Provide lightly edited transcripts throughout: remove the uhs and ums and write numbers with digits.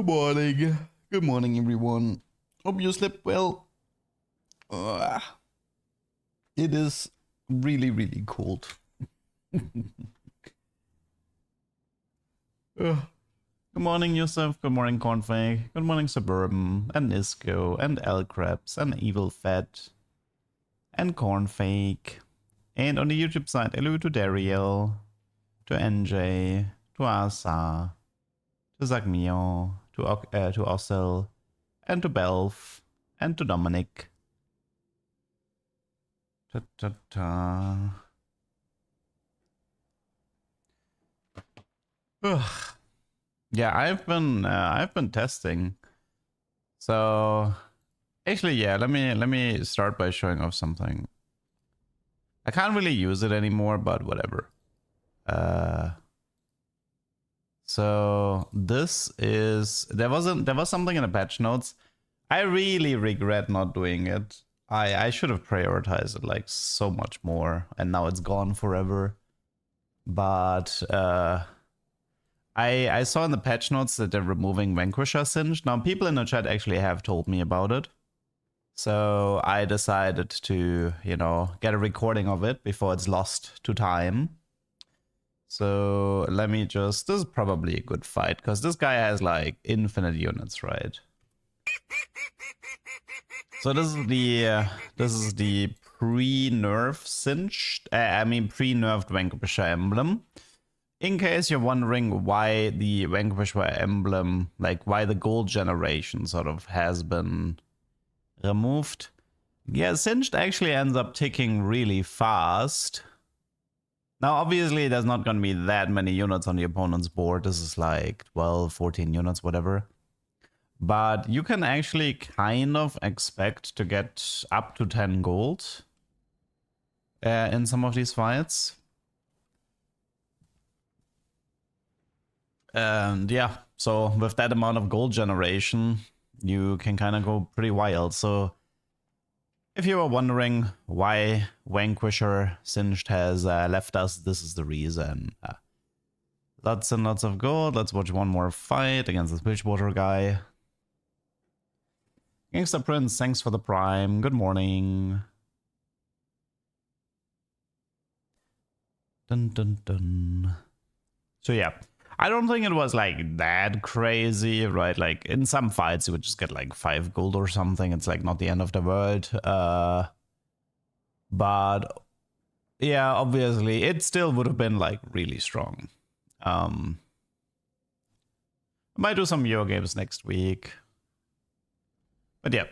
morning. Good morning, everyone. Hope you slept well. It is really, really cold. Good morning, Yusuf. Good morning, Cornflake. Good morning, Suburban, and Isco, and Elcraps, and Evil Fett, and Cornflake. And on the YouTube side, hello to Dariel, to NJ, to Asa, to Zagmio, to Ossel, and to Belf, and to Dominic. Yeah, I've been testing. So actually, yeah, let me start by showing off something. I can't really use it anymore, but whatever. So this is there was something in the patch notes. I really regret not doing it. I should have prioritized it like so much more, and now it's gone forever. But I saw in the patch notes that they're removing Vanquisher Singed. Now people in the chat actually have told me about it. So I decided to, you know, get a recording of it before it's lost to time. So let me just, this is probably a good fight because this guy has like infinite units, right? So this is the pre-nerf Singed, pre-nerfed Vanquisher emblem. In case you're wondering why the Vanquisher emblem, like why the gold generation sort of has been removed. Yeah, Singed actually ends up ticking really fast. Now, obviously, there's not going to be that many units on the opponent's board. This is like 12, 14 units, whatever. But you can actually kind of expect to get up to 10 gold in some of these fights. And yeah, so with that amount of gold generation, you can kind of go pretty wild. So if you were wondering why Vanquisher Singed has left us, this is the reason. Lots and lots of gold. Let's watch one more fight against this Bilgewater guy. Gangsta Prince, thanks for the prime. Good morning. Dun dun dun. So yeah. I don't think it was like that crazy, right? Like in some fights you would just get like 5 gold or something. It's like not the end of the world. But yeah, obviously it still would have been like really strong. I might do some Euro games next week. But yeah,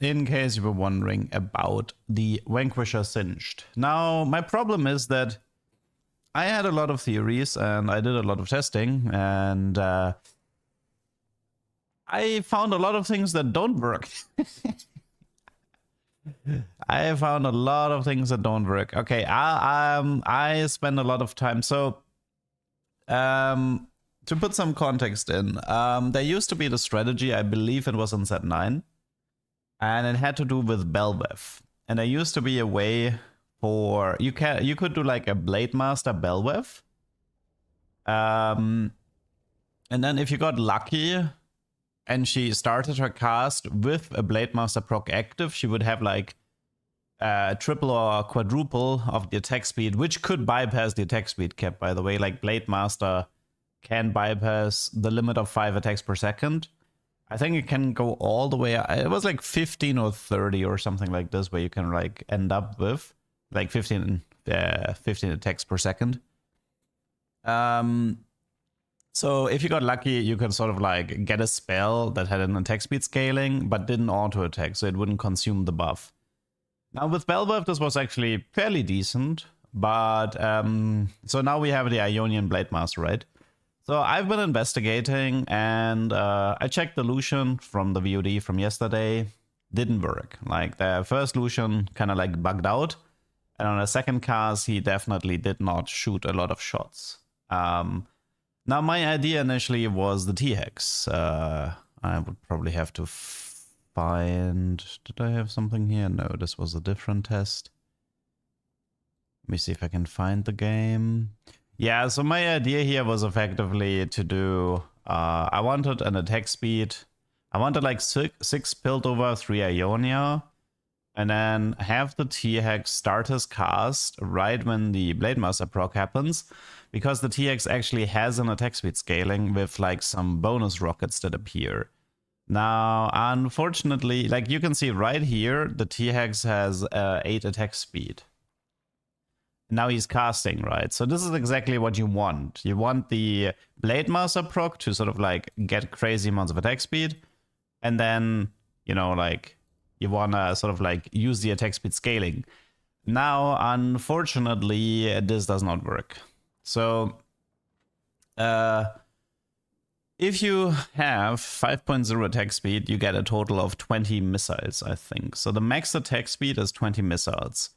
in case you were wondering about the Vanquisher Singed. Now, my problem is that I had a lot of theories and I did a lot of testing, and I found a lot of things that don't work. I found a lot of things that don't work. Okay, I spend a lot of time. So to put some context in, there used to be the strategy, I believe it was in Set 9, and it had to do with Belvev. And there used to be a way for you could do like a Blademaster Belvev. And then if you got lucky and she started her cast with a Blademaster proc active, she would have like triple or quadruple of the attack speed, which could bypass the attack speed cap, by the way. Like Blademaster can bypass the limit of 5 attacks per second. I think it can go all the way. It was like 15 or 30 or something like this, where you can like end up with like 15 attacks per second. So if you got lucky, you can sort of like get a spell that had an attack speed scaling, but didn't auto attack, so it wouldn't consume the buff. Now with Belvev, this was actually fairly decent, but so now we have the Ionian Blademaster, right? So I've been investigating, and I checked the Lucian from the VOD from yesterday. Didn't work. Like the first Lucian kind of like bugged out. And on a second cast, he definitely did not shoot a lot of shots. Now, my idea initially was the T-Hex. I would probably have to find... Did I have something here? No, this was a different test. Let me see if I can find the game. Yeah, so my idea here was effectively to do I wanted an attack speed. I wanted like 6 Piltover, 3 Ionia. And then have the T-Hex start his cast right when the Blademaster proc happens. Because the T-Hex actually has an attack speed scaling with like some bonus rockets that appear. Now, unfortunately, like you can see right here, the T-Hex has 8 attack speed. Now he's casting, right? So this is exactly what you want. You want the Blademaster proc to sort of like get crazy amounts of attack speed. And then, you know, like you want to sort of like use the attack speed scaling. Now, unfortunately, this does not work. So, if you have 5.0 attack speed, you get a total of 20 missiles, I think. So the max attack speed is 20 missiles.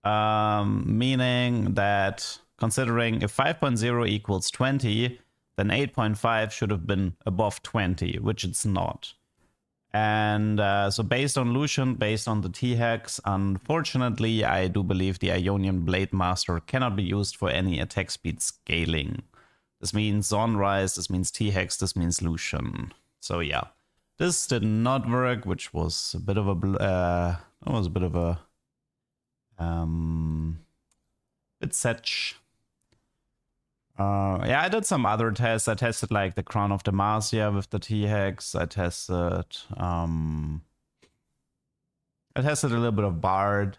Meaning that considering if 5.0 equals 20, then 8.5 should have been above 20, which it's not. And so based on Lucian, based on the T-Hex, unfortunately, I do believe the Ionian Blademaster cannot be used for any attack speed scaling. This means Zonrise, this means T-Hex, this means Lucian. So yeah, this did not work, which was a bit of a bit setch. Yeah, I did some other tests. I tested like the Crown of Demacia with the T-Hex. I tested a little bit of Bard.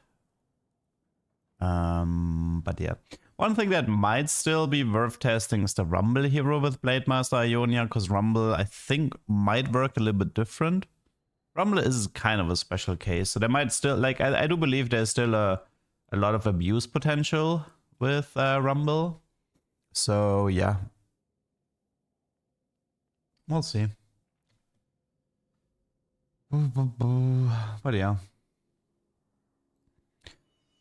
But yeah. One thing that might still be worth testing is the Rumble hero with Blademaster Ionia, because Rumble, I think, might work a little bit different. Rumble is kind of a special case, so there might still, like, I do believe there's still a lot of abuse potential with Rumble. So, yeah. We'll see. But yeah.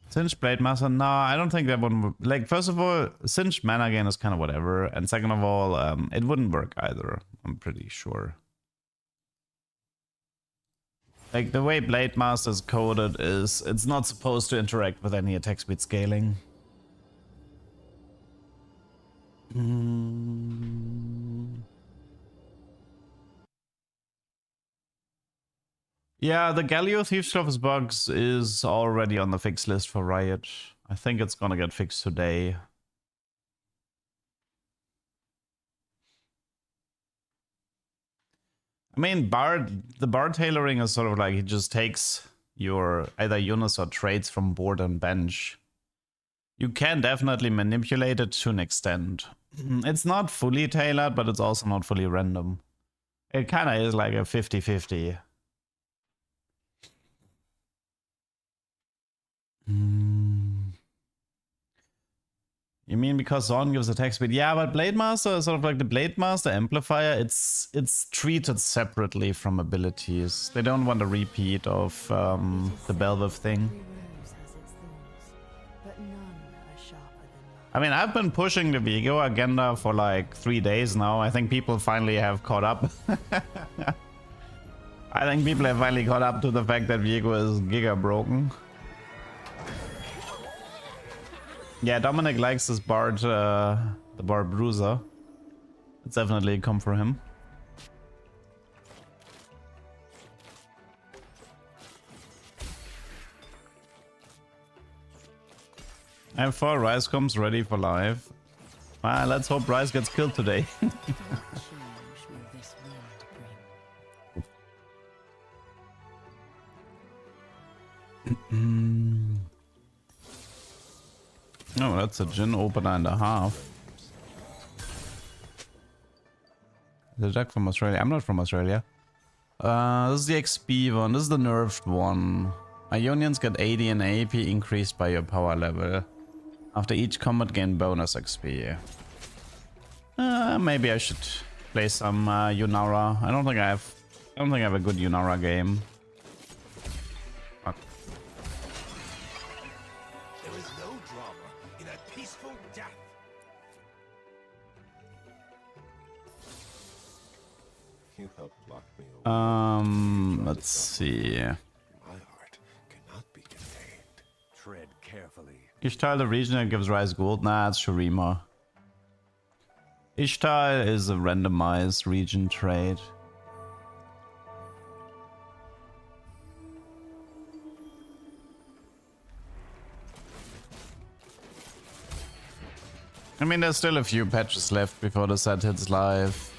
Singed Blademaster, no, I don't think that one would, like, first of all, Singed mana gain is kind of whatever, and second of all, it wouldn't work either, I'm pretty sure. Like, the way Blademaster is coded is, it's not supposed to interact with any attack speed scaling. Yeah, the Galio Thief's Office bugs is already on the fix list for Riot. I think it's gonna get fixed today. I mean, the Bard tailoring is sort of like, it just takes your either units or traits from board and bench. You can definitely manipulate it to an extent. It's not fully tailored, but it's also not fully random. It kind of is like a 50-50. You mean because Zorn gives attack speed? Yeah, but Blademaster is sort of like the Blademaster amplifier. It's treated separately from abilities. They don't want a repeat of the Belviv thing. I mean, I've been pushing the Viego agenda for like 3 days now. I think people finally have caught up. I think people have finally caught up to the fact that Viego is giga broken. Yeah, Dominic likes this Bard, the Bard Bruiser. It's definitely a come for him. I have 4 Rise Comms ready for live. Let's hope Rise gets killed today. Oh, that's a Jin opener and a half. The deck from Australia. I'm not from Australia. This is the XP one. This is the nerfed one. Ionians get 80 and AP increased by your power level. After each combat, gain bonus XP. Maybe I should play some Yunara. I don't think I have a good Yunara game. Let's see. My heart cannot be contained. Tread carefully. Gestalt the region that gives Rise Gold. Nah, it's Shereima. Ishtar is a randomized region trade. I mean, there's still a few patches left before the set hits live.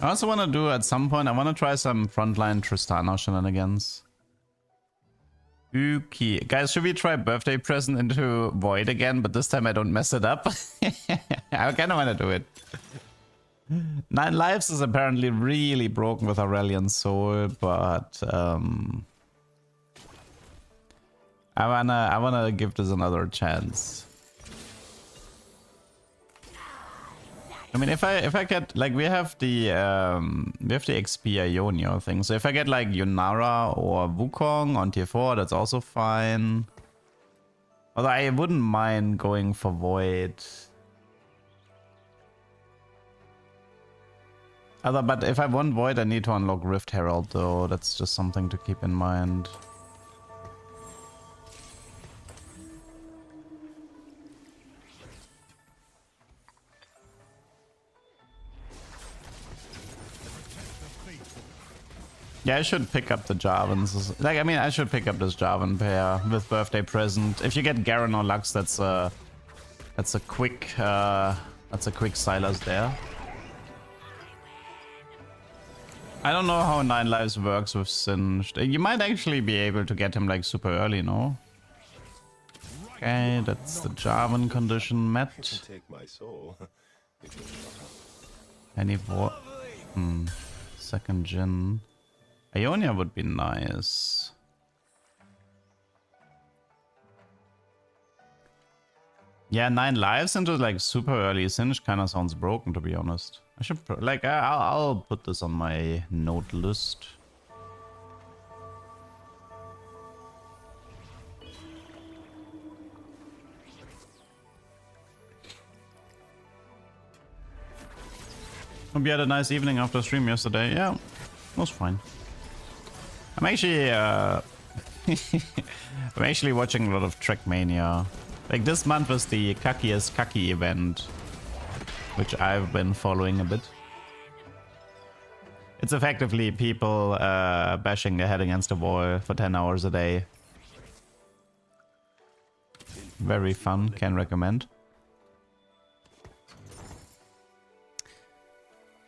I also want to do at some point, I want to try some frontline Tristana shenanigans. Okay. Guys, should we try birthday present into Void again? But this time I don't mess it up. I kind of want to do it. 9 lives is apparently really broken with Aurelion Soul, but I wanna give this another chance. I mean, if I get like we have the XP Ionia thing, so if I get like Yunara or Wukong on tier 4, that's also fine. Although I wouldn't mind going for Void. But if I want Void, I need to unlock Rift Herald, though. That's just something to keep in mind. Yeah, I should pick up the Jarvans. Like, I mean, I should pick up this Jarvan pair with birthday present. If you get Garen or Lux, that's a quick Silas there. I don't know how 9 lives works with Singed. You might actually be able to get him like super early, no? Okay, that's the Jarvan condition met. Any more? Second gen. Ionia would be nice. Yeah, 9 lives into like super early Singed kind of sounds broken, to be honest. I should like I'll put this on my note list. Hope you had a nice evening after stream yesterday. Yeah, it was fine. I'm actually I'm actually watching a lot of Trackmania. Like this month was the Kakiest Kaki event, which I've been following a bit. It's effectively people bashing their head against a wall for 10 hours a day. Very fun, can recommend.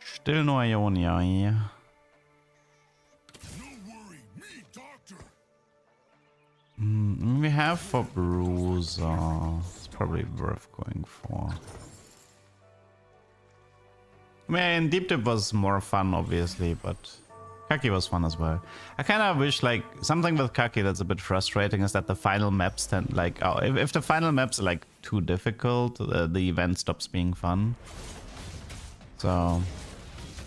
Still no Ionia. We have for Bruiser. It's probably worth going for. I mean, Deep Dip was more fun, obviously, but Kaki was fun as well. I kind of wish, like, something with Kaki that's a bit frustrating is that the final maps tend, like, oh, if the final maps are, like, too difficult, the event stops being fun. So,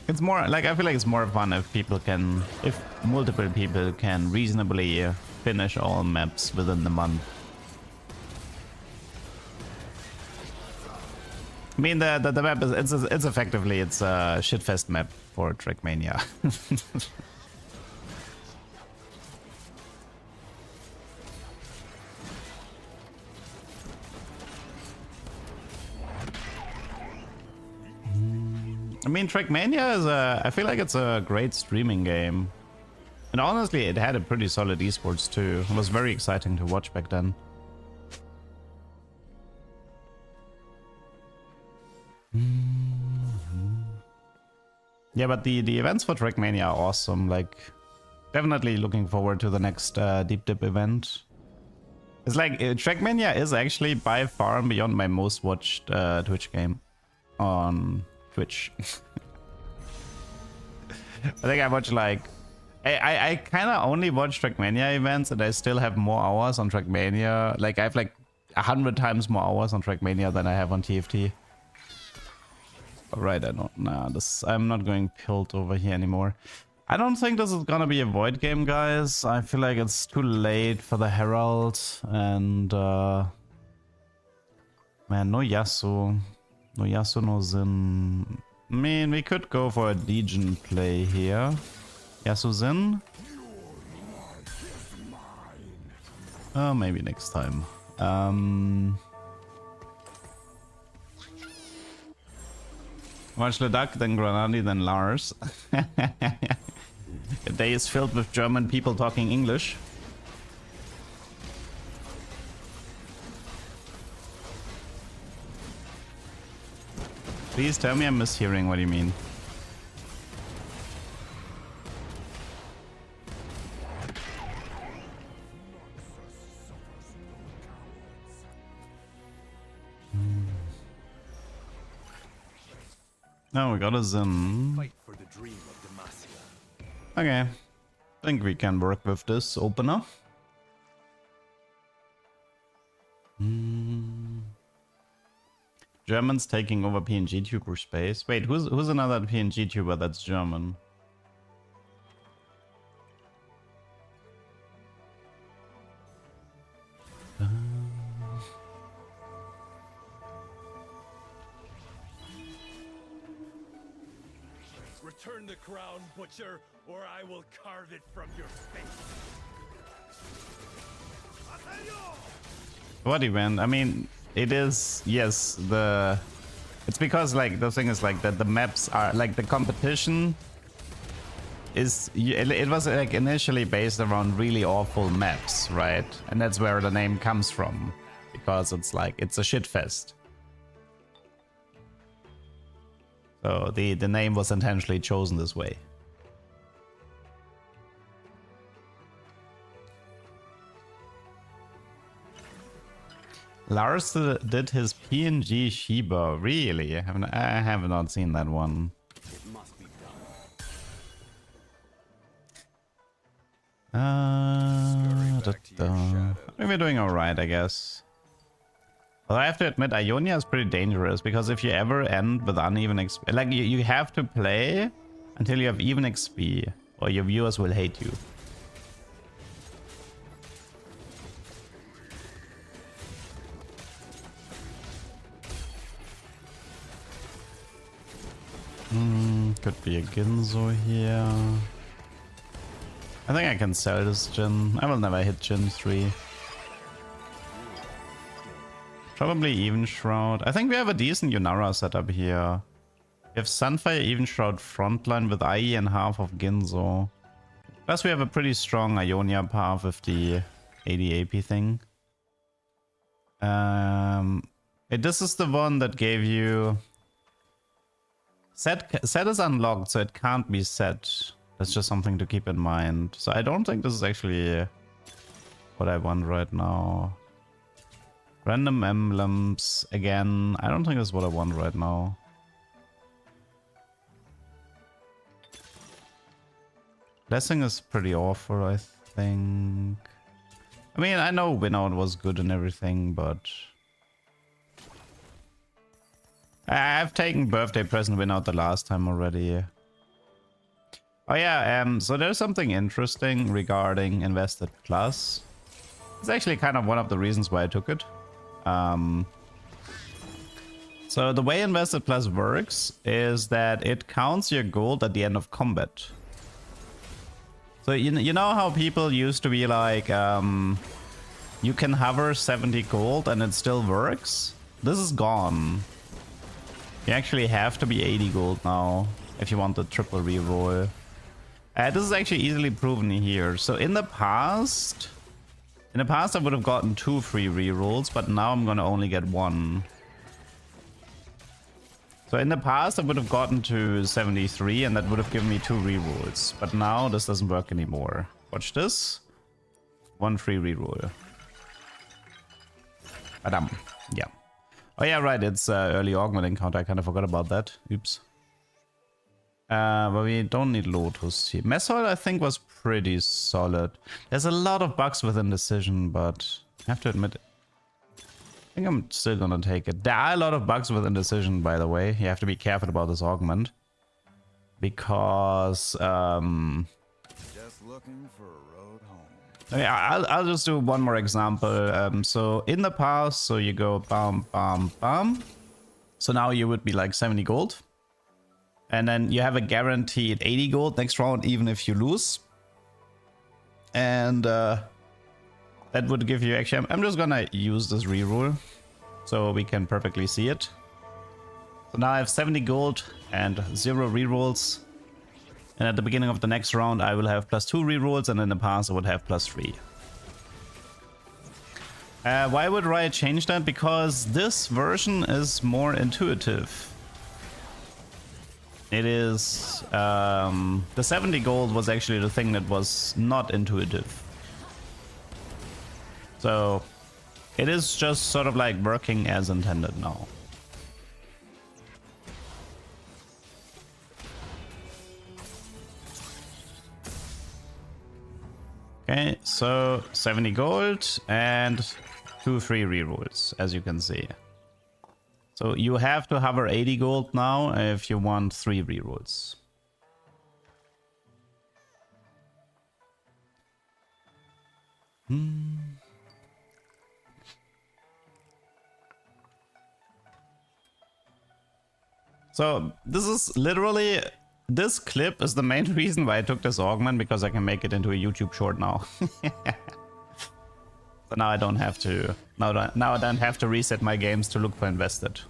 it's more, like, I feel like it's more fun if people can, if multiple people can reasonably finish all maps within the month. I mean, the map is it's effectively a shitfest map for Trackmania. I mean, Trackmania is I feel like it's a great streaming game. And honestly, it had a pretty solid esports too. It was very exciting to watch back then. Yeah, but the events for Trackmania are awesome. Like, definitely looking forward to the next Deep Dip event. It's like, Trackmania is actually by far and beyond my most watched Twitch game on Twitch. I think I watch like... I kind of only watch Trackmania events and I still have more hours on Trackmania. Like, I have like 100 times more hours on Trackmania than I have on TFT. Alright, I don't know. I'm not going Pilt over here anymore. I don't think this is gonna be a Void game, guys. I feel like it's too late for the Herald. And, man, no Yasuo. No Yasuo, no Xin. I mean, we could go for a Legion play here. Yasuo Xin. Oh, maybe next time. Watch the duck, then Granadi, then Lars. A day is filled with German people talking English. Please tell me I'm mishearing what you mean. No, we got a Zin. Fight for the dream of Demacia. Okay. Think we can work with this opener. Germans taking over PNG tuber space. Wait, who's another PNG tuber that's German? Return the crown, butcher, or I will carve it from your face. What event? I mean, it is, yes, it's because like the thing is like that the maps are like the competition is, it was like initially based around really awful maps, right? And that's where the name comes from, because it's like, it's a shit fest. So the name was intentionally chosen this way. Lars did his PNG Shiba, really? I have not seen that one. It must be done. I think we're doing alright, I guess. But I have to admit, Ionia is pretty dangerous, because if you ever end with uneven XP, like you have to play until you have even XP, or your viewers will hate you. Could be a Ginzo here. I think I can sell this Jin. I will never hit Jin 3. Probably Even Shroud. I think we have a decent Yunara setup here. We have Sunfire, Even Shroud frontline with IE and half of Ginzo. Plus we have a pretty strong Ionia path with the 80 AP thing. This is the one that gave you... Sett is unlocked, so it can't be Sett. That's just something to keep in mind. So I don't think this is actually what I want right now. Random emblems, again, I don't think that's what I want right now. Blessing is pretty awful, I think. I mean, I know Winnout was good and everything, but... I've taken birthday present Winnout the last time already. Oh yeah, so there's something interesting regarding Invested Plus. It's actually kind of one of the reasons why I took it. So the way Invested Plus works is that it counts your gold at the end of combat. So you know how people used to be like, you can hover 70 gold and it still works? This is gone. You actually have to be 80 gold now if you want the triple reroll. This is actually easily proven here. So in the past I would have gotten 2 free rerolls, but now I'm gonna only get 1. So in the past I would have gotten to 73 and that would have given me 2 rerolls. But now this doesn't work anymore. Watch this. 1 free reroll. Badam. Yeah. Oh yeah, right, it's early augment encounter. I kind of forgot about that. Oops. But we don't need Lotus here. Messoil, I think, was pretty solid. There's a lot of bugs with Indecision, but I have to admit, I think I'm still gonna take it. There are a lot of bugs with Indecision, by the way. You have to be careful about this augment. Because, Just looking for a road home. Okay, I'll just do one more example. So in the past, so you go bam, bam, bam. So now you would be like 70 gold. And then you have a guaranteed 80 gold next round, even if you lose. And that would give you actually... I'm just gonna use this reroll so we can perfectly see it. So now I have 70 gold and 0 rerolls. And at the beginning of the next round, I will have +2 rerolls, and in the past, I would have +3. Why would Riot change that? Because this version is more intuitive. It is... the 70 gold was actually the thing that was not intuitive. So it is just sort of like working as intended now. Okay, so 70 gold and 2 free rerolls, as you can see. So you have to hover 80 gold now if you want 3 rerolls. So this is literally... This clip is the main reason why I took this augment, because I can make it into a YouTube short now. So now I don't have to... Now I don't have to reset my games to look for invested.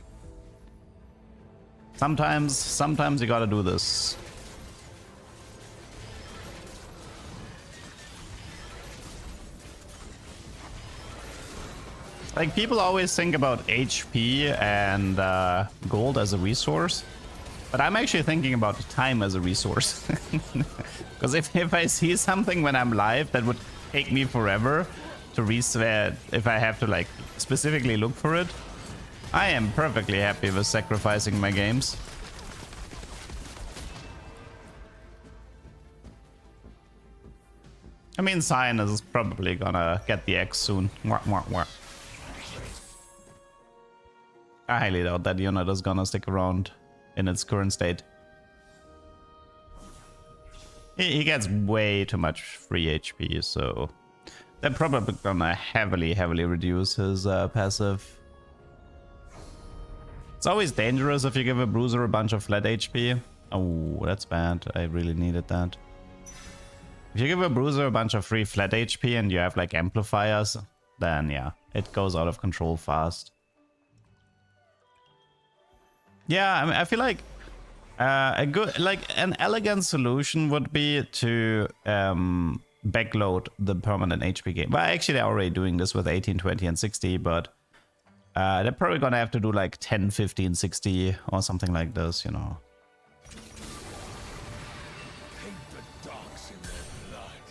Sometimes you gotta do this. Like, people always think about HP and gold as a resource. But I'm actually thinking about time as a resource. Because if I see something when I'm live that would take me forever to reset, if I have to like specifically look for it, I am perfectly happy with sacrificing my games. I mean, Cyan is probably gonna get the X soon. Mwah, mwah, mwah. I highly doubt that unit is gonna stick around in its current state. He gets way too much free HP, so they're probably gonna heavily reduce his passive. It's always dangerous if you give a bruiser a bunch of flat HP. Oh, that's bad. I really needed that. If you give a bruiser a bunch of free flat HP and you have like amplifiers, then yeah, it goes out of control fast. Yeah, I mean, I feel like a good, like an elegant solution would be to backload the permanent HP gain. Well, actually, they're already doing this with 18, 20, and 60, but they're probably gonna have to do like 10, 15, 60 or something like this, you know. Paint the dogs in their blood.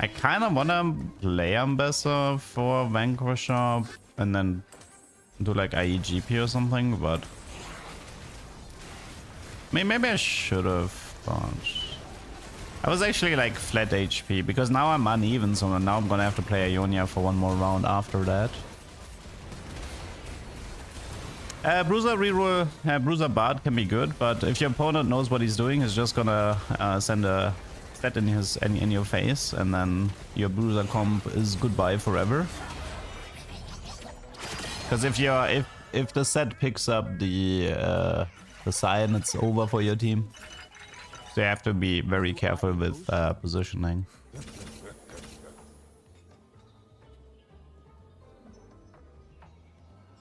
I kind of want to play Ambassador for Vanquisher and then do like IEGP or something, but I mean, maybe I should have, but I was actually like flat HP because now I'm uneven, so now I'm gonna have to play Ionia for one more round after that. Bruiser reroll, Bruiser Bard can be good, but if your opponent knows what he's doing, he's just gonna send a Sett in your face, and then your bruiser comp is goodbye forever. Because if the Sett picks up the Cyan, it's over for your team. So you have to be very careful with positioning.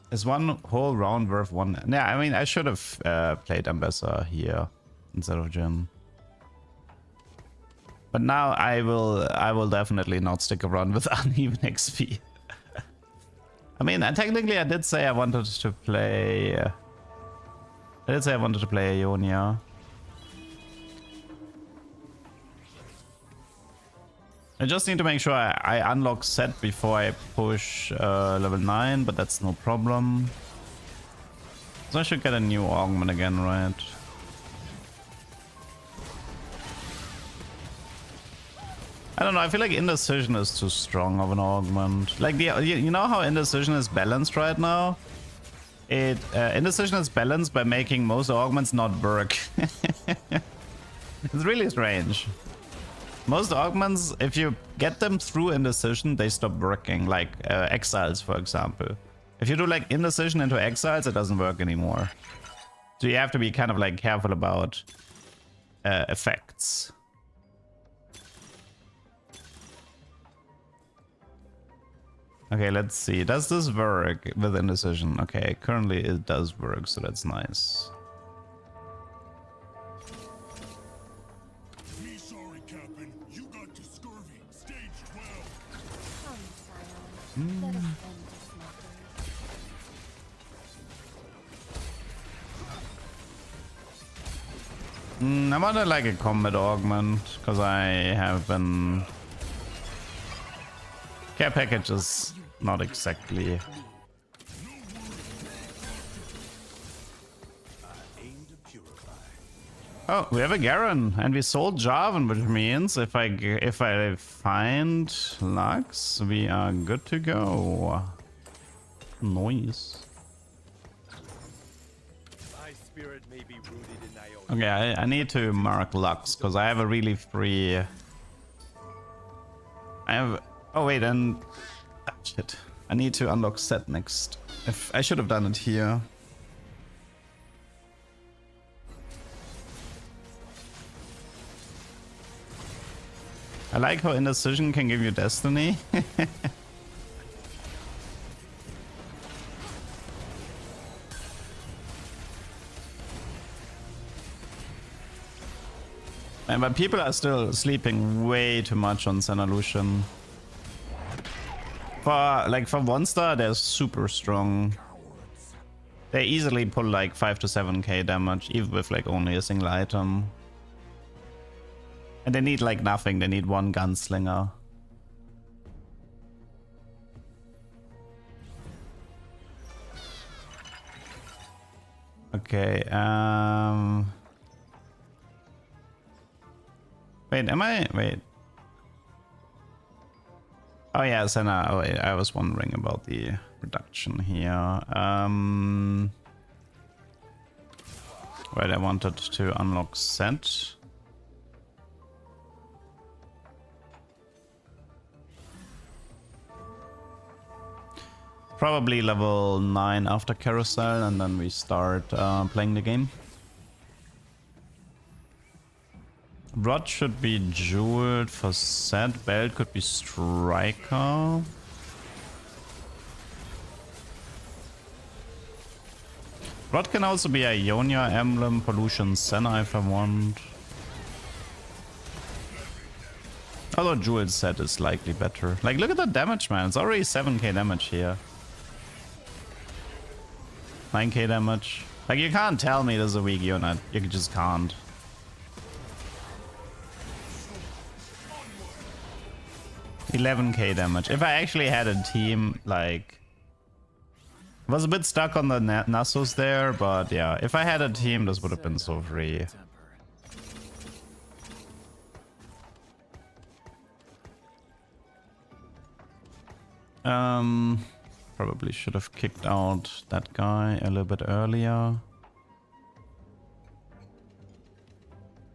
Is one whole round worth one? Yeah, I mean, I should have played Ambassador here instead of Jhin. But now I will definitely not stick around with uneven XP. I mean, technically I did say I wanted to play... I did say I wanted to play Ionia. I just need to make sure I unlock Sett before I push level 9, but that's no problem. So I should get a new augment again, right? I don't know, I feel like Indecision is too strong of an augment. Like, you know how Indecision is balanced right now? Indecision is balanced by making most augments not work. It's really strange. Most augments, if you get them through Indecision, they stop working, like Exiles, for example. If you do like Indecision into Exiles, it doesn't work anymore. So you have to be kind of like careful about effects. Okay, let's see. Does this work with Indecision? Okay, currently it does work, so that's nice. Sorry, Captain. You got to scurvy. Stage 12. Let us end this mockery. I wanted like a combat augment, because I have been... Care package is not exactly... Oh, we have a Garen, and we sold Jarvan, which means if I find Lux, we are good to go. Nice. My spirit may be rooted in Ionia. Okay, I need to mark Lux, because I have a really free... I have... Oh wait, and... Ah, shit. I need to unlock Sett next. I should have done it here. I like how Indecision can give you destiny. But people are still sleeping way too much on Senna Lucian. For 1 star, they're super strong. They easily pull like 5 to 7k damage, even with like only a single item. And they need like nothing, they need 1 gunslinger. Okay, wait, am I? Wait. Oh yeah, Senna. Oh wait, I was wondering about the reduction here. Wait, I wanted to unlock Sett. Probably level 9 after Carousel, and then we start playing the game. Rod should be jeweled for Sett. Belt could be Striker. Rod can also be Ionia, Emblem, Pollution, Senna if I want. Although jeweled Sett is likely better. Like, look at the damage, man. It's already 7k damage here. 9k damage. Like, you can't tell me this is a weak unit. You just can't. $11k damage. If I actually had a team, like... I was a bit stuck on the Nasus there, but yeah. If I had a team, this would have been so free. Probably should have kicked out that guy a little bit earlier.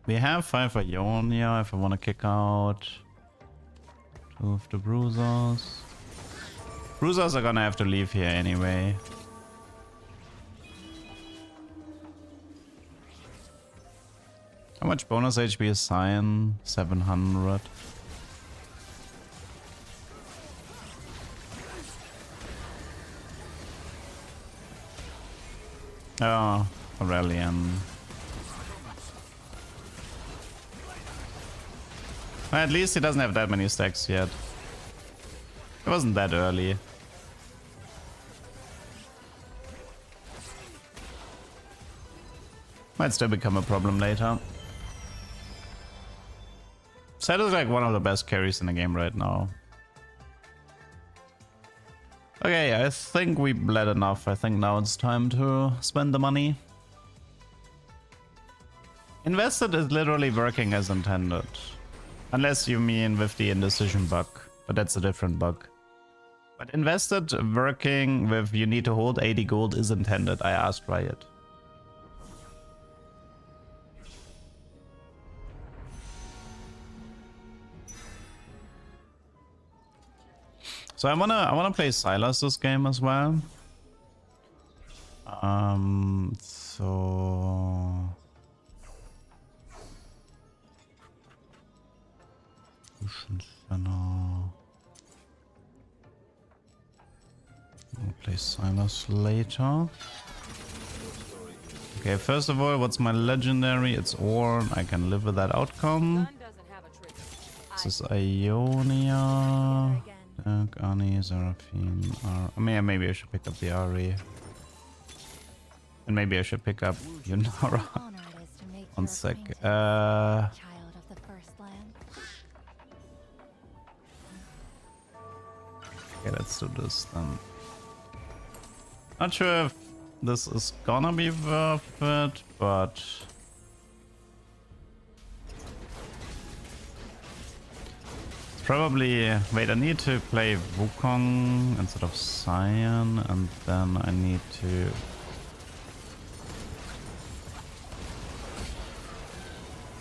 We have 5 Ionia if I want to kick out 2 of the Bruisers. Bruisers are gonna have to leave here anyway. How much bonus HP is Cyan? 700. Oh, Aurelian. Well, at least he doesn't have that many stacks yet. It wasn't that early. Might still become a problem later. Sett is like one of the best carries in the game right now. Okay, I think we bled enough. I think now it's time to spend the money. Invested is literally working as intended. Unless you mean with the Indecision bug, but that's a different bug. But invested working with you need to hold 80 gold is intended. I asked Riot. So I wanna play Sylas this game as well. So Ocean Center. I'll play Silas later. Okay, first of all, what's my legendary? It's Ornn. I can live with that outcome. This is Ionia. Ani, Seraphine. I mean, maybe I should pick up the Ari. And maybe I should pick up Yunara. One sec. Okay, let's do this then. Not sure if this is gonna be worth it, but it's probably... Wait, I need to play Wukong instead of Cyan, and then I need to...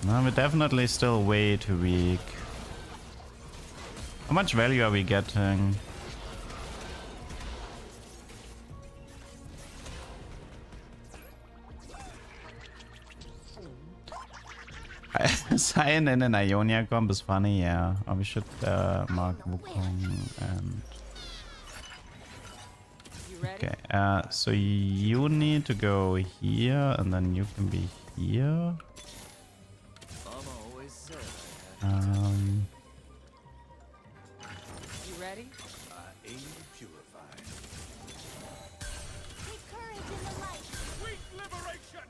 No, we're definitely still way too weak. How much value are we getting? Cyan in an Ionia comp is funny, yeah. Oh, we should mark Wukong and... Okay, so you need to go here, and then you can be here. You ready? Aim purified. Take courage in the light. Sweet liberation.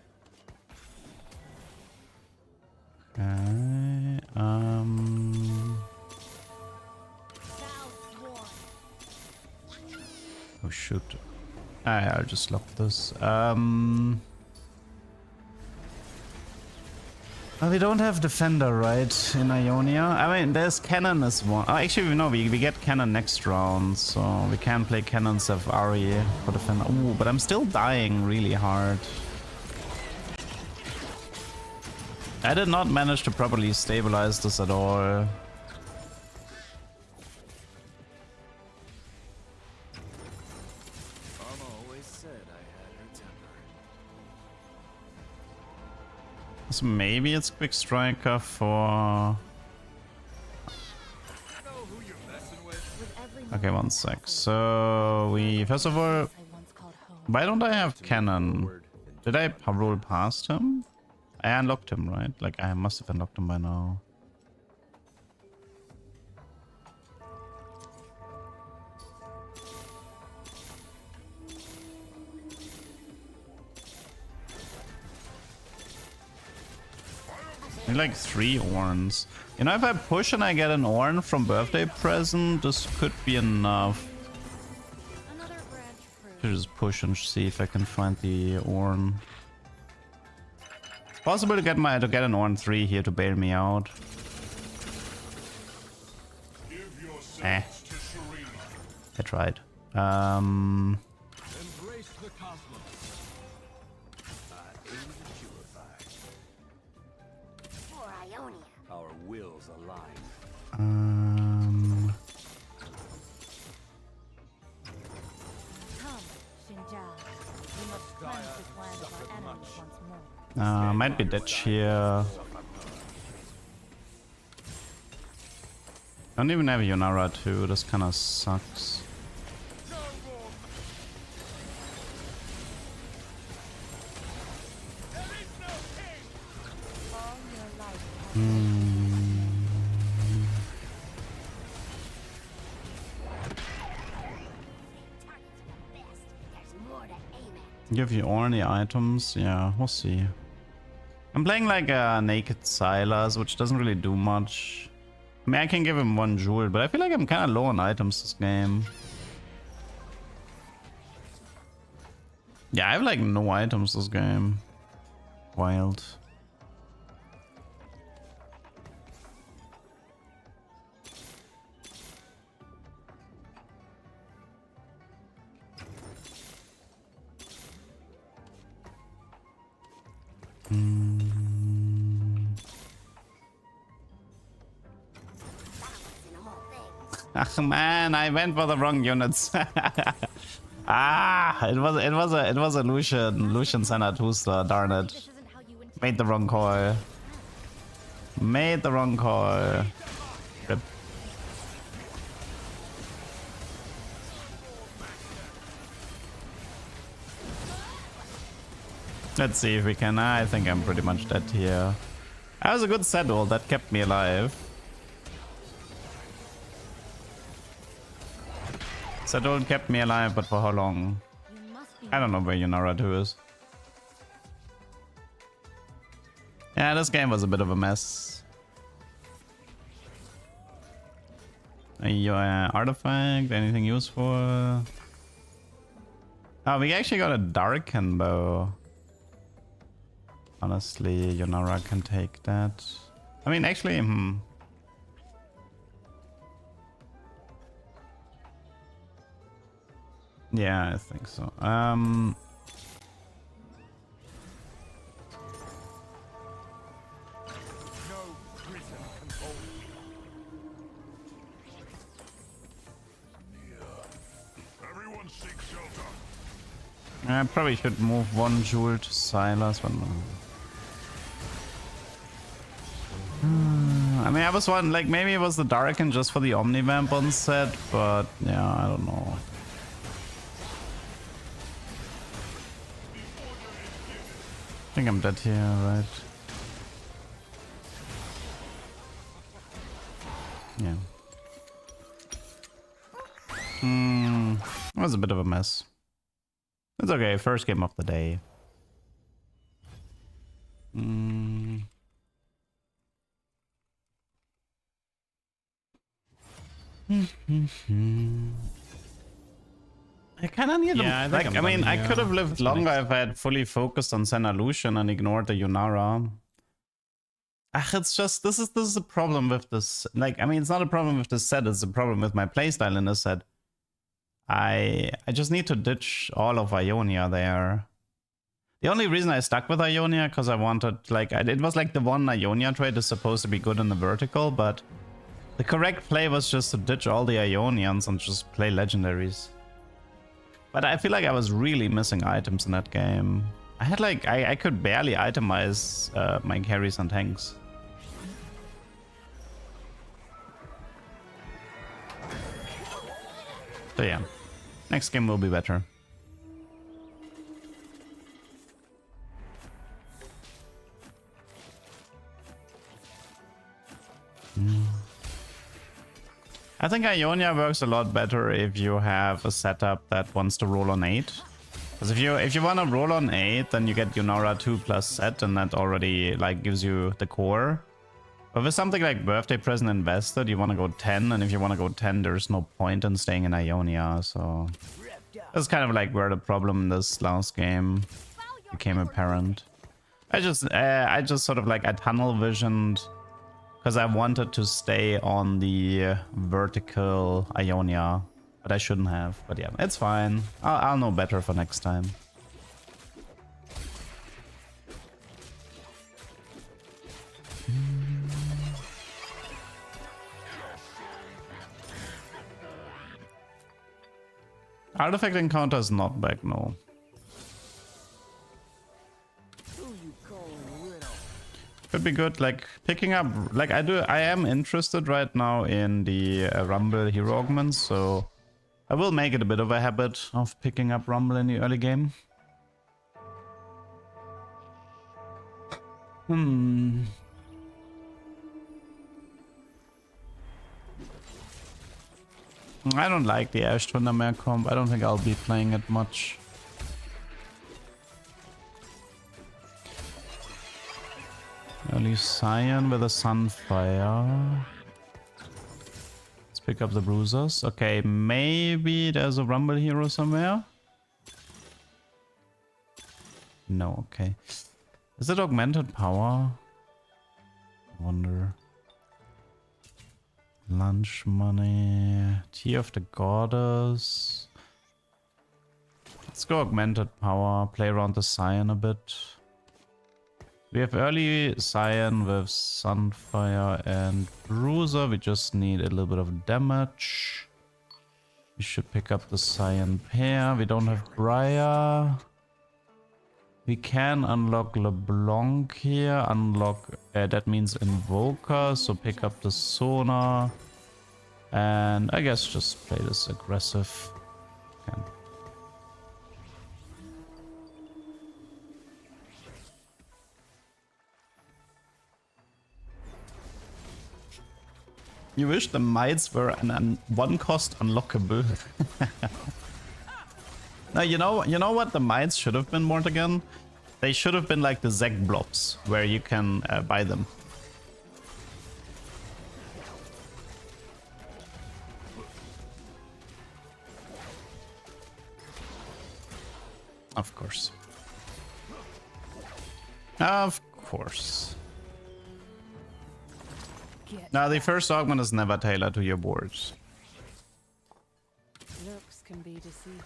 Oh shoot. I'll just lock this. Well, we don't have defender, right, in Ionia? I mean, there's cannon as one. Oh, actually, no, we get cannon next round, so we can play cannons of Ari for defender. Ooh, but I'm still dying really hard. I did not manage to properly stabilize this at all. So maybe it's Quick Striker for... Okay, one sec. So we... First of all, why don't I have cannon? Did I roll past him? I unlocked him, right? Like, I must have unlocked him by now. I need like 3 Ornns. You know, if I push and I get an Ornn from birthday present, this could be enough. To just push and see if I can find the Ornn. It's possible to get an Ornn 3 here to bail me out. Eh. I tried. Might be Ditch here. I don't even have Yunara too, this kinda sucks. Give you all the items, yeah, we'll see. I'm playing like a naked Silas, which doesn't really do much. I mean, I can give him 1 jewel, but I feel like I'm kind of low on items this game. Yeah, I have like no items this game. Wild. Ach man, I went for the wrong units. Ah, it was a Lucian Senna 2-star, darn it. This isn't how you intend. Made the wrong call. Made the wrong call. Rip. Let's see if we can. I think I'm pretty much dead here. That was a good set ult that kept me alive. Set ult kept me alive, but for how long? You must be. I don't know where Yunara 2 is. Yeah, this game was a bit of a mess. Artifact, anything useful? Oh, we actually got a Darken bow. Honestly, Yunara can take that. I mean, actually, yeah, I think so. No prison can hold me. Everyone seek shelter. I probably should move one jewel to Silas, but no. I mean, I was one like maybe it was the Darken just for the Omnivamp on set, but yeah, I don't know. I think I'm dead here, right? Yeah. It was a bit of a mess. It's okay, first game of the day. I kind of need I mean, I could have lived longer if I had fully focused on Senna Lucian and ignored the Yunara. It's just this is the problem with this. Like, I mean, it's not a problem with this set. It's a problem with my playstyle in this set. I just need to ditch all of Ionia there. The only reason I stuck with Ionia because I wanted it was like the one Ionia trade is supposed to be good in the vertical, but the correct play was just to ditch all the Ionians and just play legendaries. But I feel like I was really missing items in that game. I had I could barely itemize my carries and tanks. So yeah, next game will be better. I think Ionia works a lot better if you have a setup that wants to roll on 8. Because if you want to roll on 8, then you get Yunara 2 plus Sett, and that already gives you the core. But with something like Birthday Present Invested, you want to go 10, and if you want to go 10, there's no point in staying in Ionia. So that's kind of where the problem in this last game became apparent. I just sort of I tunnel visioned. Because I wanted to stay on the vertical Ionia, but I shouldn't have. But yeah, it's fine. I'll know better for next time. Artifact encounter is not back, no. Could be good, picking up, I am interested right now in the Rumble hero augments, so I will make it a bit of a habit of picking up Rumble in the early game. I don't like the Ash Tryndamere comp. I don't think I'll be playing it much. Early Scion with a Sunfire. Let's pick up the Bruisers. Okay, maybe there's a Rumble hero somewhere. No, okay. Is it augmented power? I wonder. Lunch money. Tea of the Goddess. Let's go augmented power. Play around the Scion a bit. We have early Scion with Sunfire and Bruiser. We just need a little bit of damage. We should pick up the Cyan pair. We don't have Briar. We can unlock LeBlanc here. Unlock, that means Invoker. So pick up the Sonar. And I guess just play this aggressive. Okay. You wish the mites were an one-cost unlockable. Now you know what the mites should have been, Mortigan? They should have been like the Zeg blobs, where you can buy them. Of course. Of course. Now, the first augment is never tailored to your boards. Looks can be deceiving.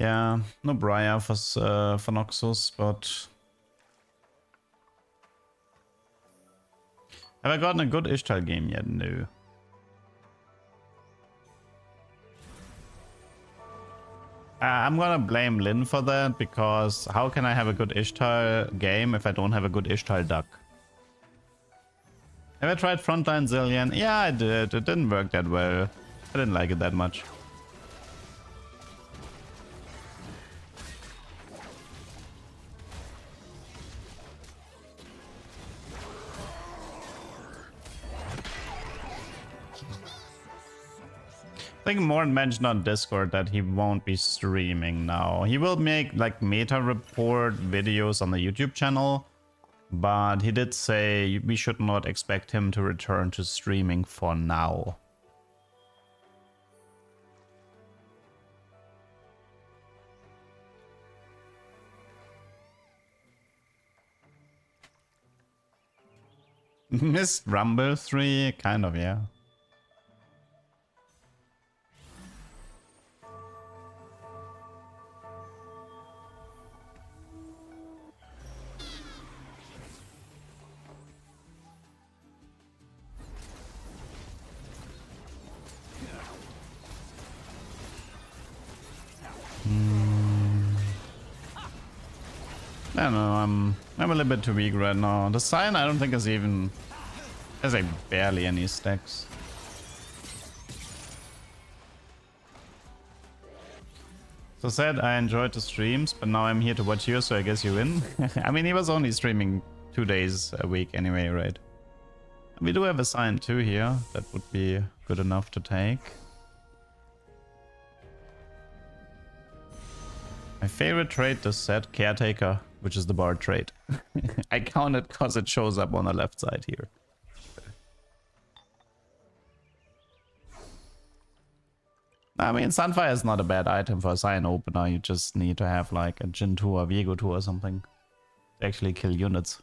Yeah, no Briar for Noxus, but... Have I gotten a good Ishtar game yet? No. I'm gonna blame Lin for that, because how can I have a good Ishtar game if I don't have a good Ishtar duck? Have I tried Frontline Zillion? Yeah, I did. It didn't work that well. I didn't like it that much. I think Morn mentioned on Discord that he won't be streaming now. He will make like meta report videos on the YouTube channel, but he did say we should not expect him to return to streaming for now. Missed Rumble 3? Kind of, yeah. I don't know, I'm a little bit too weak right now. The Cyan I don't think is even... has like barely any stacks. So Sett, I enjoyed the streams, but now I'm here to watch you, so I guess you win. I mean, he was only streaming 2 days a week anyway, right? We do have a Cyan too here. That would be good enough to take. My favorite trait is Sett Caretaker, which is the bard trait. I count it because it shows up on the left side here. I mean, Sunfire is not a bad item for a Cyan opener. You just need to have like a Jin 2 or Viego 2 or something to actually kill units.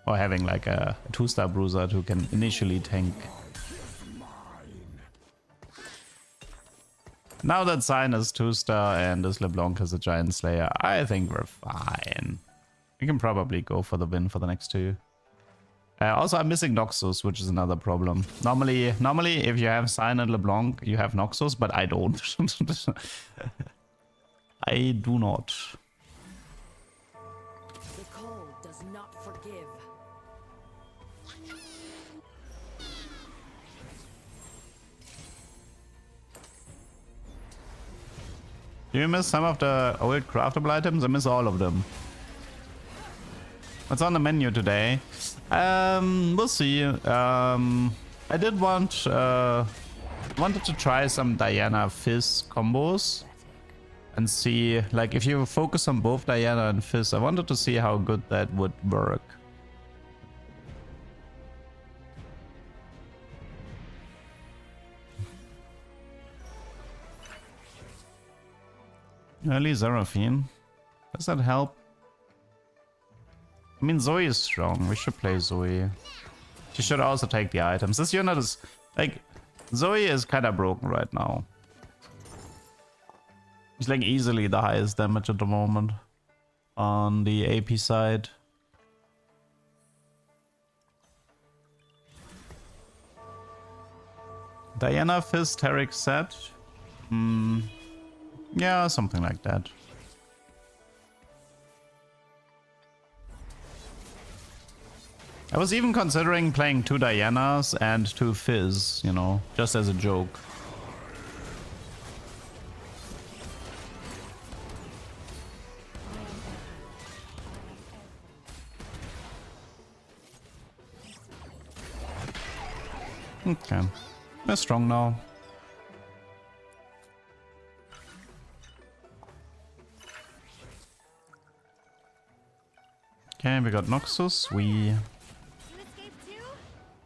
Or having like a 2-star bruiser who can initially tank. Now that Cyan is 2-star and this LeBlanc is a Giant Slayer, I think we're fine. We can probably go for the win for the next 2. Also, I'm missing Noxus, which is another problem. Normally, if you have Cyan and LeBlanc, you have Noxus, but I don't. I do not. The cold does not forgive. Do you miss some of the old craftable items? I miss all of them. What's on the menu today? We'll see. I did wanted to try some Diana Fizz combos and see, like, if you focus on both Diana and Fizz, I wanted to see how good that would work. Early Seraphine. Does that help? I mean, Zoe is strong. We should play Zoe. She should also take the items. This unit is... like, Zoe is kind of broken right now. It's like easily the highest damage at the moment. on the AP side. Diana, Fizz, Tarek, Sett. Yeah, something like that. I was even considering playing 2 Dianas and 2 Fizz, you know, just as a joke. Okay, we're strong now. Okay, we got Noxus. You escaped too?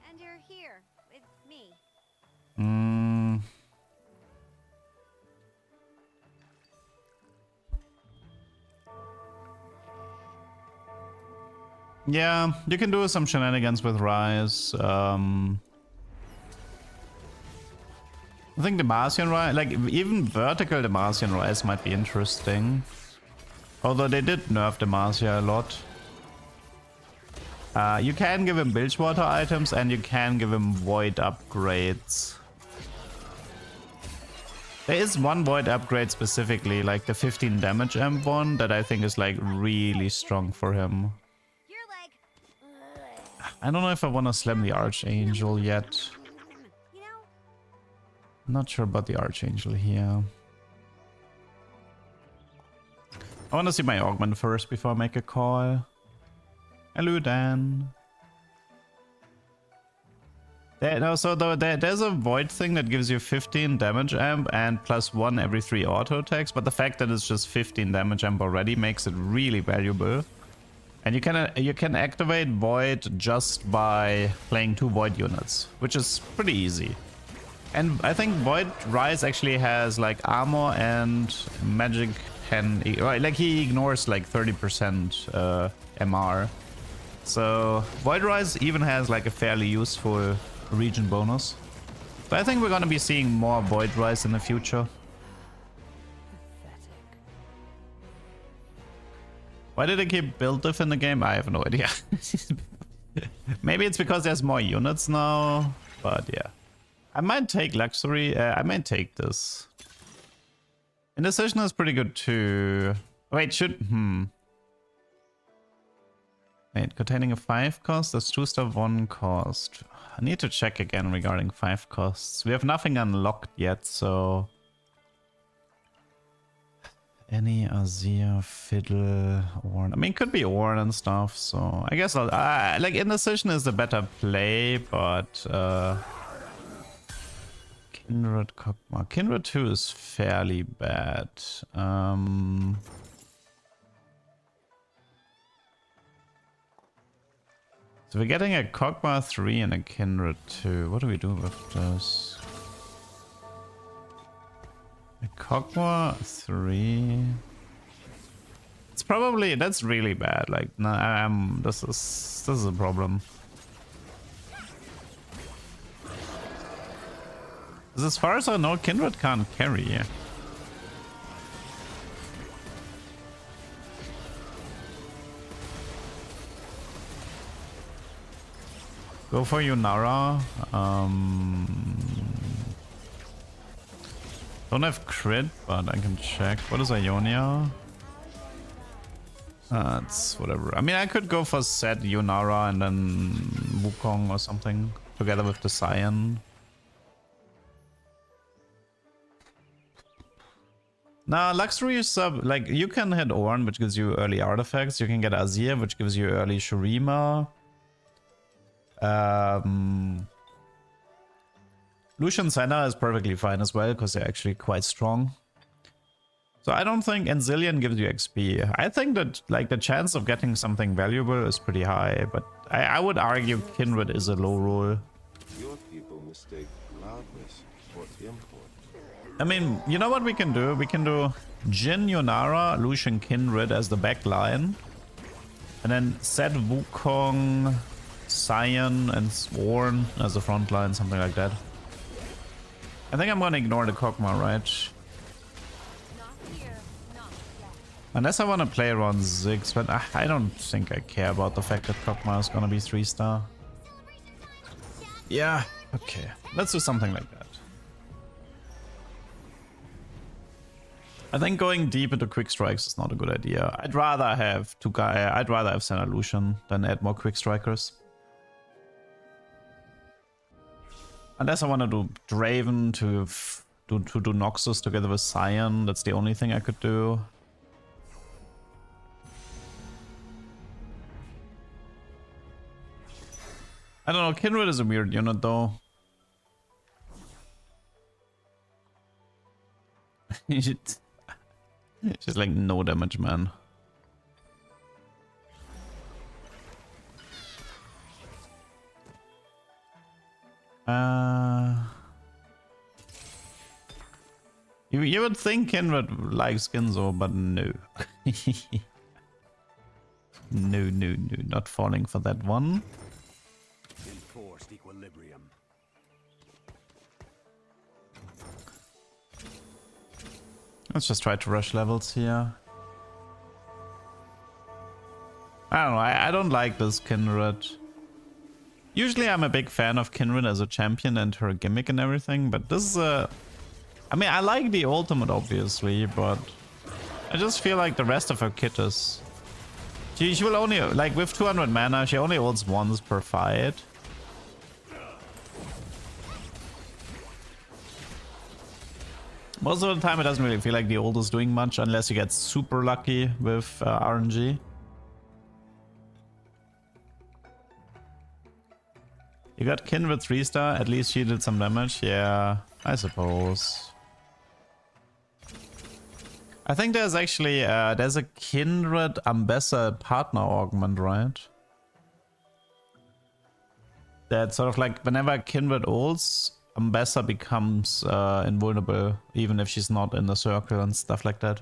And you're here with me. Yeah, you can do some shenanigans with Rise. I think the Martian Rise, like even vertical the Martian Rise might be interesting. Although they did nerf the Marcia a lot. You can give him Bilgewater items and you can give him Void upgrades. There is one Void upgrade specifically, like the 15 damage amp one, that I think is like really strong for him. You're like, I don't know if I want to slam the Archangel yet. you know, Not sure about the Archangel here. I want to see my augment first before I make a call. Hello, Dan. There's a void thing that gives you 15 damage amp and +1 every 3 auto attacks, but the fact that it's just 15 damage amp already makes it really valuable. And you can activate void just by playing 2 void units, which is pretty easy. And I think Void Rise actually has like armor and magic 10, like he ignores like 30% MR. So Void Rise even has like a fairly useful region bonus. So I think we're gonna be seeing more Void Rise in the future. Why did they keep build diff in the game? I have no idea. Maybe it's because there's more units now, but yeah. I might take Luxury. I might take this. Indecision is pretty good too. Wait, Wait, containing a 5 cost? That's 2 star 1 cost. I need to check again regarding 5 costs. We have nothing unlocked yet, so... Any Azir, Fiddle, Ornn. I mean, could be Ornn and stuff, so... I guess I'll... like, Indecision is the better play, but... Kindred, Kog'Maw. Kindred 2 is fairly bad. So we're getting a Kog'Maw 3 and a Kindred 2. What do we do with this? A Kog'Maw 3. It's probably... That's really bad. Like, no, this is a problem. As far as I know, Kindred can't carry. Yeah. Go for Yunara. Don't have crit, but I can check. What is Ionia? It's whatever. I mean, I could go for Sett, Yunara, and then Wukong or something together with the Cyan. Nah, Luxury is like you can hit Ornn, which gives you early artifacts. You can get Azir, which gives you early Shereima. Lucian Senna is perfectly fine as well because they're actually quite strong. So I don't think Enzillion gives you XP. I think that like the chance of getting something valuable is pretty high, but I would argue Kindred is a low roll. Your people mistake loudness for import. I mean, you know what we can do? We can do Jhin, Yunara, Lucian, Kindred as the back line. And then Sett, Wukong, Cyan, and Ornn as the front line, something like that. I think I'm gonna ignore the Kog'Maw, right? not here, not yet. Unless I want to play around Ziggs, but I don't think I care about the fact that Kog'Maw is gonna be 3-star. Yeah, okay. Let's do something like that. I think going deep into quick strikes is not a good idea. I'd rather have Senna Lucian than add more quick strikers. Unless I want to do Draven to do Noxus together with Sion, that's the only thing I could do. I don't know, Kindred is a weird unit though. Just like no damage, man. You would think Kindred likes Ginzo, but no. No, not falling for that one. Enforced equilibrium. Let's just try to rush levels here. I don't know, I don't like this Kindred. Usually I'm a big fan of Kindred as a champion and her gimmick and everything, but this is a... I mean, I like the ultimate obviously, but I just feel like the rest of her kit is... She will only, like with 200 mana, she only ults once per fight. Most of the time it doesn't really feel like the ult is doing much unless you get super lucky with RNG. You got Kindred 3-star, at least she did some damage, yeah, I suppose. I think there's actually, there's a Kindred Ambassador partner augment, right? That sort of like, whenever Kindred ults, Ambassador becomes invulnerable, even if she's not in the circle and stuff like that.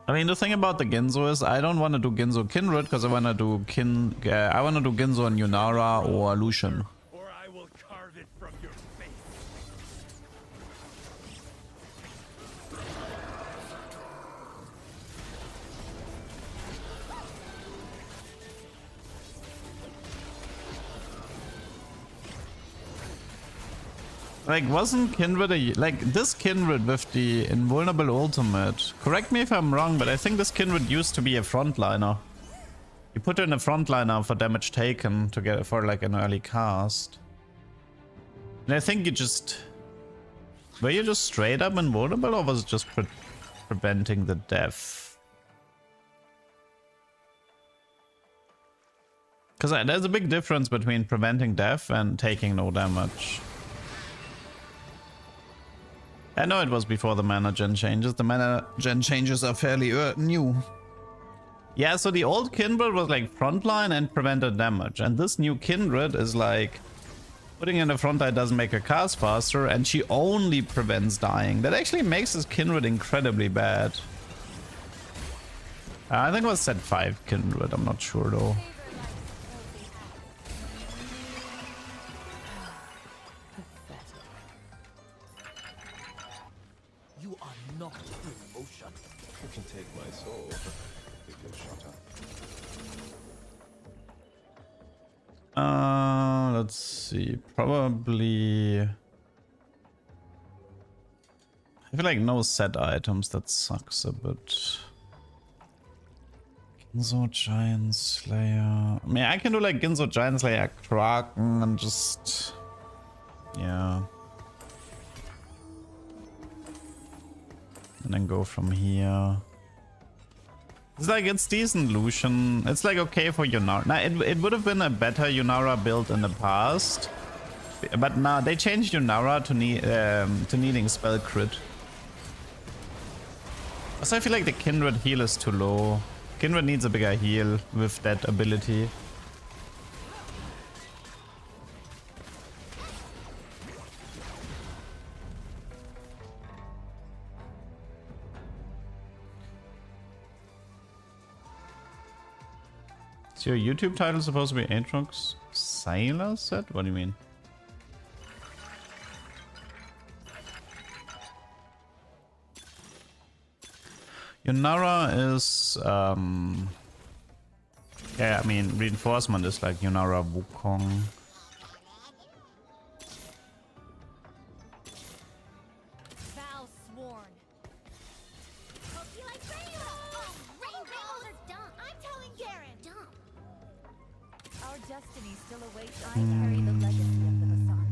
I mean, the thing about the Ginzo is I don't want to do Ginzo Kindred because I want to do Ginzo and Yunara or Lucian. Or I will carve it from your face. Like, wasn't Kindred like this Kindred with the invulnerable ultimate? Correct me if I'm wrong, but I think this Kindred used to be a frontliner. You put her in a frontliner for damage taken to get for like an early cast. And I think you just... Were you just straight up invulnerable or was it just preventing the death? Because there's a big difference between preventing death and taking no damage. I know it was before the mana gen changes. The mana gen changes are fairly new. Yeah, so the old Kindred was like frontline and prevented damage. And this new Kindred is like... Putting in the frontline doesn't make her cast faster and she only prevents dying. That actually makes this Kindred incredibly bad. I think it was Sett 5 Kindred, I'm not sure though. You can take my soul if you'll shut up. Let's see. Probably... I feel like no set items, that sucks a bit. Ginzo Giant Slayer... I mean, I can do like Ginzo Giant Slayer Kraken and just... Yeah. And then go from here. It's like, it's decent Lucian. It's like okay for Yunara. Now, it would have been a better Yunara build in the past. But now they changed Yunara to needing spell crit. Also, I feel like the Kindred heal is too low. Kindred needs a bigger heal with that ability. Is your YouTube title supposed to be Aatrox Sailor Sett? What do you mean? Yunara is yeah, I mean reinforcement is like Yunara Wukong. Vow sworn. Hope you like rainbow. Oh, rainbows are dumb. I'm telling Garen. Dumb. Our destiny still awaits. I carry the legacy of the baton.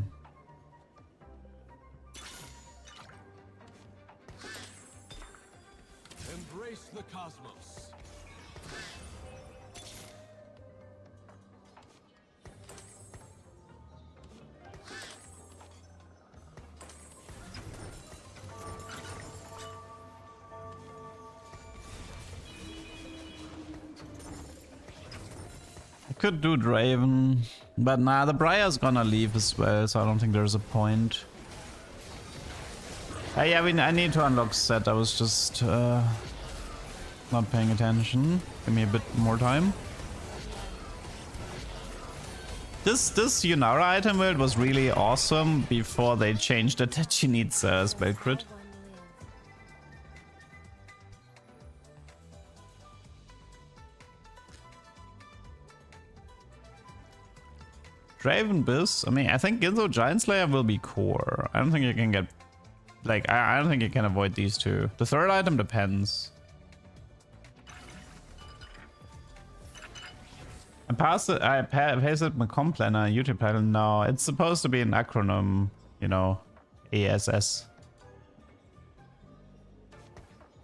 Embrace the cosmos. I could do Draven, but nah, the Briar's gonna leave as well, so I don't think there's a point. Yeah, I need to unlock Sett. I was just not paying attention. Give me a bit more time. This Yunara item build was really awesome before they changed it that she needs spell crit. Draven Biss, I mean, I think Ginzo Giant Slayer will be core. I don't think you can get, like, I don't think you can avoid these two. The third item depends. I pasted my comp planner YouTube title. No, it's supposed to be an acronym, you know, ASS.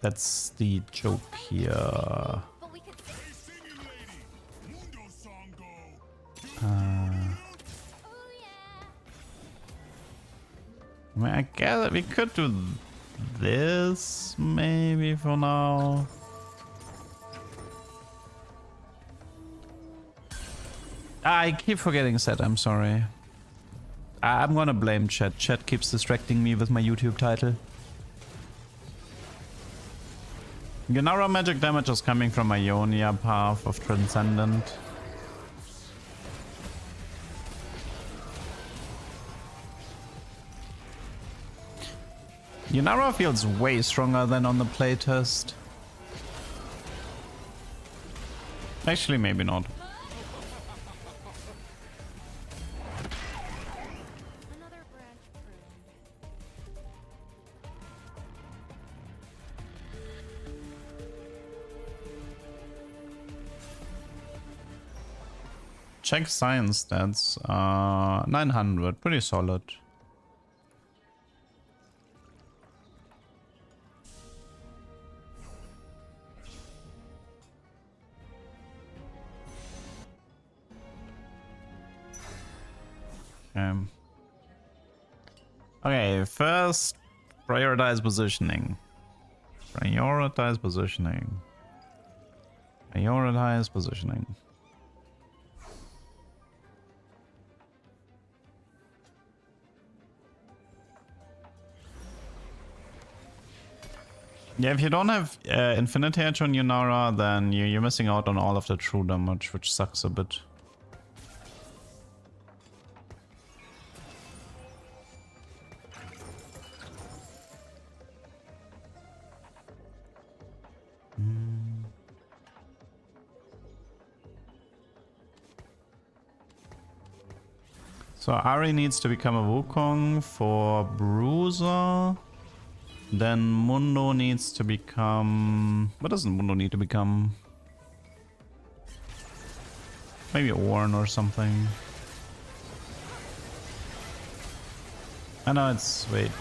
That's the joke here. But we could Oh yeah. I mean, I guess we could do this maybe for now. I keep forgetting Sett, I'm sorry. I'm gonna blame chat. Chat keeps distracting me with my YouTube title. Yunara magic damage is coming from Ionia path of Transcendent. Yunara feels way stronger than on the playtest. Actually, maybe not. Another branch pruned. Check science stats. 900, pretty solid. Okay, first prioritize positioning. Prioritize positioning. Prioritize positioning. Yeah, if you don't have Infinity Edge on Yunara, then you're missing out on all of the true damage, which sucks a bit. So Ari needs to become a Wukong for Bruiser. Then Mundo needs to become... What doesn't Mundo need to become? Maybe Ornn or something. I know it's... Wait.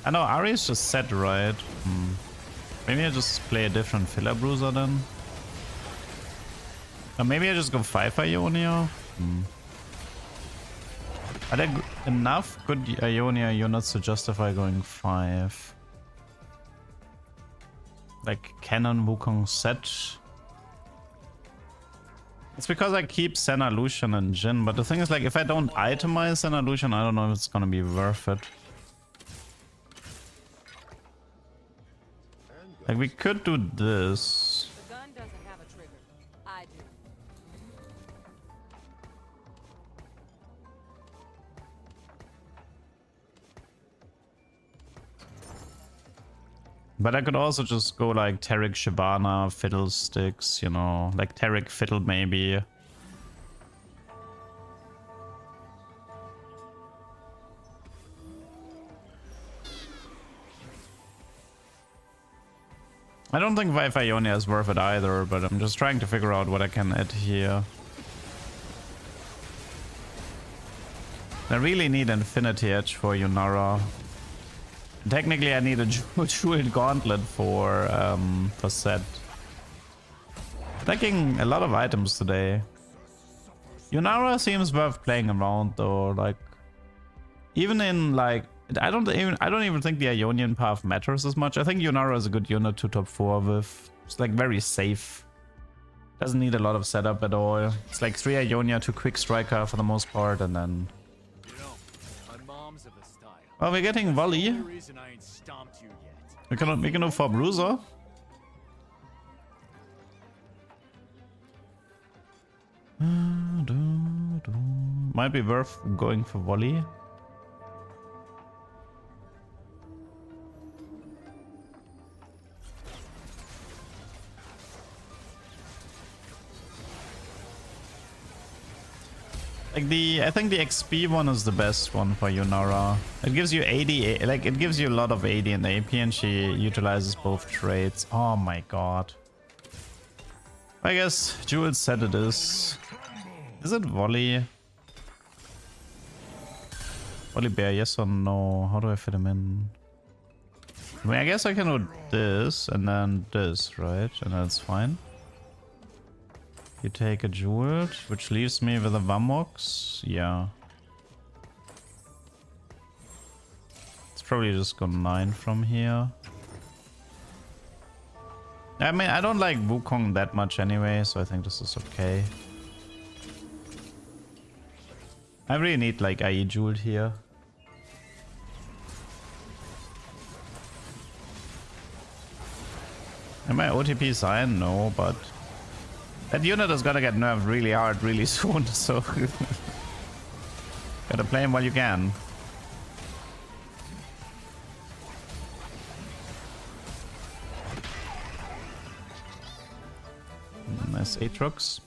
I know Ari is just Sett, right? Maybe I just play a different filler Bruiser then? Or maybe I just go 5 Ionia? Are there enough good Ionia units to justify going 5? Like Cannon, Wukong, Sett. It's because I keep Senna, Lucian, and Jhin, but the thing is, like, if I don't itemize Senna, Lucian, I don't know if it's gonna be worth it. Like, we could do this. The gun doesn't have a trigger. I do. But I could also just go like Taric Shyvana, Fiddlesticks, you know, like Taric Fiddle maybe. I don't think 5 Ionia is worth it either, but I'm just trying to figure out what I can add here. I really need Infinity Edge for Yunara. Technically, I need a Jeweled Gauntlet for Sett. Attacking a lot of items today. Yunara seems worth playing around though. Like, even in like, I don't even think the Ionian path matters as much. I think Yunara is a good unit to top 4 with. It's like very safe. Doesn't need a lot of setup at all. It's like 3 Ionia, 2 Quick Striker for the most part, and then. Oh, we're getting volley. We can do for bruiser. Might be worth going for volley. Like I think the XP one is the best one for Yunara. It gives you 80, like it gives you a lot of 80 and AP, and she utilizes both traits. Oh my god. I guess Jewel said it is. Is it volley? Volley bear, yes or no? How do I fit him in? I mean, I guess I can do this and then this, right? And that's fine. You take a Jeweled, which leaves me with a Vamox. Yeah. It's probably just go 9 from here. I mean, I don't like Wukong that much anyway, so I think this is okay. I really need like IE Jeweled here. Am I OTP Sign? No, but that unit is gonna get nerfed really hard really soon, so gotta play him while you can. Nice Aatrox.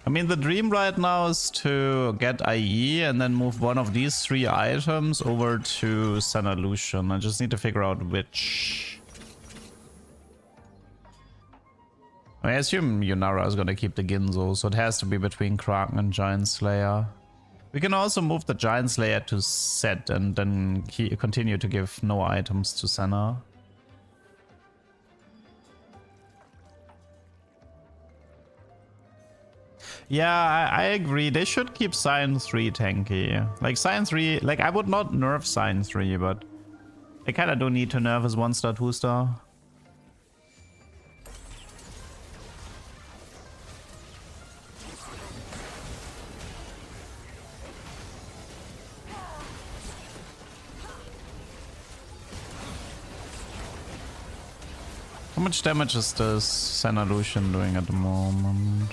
I mean, the dream right now is to get IE and then move one of these 3 items over to Senna Lucian. I just need to figure out which. I assume Yunara is going to keep the Ginzo, so it has to be between Kraken and Giant Slayer. We can also move the Giant Slayer to Sett and then continue to give no items to Senna. Yeah, I agree. They should keep Sign 3 tanky. Like Sign 3, like I would not nerf Sign 3, but they kind of don't need to nerf his 1-star, 2-star. How much damage is this Senna Lucian doing at the moment?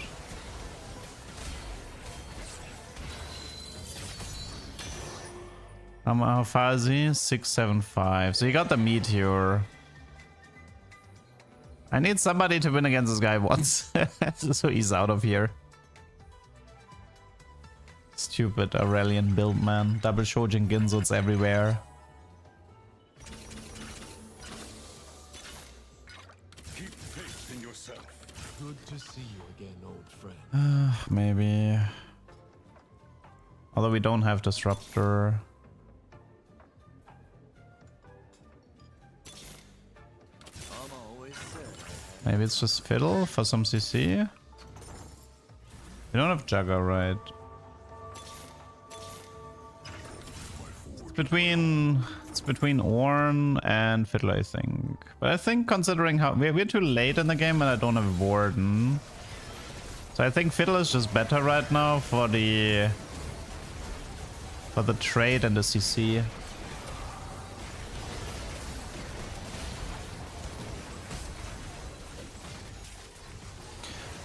How far is he? 675. So you got the Meteor. I need somebody to win against this guy once. So he's out of here. Stupid Aurelian build, man. Double Shojin Ginzuts everywhere. Keep faith in yourself. Good to see you again, old friend. Maybe. Although we don't have Disruptor. Maybe it's just Fiddle for some CC. We don't have Jugger, right? It's between Ornn and Fiddle, I think. But I think considering how we're too late in the game and I don't have Warden. So I think Fiddle is just better right now for the trade and the CC.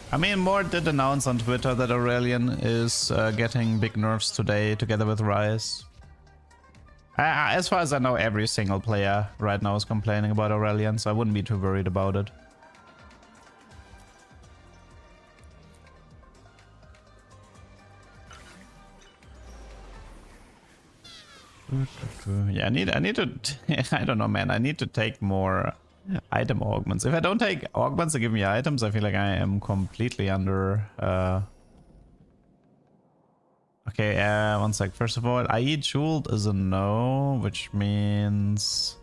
I mean, Mort did announce on Twitter that Aurelion is getting big nerfs today together with Rise. As far as I know, every single player right now is complaining about Aurelion, so I wouldn't be too worried about it. Yeah, I need to I don't know, man. I need to take more item augments. If I don't take augments to give me items, I feel like I am completely under okay, one sec. First of all, IE Jeweled is a no, which means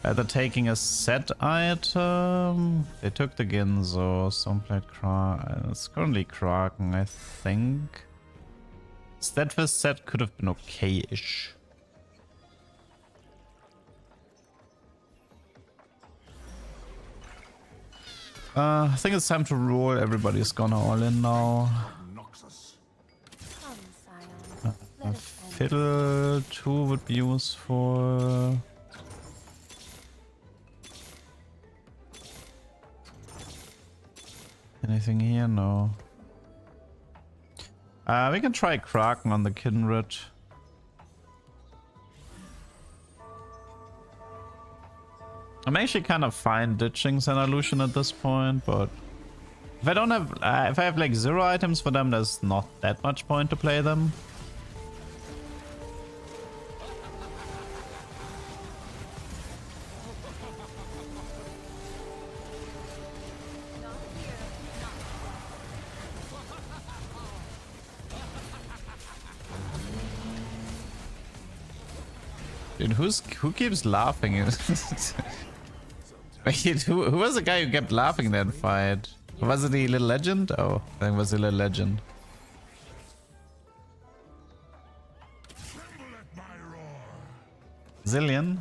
either taking a Sett item. They took the Ginzo, Stoneblade Kraken. It's currently Kraken, I think. Steadfast Sett could have been okay-ish. I think it's time to roll. Everybody's gonna all in now. Fiddle 2 would be useful. Anything here? No. We can try Kraken on the Kindred. I'm actually kind of fine ditching Xanalution at this point, but if I don't have, if I have like 0 items for them, there's not that much point to play them. Dude, who keeps laughing? Wait, who was the guy who kept laughing in that fight? Was it the little legend? Oh, I think it was the little legend. Zillion?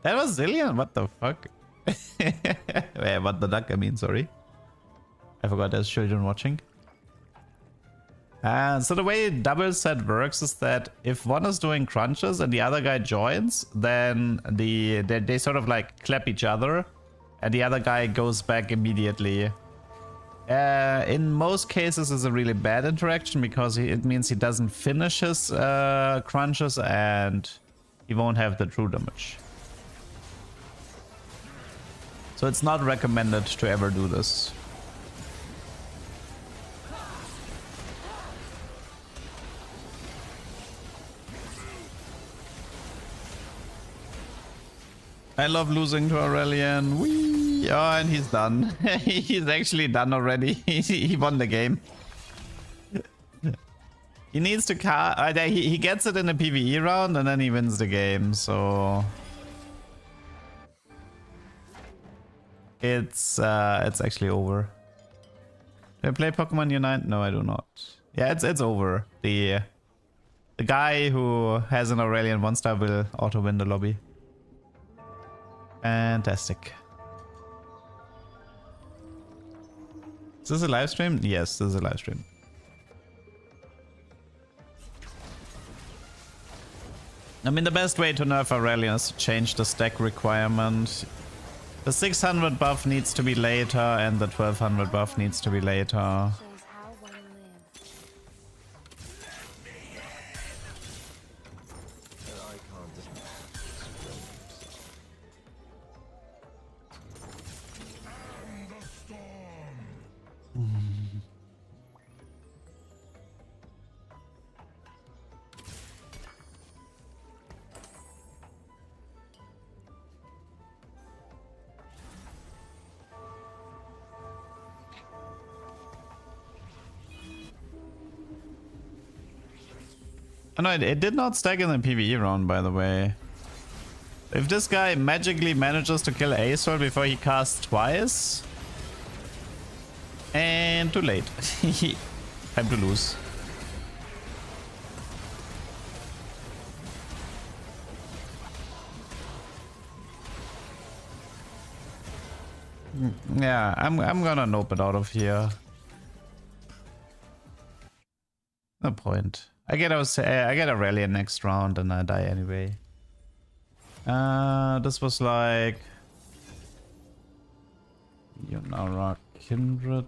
That was Zillion? What the fuck? Wait, what the duck? I mean, sorry. I forgot there's children watching. So the way double set works is that if one is doing crunches and the other guy joins, then they sort of like clap each other and the other guy goes back immediately. In most cases it's a really bad interaction because it means he doesn't finish his crunches and he won't have the true damage. So it's not recommended to ever do this. I love losing to Aurelion. Whee! Oh, and he's done. He's actually done already. He won the game. He needs to he gets it in a PvE round and then he wins the game, so it's actually over. Do I play Pokemon Unite? No, I do not. Yeah, it's over. The guy who has an Aurelion 1-star will auto win the lobby. Fantastic. Is this a live stream? Yes, this is a live stream. I mean, the best way to nerf Aurelion is to change the stack requirement. The 600 buff needs to be later and the 1200 buff needs to be later. Oh no, it did not stack in the PvE round, by the way. If this guy magically manages to kill Aesol before he casts twice... And too late. Time to lose. Yeah, I'm gonna nope it out of here. No point. I get Aurelion next round and I die anyway. This was like Ionia, Kindred.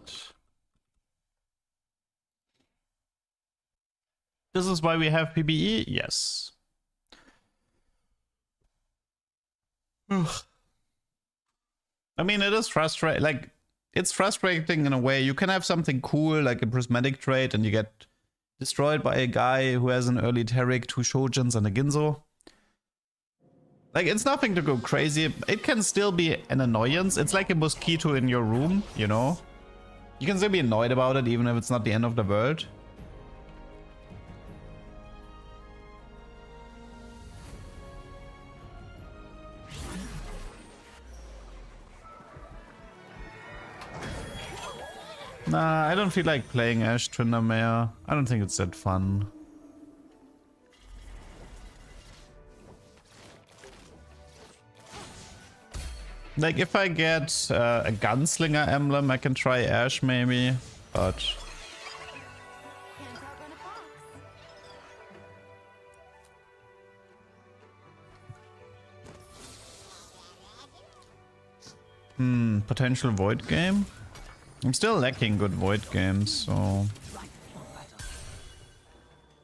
This is why we have PBE? Yes. Ugh. I mean, it is frustrating. Like, it's frustrating in a way. You can have something cool, like a prismatic trait, and you get destroyed by a guy who has an early Taric, 2 Shojins, and a Ginzo. Like, it's nothing to go crazy. It can still be an annoyance. It's like a mosquito in your room, you know? You can still be annoyed about it, even if it's not the end of the world. Nah, I don't feel like playing Ash Tryndamere. I don't think it's that fun. Like, if I get a Gunslinger emblem, I can try Ash maybe, but... Can't outrun a fox. Potential Void game? I'm still lacking good Void games, so...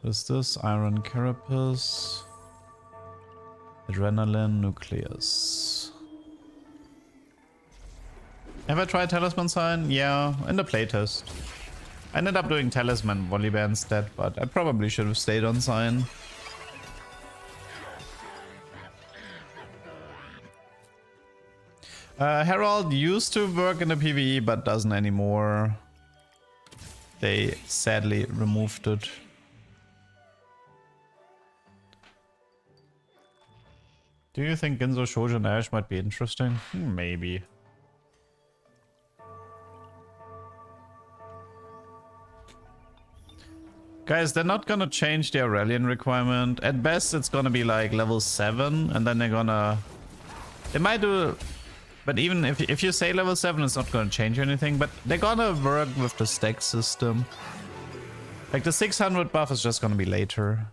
What is this? Iron Carapace... Adrenaline Nucleus... Have I tried Talisman Sign? Yeah, in the playtest. I ended up doing Talisman Volibear instead, but I probably should have stayed on Sign. Herald used to work in the PvE, but doesn't anymore. They sadly removed it. Do you think Ginzo, Shojin, Ash might be interesting? Maybe. Guys, they're not gonna change the Aurelian requirement. At best, it's gonna be like level 7, and then they're gonna... They might do... But even if you say level 7, it's not gonna change anything, but they're gonna work with the stack system. Like, the 600 buff is just gonna be later.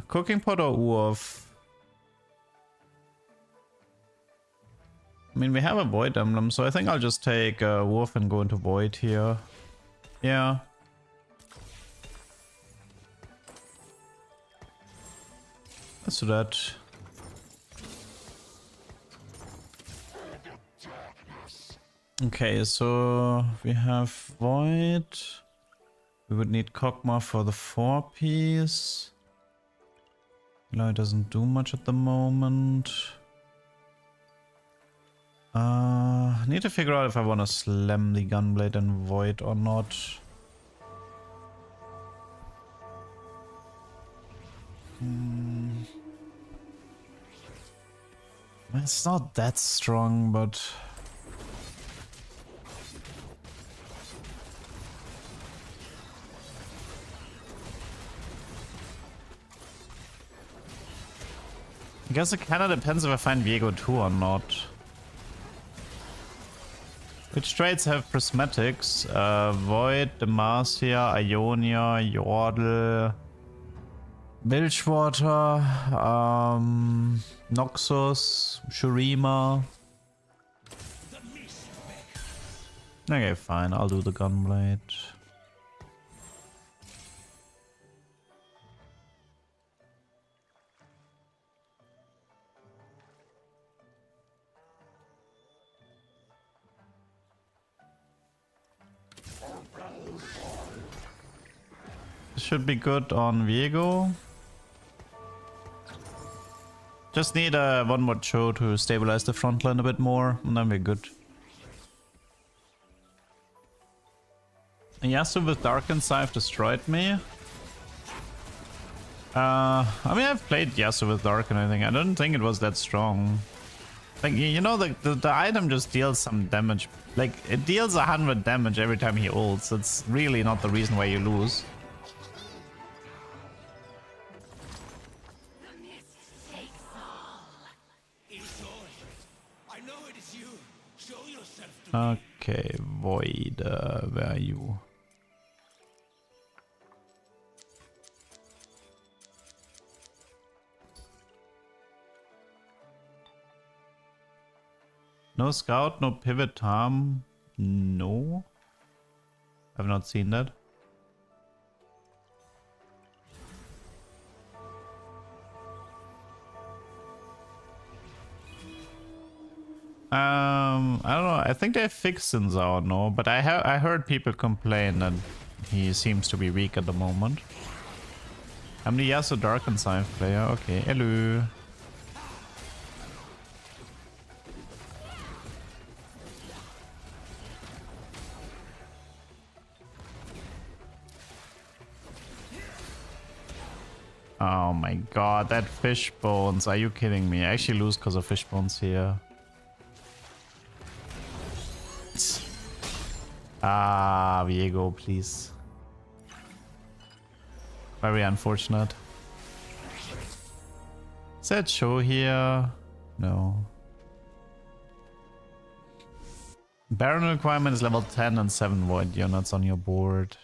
Cooking Pot or Urf? I mean, we have a Void Emblem, so I think I'll just take Urf and go into Void here. Yeah. Let's do that. Okay, so we have Void. We would need Kog'Maw for the 4-piece. No, it doesn't do much at the moment. Need to figure out if I want to slam the Gunblade and Void or not. It's not that strong, but... I guess it kinda depends if I find Viego 2 or not. Which traits have prismatics? Void, Demacia, Ionia, Yordle, Bilgewater, Noxus, Shereima. Okay, fine, I'll do the Gunblade. Should be good on Viego. Just need one more Cho to stabilize the front line a bit more, and then we're good. Yasuo with Darkened Scythe destroyed me. I mean, I've played Yasuo with Darken, I think. I don't think it was that strong. Like, you know, the item just deals some damage. Like, it deals 100 damage every time he ults. It's really not the reason why you lose. Okay, Void, where are you? No scout, no pivot arm, no. I've not seen that. I don't know. I think they fixed Sinzao, no? But I heard people complain that he seems to be weak at the moment. I'm the Yasuo Dark and Scythe player. Okay, hello. Oh my god, that fish bones. Are you kidding me? I actually lose because of fish bones here. Ah, Viego, please. Very unfortunate. Sett show here? No. Baron requirement is level 10 and 7 void units on your board.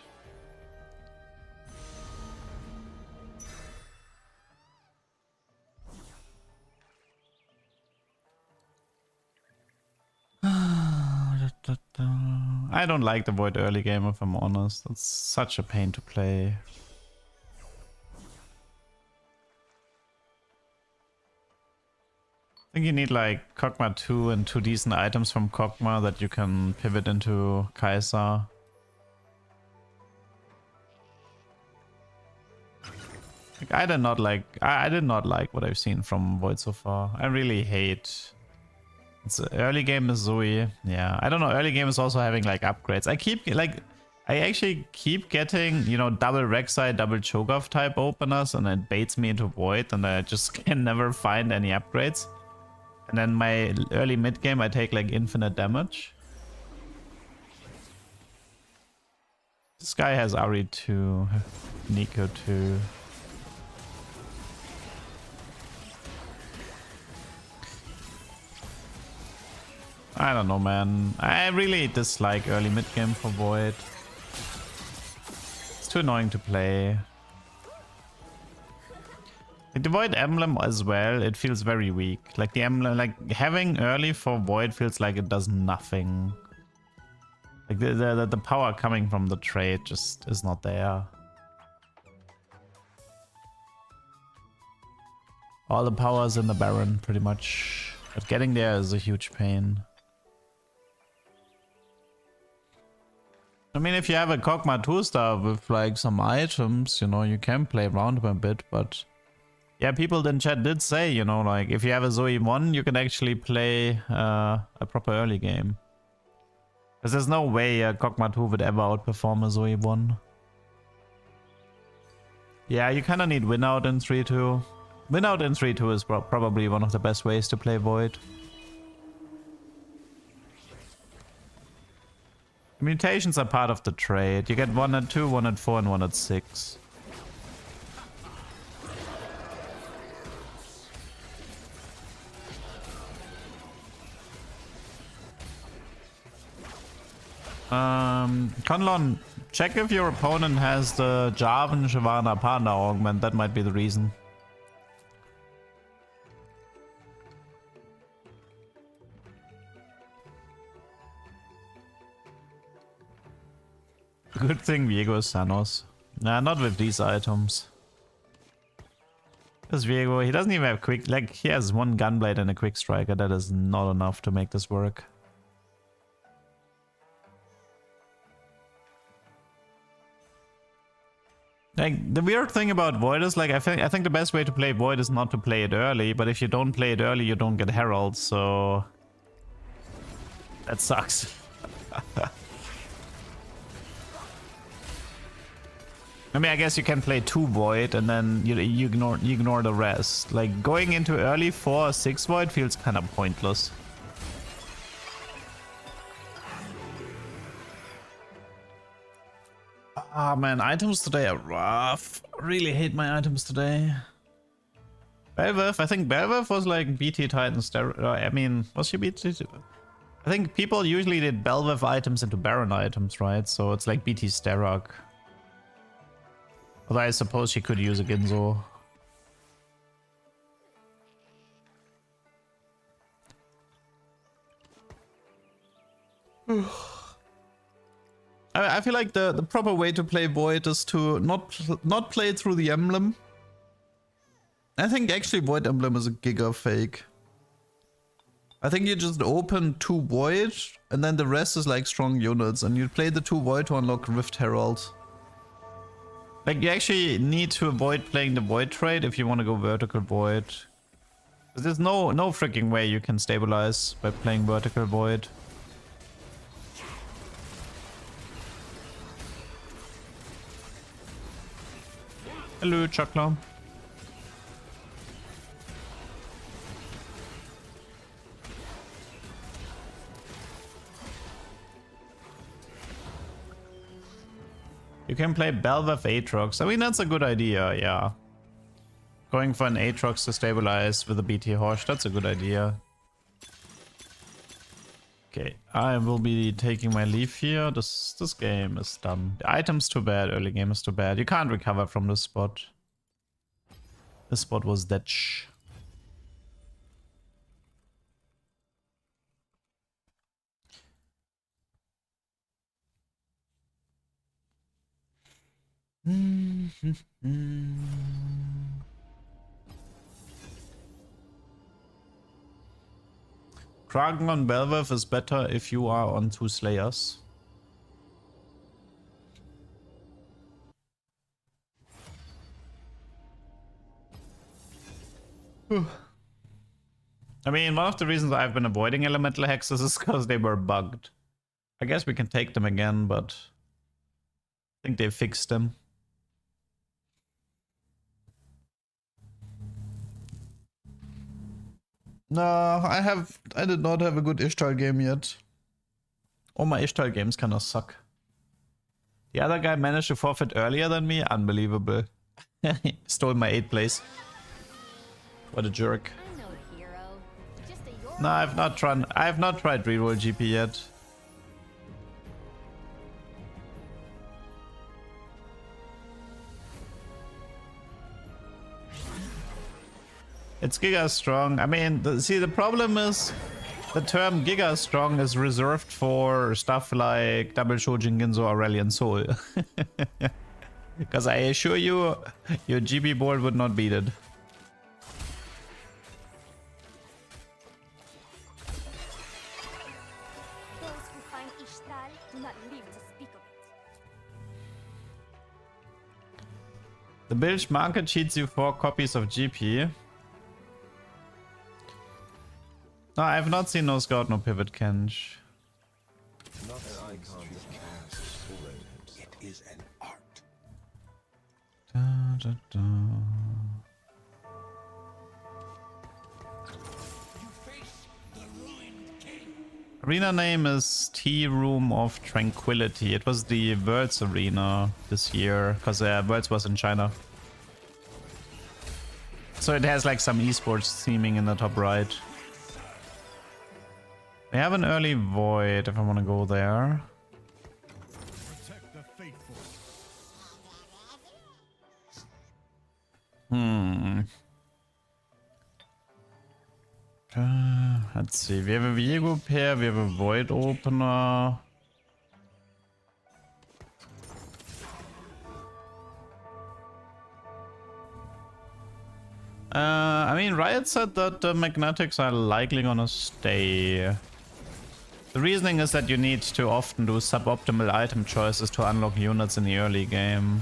I don't like the void early game if I'm honest. It's such a pain to play. I think you need like Kog'Maw 2 and 2 decent items from Kog'Maw that you can pivot into Kai'Sa. Like, I did not like what I've seen from Void so far. I really hate. It's early game is Zoe. Yeah, I don't know. Early game is also having like upgrades. I actually keep getting, you know, double Rek'Sai, double Cho'Gath type openers, and it baits me into Void, and I just can never find any upgrades. And then my early mid game, I take like infinite damage. This guy has Ari 2, Nico 2. I don't know, man. I really dislike early mid game for Void. It's too annoying to play. Like the Void emblem as well, it feels very weak. Like the emblem, like having early for Void feels like it does nothing. Like the power coming from the trade just is not there. All the power is in the Baron, pretty much. But getting there is a huge pain. I mean, if you have a Kog'Maw 2 star with like some items, you know, you can play around a bit, but yeah, people in chat did say, you know, like if you have a Zoe 1, you can actually play a proper early game. Because there's no way a Kog'Maw 2 would ever outperform a Zoe 1. Yeah, you kind of need win out in 3-2. Win out in 3-2 is probably one of the best ways to play Void. Mutations are part of the trade. You get 1 at 2, 1 at 4, and 1 at 6. Conlon, check if your opponent has the Jarvan Shyvana partner augment. That might be the reason. Good thing Viego is Thanos. Nah, not with these items. Because Viego, he doesn't even have quick... Like, he has one Gunblade and a Quick Striker. That is not enough to make this work. Like, the weird thing about Void is, like, I think the best way to play Void is not to play it early. But if you don't play it early, you don't get Herald, so... That sucks. I mean, I guess you can play 2 Void and then you ignore the rest. Like, going into early 4 or 6 Void feels kind of pointless. Ah, man, items today are rough. I really hate my items today. Bel'Veth, I think Bel'Veth was like BT Titan steroid. I mean, was she BT? I think people usually did Bel'Veth items into Baron items, right? So it's like BT Sterok. Although I suppose she could use a Ginzo. I feel like the proper way to play Void is to not play through the emblem. I think actually Void emblem is a giga fake. I think you just open 2 Void and then the rest is like strong units and you play the 2 Void to unlock Rift Herald. Like you actually need to avoid playing the Void trade if you want to go vertical Void. There's no freaking way you can stabilize by playing vertical Void. Hello, Chakla. You can play Belveth Aatrox. I mean, that's a good idea, yeah. Going for an Aatrox to stabilize with a BT Horse, that's a good idea. Okay, I will be taking my leave here. This game is done. The item's too bad, early game is too bad. You can't recover from this spot. This spot was ditch. Kraken on Belveth is better if you are on 2 Slayers. I mean, one of the reasons I've been avoiding elemental hexes is because they were bugged. I guess we can take them again, but I think they fixed them. No, I did not have a good Ishtar game yet. All my Ishtar games kinda suck. The other guy managed to forfeit earlier than me? Unbelievable. Stole my 8th place. What a jerk. I'm no hero. Just a your No, I have not tried reroll GP yet. It's Giga Strong. I mean, the problem is the term Giga Strong is reserved for stuff like Double Shojin Ginzo Aurelian Soul. Because I assure you, your GB board would not beat it. those who find Ishtal do not live to speak of it. The Bilge market cheats you 4 copies of GP. No, I have not seen No Scout, No Pivot Kench. Not an icon cast full. It is an art. Da, da, da. Arena name is Tea Room of Tranquility. It was the Worlds Arena this year, because Worlds was in China. So it has like some esports theming in the top right. We have an early Void if I want to go there. Protect the faithful. Let's see. We have a Viego pair, we have a Void opener. I mean, Riot said that the magnetics are likely gonna stay. The reasoning is that you need to often do suboptimal item choices to unlock units in the early game.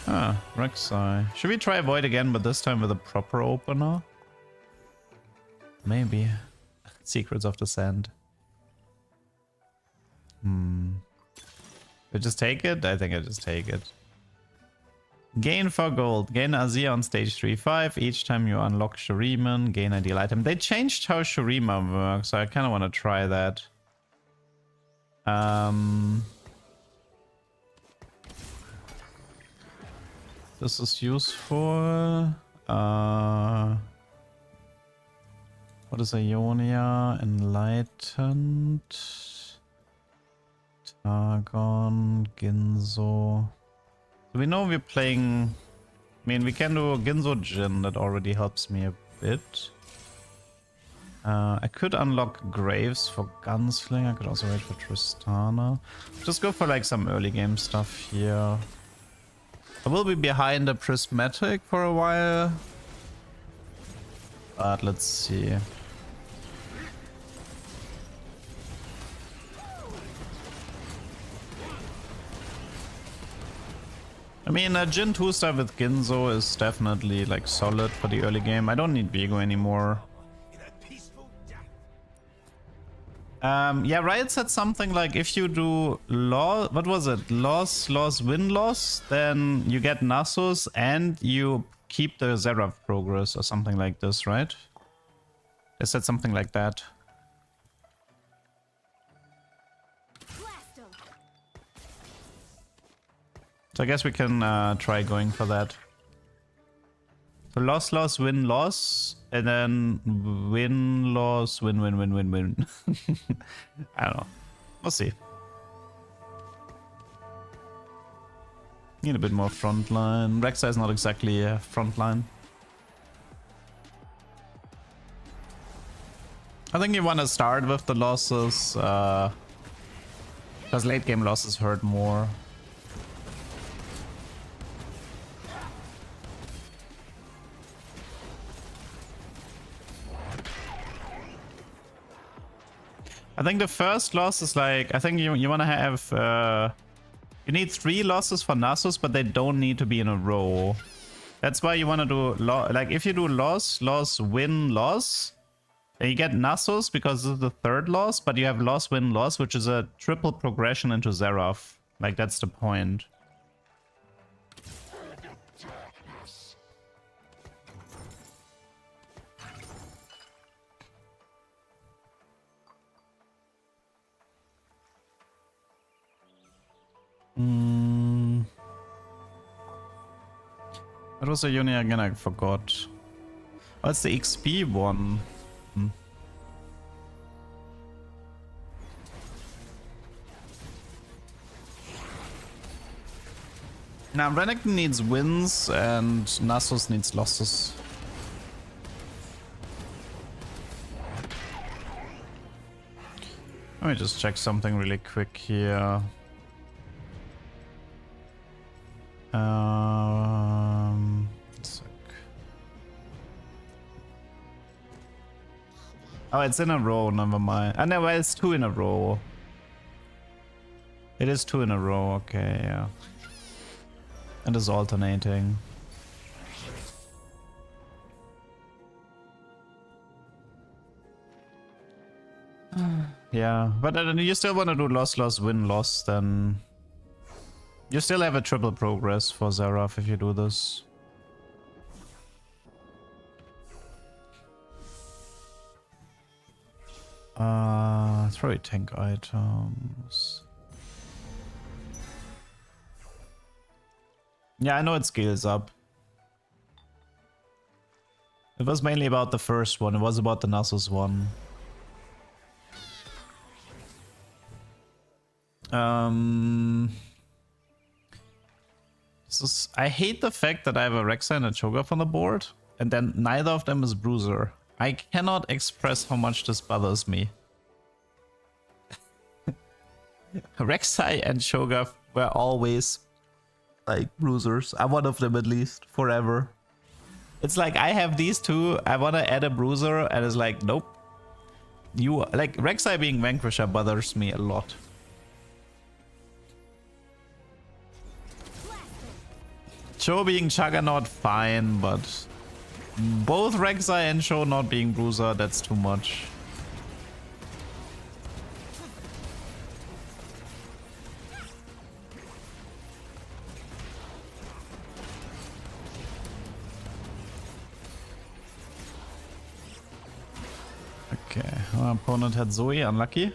Ah, Rek'Sai. Should we try Void again, but this time with a proper opener? Maybe. Secrets of the Sand. I just take it? I think I just take it. Gain for gold. Gain Azir on stage 3-5. Each time you unlock Shereima, gain ideal item. They changed how Shereima works, so I kind of want to try that. This is useful. What is Ionia? Enlightened. Targon. Ginzo. We know we're playing. I mean, we can do Ginzo Jin, that already helps me a bit. I could unlock Graves for Gunslinger. I could also wait for Tristana. Just go for like some early game stuff here. I will be behind the Prismatic for a while. But let's see. I mean, a Jin 2-star with Ginzo is definitely like solid for the early game. I don't need Vigo anymore. Yeah, Riot said something like if you do loss, what was it? Loss, win, loss, then you get Nasus and you keep the Seraph progress or something like this, right? They said something like that. So I guess we can try going for that. So loss, win, loss, and then win, loss, win. I don't know. We'll see. Need a bit more frontline. Rek'Sai is not exactly a frontline. I think you want to start with the losses, because late game losses hurt more. I think the first loss is like, I think you want to have, you need 3 losses for Nasus, but they don't need to be in a row. That's why you want to do, like if you do loss, win, loss, then you get Nasus because this is the 3rd loss, but you have loss, win, loss, which is a triple progression into Seraph. Like that's the point. What was the Ionia again? I forgot. Oh, it's the XP one. Now, Renekton needs wins and Nasus needs losses. Let me just check something really quick here. Oh, it's in a row, never mind. No, well, it's 2 in a row. It is 2 in a row, okay, yeah. And it's alternating. Yeah, but you still want to do loss, win, loss, then... You still have a triple progress for Seraph if you do this. Throw tank items. Yeah, I know it scales up. It was mainly about the first one. It was about the Nasus one. I hate the fact that I have a Rek'Sai and a Cho'Gath on the board, and then neither of them is Bruiser. I cannot express how much this bothers me. Rek'Sai and Cho'Gath were always like bruisers. I'm one of them at least, forever. It's like I have these two, I want to add a bruiser, and it's like, nope. You like Rek'Sai being Vanquisher bothers me a lot. Cho being Juggernaut, fine, but both Rek'Sai and Cho not being Bruiser, that's too much. Okay, our opponent had Zoe, unlucky.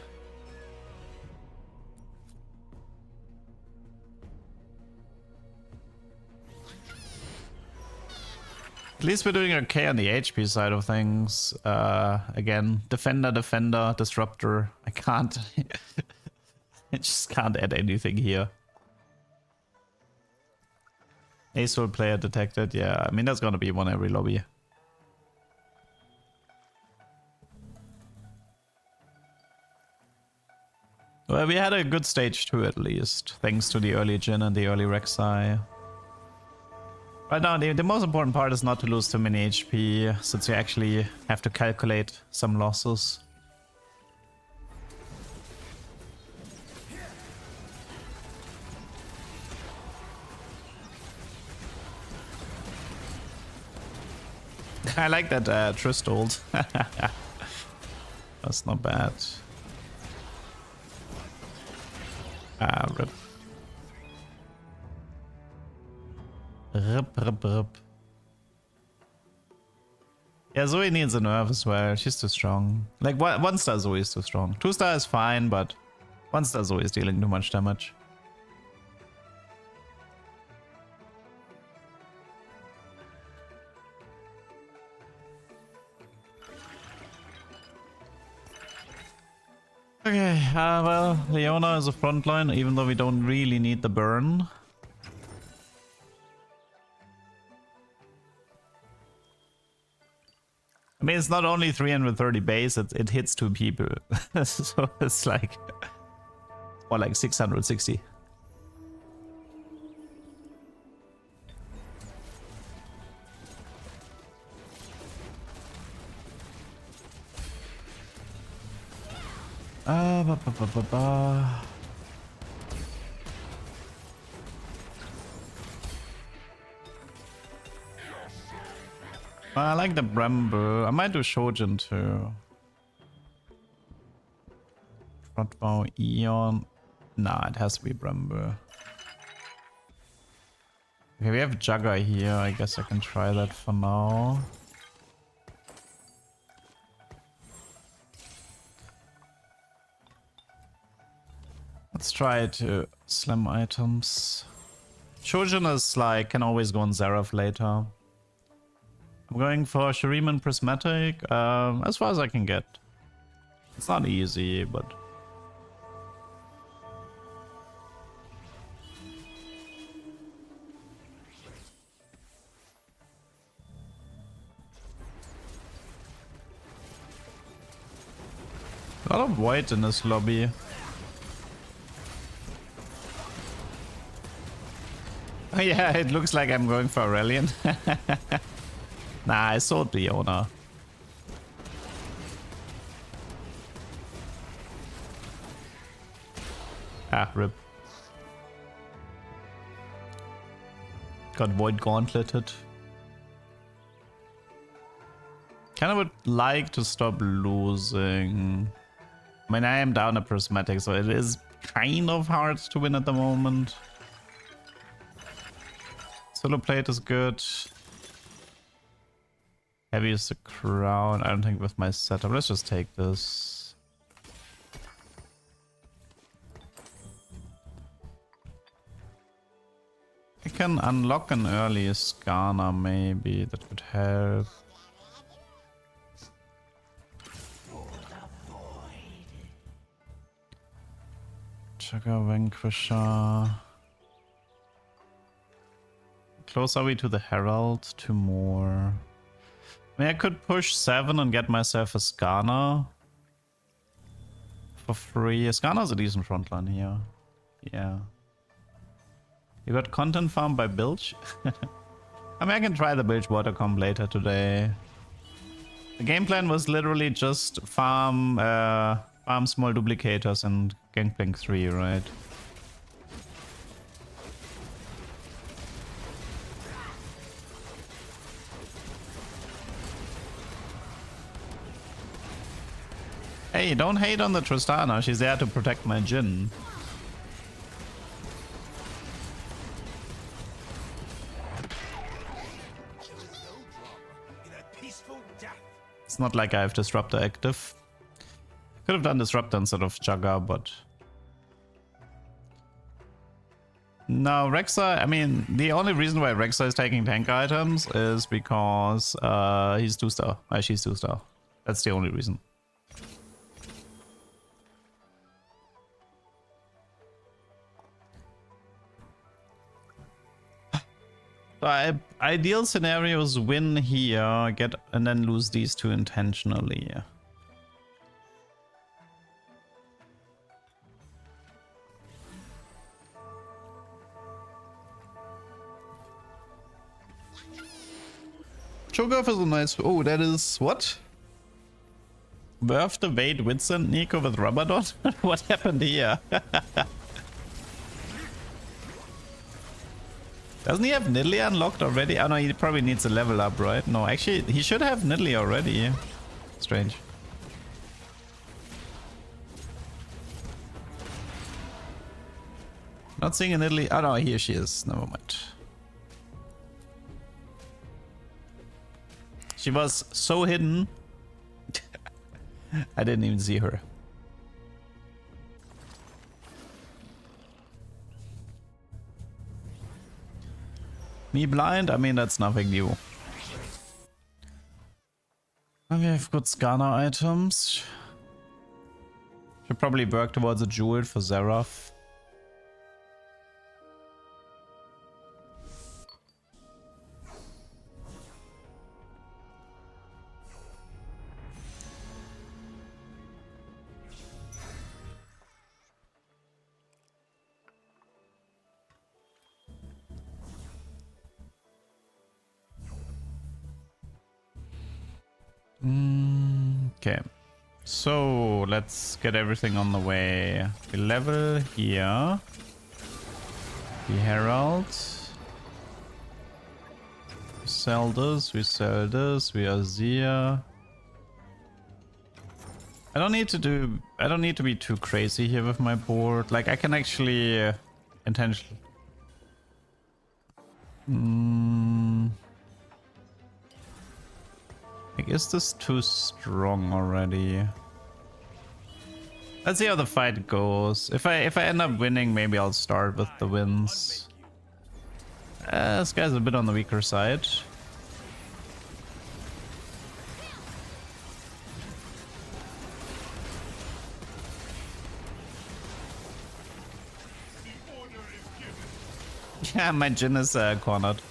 At least we're doing okay on the HP side of things. Again, defender, disruptor. I can't. I just can't add anything here. Ace World player detected. Yeah, I mean, that's gonna be one every lobby. Well, we had a good stage 2 at least, thanks to the early Jhin and the early Rek'Sai. Right now, the most important part is not to lose too many HP, since you actually have to calculate some losses. I like that Trist ult. That's not bad. Ah, rip. Rip. Yeah, Zoe needs a nerf as well. She's too strong. Like, 1-star Zoe is too strong. 2-star is fine, but 1-star Zoe is dealing too much damage. Okay, well, Leona is a frontline, even though we don't really need the burn. I mean, it's not only 330 base, it hits 2 people. So it's like, or like 660. I like the Bramble. I might do Shojin too. Front Eon. Nah, it has to be Bramble. Okay, we have Jugger here. I guess I can try that for now. Let's try to slam items. Shojin is like, can always go on Seraph later. I'm going for Shereima and Prismatic, as far as I can get. It's not easy, but... a lot of white in this lobby. Yeah, it looks like I'm going for Aurelion. Nah, I saw Ionia. Ah, rip. Got Void Gauntleted. Kinda would like to stop losing. I mean, I am down a Prismatic, so it is kind of hard to win at the moment. Solo plate is good. Heavy is the crown. I don't think with my setup. Let's just take this. I can unlock an early Skarner maybe. That could help. Jugger, Vanquisher. Close are we to the Herald? 2 more. I mean, I could push 7 and get myself a Skarner for free. Skarner's a decent frontline here. Yeah. You got content farm by Bilge? I mean, I can try the Bilgewater comp later today. The game plan was literally just farm small duplicators and Gangplank 3, right? Hey, don't hate on the Tristana. She's there to protect my Jhin. It's not like I have Disruptor active. Could have done Disruptor instead of Jugger, but... No, Rek'Sai, I mean, the only reason why Rek'Sai is taking tank items is because he's 2-star. She's 2-star. That's the only reason. So ideal scenarios: win here, get and then lose these 2 intentionally. Jugger is a nice... Oh, that is... What? Worth the wait Winston Nico with Rabadon? What happened here? Doesn't he have Nidalee unlocked already? Oh no, he probably needs a level up, right? No, actually, he should have Nidalee already. Strange. Not seeing a Nidalee. Oh no, here she is. Never mind. She was so hidden. I didn't even see her. Me blind? I mean, that's nothing new. We have good Skarner items. Should probably work towards a jewel for Seraph. Okay, so let's get everything on the way. We level here. We herald. We sell this, we sell this, we Azir. I don't need to be too crazy here with my board. Like I can actually intentionally. Like, is this too strong already? Let's see how the fight goes. If I end up winning, maybe I'll start with the wins. This guy's a bit on the weaker side. Yeah, my Jhin is cornered.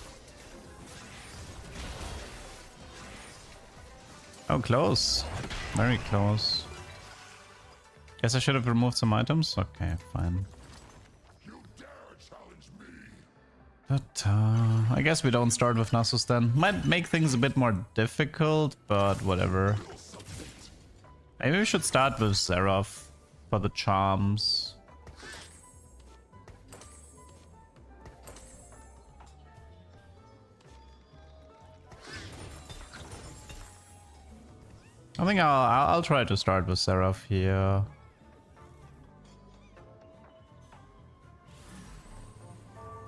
Oh, close. Very close. Guess I should have removed some items? Okay, fine. But, I guess we don't start with Nasus then. Might make things a bit more difficult, but whatever. Maybe we should start with Seraph for the charms. I think I'll try to start with Seraph here.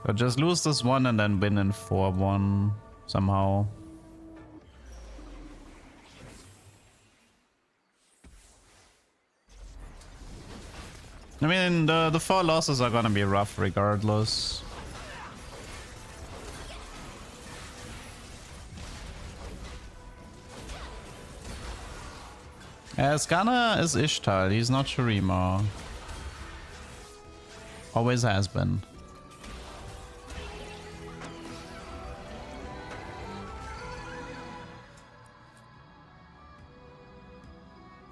So just lose this one and then win in 4-1 somehow. I mean, the 4 losses are gonna be rough regardless. Skarner is Ishtar, he's not Shereima. Always has been.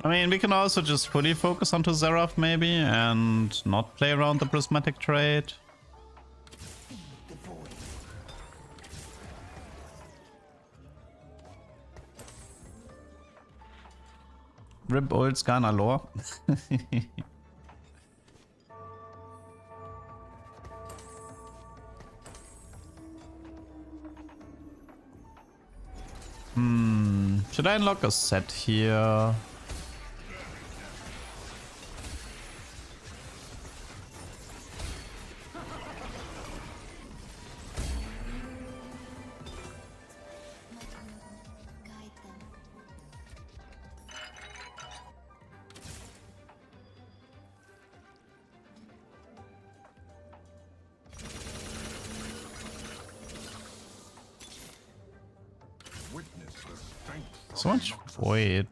I mean, we can also just fully focus onto Seraph maybe and not play around the Prismatic trade. Rip old Skarner lore. Should I unlock a Sett here? So much void.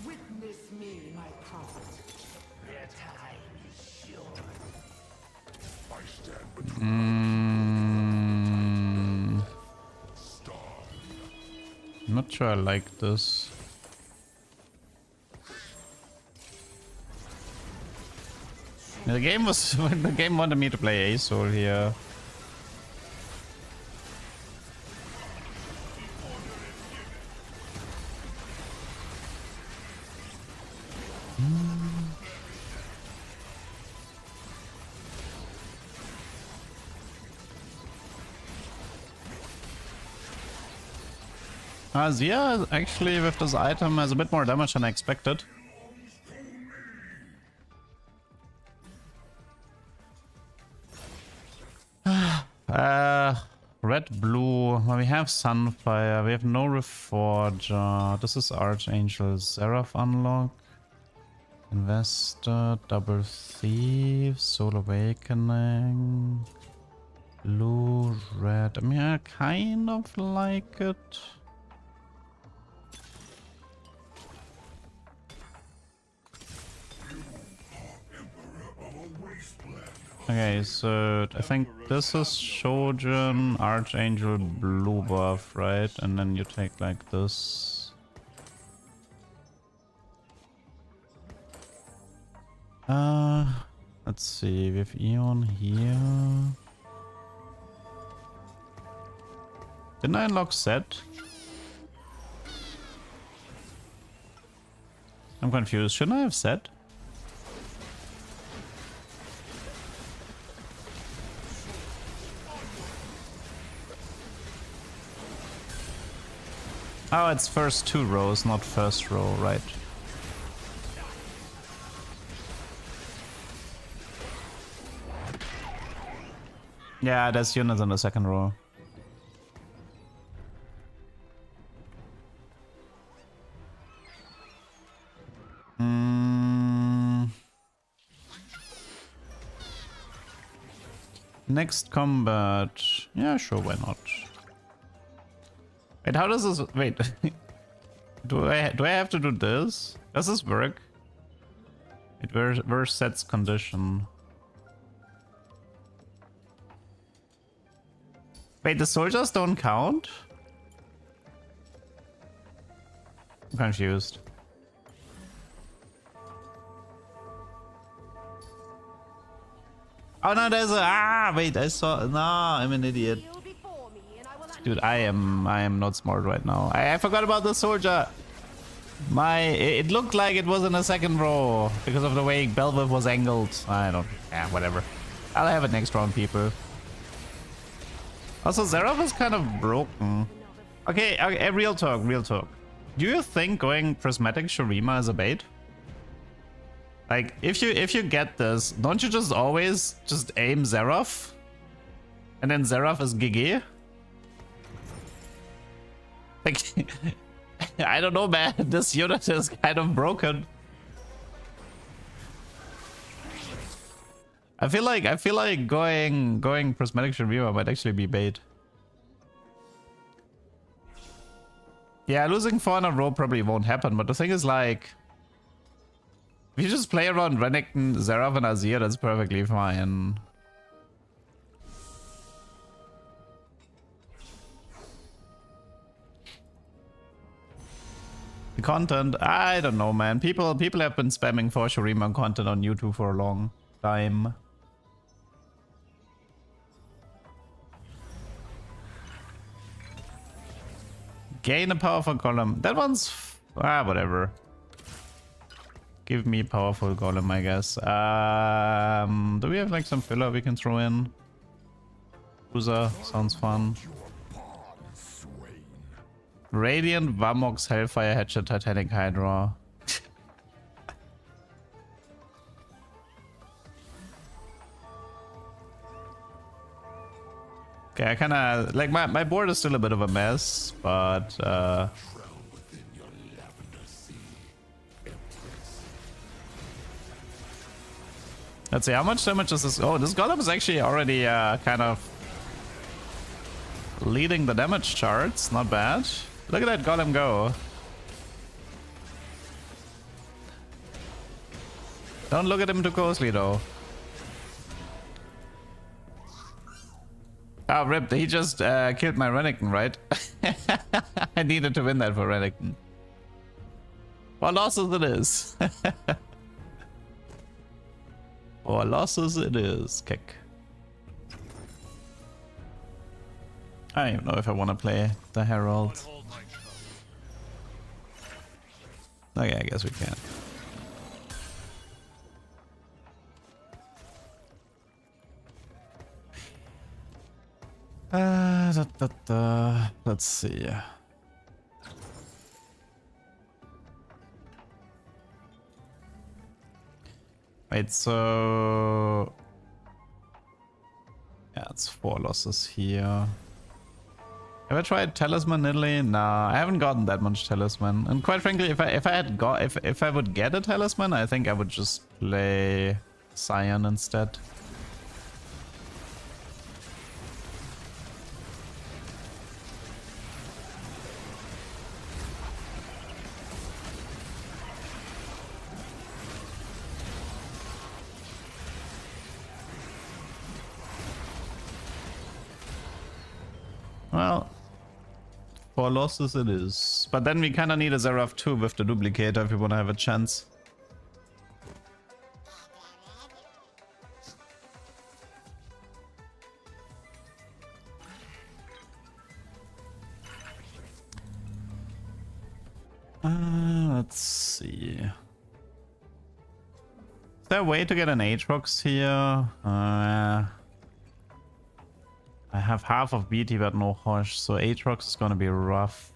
Witness me, my prophet. Their time is short. I stand between I'm not sure I like this. The game wanted me to play Azul here. Zia actually with this item has a bit more damage than I expected. Red, blue. Well, we have Sunfire. We have no Reforger. This is Archangel Seraph unlock. Investor, Double Thief, Soul Awakening. Blue, red. I mean, I kind of like it. Okay, so I think this is Shojin, Archangel, blue buff, right? And then you take like this. Let's see, we have Eon here. Didn't I unlock Sett? I'm confused. Shouldn't I have Sett? Oh, it's first 2 rows, not first row, right? Yeah, there's units in the second row. Next combat. Yeah, sure, why not? Wait, how does this... Wait. do I have to do this? Does this work? Where's Sett's condition? Wait, the soldiers don't count? I'm confused. Oh no, there's a... wait, I saw... No, I'm an idiot. Dude, I am not smart right now. I forgot about the soldier. It looked like it was in the second row because of the way Belveth was angled. I don't... Yeah, whatever. I'll have it next round, people. Also, Seraph is kind of broken. Okay, real talk. Do you think going Prismatic Shereima is a bait? Like, if you get this, don't you just always just aim Seraph? And then Seraph is GG? Like, I don't know, man. This unit is kind of broken. I feel like going Prismatic Shereima might actually be bait. Yeah, losing 4 in a row probably won't happen, but the thing is, like, if you just play around Renekton, Seraph, and Azir, that's perfectly fine. The content, I don't know, man. People have been spamming for Shereima content on YouTube for a long time. Gain a powerful golem. That one's... whatever. Give me powerful golem, I guess. Do we have like some filler we can throw in? Uza sounds fun. Radiant, Vamox, Hellfire, Hatchet, Titanic Hydra. Okay, I kinda... Like, my board is still a bit of a mess, but... Let's see, how much damage is this? Oh, this golem is actually already kind of leading the damage charts. Not bad. Look at that golem go. Don't look at him too closely, though. Oh, rip. He just killed my Renekton, right? I needed to win that for Renekton. What losses it is. Or losses it is, kick. I don't even know if I want to play the Herald. Okay, I guess we can. Let's see. Wait, so... Yeah, it's 4 losses here. Have I tried Talisman Italy? Nah, I haven't gotten that much Talisman. And quite frankly, if I would get a Talisman, I think I would just play Scion instead. Well, 4 losses it is. But then we kind of need a Seraph 2 with the duplicator if we want to have a chance. Let's see. Is there a way to get an Aatrox here? I have half of BT but no Hosh, so Aatrox is gonna be rough.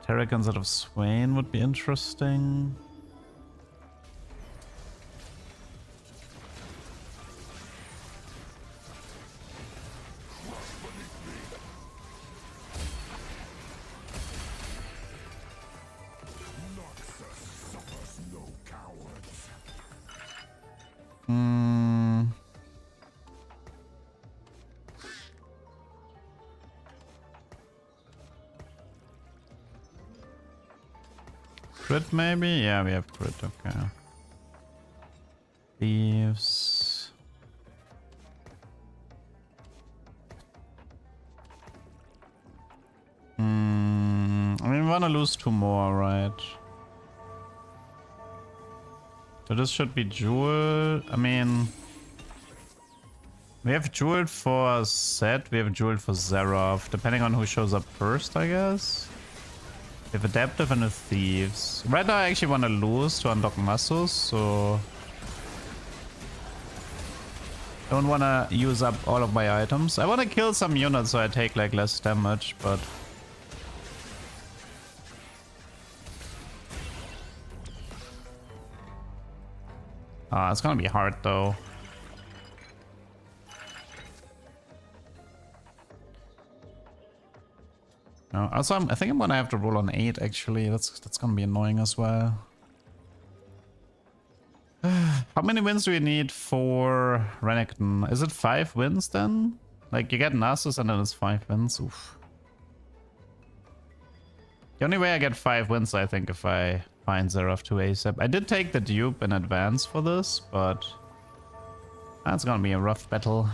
Tarek instead of Swain would be interesting. Crit maybe? Yeah, we have crit, okay. Thieves. I mean, we wanna lose 2 more, right? So this should be Jewel. I mean... We have Jeweled for Sett, we have Jeweled for Seraph, depending on who shows up first, I guess. We have Adaptive and a Thieves. Right now I actually want to lose to unlock muscles, so... Don't want to use up all of my items. I want to kill some units so I take like less damage, but... it's gonna be hard though. No, also I think I'm gonna have to roll on 8 actually. That's gonna be annoying as well. How many wins do we need for Renekton? Is it 5 wins then? Like you get Nasus and then it's 5 wins. Oof. The only way I get 5 wins, I think, if I find Seraph 2 ASAP. I did take the dupe in advance for this, but that's gonna be a rough battle.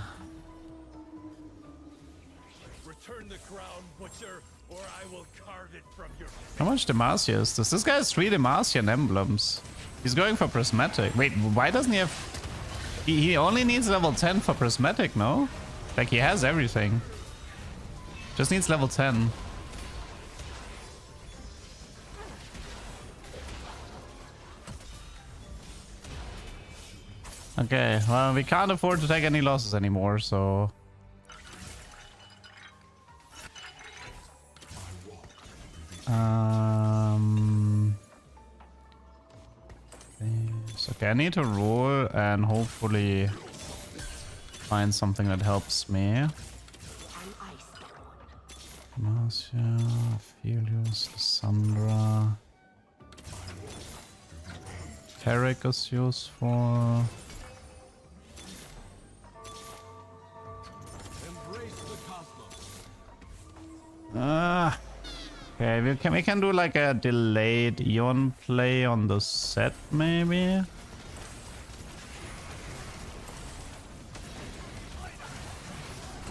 Return the crown, butcher, or I will carve it from your face. How much Demacia is this? This guy has 3 Demacian emblems. He's going for Prismatic. Wait, why doesn't he have... He only needs level 10 for Prismatic, no? Like, he has everything. Just needs level 10. Okay, well, we can't afford to take any losses anymore, so... Okay, I need to roll and hopefully find something that helps me. Marcia, Aphelios, Lissandra. Tarek is useful. Okay, we can do like a delayed Ion play on the Sett maybe.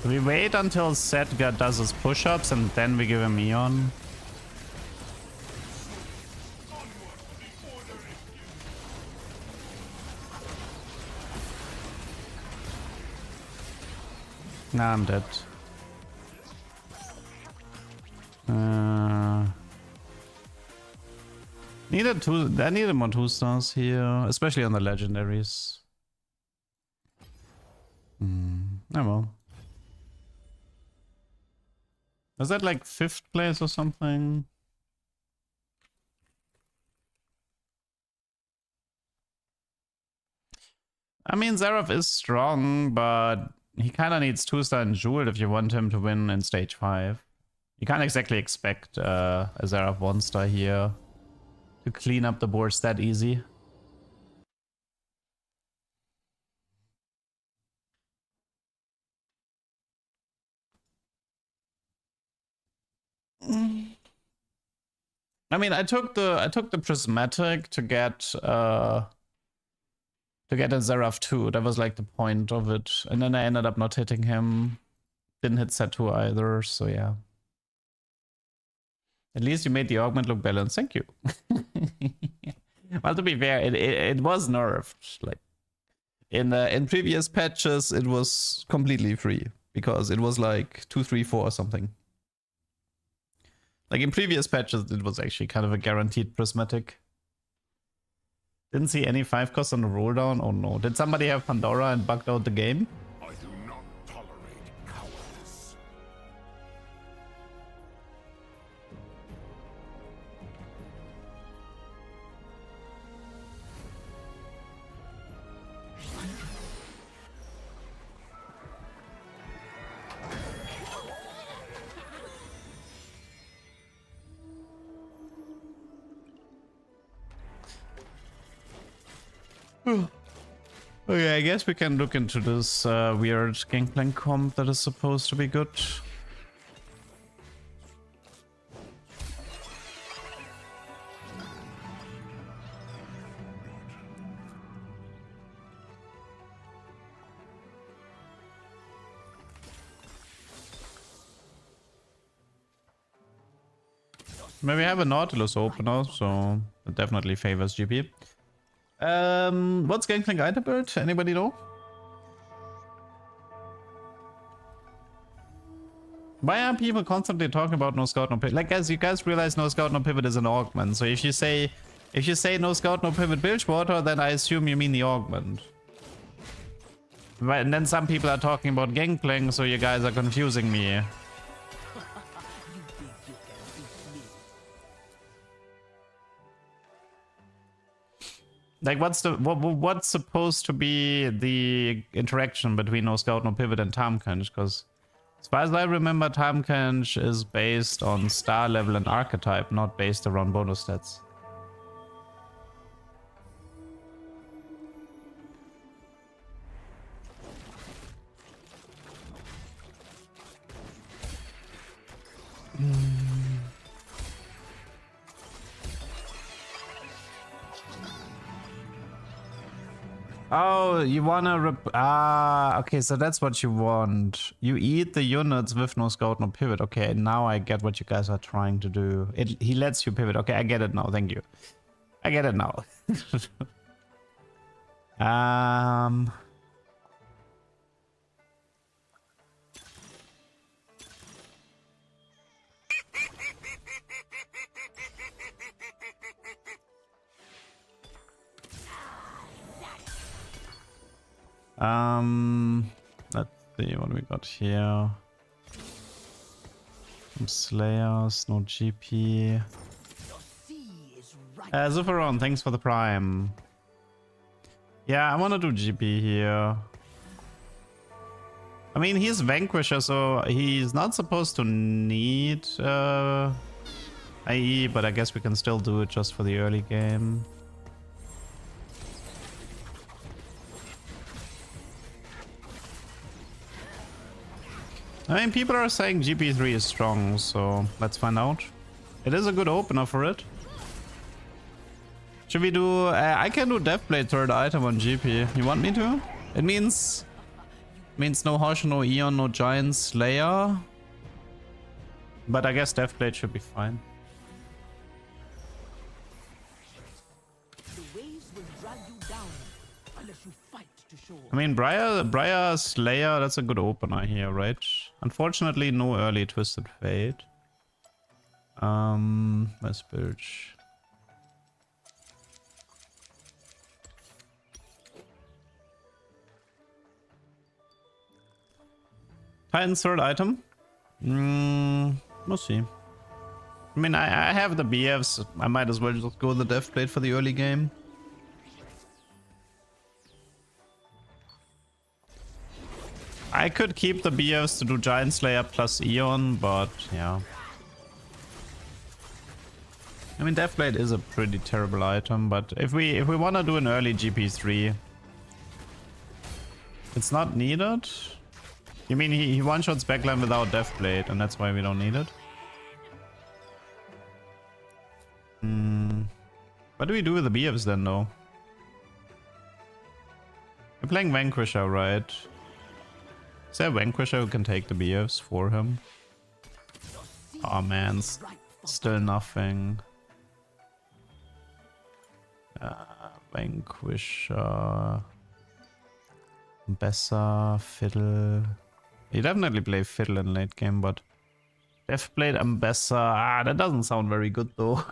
We wait until Sett does his push-ups and then we give him Ion. Nah, I'm dead. I needed more 2-stars here, especially on the legendaries. Oh well. Was that like 5th place or something? I mean, Xerath is strong, but he kind of needs 2-star and Jewel if you want him to win in stage 5. You can't exactly expect a Xerath 1-star here to clean up the boards that easy. I mean, I took the Prismatic to get a Xerath 2. That was like the point of it. And then I ended up not hitting him. Didn't hit Sett 2 either, so yeah. At least you made the augment look balanced. Thank you. Well, to be fair, it was nerfed. Like in previous patches, it was completely free because it was like 2, 3, 4 or something. Like in previous patches, it was actually kind of a guaranteed Prismatic. Didn't see any 5 costs on the roll down. Oh no. Did somebody have Pandora and bugged out the game? I do not tolerate cowardice. Okay, I guess we can look into this weird Gangplank comp that is supposed to be good. Maybe have a Nautilus opener, so it definitely favors GP. What's Gangplank item build? Anybody know? Why are people constantly talking about no scout, no pivot? Like, guys, you guys realize no scout, no pivot is an augment. So if you say no scout, no pivot Bilgewater, then I assume you mean the augment. Right, and then some people are talking about Gangplank, so you guys are confusing me. Like, what's supposed to be the interaction between no scout, no pivot, and Tahm-Kench? Because as far as I remember, Tahm-Kench is based on star level and archetype, not based around bonus stats. Oh, you wanna okay, so that's what you want. You eat the units with no scout, no pivot. Okay, now I get what you guys are trying to do. He lets you pivot. Okay, I get it now. Thank you. I get it now. Let's see what we got here. Some Slayers, no GP. Zufferon, thanks for the prime. Yeah, I want to do GP here. I mean, he's Vanquisher, so he's not supposed to need IE, but I guess we can still do it just for the early game. I mean, people are saying GP3 is strong, so let's find out. It is a good opener for it. Should we do... I can do Deathblade third item on GP. You want me to? It means no Harsh, no Eon, no Giant Slayer. But I guess Deathblade should be fine. I mean, Briar Slayer, that's a good opener here, right? Unfortunately, no early Twisted Fate. Let's Bilge. Titan's third item. We'll see. I mean, I have the BFs. I might as well just go the Death Blade for the early game. I could keep the BFs to do Giant Slayer plus Eon, but yeah. I mean, Death Blade is a pretty terrible item, but if we want to do an early GP3, it's not needed. You mean he one-shots backline without Death Blade, and that's why we don't need it? What do we do with the BFs then, though? We're playing Vanquisher, right? Is there a Vanquisher who can take the BFs for him? Oh man, still nothing. Vanquisher... Ambessa, Fiddle... You definitely play Fiddle in late game, but... Deathblade, Ambessa... that doesn't sound very good though.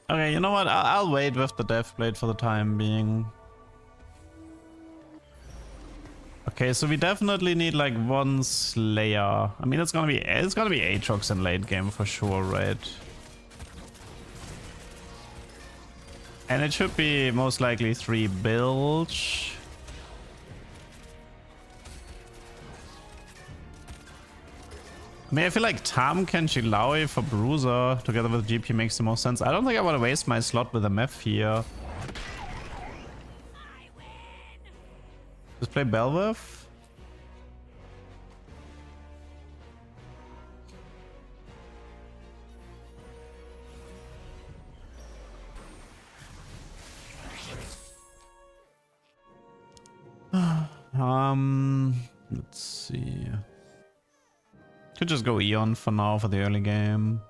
Okay, you know what? I'll wait with the Deathblade for the time being. Okay, so we definitely need like one Slayer. I mean, it's gonna be Aatrox in late game for sure, right? And it should be most likely 3 Bilge. I mean, I feel like Tam Kenshi Laoi for Bruiser together with GP makes the most sense. I don't think I want to waste my slot with MF here. Just play Belveth. Let's see. Could just go Eon for now for the early game.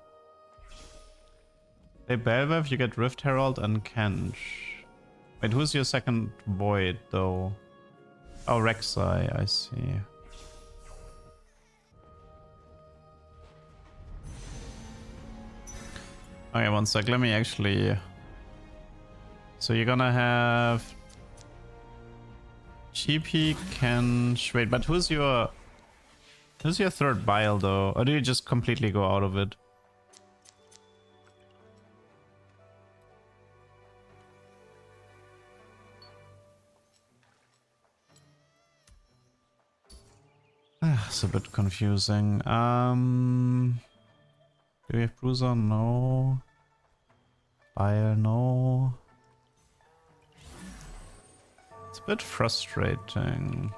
Play Belveth, you get Rift Herald and Kench. Wait, who's your second Void though? Oh, Rek'Sai, I see. Okay, one sec, let me actually... So you're gonna have... GP, Kench... Wait, but who's your third Bile though? Or do you just completely go out of it? It's a bit confusing. Do we have Bruiser? No. Bile? No. It's a bit frustrating.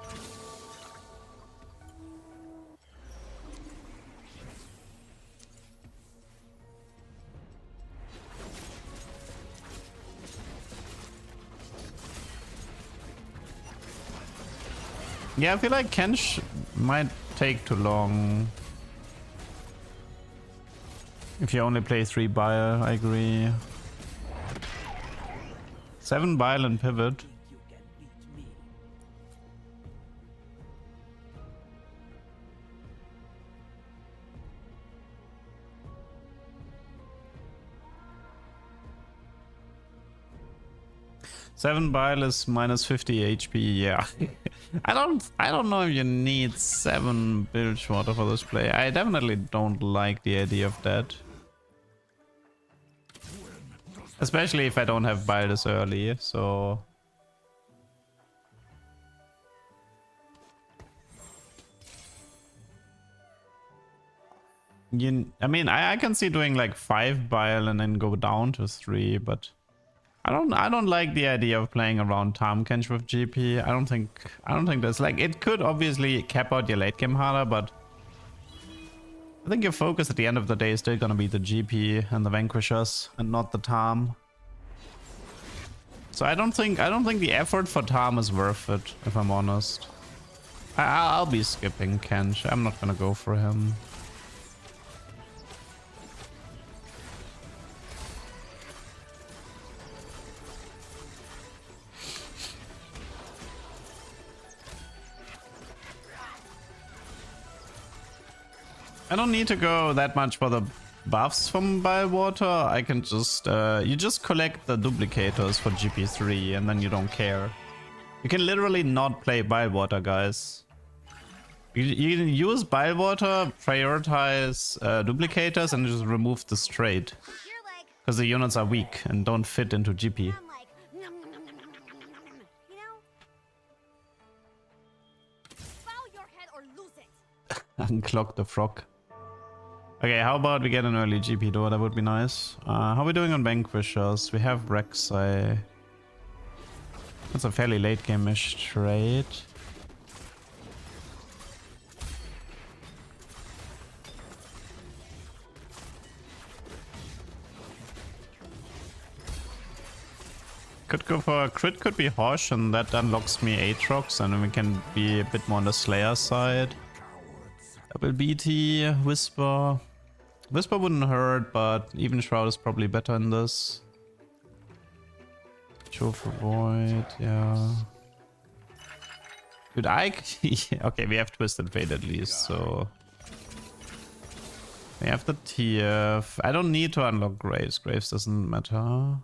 Yeah, I feel like Kench might take too long. If you only play 3 Bile, I agree. 7 Bile and Pivot. Seven Bile is minus 50 HP, yeah. I don't know if you need 7 Bilgewater for this play. I definitely don't like the idea of that. Especially if I don't have Bile this early, so... I mean, I can see doing like 5 Bile and then go down to 3, but... I don't like the idea of playing around Tahm Kench with GP. I don't think that's like, it could obviously cap out your late game harder, but I think your focus at the end of the day is still gonna be the GP and the Vanquishers and not the Tahm. So I don't think the effort for Tahm is worth it, if I'm honest. I'll be skipping Kench. I'm not gonna go for him. I don't need to go that much for the buffs from Bilgewater. I can just, you just collect the duplicators for GP3 and then you don't care. You can literally not play Bilgewater, guys. You can use Bilgewater, prioritize duplicators, and just remove the straight. You're like, Because the units are weak and don't fit into GP. I'm like, nom, nom, nom, nom, nom, nom, nom, nom, nom. You know? Bow your head or lose it. Unclock the frog. Okay, how about we get an early GP though? That would be nice. How are we doing on Vanquishers? We have Rek'Sai. That's a fairly late game-ish trade. Could go for a crit, could be Hosh, and that unlocks me Aatrox, and then we can be a bit more on the Slayer side. Double BT, Whisper. Whisper wouldn't hurt, but even Shroud is probably better in this. Show for Void, yeah. Dude, okay, we have Twisted Fate at least, so... We have the TF. I don't need to unlock Graves. Graves doesn't matter.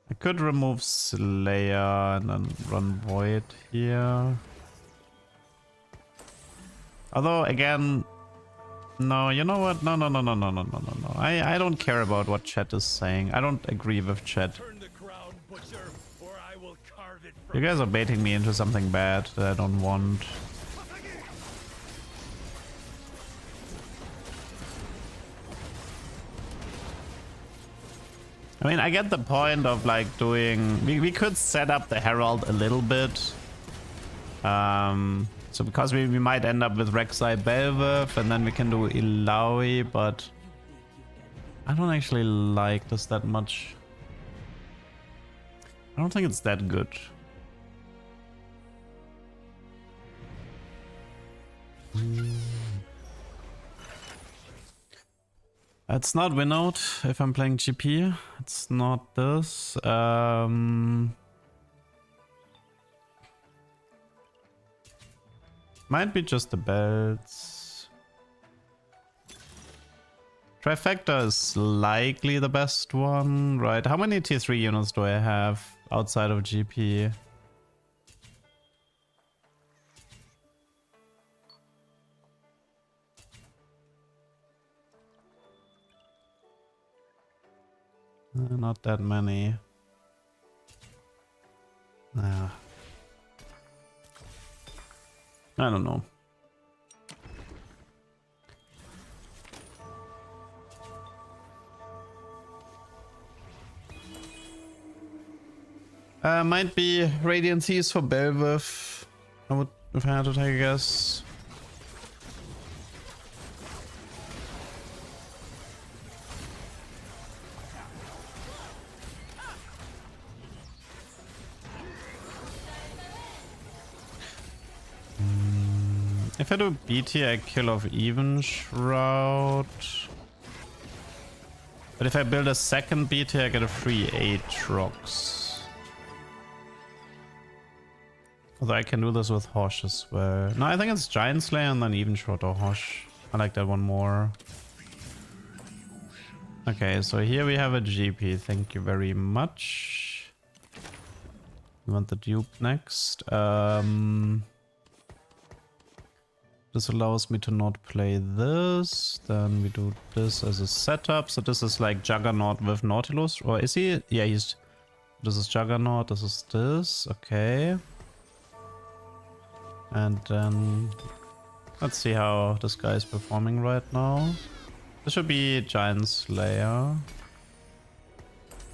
I could remove Slayer and then run Void here. Although, again... No, you know what? No. I don't care about what chat is saying. I don't agree with chat. Turn the crown, butcher, or I will carve it from You guys are baiting me into something bad that I don't want. I mean, I get the point of like doing... We could set up the Herald a little bit. So because we might end up with Rek'Sai Belveth and then we can do Illaoi, but... I don't actually like this that much. I don't think it's that good. It's not Winnow if I'm playing GP. It's not this. Might be just the belts. Trifecta is likely the best one, right? How many tier 3 units do I have outside of GP? Not that many. Nah. I don't know. Might be Radiant Seas for Belveth. I would, if I had to take a guess. If I do BT, I kill off Even Shroud. But if I build a second BT, I get a free Aatrox. Although I can do this with Hosh as well. No, I think it's Giant Slayer and then Even Shroud or Hosh. I like that one more. Okay, so here we have a GP. Thank you very much. We want the Duke next. This allows me to not play this. Then we do this as a setup. So this is like Juggernaut with Nautilus. Or is he? Yeah, he's... This is Juggernaut. This is this. Okay. And then... Let's see how this guy is performing right now. This should be Giant Slayer.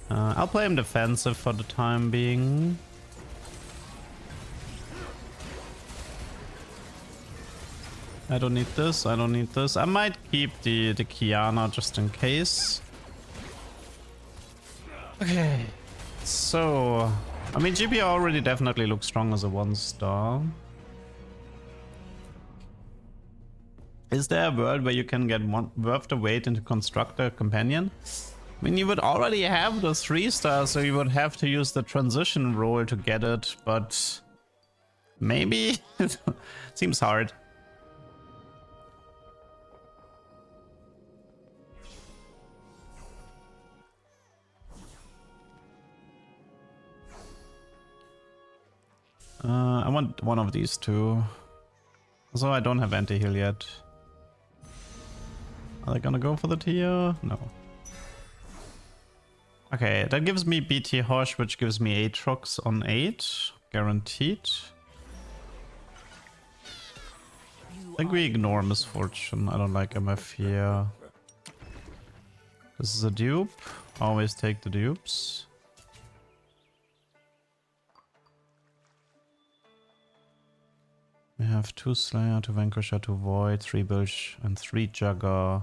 I'll play him defensive for the time being. I don't need this, I don't need this. I might keep the Kiana just in case. Okay. So... I mean, GP already definitely looks strong as a 1-star. Is there a world where you can get worth the weight into Constructor Companion? I mean, you would already have the 3-star, so you would have to use the transition role to get it, but... Maybe? Seems hard. I want one of these two. Also, I don't have anti-heal yet. Are they gonna go for the tier? No. Okay, that gives me BT Hosh, which gives me Aatrox on 8. Guaranteed. I think we ignore Misfortune. I don't like MF here. This is a dupe. Always take the dupes. We have 2 Slayer, 2 Vanquisher, 2 Void, 3 Bilge, and 3 Jugger.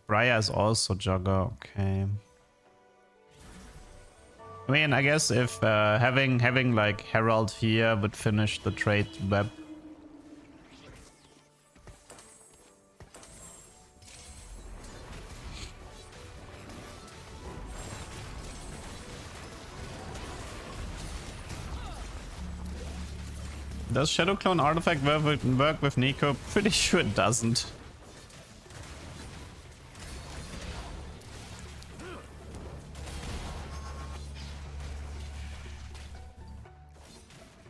Briar is also Jugger, okay. I mean, I guess if having like Herald here would finish the trade web. Does Shadow Clone Artifact work with Nico? Pretty sure it doesn't.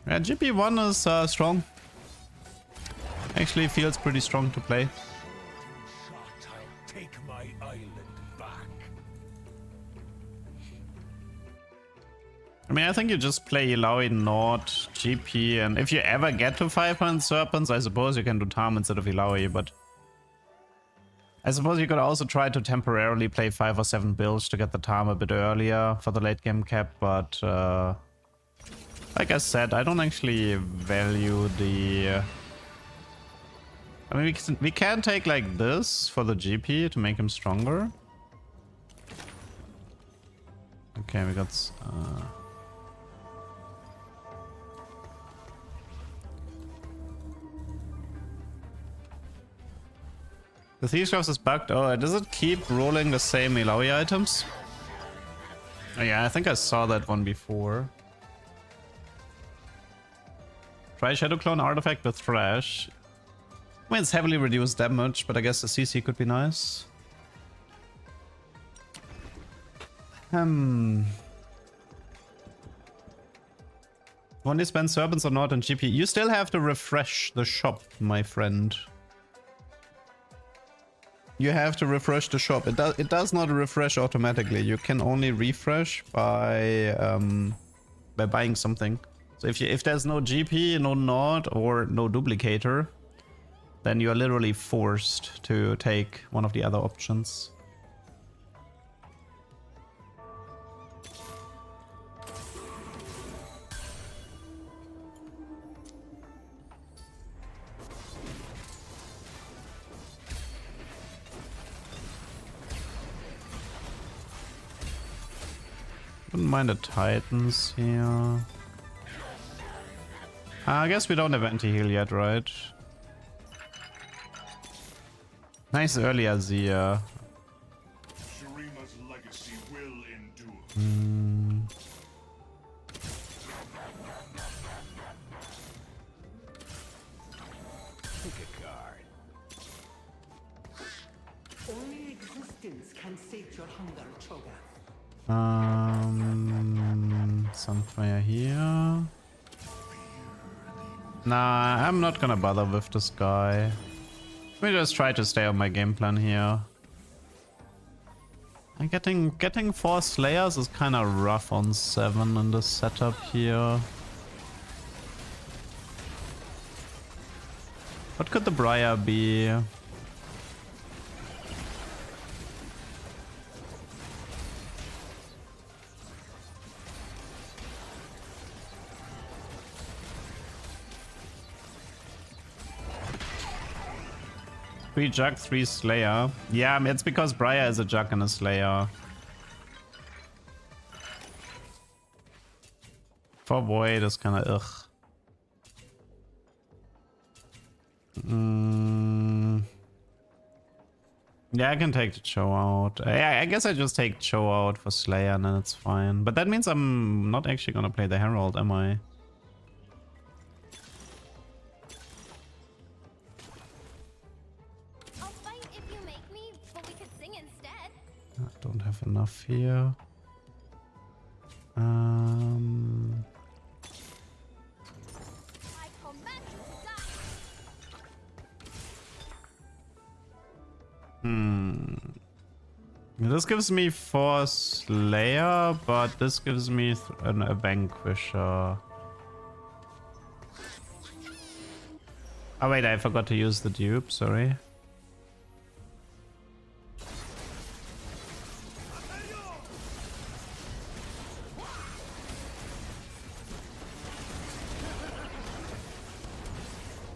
Yeah, GP1 is strong. Actually feels pretty strong to play. Shot, I'll take my island back. I mean, I think you just play Illaoi, Nord, GP, and if you ever get to 500 Serpents, I suppose you can do Tarm instead of Illaoi, but I suppose you could also try to temporarily play 5 or 7 builds to get the Tarm a bit earlier for the late game cap, but like I said, I don't actually value the... I mean, we can take like this for the GP to make him stronger. Okay, we got... The Thieves' Cross is bugged. Oh, does it keep rolling the same Illaoi items? Oh yeah, I think I saw that one before. Try Shadow Clone Artifact with Thrash. I mean, it's heavily reduced damage, but I guess the CC could be nice. When you spend Serpents or not on GP, you still have to refresh the shop, my friend. You have to refresh the shop. It does not refresh automatically. You can only refresh by buying something. So if there's no GP, no Nod, or no duplicator, then you are literally forced to take one of the other options. Wouldn't mind the Titans here. I guess we don't have anti-heal yet, right? Nice early Azir. Shereima's legacy will endure. Pick a card. Only existence can sate your hunger, Choga. Sunfire here. Nah, I'm not gonna bother with this guy. Let me just try to stay on my game plan here. And getting 4 Slayers is kind of rough on 7 in this setup here. What could the Briar be? Three Jug, 3 Slayer. Yeah, I mean, it's because Briar is a Jug and a Slayer. 4 Void is kind of ugh. Yeah, I can take the Cho out. Yeah, I guess I just take Cho out for Slayer and then it's fine. But that means I'm not actually gonna play the Herald, am I? I don't have enough here. This gives me 4 Slayer, but this gives me a Vanquisher. Oh wait, I forgot to use the dupe, sorry.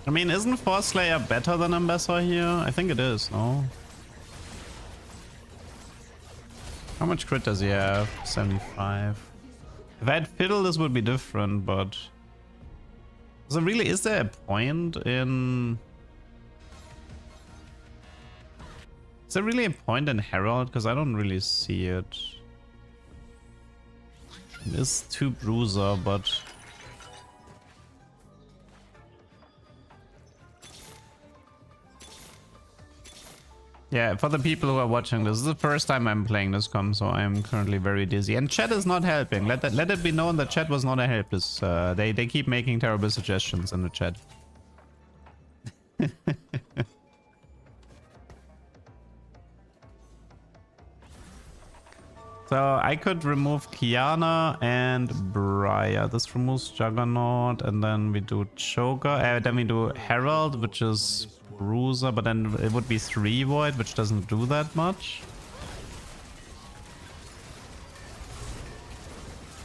I mean, isn't 4 Slayer better than Ambassador here? I think it is, no? How much crit does he have? 75. If I had Fiddle, this would be different, but... So really, is there a point in... Is there really a point in Herald? Because I don't really see it. It is 2 Bruiser, but... Yeah, for the people who are watching this is the first time I'm playing this comp, so I'm currently very dizzy. And chat is not helping. Let it be known that chat was not a help. They keep making terrible suggestions in the chat. So I could remove Kiana and Briar. This removes Juggernaut, and then we do Choker. Then we do Herald, which is Bruiser, but then it would be 3 Void, which doesn't do that much.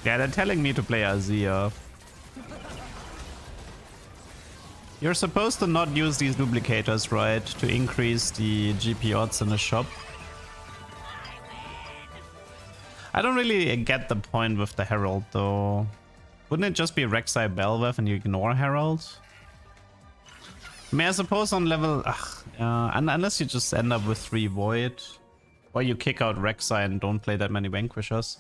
Yeah, they're telling me to play Azir. You're supposed to not use these duplicators, right? To increase the GP odds in the shop. I don't really get the point with the Herald, though. Wouldn't it just be Rek'Sai Bel'Veth and you ignore Herald? I mean, I suppose on level... unless you just end up with 3 Void. Or you kick out Rek'Sai and don't play that many Vanquishers.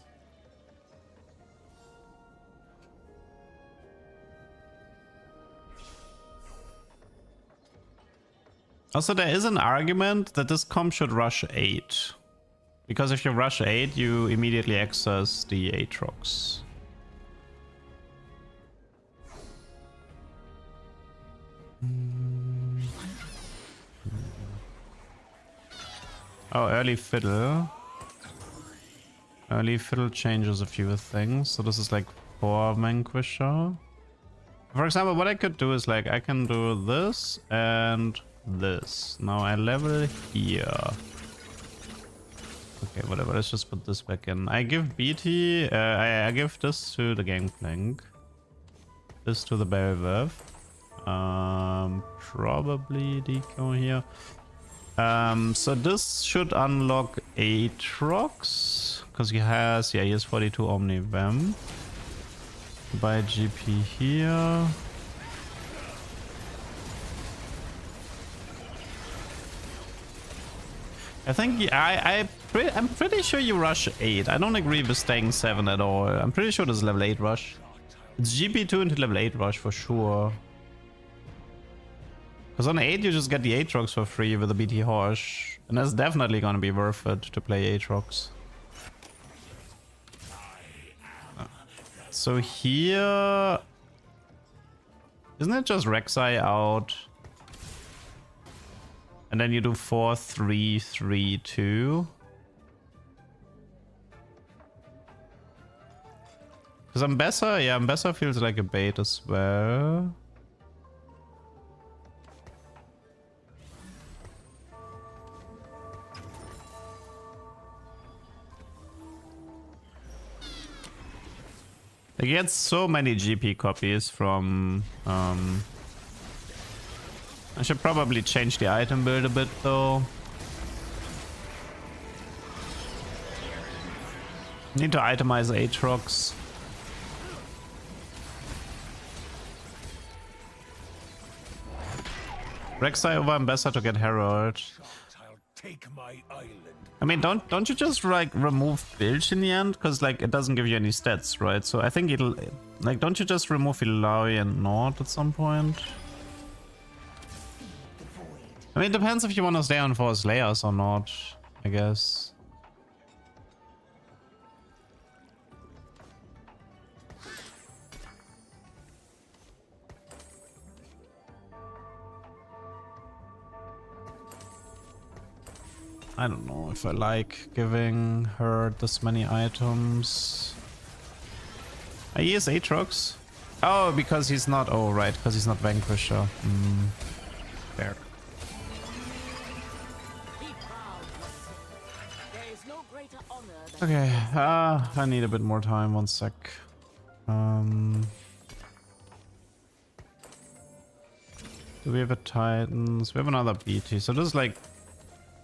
Also, there is an argument that this comp should rush 8. Because if you rush 8, you immediately access the Aatrox. Oh, early Fiddle. Early Fiddle changes a few things. So this is like 4 Vanquisher. For example, what I could do is like, I can do this and this. Now I level here. Okay, whatever, let's just put this back in. I give BT, I give this to the Gangplank. This to the Bel'Veth. Probably Deco here. So this should unlock Aatrox. Because he has, yeah, he has 42 Omnivamp. Buy GP here. I think I'm pretty sure you rush 8. I don't agree with staying 7 at all. I'm pretty sure this is level 8 rush. It's GP2 into level 8 rush for sure. Because on 8 you just get the Aatrox for free with the BT Horse. And that's definitely gonna be worth it to play Aatrox. So here... Isn't it just Rek'Sai out? And then you do 4, 3, 3, 2. Because Ambassador, yeah, Ambassador feels like a bait as well. They get so many GP copies from... I should probably change the item build a bit though. Need to itemize Aatrox. Rek'Sai over Ambassador to get Herald. I'll take my island. I mean, don't you just like remove Bilge in the end? Because like it doesn't give you any stats, right? So I think it'll like, don't you just remove Illaoi and Nord at some point? I mean, it depends if you want to stay on 4 Slayers or not, I guess. I don't know if I like giving her this many items. He is Aatrox. Oh, because he's not. Oh, right, because he's not Vanquisher. Fair. Okay, I need a bit more time. 1 sec. Do we have a Titans? We have another BT. So this is like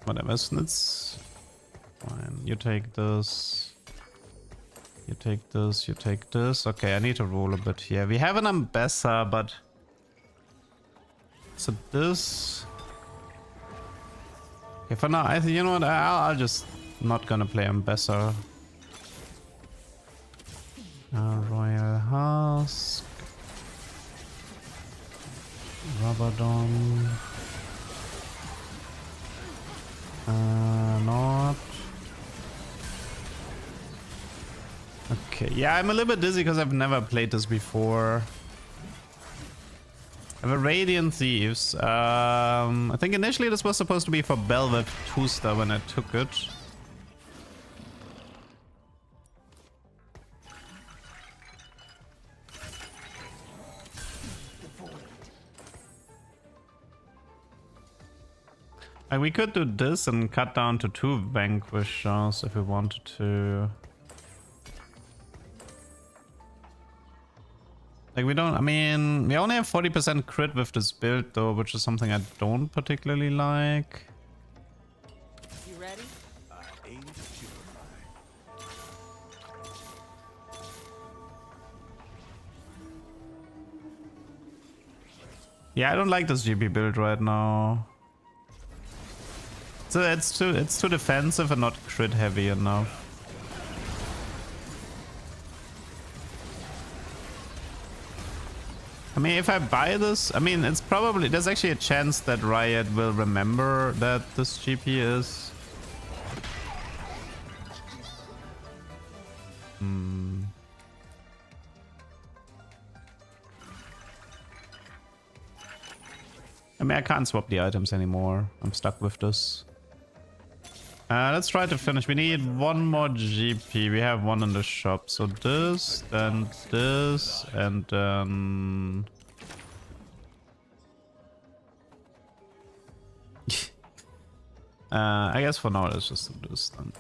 whatever. It's fine. You take this. You take this. You take this. Okay, I need to roll a bit here. We have an Ambassador, but so this. Okay, for now, I think you know what? I'll just not gonna play Ambassador. Royal Husk. Rabadon. Not. Okay, yeah, I'm a little bit dizzy because I've never played this before. I have a Radiant Thieves. I think initially this was supposed to be for Belveth 2-star when I took it. Like we could do this and cut down to 2 Vanquishers if we wanted to. Like we don't, I mean, we only have 40% crit with this build though, which is something I don't particularly like. You ready? Yeah, I don't like this GP build right now. So it's too defensive and not crit heavy enough. I mean, if I buy this, I mean, it's probably, there's actually a chance that Riot will remember that this GP is. I mean, I can't swap the items anymore. I'm stuck with this. Let's try to finish. We need 1 more GP. We have 1 in the shop. So this, then this, and then... I guess for now let's just do this then.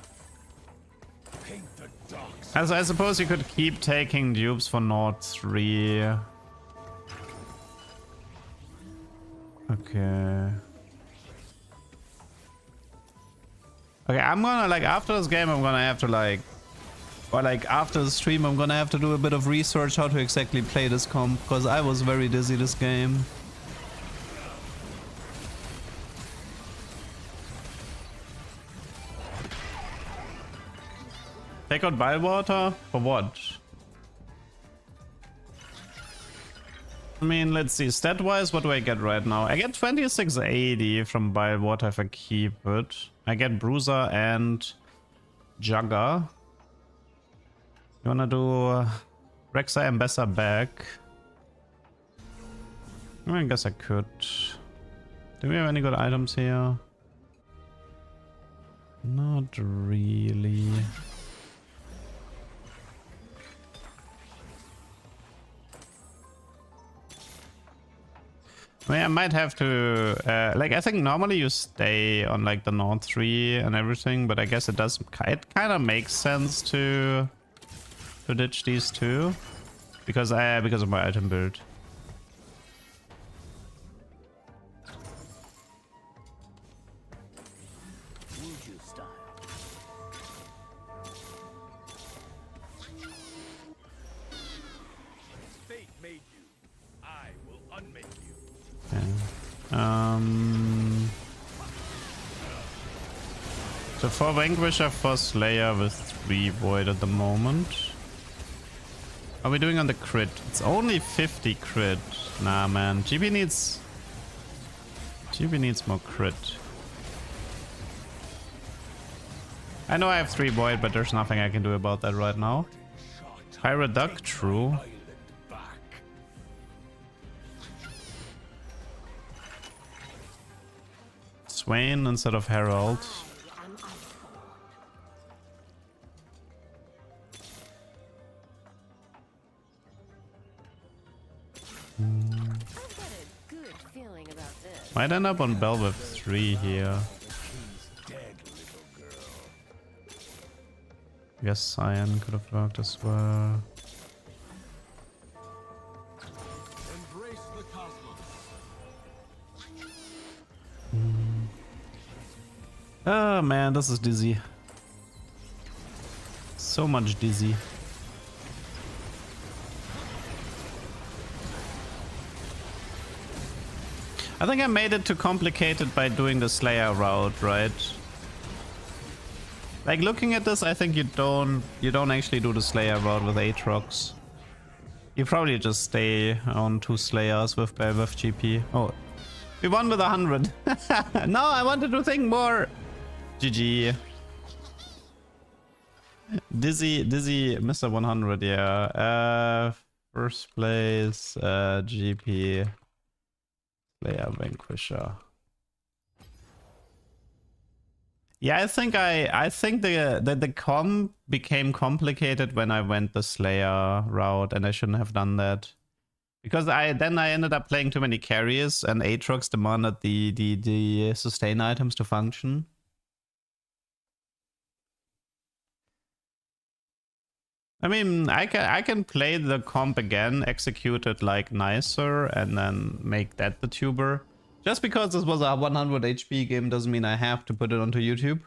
As I suppose you could keep taking dupes for Nord 3. Okay. Okay, I'm gonna, like, after this game, I'm gonna have to, like, or like after the stream, I'm gonna have to do a bit of research how to exactly play this comp, because I was very dizzy this game. Take out Bilgewater? For what? I mean, let's see. Stat-wise, what do I get right now? I get 2680 from Bilgewater if I keep it. I get Bruiser and Jugger. You wanna do Rek'Sai Ambassador back? I guess I could. Do we have any good items here? Not really. I mean, I might have to, like, I think normally you stay on, like, the Nord 3 and everything, but I guess it does, it kind of makes sense to ditch these two, because of my item build. Fate made you. I will unmake you. So 4 Vanquisher, 4 Slayer with 3 Void at the moment. How are we doing on the crit? It's only 50 crit. Nah, man. GB needs more crit. I know I have 3 Void, but there's nothing I can do about that right now. Pirate Duck, true. Swain instead of Herald. Might end up on Bell with 3 here. Guess Cyan could have worked as well. Oh man, this is dizzy. So much dizzy. I think I made it too complicated by doing the Slayer route, right? Like looking at this, I think you don't actually do the Slayer route with Aatrox. You probably just stay on 2 Slayers with Belveth GP. Oh, we won with 100. No, I wanted to think more. GG. Dizzy, Mr. 100, yeah. First place, GP, Slayer, Vanquisher. Yeah, I think the comp became complicated when I went the Slayer route, and I shouldn't have done that. Because I ended up playing too many carriers, and Aatrox demanded the sustain items to function. I mean, I can play the comp again, execute it like nicer, and then make that the tuber. Just because this was a 100 HP game doesn't mean I have to put it onto YouTube.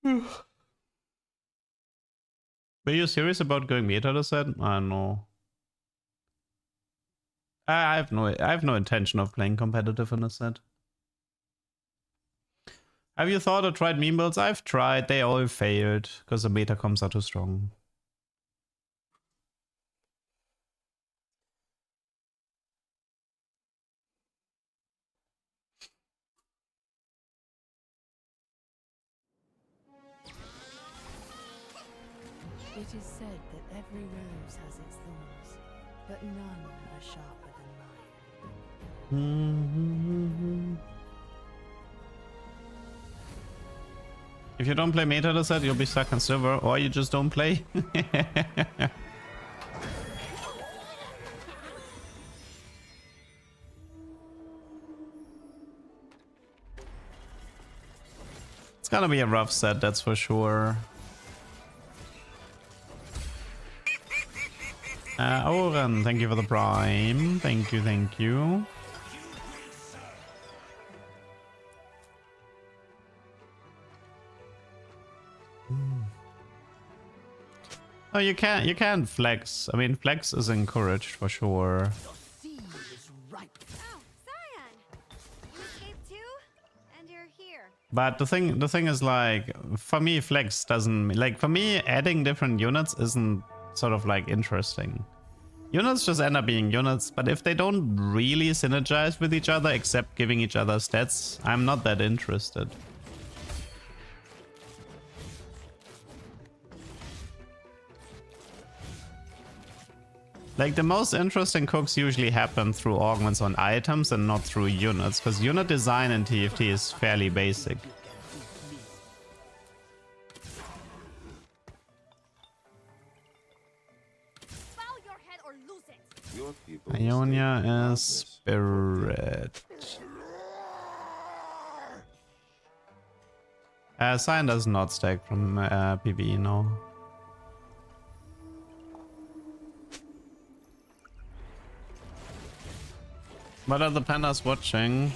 Were you serious about going meta to Sett? I don't know. I have no intention of playing competitive in a Sett. Have you thought or tried meme builds? I've tried, they all failed because the meta comps are too strong. It is said that every rose has its thorns, but none are sharper than mine. If you don't play meta to Sett, you'll be stuck on silver, or you just don't play. It's gonna be a rough set, that's for sure. Oren, thank you for the prime. Thank you, thank you. Oh, you can't flex. I mean, flex is encouraged for sure. Oh, Cyan! You escaped too? And you're here. But the thing is, like, for me, flex doesn't, like, for me, adding different units isn't sort of like interesting. Units just end up being units, but if they don't really synergize with each other except giving each other stats, I'm not that interested. Like, the most interesting cooks usually happen through augments on items and not through units, because unit design in TFT is fairly basic. Bow your head or lose it. Your people Ionia is Spirit. Sign does not stack from PvE, no. What are the pandas watching?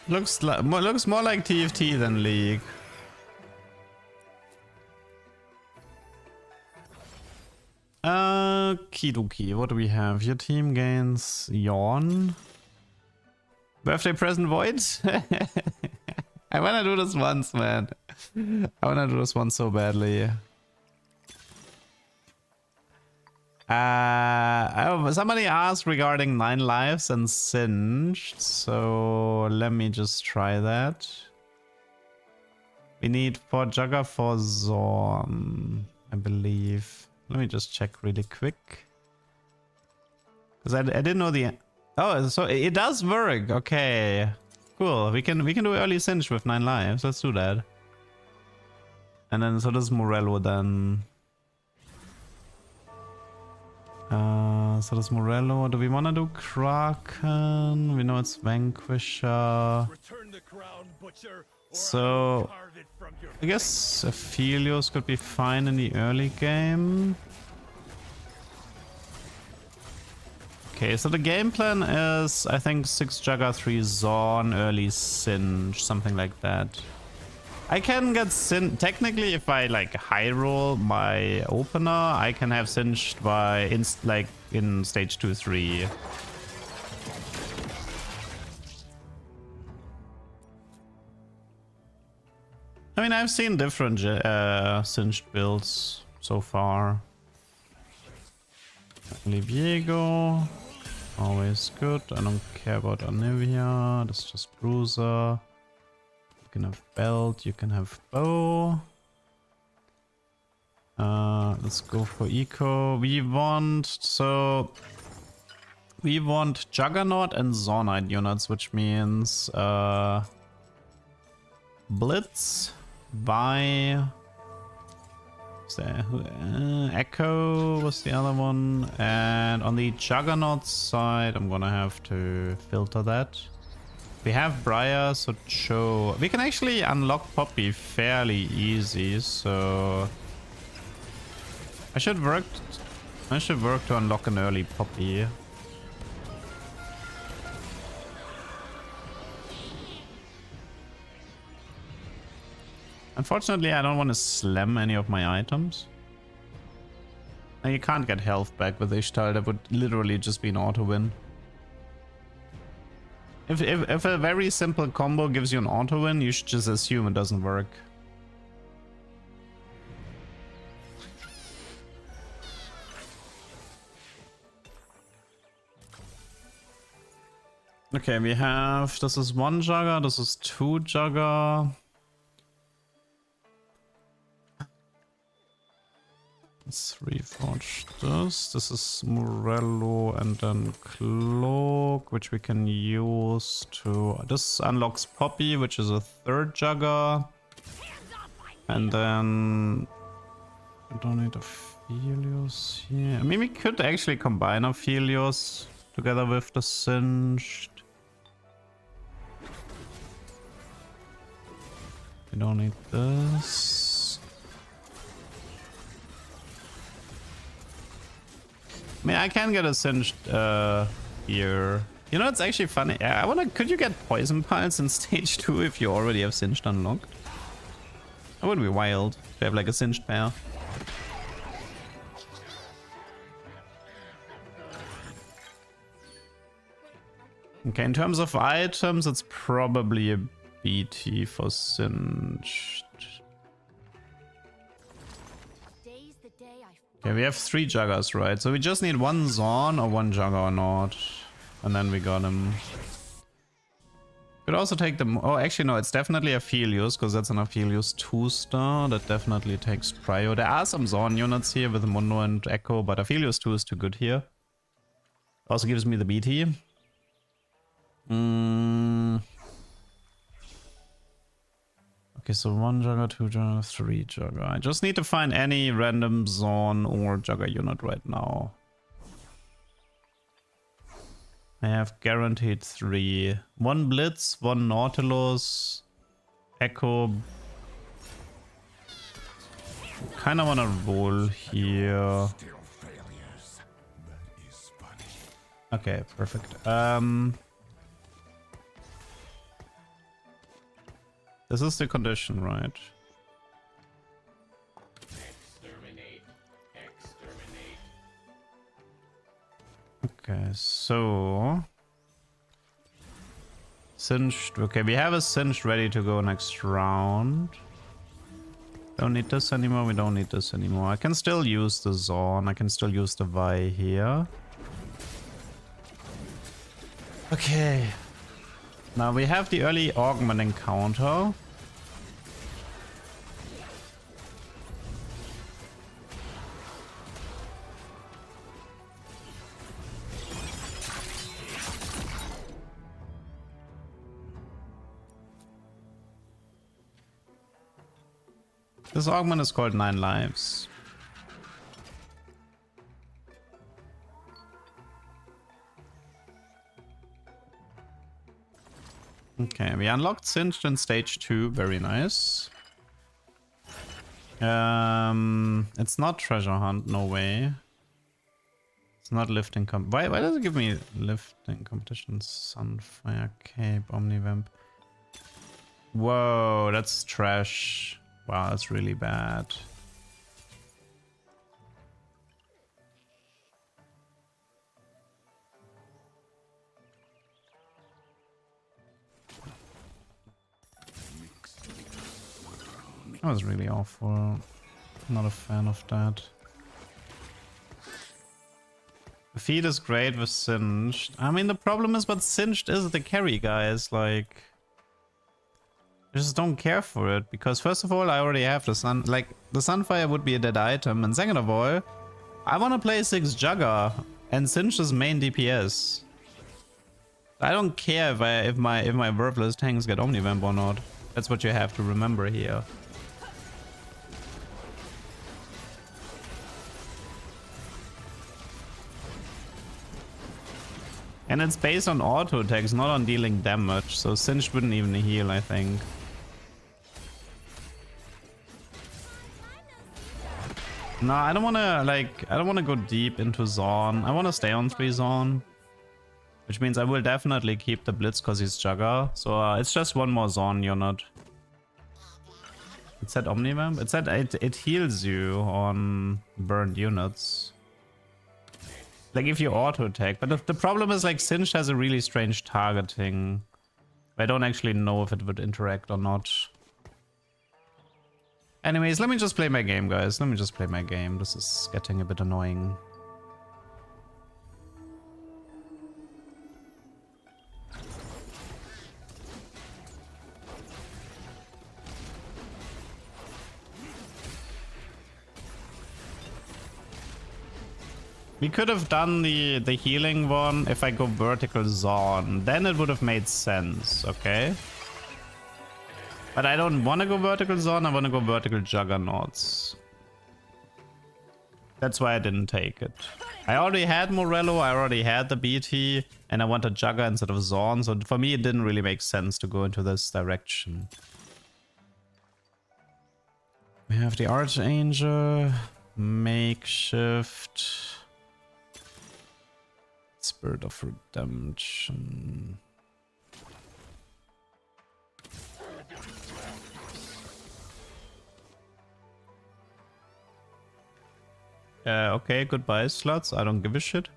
Looks more like TFT than League. Kidoki, what do we have? Your team gains Yawn. Birthday present void? I wanna do this once, man. I wanna do this once so badly. Somebody asked regarding 9 lives and Singed, so let me just try that. We need 4 Jugger for Zorn, I believe. Let me just check really quick. Because I didn't know the... Oh, so it does work. Okay, cool. We can do early Singed with 9 lives. Let's do that. And then so does Morello then. So that's Morello. Do we want to do Kraken? We know it's Vanquisher. Return the crown, butcher, or So, I will carve it from your I guess Aphelios could be fine in the early game. Okay, so the game plan is, I think, 6 Jugger, 3 Zorn, early Singe, something like that. I can get technically, if I like high roll my opener, I can have Singed by in stage 2-3. I mean, I've seen different Singed builds so far. Liviego, always good. I don't care about Anivia. That's just Bruiser. You can have Belt. You can have Bow. Let's go for Eco. We want Juggernaut and Zornite units, which means Blitz by Echo was the other one, and on the Juggernaut side I'm gonna have to filter that. We have Briar, so Cho. We can actually unlock Poppy fairly easy, so I should work to unlock an early Poppy. Unfortunately, I don't want to slam any of my items. Now, you can't get health back with Ishtar. That would literally just be an auto win. If a very simple combo gives you an auto win, you should just assume it doesn't work. Okay, we have... This is 1 Jugger, this is 2 Jugger. Let's reforge this. This is Morello and then Cloak, which we can use to... This unlocks Poppy, which is a 3rd Jugger. And then... I don't need Aphelios here. I mean, we could actually combine Aphelios together with the Singed. We don't need this. I mean, I can get a Singed here. You know, it's actually funny. I wonder, could you get Poison Piles in stage 2 if you already have Singed unlocked? That would be wild to have like a Singed pair. Okay, in terms of items, it's probably a BT for Singed. Okay, we have 3 Juggers, right? So we just need 1 Zorn or 1 Juggernaut. And then we got him. Could also take them. Oh, actually, no, it's definitely Aphelios, because that's an Aphelios 2-star. That definitely takes prio. There are some Zorn units here with Mundo and Echo, but Aphelios 2 is too good here. Also gives me the BT. Okay, so 1 Jugger, 2 Jugger, 3 Jugger. I just need to find any random Zorn or Jugger unit right now. I have guaranteed 3. 1 Blitz, 1 Nautilus, Echo. Kinda wanna roll here. Okay, perfect. This is the condition, right? Exterminate. Exterminate. Okay, so... Singed. Okay, we have a Singed ready to go next round. Don't need this anymore, we don't need this anymore. I can still use the Zorn, I can still use the Vi here. Okay. Now we have the early augment encounter. This augment is called 9 lives. Okay, we unlocked Singed in stage 2. Very nice. It's not treasure hunt. No way. It's not lifting why does it give me lifting competition? Sunfire, Cape, Omnivamp. Whoa, that's trash. Wow, that's really bad. That was really awful. Not a fan of that. The feed is great with Singed. I mean, the problem is, but Singed is the carry, guys. Like, I just don't care for it. Because first of all, I already have the sun. Like, the Sunfire would be a dead item. And second of all, I want to play 6 Jugger. And Singed is main DPS. I don't care if my worthless tanks get Omnivamp or not. That's what you have to remember here. And it's based on auto attacks, not on dealing damage, so Singed wouldn't even heal, I think. No, I don't wanna, like, I don't wanna go deep into Zorn. I wanna stay on 3 Zorn. Which means I will definitely keep the Blitz because he's Jugger. So it's just one more Zorn unit. It said Omnivamp? It said it heals you on burned units. Like if you auto attack, but the problem is like Singed has a really strange targeting. I don't actually know if it would interact or not. Anyways, let me just play my game, guys. Let me just play my game. This is getting a bit annoying. We could have done the healing one if I go vertical Zorn. Then it would have made sense, okay? But I don't want to go vertical Zorn, I want to go vertical Juggernauts. That's why I didn't take it. I already had Morello, I already had the BT, and I wanted Jugger instead of Zorn, so for me it didn't really make sense to go into this direction. We have the Archangel, Makeshift, Spirit of Redemption. Okay, goodbye slots. I don't give a shit.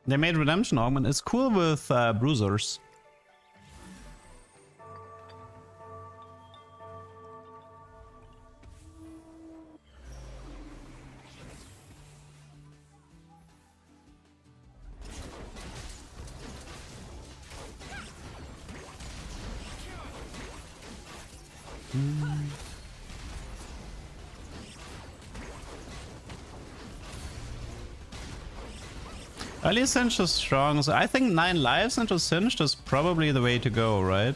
They made Redemption Augment. It's cool with bruisers. Early Singed is strong, so I think 9 lives into Singed is probably the way to go, right?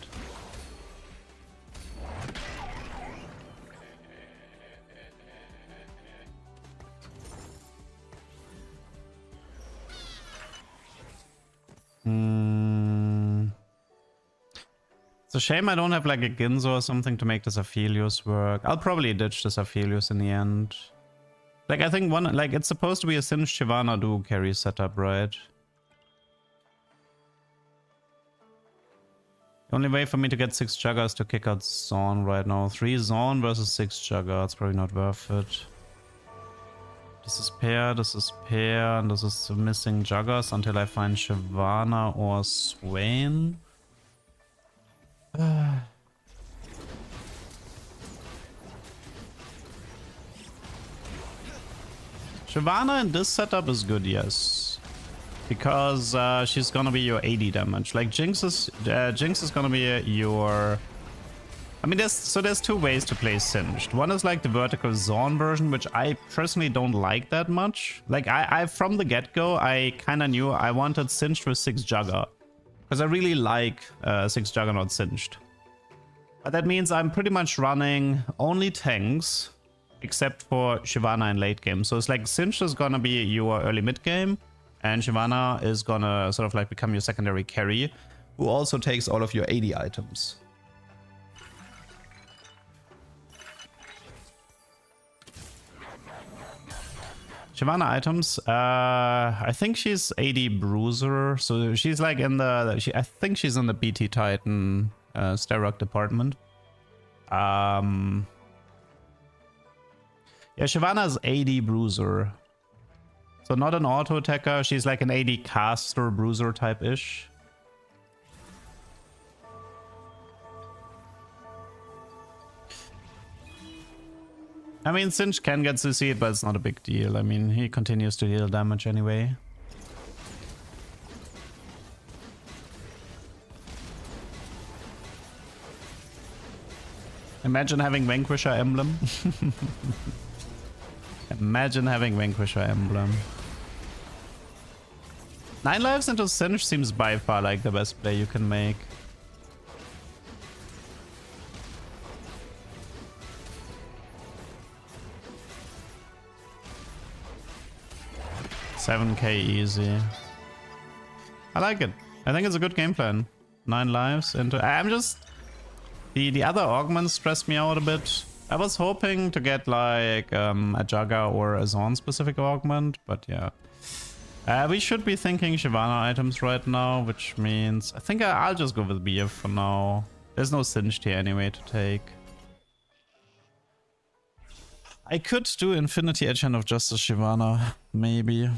It's a shame I don't have like a Ginzo or something to make this Aphelios work. I'll probably ditch this Aphelios in the end. Like, I think one, like, it's supposed to be a Singed Shyvana duo carry setup, right? The only way for me to get 6 Jugger is to kick out Zorn right now. 3 Zorn versus 6 Jugger. It's probably not worth it. This is pair, and this is missing Juggers until I find Shyvana or Swain. Shyvana in this setup is good, yes. Because she's gonna be your 80 damage. Like Jinx is gonna be your... I mean, there's 2 ways to play Singed. One is like the vertical Zorn version, which I personally don't like that much. Like I from the get-go, I kinda knew I wanted Singed with 6 Jugger. Because I really like 6 Juggernaut Singed. But that means I'm pretty much running only tanks. except for Shyvana in late game. So it's like Singed is gonna be your early mid game, and Shyvana is gonna sort of like become your secondary carry, who also takes all of your AD items. Shyvana items, I think she's AD Bruiser, so she's like in the, I think she's in the BT Titan Starrock department. Yeah, Shyvana's AD Bruiser. So not an auto attacker, she's like an AD caster bruiser type-ish. I mean, Singed can get CC'd, but it's not a big deal. I mean, he continues to deal damage anyway. Imagine having Vanquisher emblem. Imagine having Vanquisher emblem. 9 lives into Singed seems by far like the best play you can make. $7k easy. I like it. I think it's a good game plan. 9 lives into... I'm just... The other augments stressed me out a bit. I was hoping to get like a Jugger or a Zone specific augment, but yeah. We should be thinking Shyvana items right now, which means... I think I'll just go with BF for now. There's no Singed here anyway to take. I could do Infinity Edge Hand of Justice Shyvana, maybe.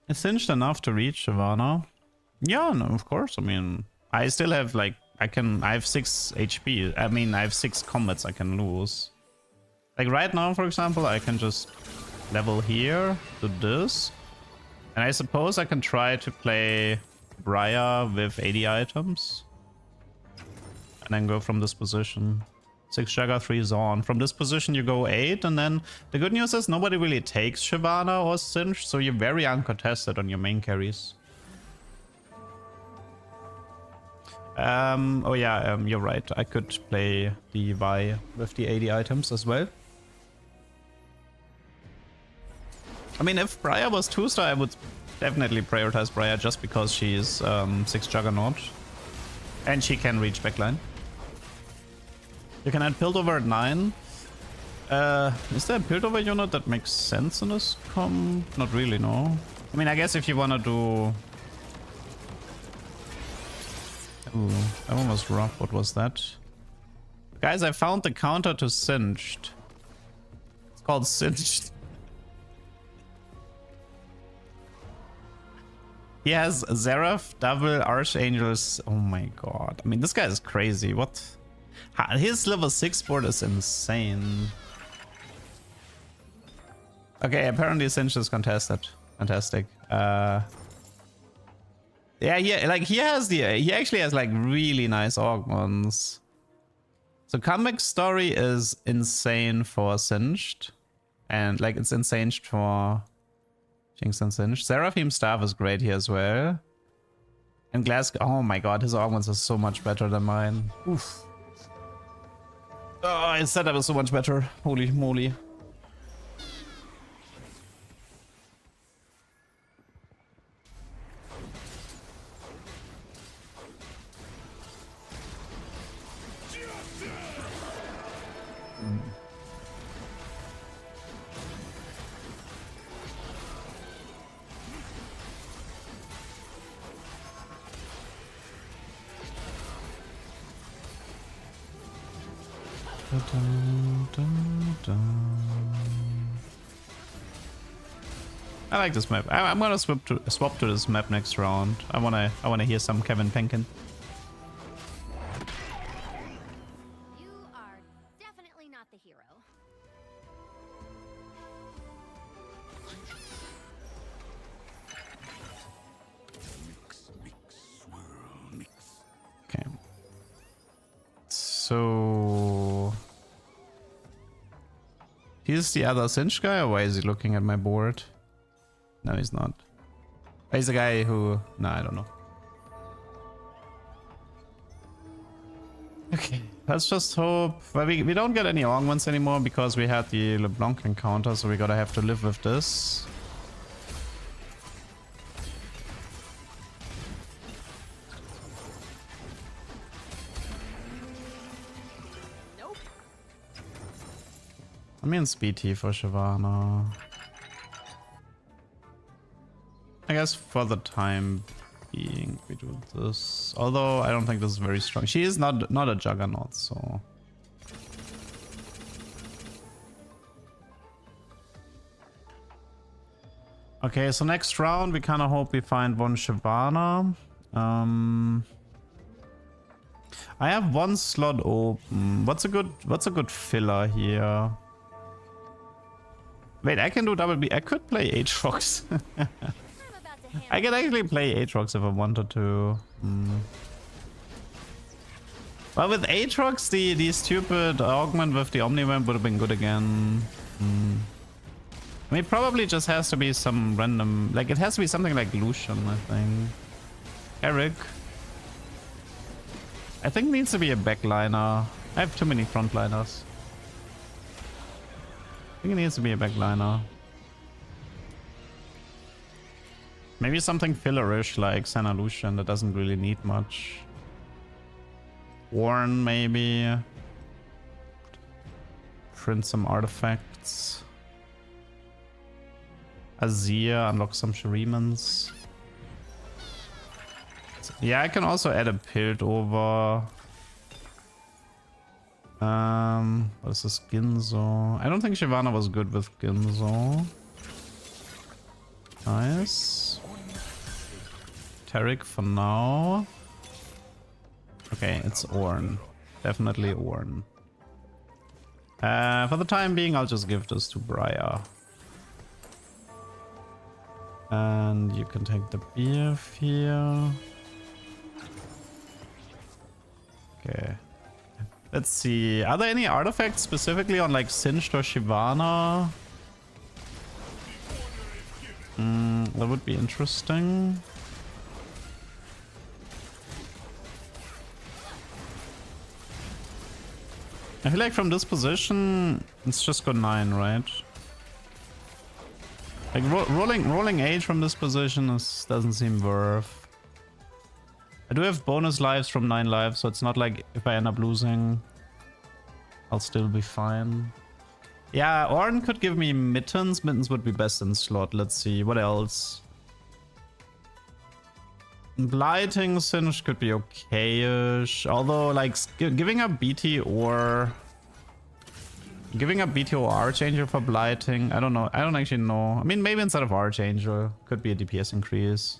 Is Singed enough to reach Shyvana? Yeah, no, of course. I mean, I still have like, I have 6 HP. I mean, I have 6 combats I can lose. Like right now, for example, I can just level here, do this. And I suppose I can try to play Briar with 80 items. And then go from this position. 6 Jugger, 3 Zorn. From this position you go 8, and then the good news is nobody really takes Shyvana or Singed, so you're very uncontested on your main carries. Oh yeah, you're right. I could play the Vi with the 80 items as well. I mean, if Briar was 2-star, I would definitely prioritize Briar just because she's 6 Juggernaut. And she can reach backline. You can add Piltover at 9. Is there a Piltover unit that makes sense in this comp? Not really, no. I mean, I guess if you want to do... Ooh, that one was rough. What was that? Guys, I found the counter to Singed. It's called Singed. He has Seraph, double Archangels. Oh my god. I mean, this guy is crazy. What? His level 6 board is insane. Okay, apparently Singed is contested. Fantastic. Yeah, he actually has like really nice augments. So comeback story is insane for Singed. And like it's insane for Jinx and Singed. Seraphim Staff is great here as well. And Glass, oh my god, his augments are so much better than mine. Oof. Oh, his setup is so much better. Holy moly. I like this map. I'm gonna swap to this map next round. I wanna hear some Kevin Penkin. You are definitely not the hero. Okay. So he's the other Singed guy, or why is he looking at my board? No, he's not. He's the guy who... No, I don't know. Okay, let's just hope. Well, we don't get any augments anymore because we had the LeBlanc encounter, so we gotta have to live with this. I mean, it's BT for Shyvana. I guess for the time being, we do this. Although I don't think this is very strong. She is not a Juggernaut, so. Okay, so next round we kind of hope we find one Shyvana. I have one slot open. What's a good filler here? Wait, I can do double B. I could play Aatrox. I can actually play Aatrox if I wanted to. But with Aatrox, the stupid augment with the Omnivamp would have been good again. I mean, it probably just has to be some random... Like, it has to be something like Lucian, I think. Eric. I think needs to be a backliner. I have too many frontliners. I think it needs to be a backliner. Maybe something fillerish like Senna Lucian that doesn't really need much. Warren, maybe. Print some artifacts. Azir, unlock some Shereimans. Yeah, I can also add a Piltover. What is this? Ginzo. I don't think Shyvana was good with Ginzo. Nice. Taric for now. Okay, it's Ornn. Definitely Ornn. For the time being, I'll just give this to Briar. And you can take the Beef here. Okay. Let's see. Are there any artifacts specifically on like Singed or Shyvana? That would be interesting. I feel like from this position, it's just go 9, right? Like rolling age from this position doesn't seem worth. I do have bonus lives from 9 lives, so it's not like if I end up losing, I'll still be fine. Yeah, Ornn could give me Mittens. Mittens would be best in slot. Let's see. What else? Blighting Singed could be okay-ish. Although, like, giving up BT or... Giving up BT or Archangel for Blighting, I don't know. I don't actually know. I mean, maybe instead of Archangel. Could be a DPS increase.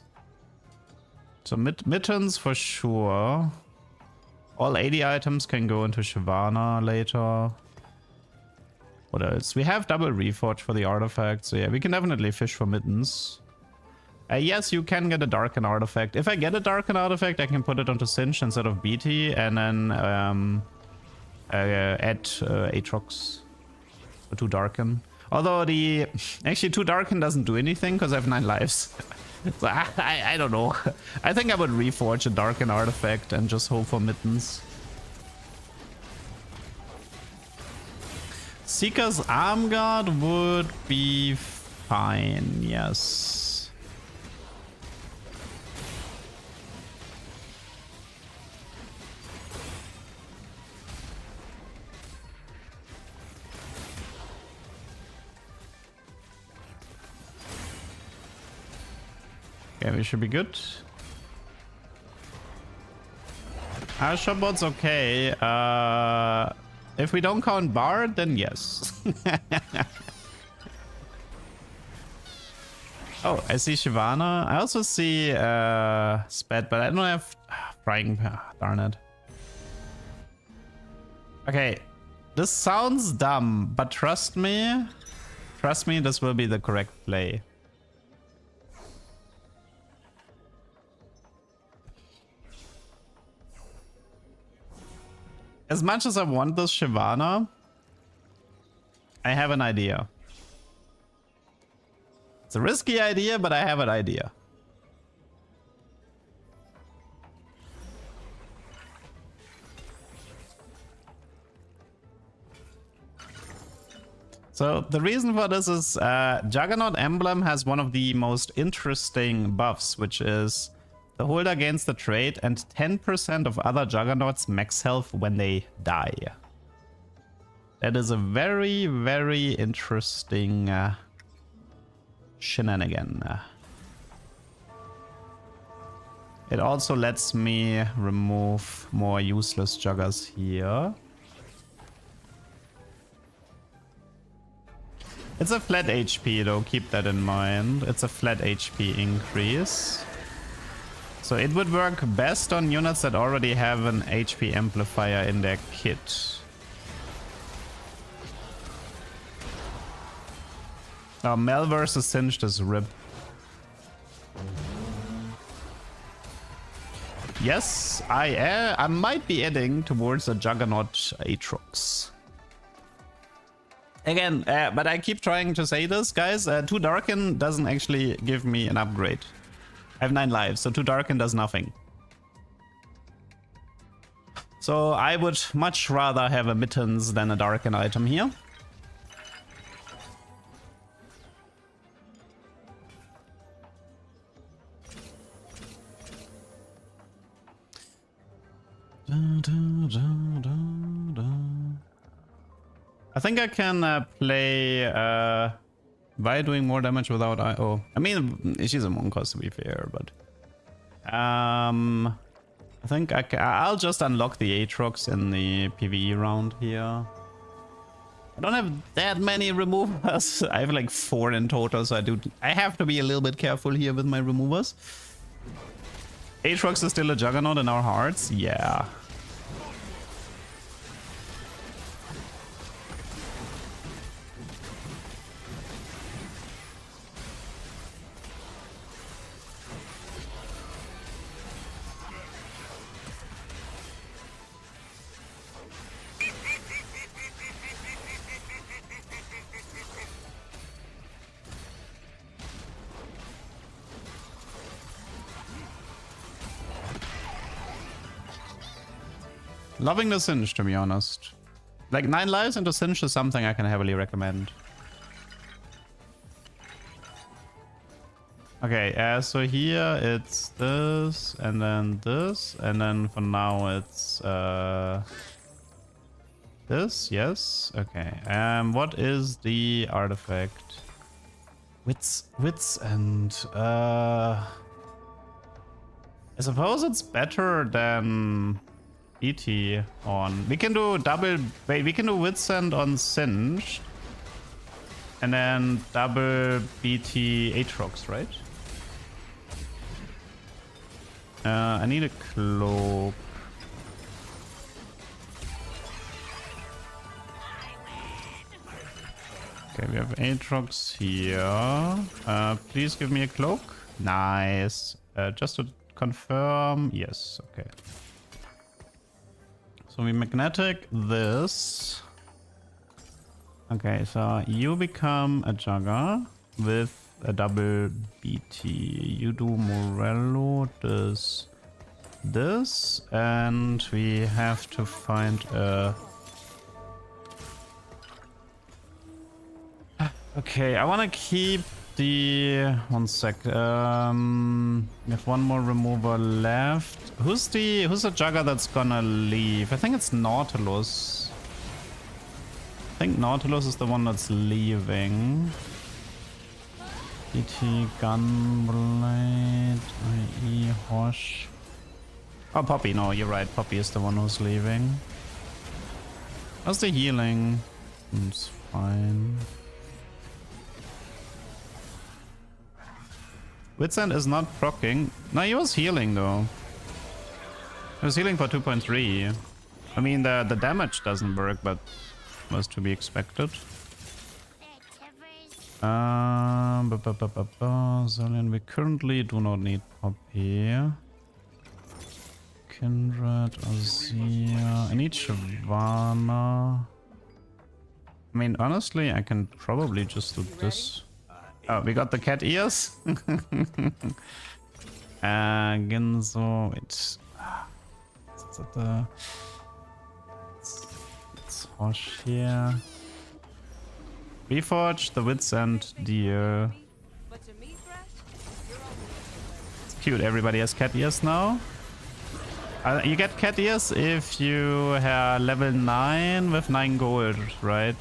So Mittens for sure. All 80 items can go into Shyvana later. What else? We have double Reforge for the artifact, so yeah, we can definitely fish for Mittens. Yes, you can get a Darken artifact. If I get a Darken artifact, I can put it onto Singed instead of BT, and then add Aatrox for 2 Darken. Although actually 2 Darken doesn't do anything because I have 9 lives. So I don't know. I think I would reforge a Darken artifact and just hope for Mittens. Seeker's Arm Guard would be fine, yes. Okay, we should be good. Our shopbot's okay. If we don't count Bard, then yes. Oh, I see Shyvana. I also see Sett, but I don't have Frying. Darn it. Okay, this sounds dumb, but trust me, this will be the correct play. As much as I want this Shyvana, I have an idea. It's a risky idea, but I have an idea. So the reason for this is Juggernaut Emblem has one of the most interesting buffs, which is the holder gains the trait and 10% of other Juggernauts max health when they die. That is a very, very interesting shenanigan. It also lets me remove more useless Juggers here. It's a flat HP though, keep that in mind. It's a flat HP increase. So it would work best on units that already have an HP amplifier in their kit. Oh, Mel versus Singed is RIP. Yes, I might be heading towards a Juggernaut Aatrox. Again, but I keep trying to say this, guys. 2 Darken doesn't actually give me an upgrade. I have 9 lives, so 2 Darken does nothing. So I would much rather have a Mittens than a Darken item here. I think I can play by doing more damage without I mean, she's a monk cost to be fair, but I think I'll just unlock the Aatrox in the PvE round here. I don't have that many removers. I have like 4 in total, so I have to be a little bit careful here with my removers. Aatrox is still a Juggernaut in our hearts, yeah. Loving the Singed, to be honest. Like 9 lives into Singed is something I can heavily recommend. Okay, so here it's this, and then for now it's this, yes. Okay, what is the artifact? Wits and I suppose it's better than ET on. We can do we can do Witsend on Singed. And then double BT Aatrox, right? I need a cloak. Okay, we have Aatrox here. Please give me a cloak. Nice. Just to confirm, yes, okay. So we magnetic this. Okay, so you become a Jugger with a double BT. You do Morello, this, and we have to find a... Okay, I want to keep the... One sec. We have one more remover left. Who's the Jugger that's gonna leave? I think it's Nautilus. I think Nautilus is the one that's leaving. BT, Gunblade, IE, Hosh. Oh, Poppy. No, you're right. Poppy is the one who's leaving. How's the healing? It's fine. Witsend is not proccing. No, he was healing though. He was healing for 2.3. I mean, the damage doesn't work, but was to be expected. Zillion, we currently do not need Poppy. Kindred, Azir. I need Shyvana. I mean, honestly, I can probably just do this. Oh, we got the cat ears. Genzo, it's Hosh here. Reforge, the Wits End Deer. But to me, Thresh, you're only It's cute, everybody has cat ears now. You get cat ears if you have level 9 with 9 gold, right?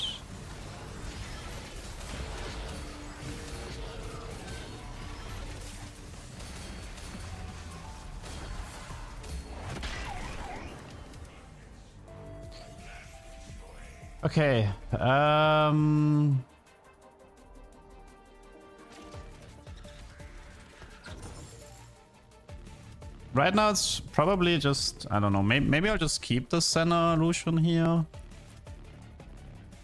Okay, right now it's probably just, I don't know, maybe I'll just keep the Senna Lucian here.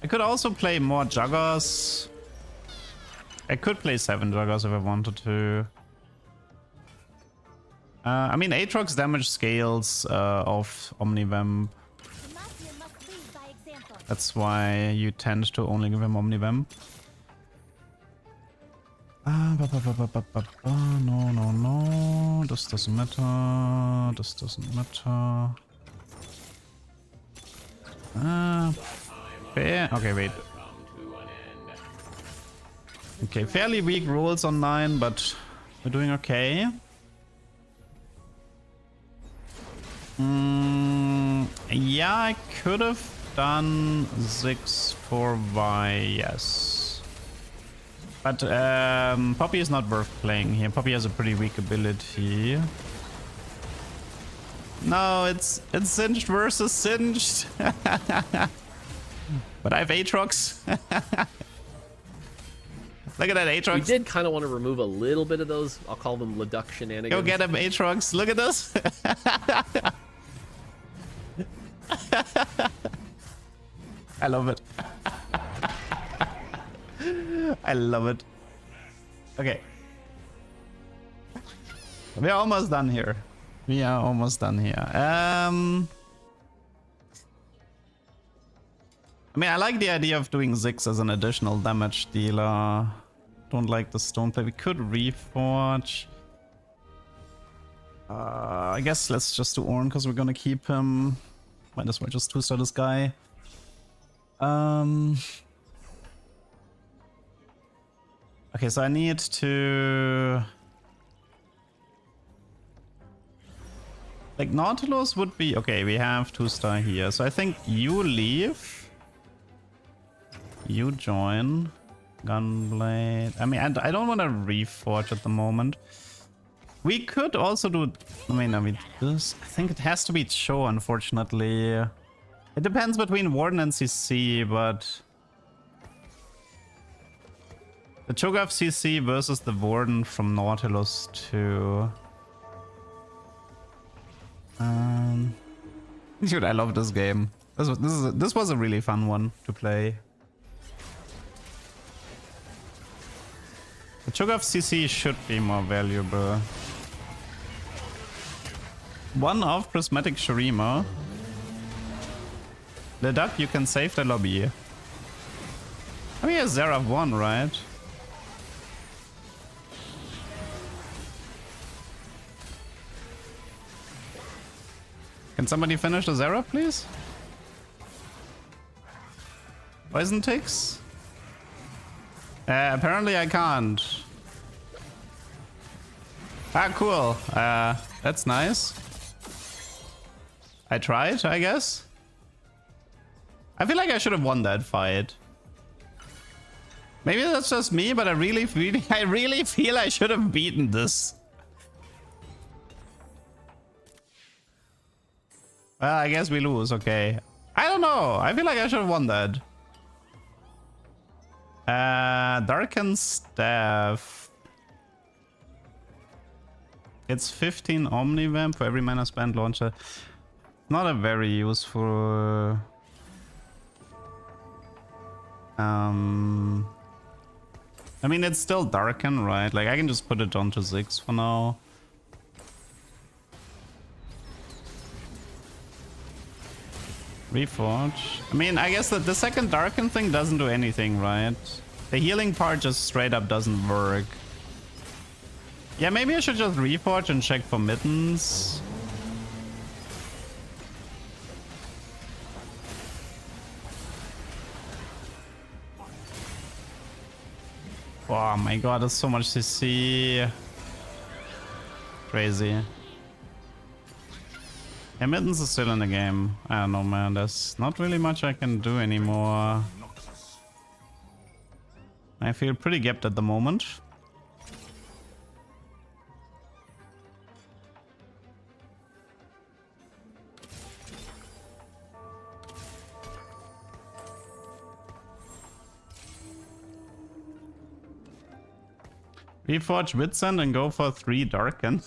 I could also play more Juggers. I could play 7 Juggers if I wanted to. I mean, Aatrox damage scales of Omnivamp. Demacia must lead by example. That's why you tend to only give him Omnivamp. No. This doesn't matter. This doesn't matter. Fair. Okay, wait. Okay, fairly weak rolls on 9, but we're doing okay. Yeah, I could have done 6 for Y, yes. But Poppy is not worth playing here. Poppy has a pretty weak ability. No, it's Singed versus Singed. But I have Aatrox. Look at that Aatrox. We did kind of want to remove a little bit of those, I'll call them Leduc shenanigans. Go get him, Aatrox. Look at this. I love it. I love it. Okay. We are almost done here. We are almost done here. I mean, I like the idea of doing Ziggs as an additional damage dealer. Don't like the stone play. We could reforge. I guess let's just do Ornn because we're gonna keep him. Might as well just 2-star this guy. Okay, so I need to... Like, Nautilus would be... Okay, we have 2-star here. So I think you leave. You join. Gunblade. I mean, I don't want to reforge at the moment. We could also do... I mean, this... I think it has to be Cho, unfortunately. It depends between Warden and CC, but... The Cho'Gath CC versus the Warden from Nautilus 2. Dude, I love this game. This was a really fun one to play. The Cho'Gath CC should be more valuable. One of Prismatic Shereima. The duck, you can save the lobby. I mean, it's Zerath 1, right? Can somebody finish the Zerath, please? Poison ticks? Apparently I can't. Ah, cool. That's nice. I tried, I guess. I feel like I should have won that fight. Maybe that's just me, but I really feel I should have beaten this. Well, I guess we lose, okay. I don't know. I feel like I should have won that. Darkened Staff. It's 15 Omnivamp for every mana spent launcher. Not a very useful... I mean, it's still Darken, right? Like, I can just put it onto Ziggs for now. Reforge. I mean, I guess that the second Darken thing doesn't do anything, right? The healing part just straight up doesn't work. Yeah, maybe I should just Reforge and check for mittens. Oh my god, there's so much CC. Crazy. Yeah, Mittens is still in the game. I don't know, man. There's not really much I can do anymore. I feel pretty gapped at the moment. Reforge Witsend and go for 3 Darken.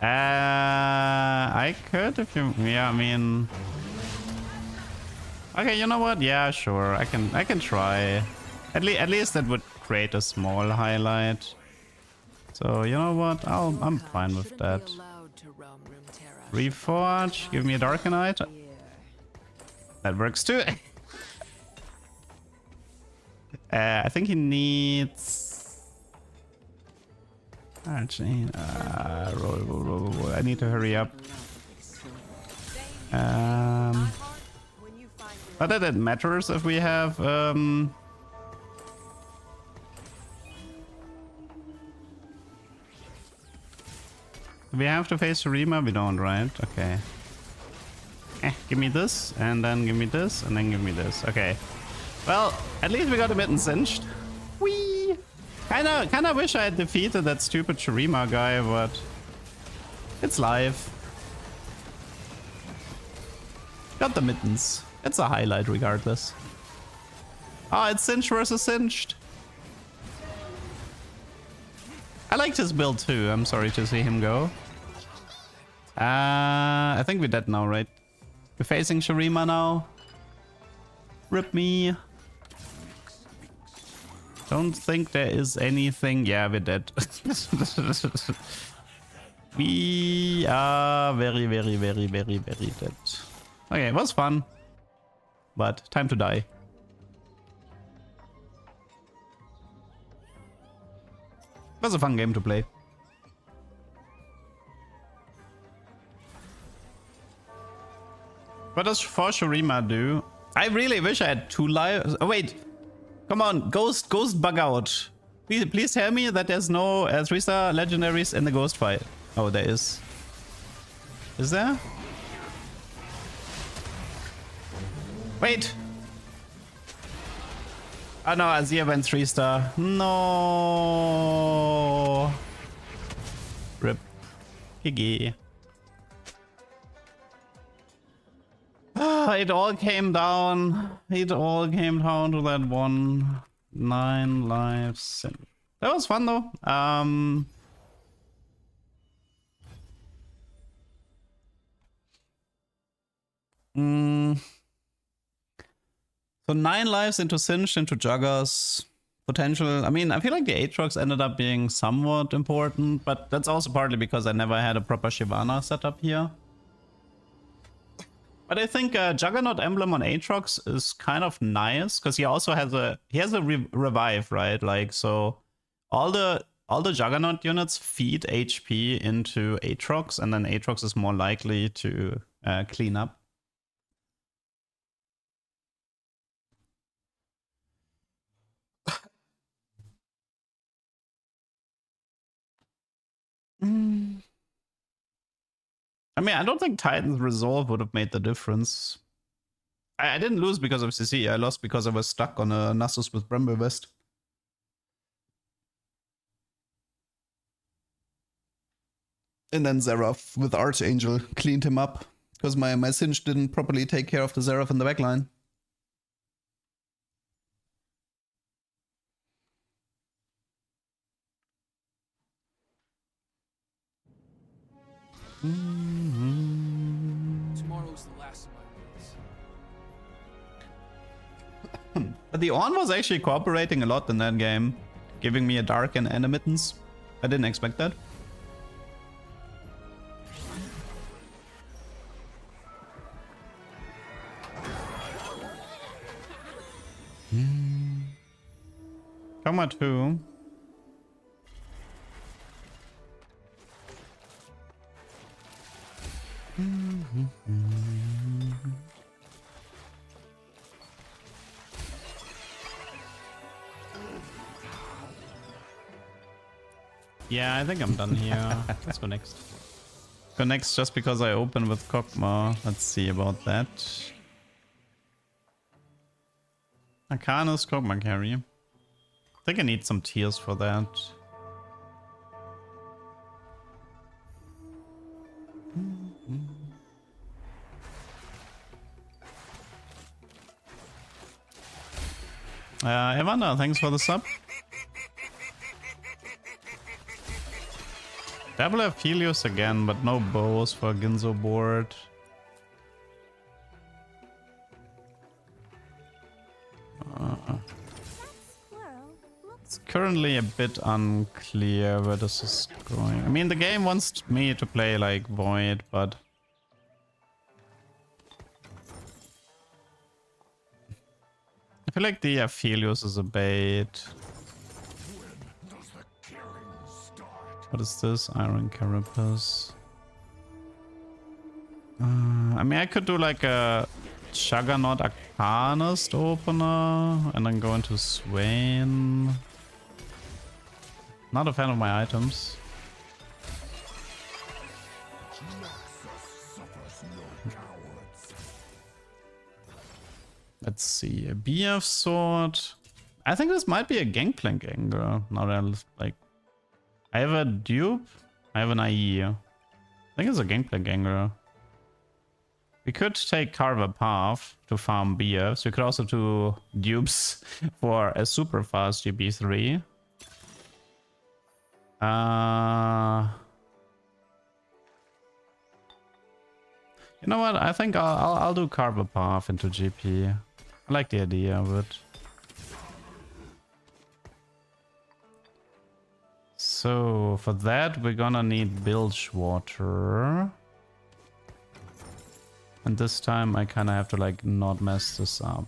I could if you... Yeah, I mean... Okay, you know what? Yeah, sure. I can try. At least that would create a small highlight. So, you know what? I'm fine with that. Reforge. Give me a Darkenite. That works too. I think he needs... Actually, roll. I need to hurry up. Not that it matters if we have... we have to face Shereima? We don't, right? Okay. Give me this, and then give me this, and then give me this. Okay. Well, at least we got a mitten cinched. Whee! Kinda wish I had defeated that stupid Shereima guy, but it's live. Got the mittens. It's a highlight regardless. Oh, it's cinched versus cinched. I liked his build too. I'm sorry to see him go. I think we're dead now, right? We're facing Shereima now. Rip me. Don't think there is anything. Yeah, we're dead. We are very dead. Okay, it was fun. But time to die. It was a fun game to play. What does for Shereima do? I really wish I had 2 lives. Oh wait, come on, Ghost bug out. Please tell me that there's no 3-star legendaries in the Ghost fight. Oh, there is. Is there? Wait. Oh no, Azir went 3-star. No. Rip. GG. It all came down. It all came down to that one. 9 lives. That was fun though. So 9 lives into Singed, into Juggers. Potential. I mean, I feel like the Aatrox ended up being somewhat important, but that's also partly because I never had a proper Shyvana setup here. But I think Juggernaut emblem on Aatrox is kind of nice because he also has a revive, right? Like, so all the Juggernaut units feed HP into Aatrox, and then Aatrox is more likely to clean up. I mean, I don't think Titan's Resolve would have made the difference. I didn't lose because of CC. I lost because I was stuck on a Nasus with Bramble Vest. And then Seraph with Archangel cleaned him up because my Singed didn't properly take care of the Seraph in the backline. Tomorrow's the last of my meals. But the Ornn was actually cooperating a lot in that game, giving me a Dark and Mittens. I didn't expect that. Comma 2. Yeah, I think I'm done here. Let's go next. Go next just because I open with Kog'Maw. Let's see about that. Arcanist, Kog'Maw carry. I think I need some tears for that. Evander, thanks for the sub. Double Aphelios again, but no bows for Ginzo board. It's currently a bit unclear where this is going. I mean, the game wants me to play like Void, but I feel like the Aphelios is a bait. What is this? Iron Carapace. I mean, I could do like a Juggernaut Arcanist opener and then go into Swain. Not a fan of my items. Let's see, a BF sword. I think this might be a Gangplank angle. Now that I have a dupe, I have an IE. I think it's a Gangplank angle. We could take Carver Path to farm BFs. We could also do dupes for a super fast GB3. You know what? I think I'll do Carver Path into GP. I like the idea of it. So for that we're gonna need Bilgewater. And this time I kinda have to like not mess this up.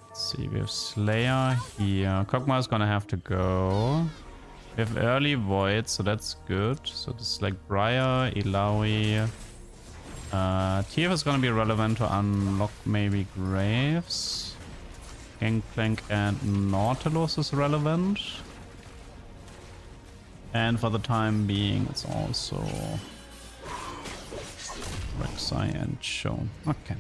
Let's see, we have Slayer here. Kog'Maw is gonna have to go. We have early Void, so that's good. So this is like Briar, Ilaoi. TF is gonna be relevant to unlock maybe Graves. Gangplank and Nautilus is relevant. And for the time being, it's also Rek'Sai and Shown. Okay.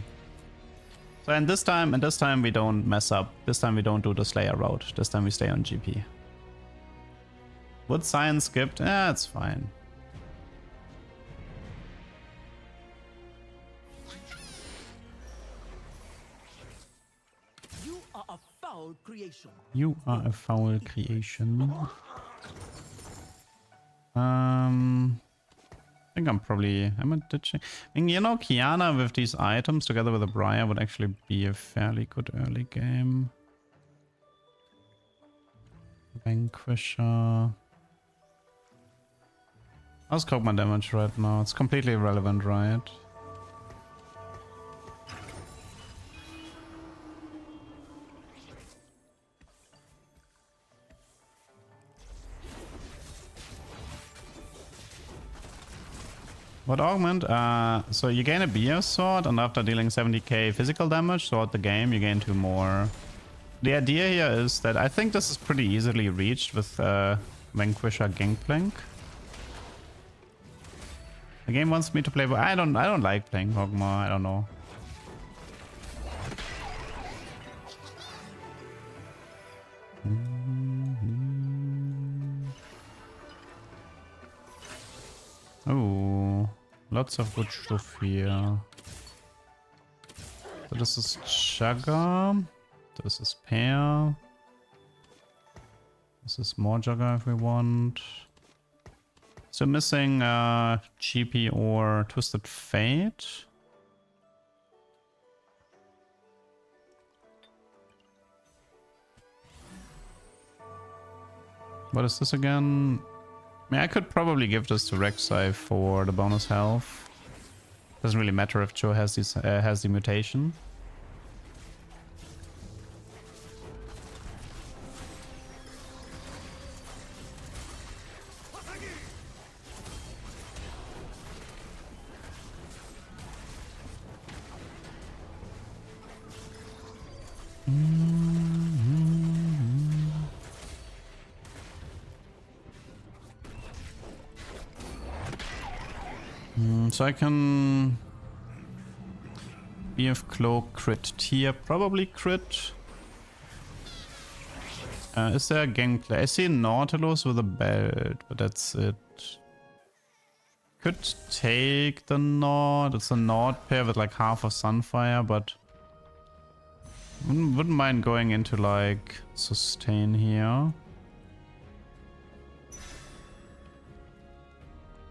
So and this time we don't mess up. This time we don't do the Slayer route. This time we stay on GP. Would Science skipped? Eh, it's fine. You are a foul creation. You are a foul creation. I think I'm probably... Am I ditching? I mean, you know, Kiana with these items together with a Briar would actually be a fairly good early game. Vanquisher. How's Kog'Maw damage right now? It's completely irrelevant, right? What augment? So you gain a BF sword, and after dealing 70k physical damage throughout the game, you gain 2 more. The idea here is that I think this is pretty easily reached with Vanquisher Gangplank. The game wants me to play, but I don't like playing Kog'Maw. I don't know. Oh, lots of good stuff here. So this is Jugger. This is Pear. This is more Jugger if we want. So missing GP or Twisted Fate. What is this again? I mean, I could probably give this to Rek'Sai for the bonus health. Doesn't really matter if Cho has the mutation. so I can BF Cloak crit tier, probably crit. Is there a gameplay? I see Nautilus with a belt, but that's it. Could take the Nord. It's a Nord pair with like half of Sunfire, but wouldn't mind going into like sustain here.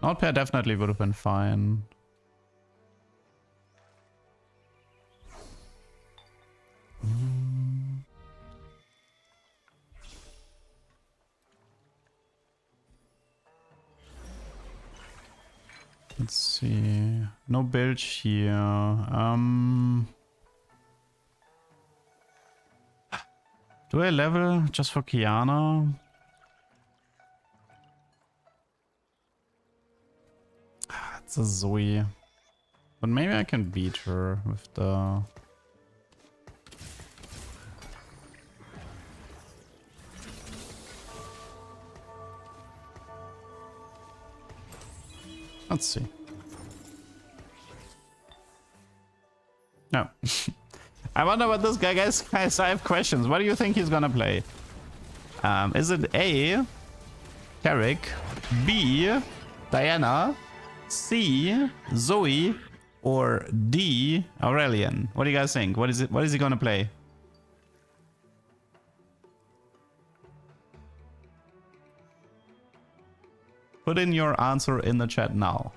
Nord pair definitely would have been fine. Let's see. No bilge here. Do I level just for Kiana? It's a Zoe. But maybe I can beat her with the... Let's see. No. I wonder what this guy, guys, I have questions. What do you think he's gonna play? Is it A, Carrick, B, Diana, C, Zoe, or D, Aurelian? What do you guys think? What is it? What is he gonna play? Put in your answer in the chat now.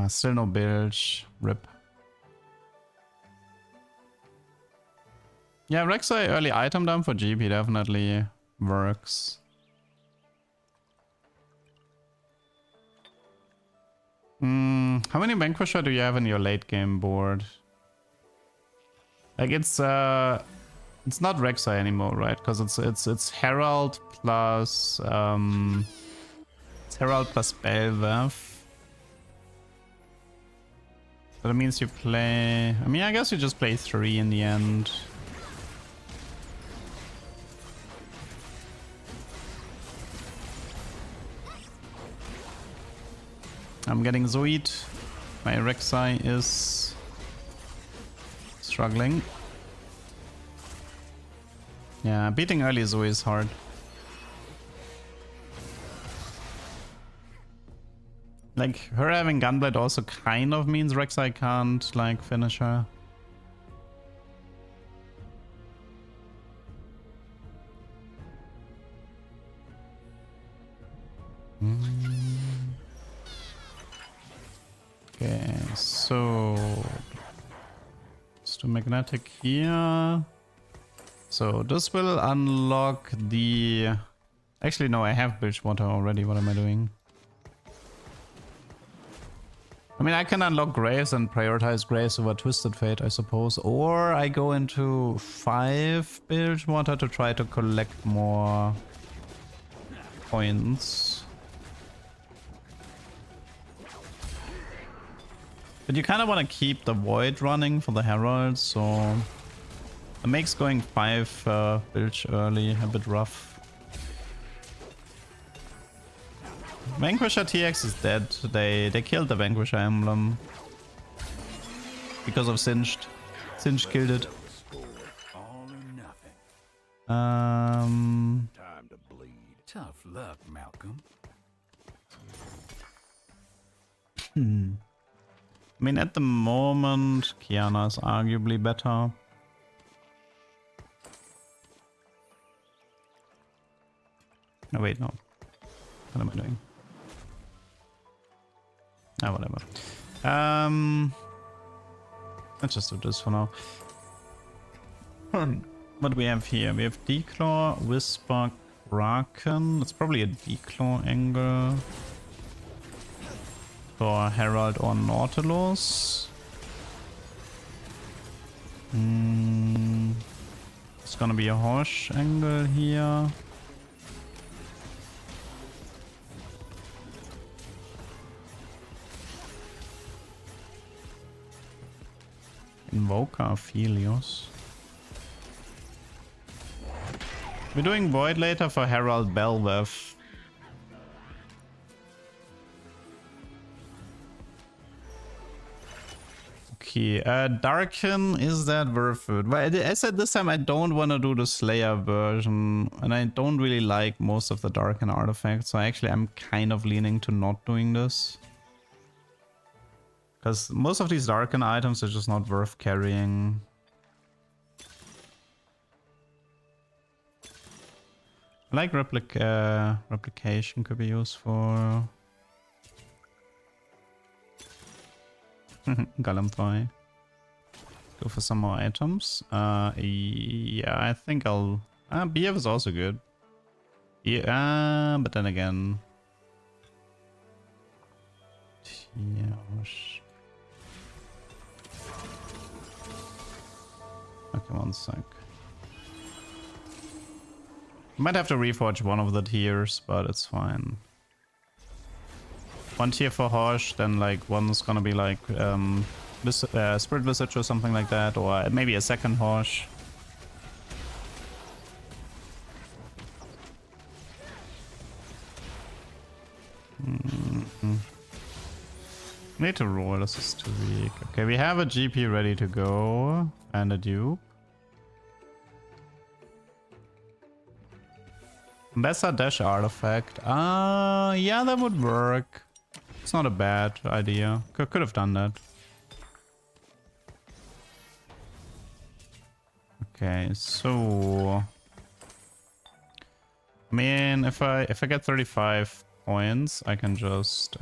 Still no bilge. Rip. Yeah, Rek'Sai early item dump for GP definitely works. How many Vanquisher do you have in your late game board? Like it's not Rek'Sai anymore, right? Because it's Herald plus it's Herald plus Bel'Veth. But it means you play... I mean, I guess you just play 3 in the end. I'm getting Zoid. My Rek'Sai is struggling. Yeah, beating early Zoe is hard. Like, her having Gunblade also kind of means Rek'Sai can't, like, finish her. Okay, so... let's do Magnetic here. So, this will unlock the... Actually, no, I have Bilgewater already. What am I doing? I mean, I can unlock Graves and prioritize Graves over Twisted Fate, I suppose. Or I go into 5 Bilgewater to try to collect more points. But you kind of want to keep the Void running for the Herald, so... it makes going 5 Bilge early a bit rough. Vanquisher TX is dead. They killed the Vanquisher emblem. Because of Singed. Singed killed it. All or nothing. Time to bleed. Tough luck, Malcolm. I mean, at the moment, Kiana is arguably better. Oh wait, no. What am I doing? Ah, whatever. Let's just do this for now. What do we have here? We have Declaw, Whisper, Kraken. It's probably a Declaw angle. For Herald or Nautilus. It's gonna be a Horse angle here. Invoker Aphelios. We're doing Void later for Herald Belveth. Okay, Darken, is that worth it? Well, I said this time I don't want to do the Slayer version, and I don't really like most of the Darken artifacts, so actually I'm kind of leaning to not doing this. Because most of these Darken items are just not worth carrying. I like replication could be useful. Golem Toy. Go for some more items. Yeah, I think I'll... BF is also good. Yeah, but then again... Okay, one sec. Might have to reforge one of the tiers, but it's fine. One tier for Hosh, then like one's gonna be like Spirit Visage or something like that, or maybe a second Hosh. Need to roll, this is too weak. Okay, we have a GP ready to go, and a dupe. Bessa Dash artifact. Yeah, that would work. It's not a bad idea. Could have done that. Okay, so I mean, if I get 35 points, I can just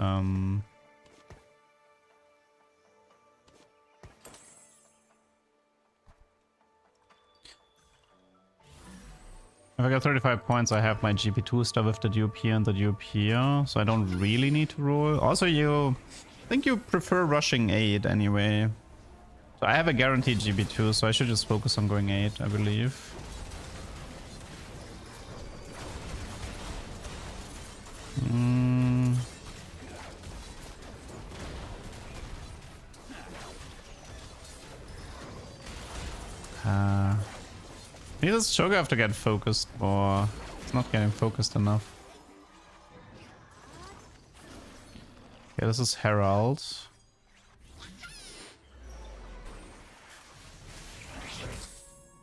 if I get 35 points, I have my GP2 stuff with the dupe here and the dupe here, so I don't really need to roll. Also, I think you prefer rushing 8 anyway. So I have a guaranteed GP2, so I should just focus on going 8, I believe. Maybe this Jugger have to get focused more. It's not getting focused enough. Okay, this is Herald.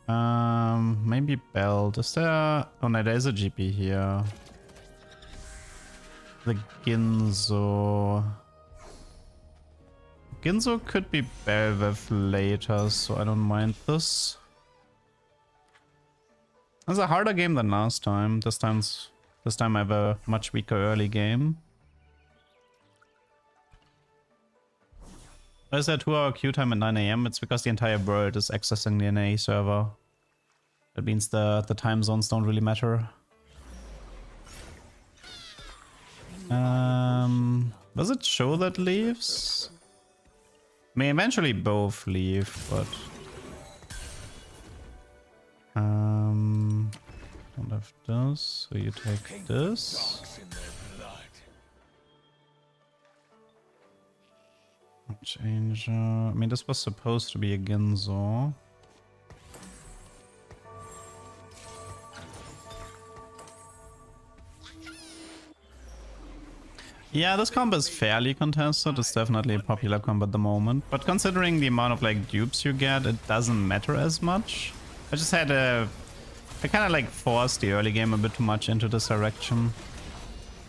Maybe Belt. Is there... Oh no, there is a GP here. The Ginzo. Ginzo could be Belveth later, so I don't mind this. It's a harder game than last time. This time I have a much weaker early game. Why is there 2-hour queue time at 9 AM? It's because the entire world is accessing the NA server. That means the time zones don't really matter. Does it show that leaves? I mean, eventually both leave, but... don't have this, so you take this. Change, I mean, this was supposed to be a Ginzo. Yeah, this comp is fairly contested. It's definitely a popular comp at the moment. But considering the amount of like dupes you get, it doesn't matter as much. I just had I kind of like forced the early game a bit too much into this direction.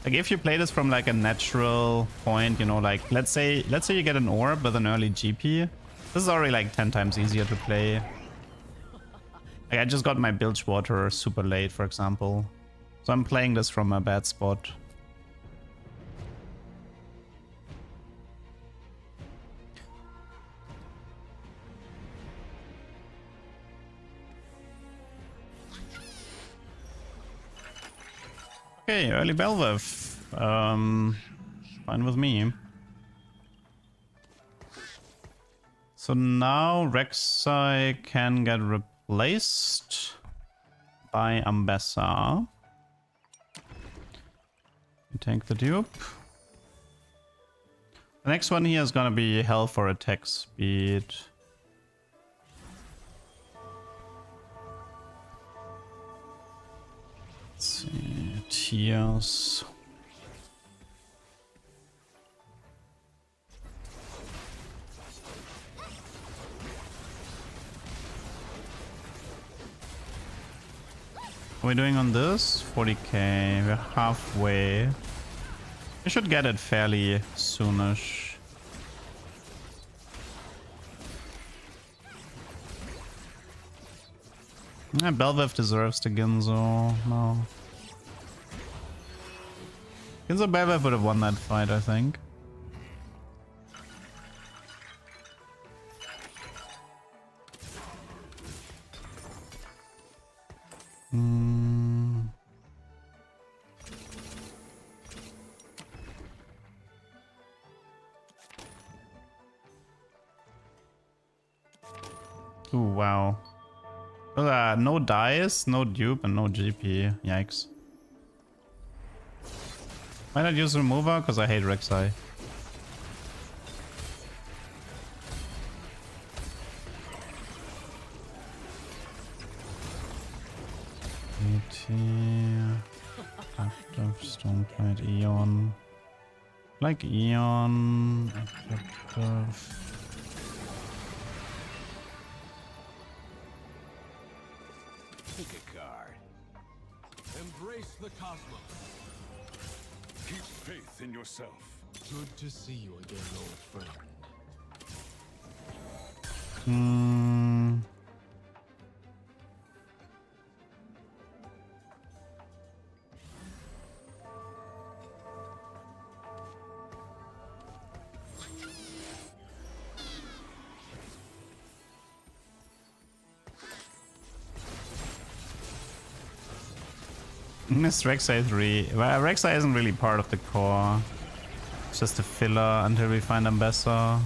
Like if you play this from like a natural point, you know, like let's say you get an orb with an early GP. This is already like 10 times easier to play. Like I just got my Bilgewater super late, for example. So I'm playing this from a bad spot. Okay, early Belveth. Fine with me. So now Rek'Sai can get replaced by Ambessa. You take the dupe. The next one here is gonna be hell for attack speed. tears. What are we doing on this? 40k. We're halfway. We should get it fairly soonish. Yeah, Belvev deserves the Ginzo. No. Ginzo Belvev would have won that fight, I think. Ooh, wow. No dice, no dupe, and no GP. Yikes. Why not use remover? Because I hate Rek'Sai. Active, Stoneblade, Eon. Like Eon. Active. Pick a card. Embrace the cosmos. Keep faith in yourself. Good to see you again, old friend. Miss Rek'Sai 3. Well, Rek'Sai isn't really part of the core. It's just a filler until we find them better.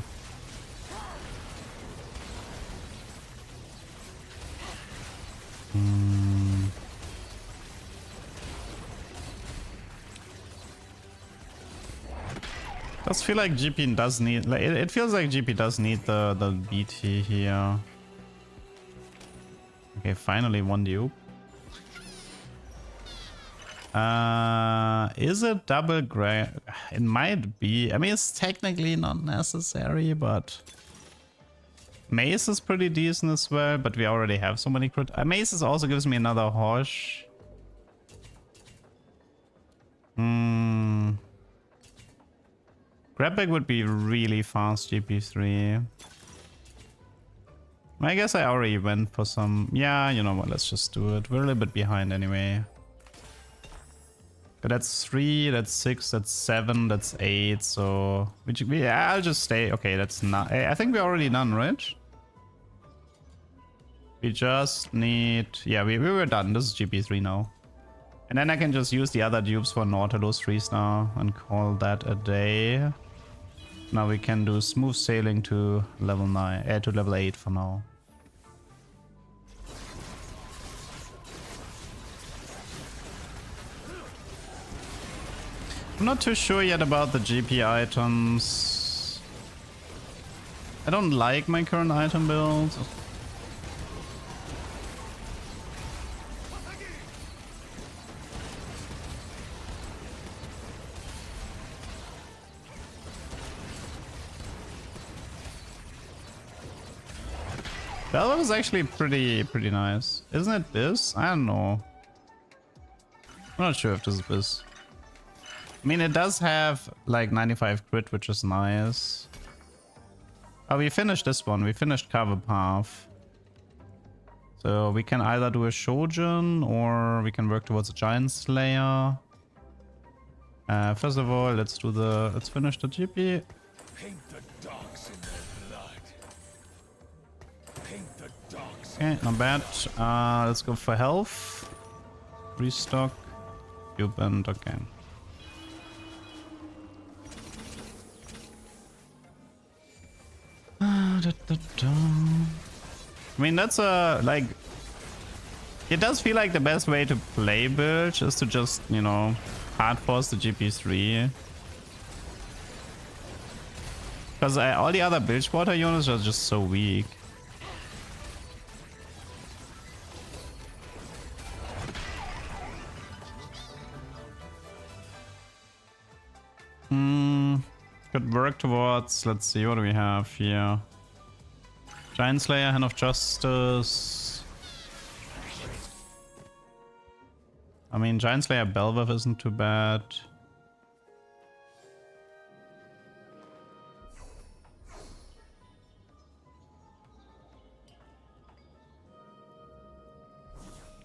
Does feel like GP does need, like it feels like GP does need the BT here. Okay, finally one dupe. Is it double gray? It might be. I mean, it's technically not necessary, but Mace is pretty decent as well. But we already have so many crit. Mace also gives me another Hosh. Grabbag would be really fast GP3. I guess I already went for some. Yeah, you know what? Let's just do it. We're a little bit behind anyway. But that's 3, that's 6, that's 7, that's 8, so... yeah, I'll just stay. Okay, that's not... I think we're already done, right? We just need... yeah, we were done. This is GP3 now. And then I can just use the other dupes for Nautilus 3-star and call that a day. Now we can do smooth sailing to level 9, to level 8 for now. I'm not too sure yet about the GP items. I don't like my current item build. That was actually pretty nice. Isn't it this? I don't know. I'm not sure if this is this. I mean, it does have like 95 crit, which is nice. Oh, we finished this one. We finished Cover Path. So we can either do a Shojin or we can work towards a Giant Slayer. First of all, let's finish the GP. Paint the dogs in their blood. Paint the dogs. Okay, not bad. Let's go for health. Restock. Cube and okay. I mean, that's like... it does feel like the best way to play Bilge is to just, you know, hard force the GP3. Because all the other Bilgewater units are just so weak. slots. Let's see, what do we have here? Giant Slayer, Hand of Justice. I mean, Giant Slayer Belveth isn't too bad.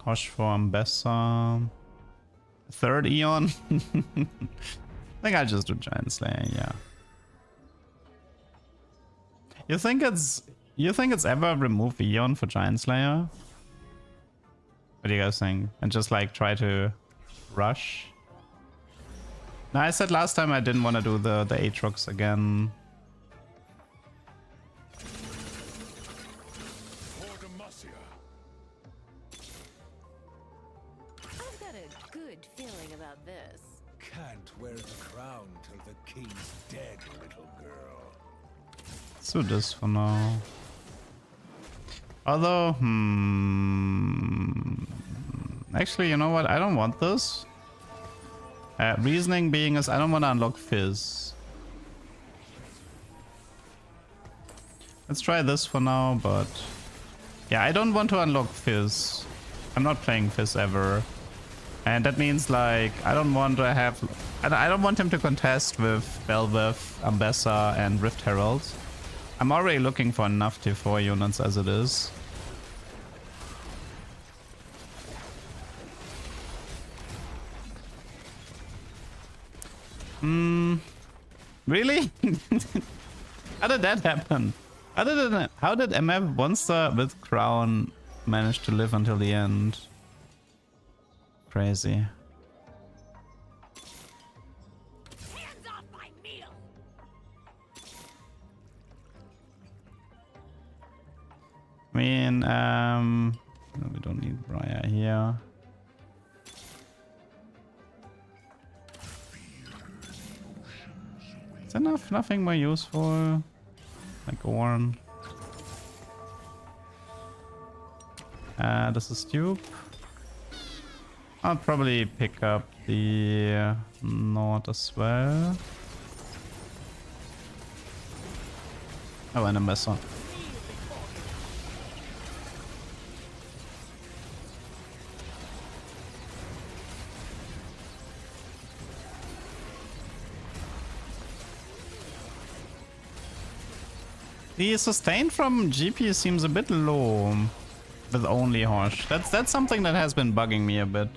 Hosh for Ambessa. Third Eon. I think I'll just do Giant Slayer, yeah. You think it's ever remove Eon for Giant Slayer? What do you guys think? And just like try to rush? No, I said last time I didn't want to do the Aatrox again. I've got a good feeling about this. Can't wear the crown till the king's dead, little girl. Let's do this for now. Although, actually, you know what? I don't want this. Reasoning being is I don't want to unlock Fizz. Let's try this for now, but yeah, I don't want to unlock Fizz. I'm not playing Fizz ever. And that means like I don't want to have, I don't want him to contest with Belveth, Ambessa and Rift Herald. I'm already looking for enough T4 units as it is. Really? How did that happen? How did MF Monster with Crown manage to live until the end? Crazy. Hands off my meal! I mean, no, we don't need Briar here. Is enough? Nothing more useful? Like Orn. This is Dupe. I'll probably pick up the Nord as well. Oh, and a Messer. The sustain from GP seems a bit low with only Hosh. That's something that has been bugging me a bit.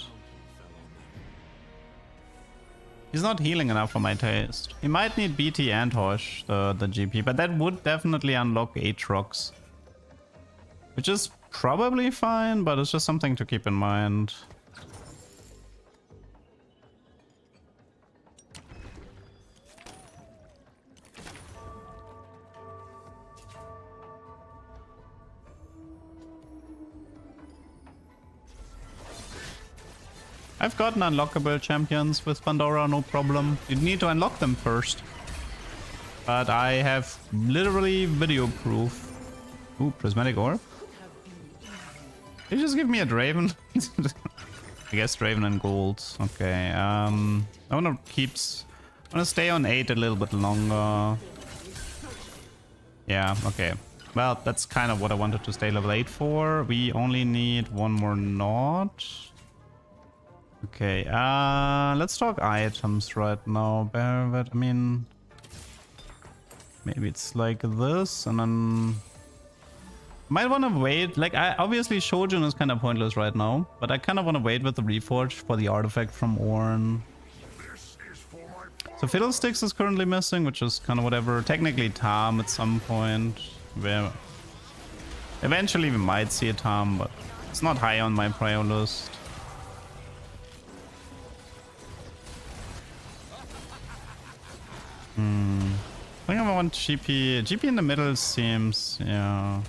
He's not healing enough for my taste. He might need BT and Hosh, the GP, but that would definitely unlock Aatrox. Which is probably fine, but it's just something to keep in mind. I've gotten unlockable champions with Pandora, no problem. You need to unlock them first. But I have literally video proof. Ooh, Prismatic Orb? Did you just give me a Draven? I guess Draven and gold. Okay, I wanna stay on 8 a little bit longer. Yeah, okay. Well, that's kind of what I wanted to stay level 8 for. We only need one more Nod. Okay, let's talk items right now. I mean, maybe it's like this, and then might want to wait. Like, obviously Shojin is kind of pointless right now, but I kind of want to wait with the Reforge for the artifact from Ornn. So Fiddlesticks is currently missing, which is kind of whatever. Technically Tam at some point, where eventually we might see a Tam, but it's not high on my prio list. I think I want GP. GP in the middle seems, yeah.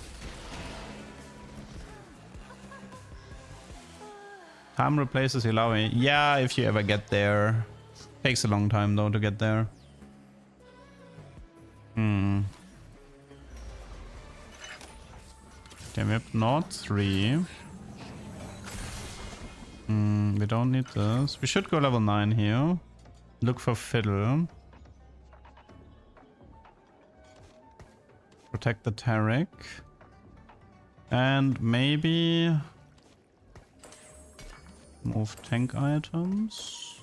Tam replaces Ilaoi. Yeah, if you ever get there. Takes a long time though to get there. Okay, we have Nord 3. We don't need this. We should go level 9 here. Look for Fiddle. protect the Taric. And maybe move tank items.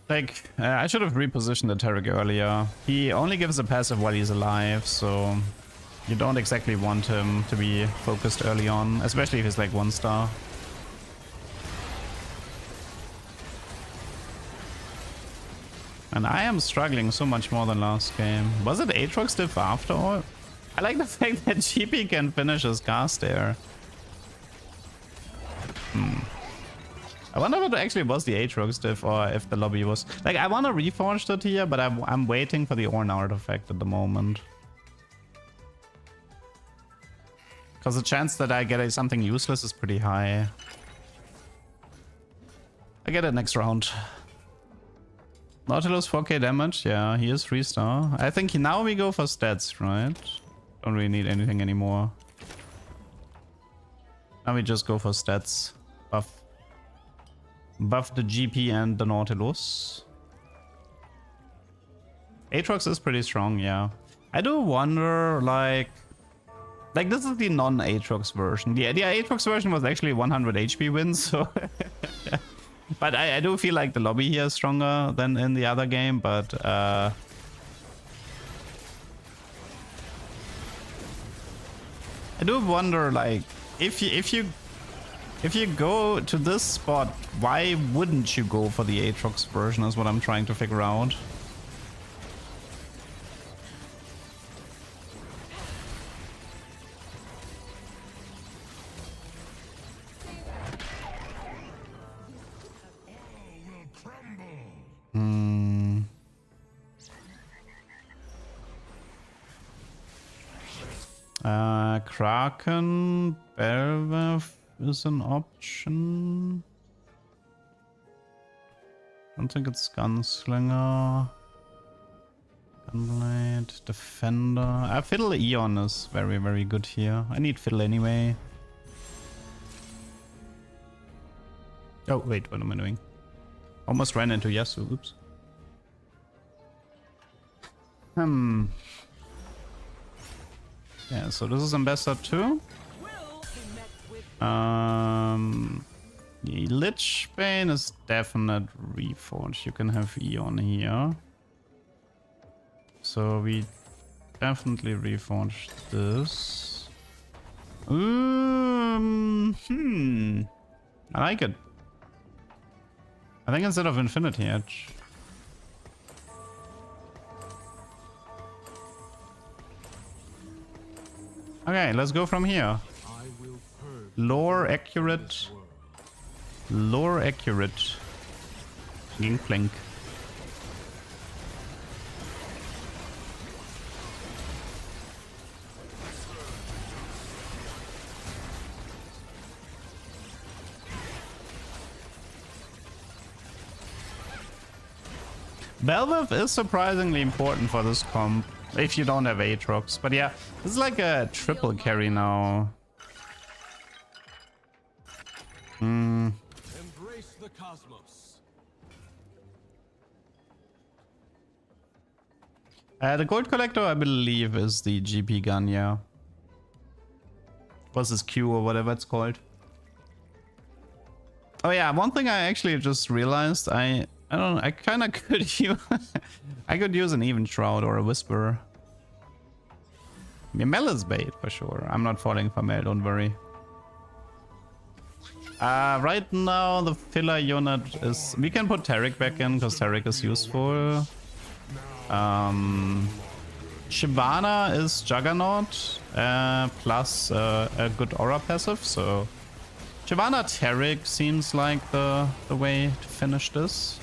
Like, I should have repositioned the Taric earlier. He only gives a passive while he's alive, so you don't exactly want him to be focused early on, especially if he's like 1-star. And I am struggling so much more than last game. Was it Aatrox diff after all? I like the fact that GP can finish his cast there. I wonder if it actually was the Aatrox diff or if the lobby was... Like, I want to reforge it here, but I'm waiting for the Ornn artifact at the moment. Because the chance that I get something useless is pretty high. I get it next round. Nautilus 4k damage, yeah, he is 3-star. I think now we go for stats, right? Don't really need anything anymore. Now we just go for stats. Buff the GP and the Nautilus. Aatrox is pretty strong, yeah. I do wonder, like this is the non-Aatrox version. The Aatrox version was actually 100 HP wins, so... But I do feel like the lobby here is stronger than in the other game, but... I do wonder, like, if you go to this spot, why wouldn't you go for the Aatrox version is what I'm trying to figure out. Kraken, Belveth is an option. I don't think it's Gunslinger. Gunblade, Defender. Fiddle Eon is very, very good here. I need Fiddle anyway. Oh, wait, what am I doing? Almost ran into Yasuo, oops. Yeah, so this is Ambassador 2. The Lich Bane is definite reforge. You can have Eon here. So we definitely reforge this. I like it. I think instead of Infinity Edge. Okay, let's go from here. Lore accurate. Lore accurate. Gangplank. Belveth is surprisingly important for this comp. If you don't have Aatrox. But yeah, this is like a triple carry now. Embrace the cosmos. The Gold Collector, I believe, is the GP gun, yeah. Versus Q or whatever it's called. Oh yeah, one thing I actually just realized, I don't know, I kind of could use... I could use an Even Shroud or a Whisper. I mean, Mel is bait for sure. I'm not falling for Mel, don't worry. Right now, the filler unit is... We can put Taric back in, because Taric is useful. Shyvana is Juggernaut, plus a good aura passive, so... Shyvana Taric seems like the way to finish this.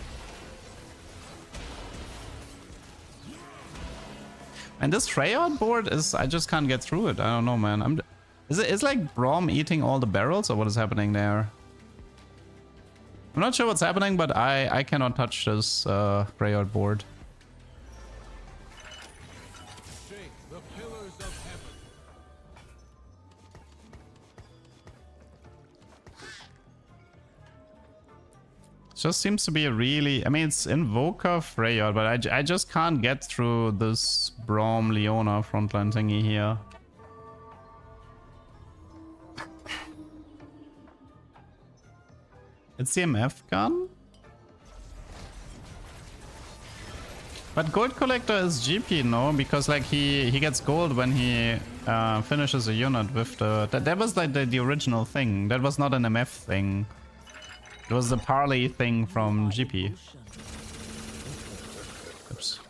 And this Freyard board is... I just can't get through it. I don't know, man. Is like Braum eating all the barrels, or what is happening there? I'm not sure what's happening, but I cannot touch this Freyard board. Shake the pillars of heaven. Just seems to be a really... I mean, it's Invoker, Freyot, but I just can't get through this Braum Leona frontline thingy here. It's the MF gun? But Gold Collector is GP, no? Because like he gets gold when he finishes a unit with the... That was like the original thing. That was not an MF thing. It was the parley thing from GP. Oops.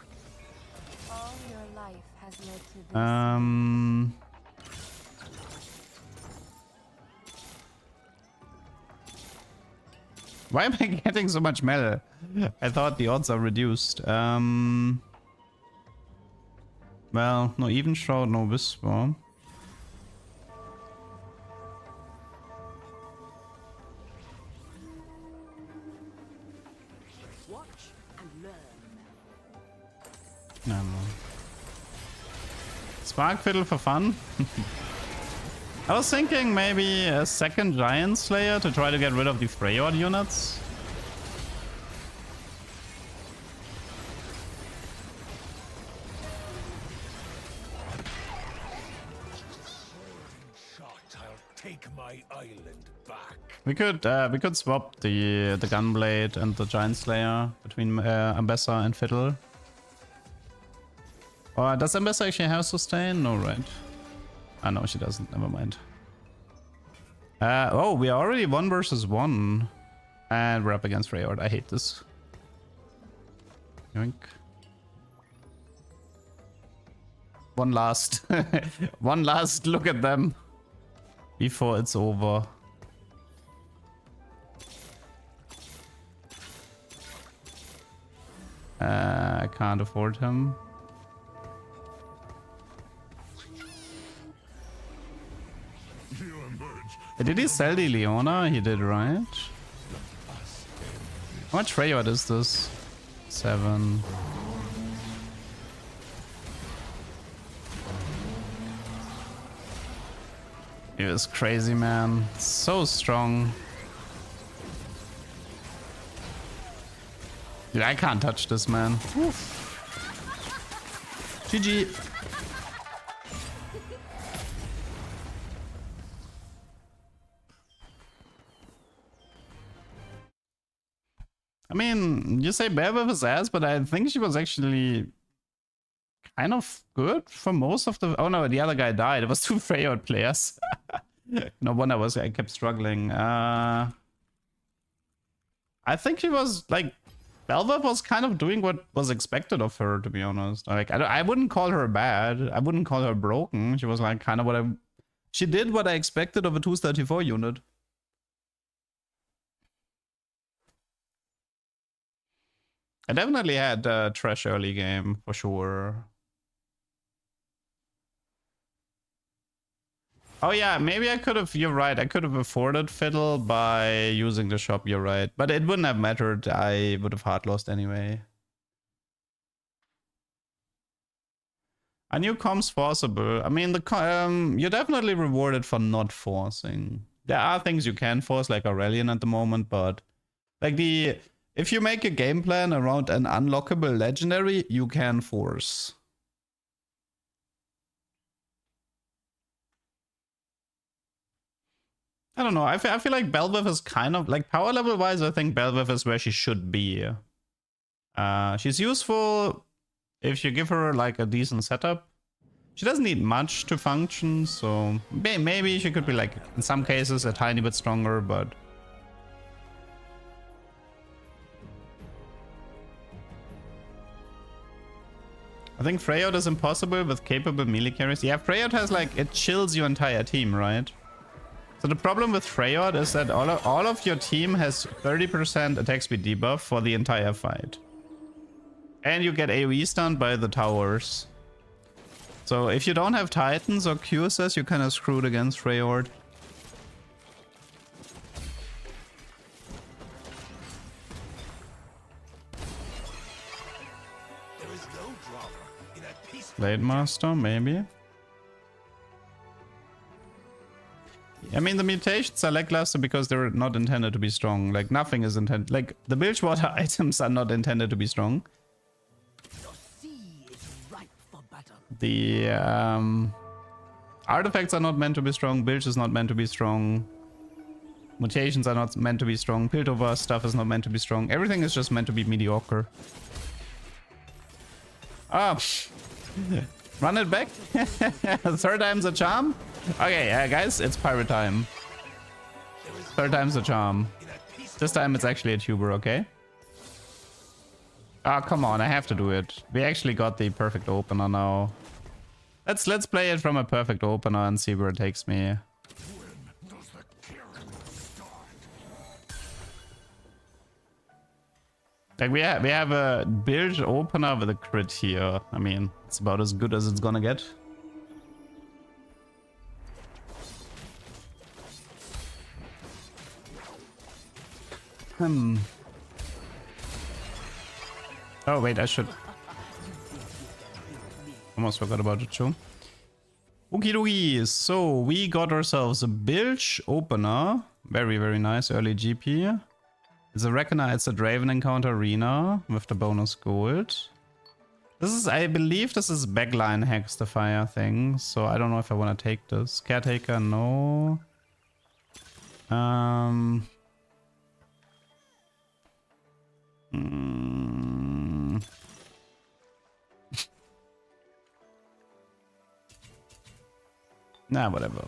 All your life has led to this. Why am I getting so much metal? I thought the odds are reduced. Well, no Even Shroud, no Whisper. No. Spark Fiddle for fun. I was thinking maybe a second Giant Slayer to try to get rid of the Freyot units. Shot, I'll take my island back. We could swap the Gunblade and the Giant Slayer between Ambessa and Fiddle. Or does Ambessa actually have sustain? No, right? Ah, no, she doesn't. Never mind. Oh, we are already 1 versus 1. And we're up against Freyot. I hate this. Yoink. One last... one last look at them. Before it's over. I can't afford him. Did he sell the Leona? He did, right? How much Freyot is this? 7. He was crazy, man. So strong. Dude, I can't touch this, man. Oof. GG. I mean, you say bad with his ass, but I think she was actually kind of good for most of the... Oh no, the other guy died. It was 2 Freyot players. No wonder I kept struggling. I think she was like... Belva was kind of doing what was expected of her, to be honest. Like, I wouldn't call her bad. I wouldn't call her broken. She was like kind of what I... She did what I expected of a 234 unit. I definitely had a trash early game, for sure. Oh yeah, maybe I could have, you're right, I could have afforded Fiddle by using the shop, you're right. But it wouldn't have mattered, I would have hard lost anyway. A new comp's forcible. I mean, you're definitely rewarded for not forcing. There are things you can force, like Aurelion at the moment, but... Like if you make a game plan around an unlockable legendary, you can force. I don't know. I feel like Belveth is kind of like power level wise. I think Belveth is where she should be. She's useful if you give her like a decent setup. She doesn't need much to function, so maybe she could be like in some cases a tiny bit stronger, but. I think Freyot is impossible with capable melee carries. Yeah, Freyot has like, it chills your entire team, right? So the problem with Freyot is that all of your team has 30% attack speed debuff for the entire fight. And you get AoE stunned by the towers. So if you don't have Titans or Qs's, you're kind of screwed against Freyot. Blademaster, maybe. I mean, the mutations are lackluster because they're not intended to be strong. Like, nothing is intended. Like, the Bilgewater items are not intended to be strong. The artifacts are not meant to be strong. Bilge is not meant to be strong. Mutations are not meant to be strong. Piltover stuff is not meant to be strong. Everything is just meant to be mediocre. Ah, run it back. Third time's a charm. Okay, guys, it's pirate time. Third time's a charm. This time it's actually a tuber, okay? Ah, come on, I have to do it. We actually got the perfect opener now. Let's play it from a perfect opener and see where it takes me. Like we have a Bilge opener with a crit here. I mean, it's about as good as it's gonna get. Oh wait, I should. Almost forgot about it too. Okie dokie, so we got ourselves a Bilge opener. Very, very nice early GP. It's a Reckoner, it's a Draven encounter arena with the bonus gold. This is, I believe this is backline Hex the Fire thing, so I don't know if I want to take this. Caretaker, no. Nah, whatever.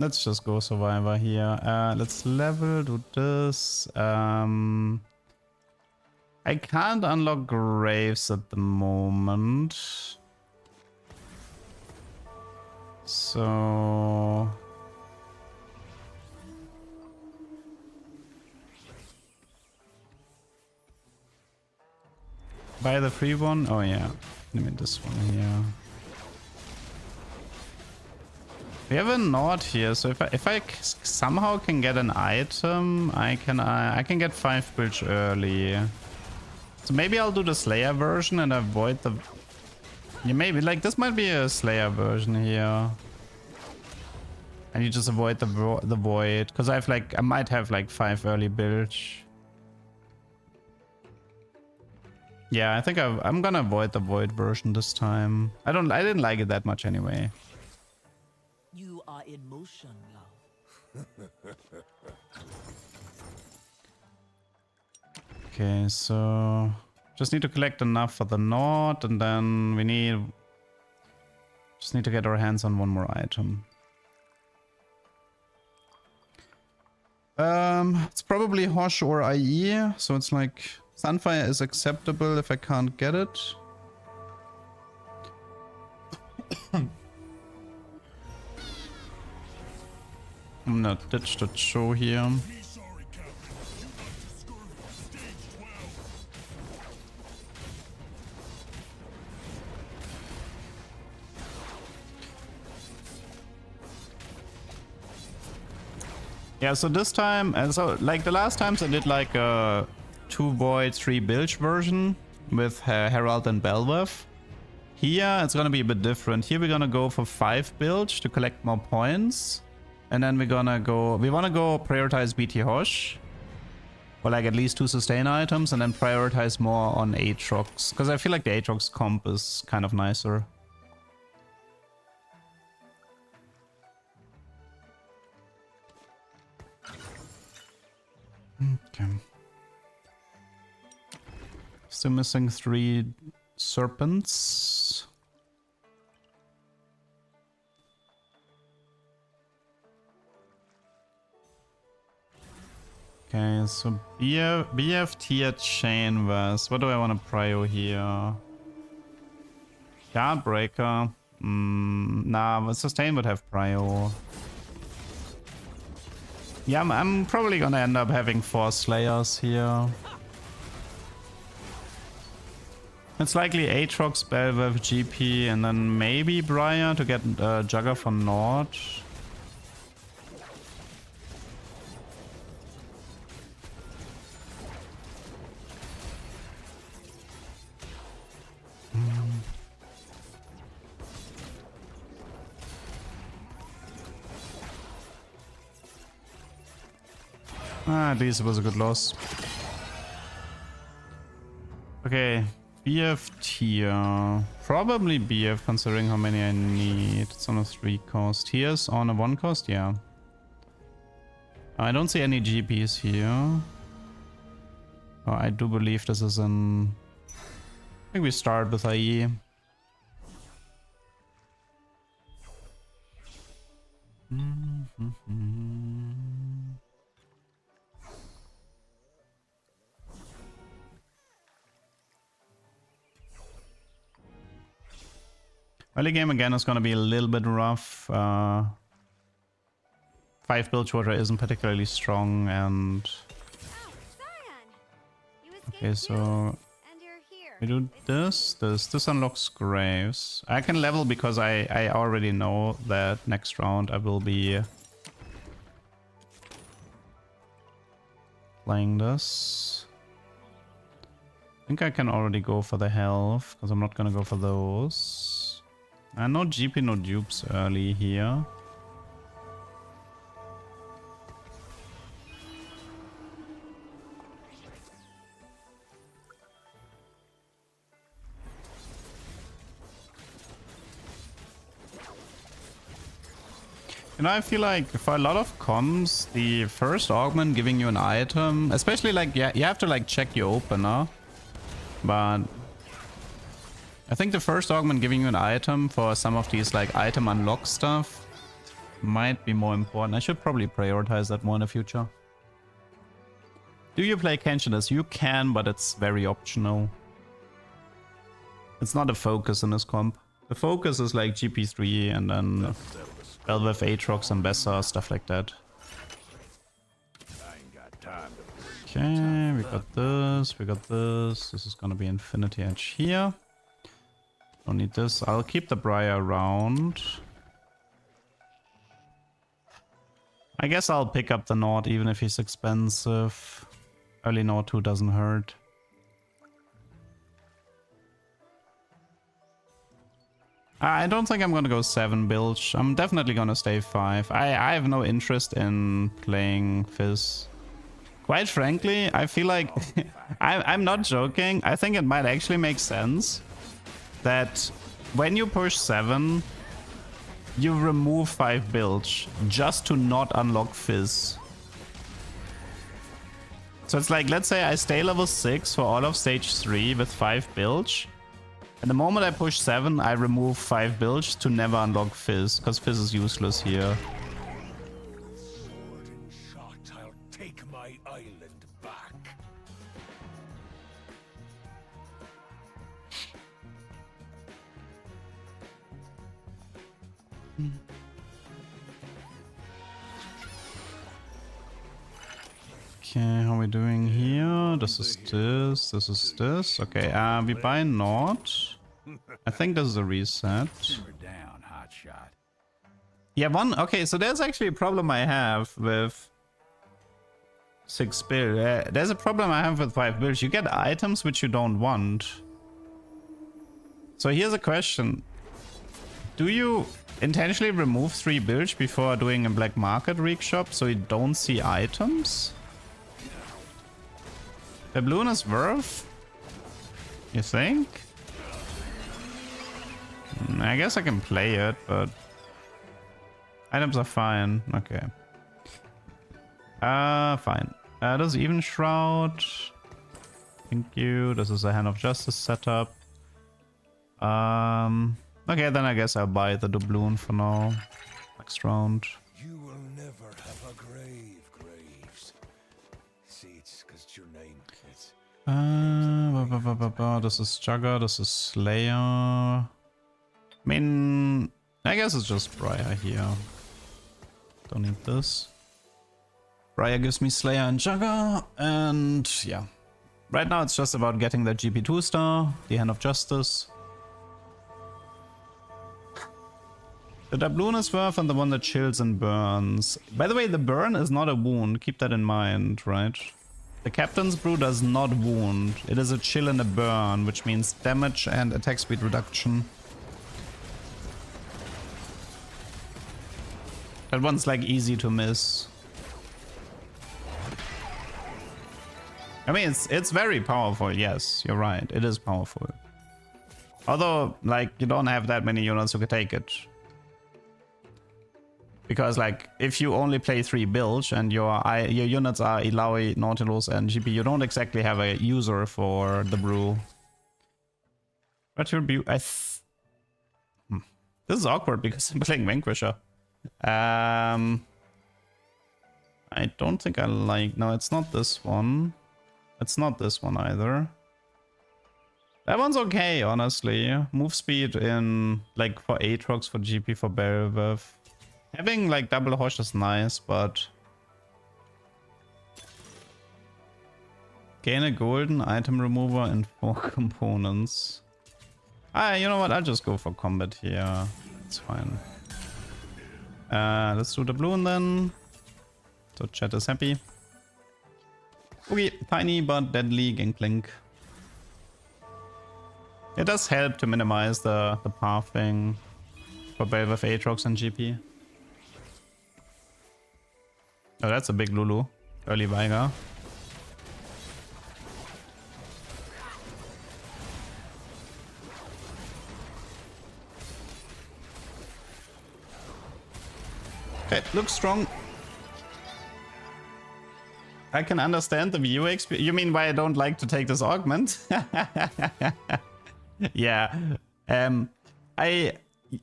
Let's just go Survivor here. Let's level, do this. I can't unlock Graves at the moment. So... buy the free one? Oh yeah. Let me this one here. We have a Nord here, so if I somehow can get an item, I can get 5 Bilge early. So maybe I'll do the Slayer version and avoid the... yeah, maybe, like, this might be a Slayer version here. And you just avoid the Void, because I might have like 5 early Bilge. Yeah, I think I'm gonna avoid the Void version this time. I didn't like it that much anyway. You are in motion, love. Okay, so just need to collect enough for the Nord, and then we just need to get our hands on one more item. It's probably Hosh or IE, so it's like Sunfire is acceptable if I can't get it. I'm gonna ditch the show here. Yeah, so this time, and so like the last times I did like a 2 Void, 3 Bilge version with Herald and Belweth. Here it's gonna be a bit different. Here we're gonna go for 5 Bilge to collect more points. And then we wanna go prioritize BT Hosh. Or like at least 2 sustain items, and then prioritize more on Aatrox. Because I feel like the Aatrox comp is kind of nicer. Okay. Still missing 3 serpents. Okay, so BFT at Chainverse. What do I want to prio here? Guardbreaker. Nah, but Sustain would have prio. Yeah, I'm probably gonna end up having 4 Slayers here. It's likely Aatrox, Belweth, GP, and then maybe Briar to get Jugger for Nord. At least it was a good loss. Okay, BF tier. Probably BF considering how many I need. It's on a 3 cost. Here's on a 1 cost, yeah. I don't see any GPs here. Oh, I do believe this is an... I think we start with IE. Early game again is going to be a little bit rough. 5 Bilgewater isn't particularly strong, and okay, so we do this. This unlocks Graves. I can level because I already know that next round I will be playing this. I think I can already go for the health because I'm not gonna go for those. And no GP, no dupes early here. You know, I feel like for a lot of comms, the first augment giving you an item, especially like, yeah, you have to like check your opener, but I think the first augment giving you an item for some of these like item unlock stuff might be more important. I should probably prioritize that more in the future. Do you play Kenshin? You can, but it's very optional. It's not a focus in this comp. The focus is like GP3 and then Belveth, Aatrox, and Bessa, stuff like that. Okay, we got this, we got this. This is gonna be Infinity Edge here. Don't need this. I'll keep the Briar around. I guess I'll pick up the Nord even if he's expensive. Early Nord 2 doesn't hurt. I don't think I'm gonna go 7 Bilge. I'm definitely gonna stay 5. I have no interest in playing Fizz. Quite frankly, I feel like I'm not joking. I think it might actually make sense that when you push 7, you remove 5 Bilge just to not unlock Fizz. So it's like, let's say I stay level 6 for all of stage 3 with 5 Bilge. And the moment I push 7, I remove 5 Bilge to never unlock Fizz, because Fizz is useless here. Sword and shot, I'll take my island back. Okay, how are we doing here? This is this, this is this. Okay, we buy Nord. I think this is a reset. Down, hotshot. Yeah, okay, so there's actually a problem I have with 6 build. There's a problem I have with 5 builds. You get items which you don't want. So here's a question. Do you intentionally remove 3 builds before doing a black market rig shop so you don't see items? The balloon is worth? You think? I guess I can play it, but items are fine. Okay. Fine. This is even shroud. Thank you. This is a Hand of Justice setup. Okay, then I guess I'll buy the doubloon for now. Next round. You will never have a grave, Graves. See, it's because it's your name. It's This is Jugger, this is Slayer. I mean, I guess it's just Briar here. Don't need this. Briar gives me Slayer and Jugger, and yeah. Right now it's just about getting that GP2 star, the Hand of Justice. The doubloon is worth and the one that chills and burns. By the way, the burn is not a wound, keep that in mind, right? The Captain's Brew does not wound. It is a chill and a burn, which means damage and attack speed reduction. That one's like easy to miss. I mean, it's very powerful. Yes, you're right. It is powerful. Although, like, you don't have that many units who can take it. Because, like, if you only play 3 Bilge and your units are Illaoi, Nautilus, and GP, you don't exactly have a user for the brew. But you'll be... This is awkward because I'm playing Vanquisher. I don't think I like... No, it's not this one. It's not this one either. That one's okay, honestly. Move speed in, like, for Aatrox, for GP, for Belvev. Having, like, double Hosh is nice, but... Gain a golden item remover and 4 components. You know what? I'll just go for combat here. It's fine. Let's do the balloon then. So chat is happy. Okay, tiny but deadly Gangplank. It does help to minimize the pathing for Belvev, Aatrox, and GP. Oh, that's a big Lulu. Early Veigar. Okay, looks strong. I can understand the view experience. You mean why I don't like to take this augment? Yeah. I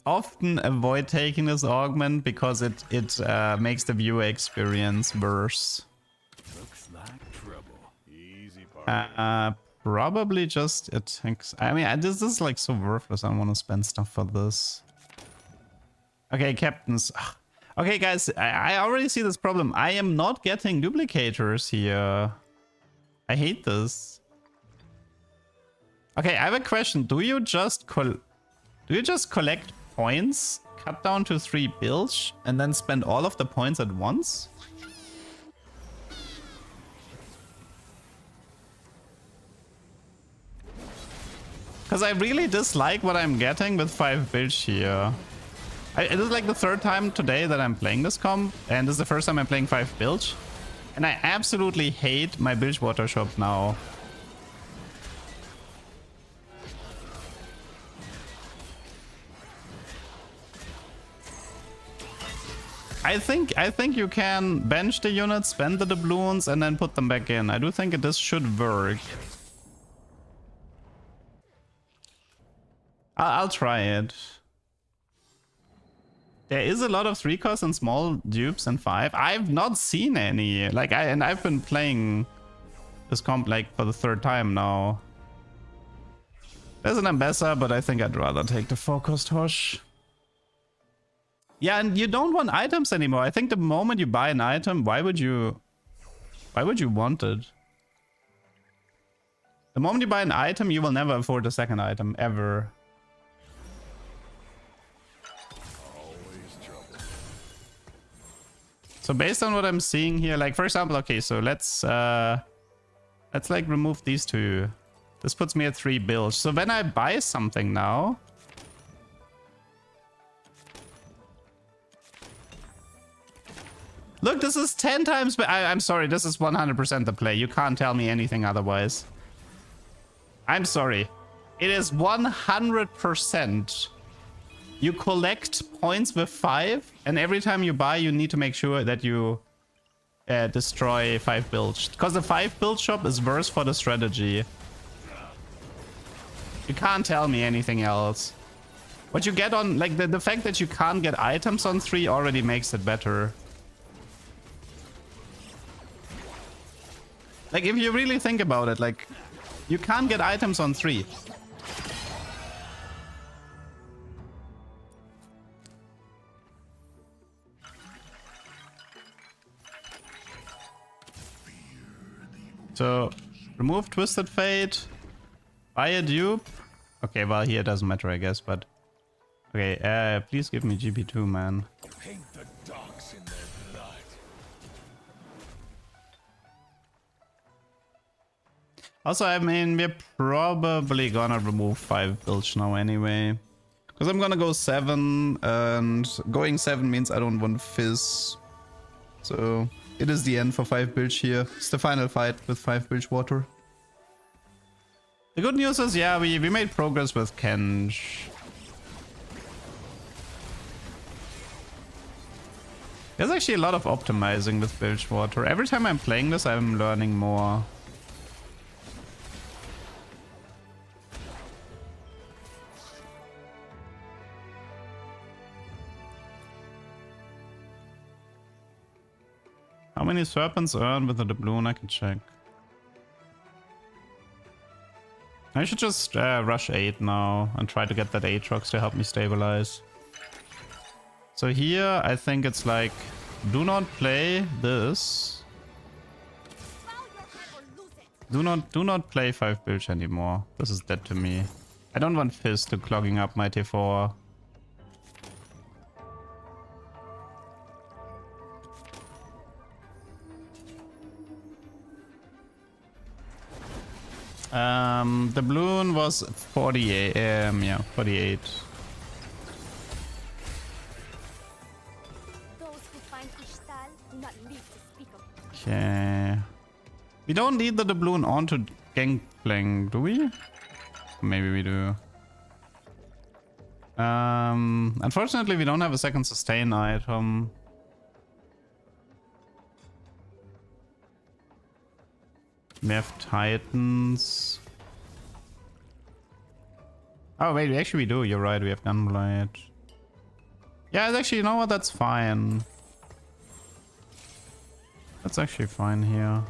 often avoid taking this augment because it makes the viewer experience worse. Looks like trouble. Easy part. Probably just attacks. I mean, this is like so worthless. I don't want to spend stuff for this. Okay, captains. Okay, guys, I already see this problem. I am not getting duplicators here. I hate this. Okay, I have a question. Do you just collect points, cut down to 3 bilge, and then spend all of the points at once? Because I really dislike what I'm getting with 5 bilge here. It is like the 3rd time today that I'm playing this comp, and this is the first time I'm playing 5 bilge. And I absolutely hate my Bilgewater shop now. I think you can bench the units, spend the doubloons, and then put them back in. I do think this should work. I'll try it. There is a lot of 3-cost and small dupes in 5. I've not seen any. Like I've been playing this comp like for the 3rd time now. There's an Ambassador, but I think I'd rather take the 4-cost Hosh. Yeah, and you don't want items anymore. I think the moment you buy an item, why would you want it? The moment you buy an item, you will never afford a second item ever. So based on what I'm seeing here, like for example, okay, so let's like remove these 2. This puts me at 3 bilge. So when I buy something now, look, this is 10 times, but I'm sorry, this is 100% the play. You can't tell me anything otherwise. I'm sorry. It is 100%. You collect points with 5, and every time you buy, you need to make sure that you destroy 5 bilge. Because the 5 bilge shop is worse for the strategy. You can't tell me anything else. What you get on, like the fact that you can't get items on 3 already makes it better. Like if you really think about it, like you can't get items on 3. So, remove Twisted Fate, buy a dupe. Okay, well here it doesn't matter, I guess, but... Okay, please give me GP2, man. Paint the dogs in their blood. Also, I mean, we're probably gonna remove 5 bilge now anyway. Because I'm gonna go 7, and going 7 means I don't want Fizz. So... it is the end for 5 Bilge here. It's the final fight with 5 Bilgewater. The good news is, yeah, we made progress with Kench. There's actually a lot of optimizing with Bilgewater. Every time I'm playing this, I'm learning more. How many serpents earn with the doubloon? I can check. I should just rush 8 now and try to get that Aatrox to help me stabilize. So here, I think it's like, do not play this. Do not play 5 Bilge anymore. This is dead to me. I don't want Fizz to clogging up my T4. The balloon was 48. Yeah, 48. Okay. We don't need the doubloon onto Gangplank, do we? Maybe we do. Unfortunately, we don't have a second sustain item. We have Titans. Oh wait, actually we do. You're right. We have Gunblade. Yeah, actually, you know what? That's fine. That's actually fine here.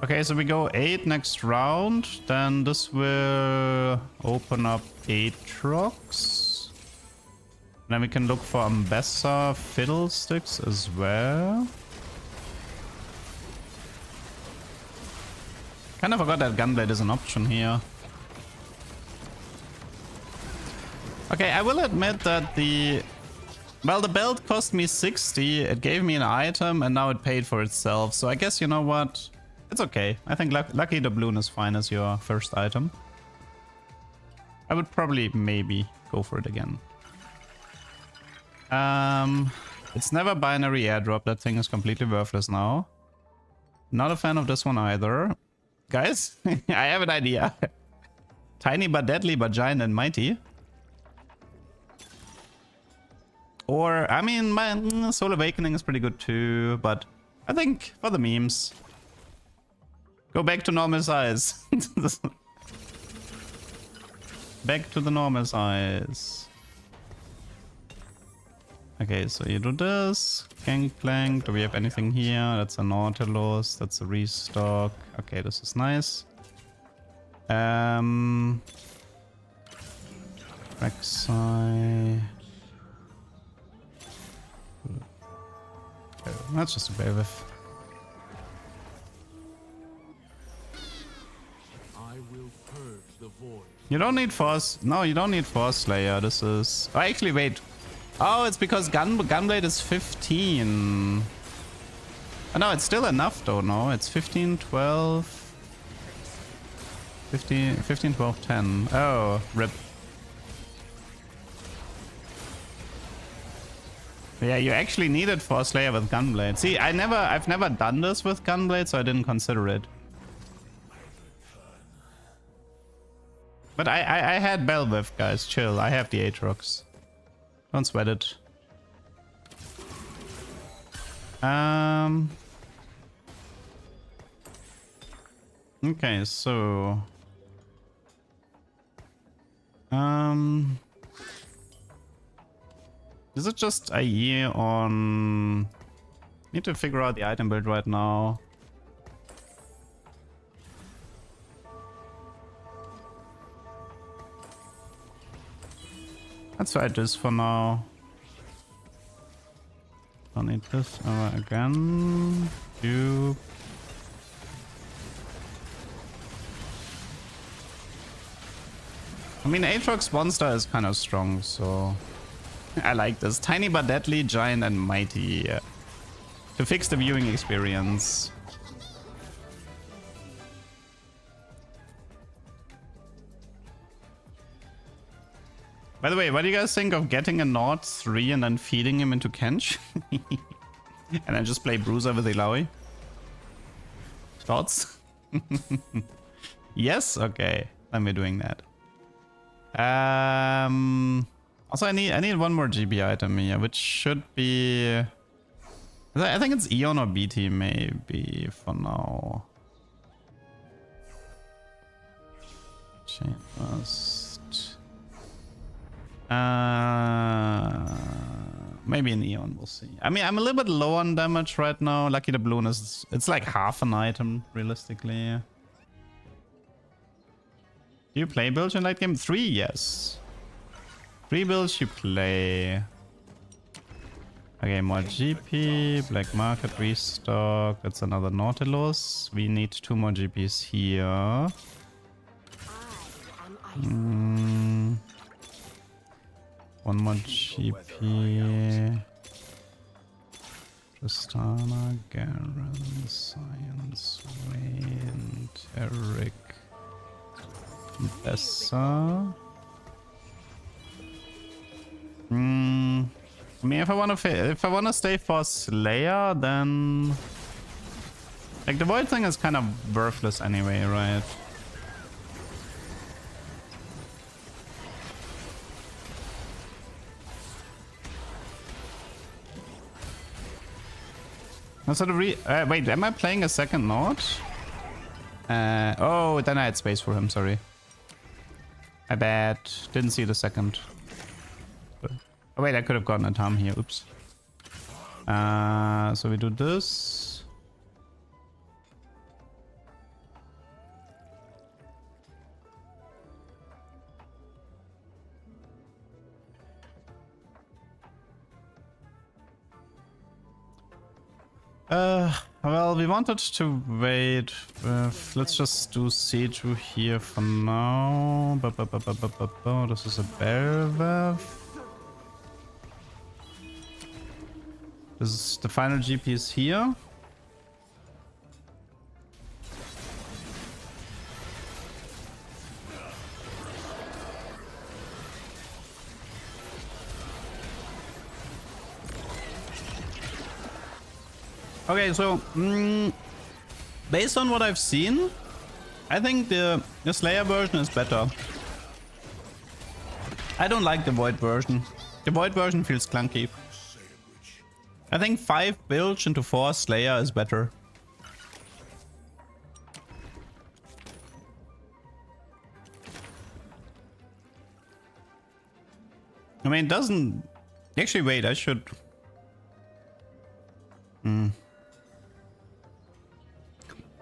Okay, so we go 8 next round. Then this will open up Aatrox. Then we can look for Ambessa Fiddlesticks as well. Kinda forgot that Gunblade is an option here. Okay, I will admit that the belt cost me 60, it gave me an item, and now it paid for itself. So I guess, you know what? It's okay. I think Lucky Doubloon is fine as your first item. I would probably maybe go for it again. It's never binary airdrop. That thing is completely worthless now. Not a fan of this one either. Guys, I have an idea. Tiny but deadly but giant and mighty. Or, I mean, my Soul Awakening is pretty good too, but I think for the memes, go back to normal size. Back to the normal size. Okay, so you do this. Gangplank. Do we have anything here? That's a Nautilus. That's a restock. Okay, this is nice. Rek'Sai. That's just a Beowulf. I will purge the void. You don't need Force. No, you don't need Force Slayer. This is. Oh, actually, wait. Oh, it's because Gunblade is 15. Oh, no, it's still enough though, no? It's 15, 12... 15, 12, 10. Oh, rip. Yeah, you actually needed Force Slayer with Gunblade. See, I've never done this with Gunblade, so I didn't consider it. But I had Belviv, guys. Chill. I have the Aatrox. Don't sweat it. Okay, so... Is it just a year on... Need to figure out the item build right now. Let's try this for now. Don't need this again. Cube. I mean, Aatrox monster is kind of strong, so I like this. Tiny but deadly, giant and mighty. To fix the viewing experience. By the way, what do you guys think of getting a Nord 3 and then feeding him into Kench? And then just play Bruiser with Illaoi. Thoughts? Yes? Okay. Then we're doing that. Also, I need one more GP item here, which should be... I think it's Eon or BT maybe for now. Chain Burst. Maybe an Eon, we'll see. I mean, I'm a little bit low on damage right now. Lucky the Balloon is... It's like half an item, realistically. Do you play Bilge in late game? 3, yes. 3 Bilge you play. Okay, more GP. Black Market restock. That's another Nautilus. We need 2 more GPs here. One more GP. Tristana, Garen, Science, Wayne, Eric, Bessa. I mean, if I wanna stay for Slayer, then like the Void thing is kind of worthless anyway, right? Wait, am I playing a second node? Oh, then I had space for him, sorry. I bad. Didn't see the second. Oh wait, I could have gotten a Tom here, oops. So we do this. Well, we wanted to wait. Let's just do C2 here for now. This is a Belvev. This is the final GP is here. Okay, so based on what I've seen, I think the Slayer version is better. I don't like the Void version. The Void version feels clunky. I think 5 Bilge into 4 Slayer is better. I mean, it doesn't... Actually, wait, I should...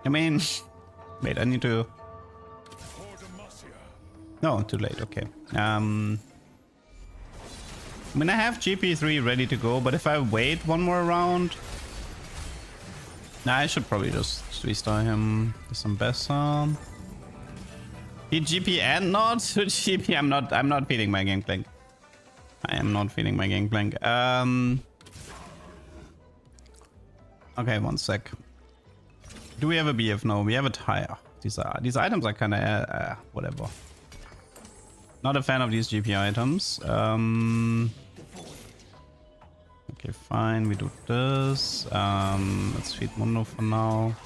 I mean... Wait, I need to... No, too late, okay. I mean, I have GP3 ready to go, but if I wait one more round... Nah, I should probably just restart him with some Bessa. He GP and not GP. I'm not feeding my Gangplank. I am not feeding my Gangplank. Okay, one sec. Do we have a BF? No, we have a tire. These items are kind of whatever. Not a fan of these GP items. Okay, fine. We do this. Let's feed Mundo for now.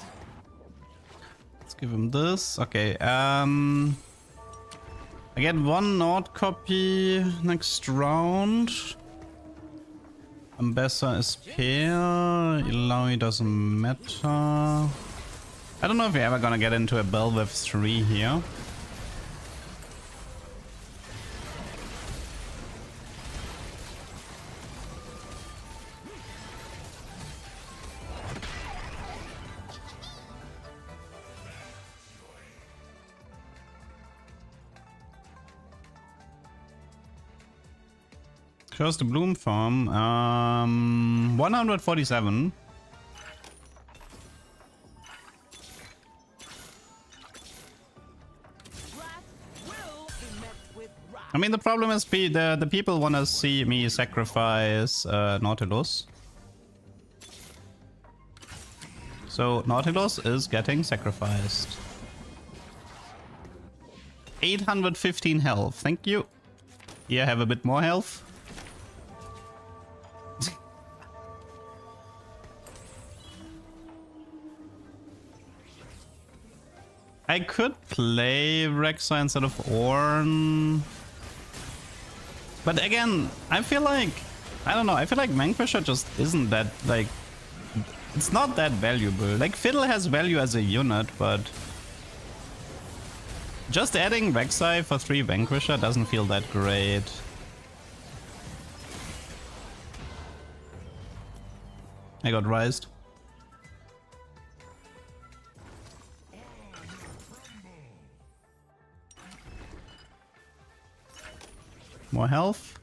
Let's give him this. Okay. I get 1 Nord copy next round. Ambessa is pair. Illaoi doesn't matter. I don't know if we're ever gonna get into a Belvev 3 here. Shows the Bloom farm. 147. I mean, the problem is the people want to see me sacrifice Nautilus. So Nautilus is getting sacrificed. 815 health. Thank you. Here, have a bit more health. I could play Rek'Sai instead of Ornn. But again, I feel like... I don't know, I feel like Vanquisher just isn't that, like... It's not that valuable. Like, Fiddle has value as a unit, but... Just adding Rek'Sai for 3 Vanquisher doesn't feel that great. I got rised. More health.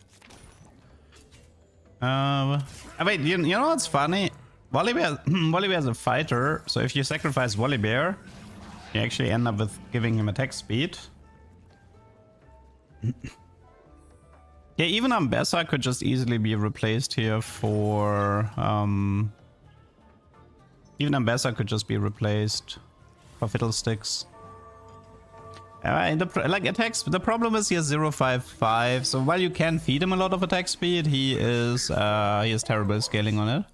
Wait, you know what's funny? Volibear is a fighter, so if you sacrifice Volibear, you actually end up with giving him attack speed. Yeah, even Ambessa could just easily be replaced here for... Even Ambessa could just be replaced for Fiddlesticks. The problem is he has 0.55, so while you can feed him a lot of attack speed, he is terrible scaling on it.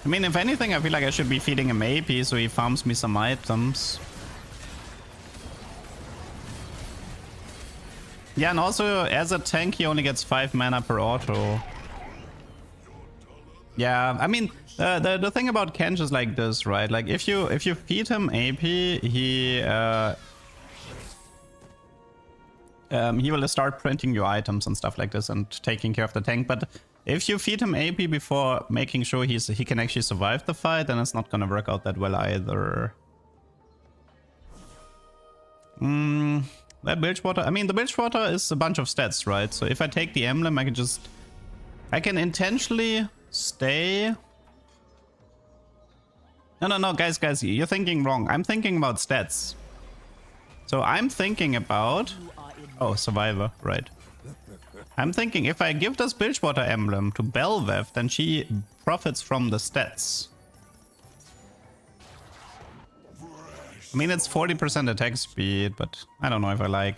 I mean, if anything, I feel like I should be feeding him AP so he farms me some items. Yeah, and also as a tank, he only gets 5 mana per auto. Yeah, I mean, the thing about Kench is like this, right? Like if you feed him AP, he will start printing your items and stuff like this and taking care of the tank. But if you feed him AP before making sure he can actually survive the fight, then it's not gonna work out that well either. That Bilgewater, I mean, the Bilgewater is a bunch of stats, right? So if I take the emblem, I can intentionally stay. No, guys, you're thinking wrong. I'm thinking about stats. So I'm thinking about... Oh, Survivor, right. I'm thinking if I give this Bilgewater emblem to Belveth, then she profits from the stats. I mean, it's 40% attack speed, but I don't know if I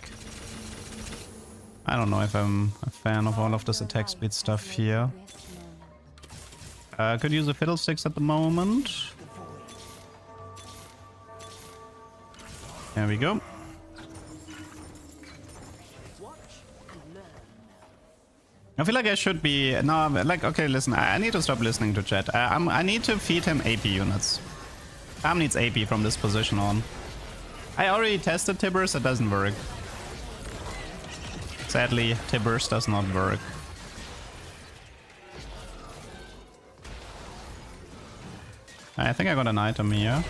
don't know if I'm a fan of all of this attack speed stuff here. Could use a Fiddlesticks at the moment. There we go. I feel like I should be... No, like, okay, listen, I need to stop listening to chat. I need to feed him AP units. Tam needs AP from this position on. I already tested Tibbers, it doesn't work. Sadly, Tibbers does not work. I think I got an item here.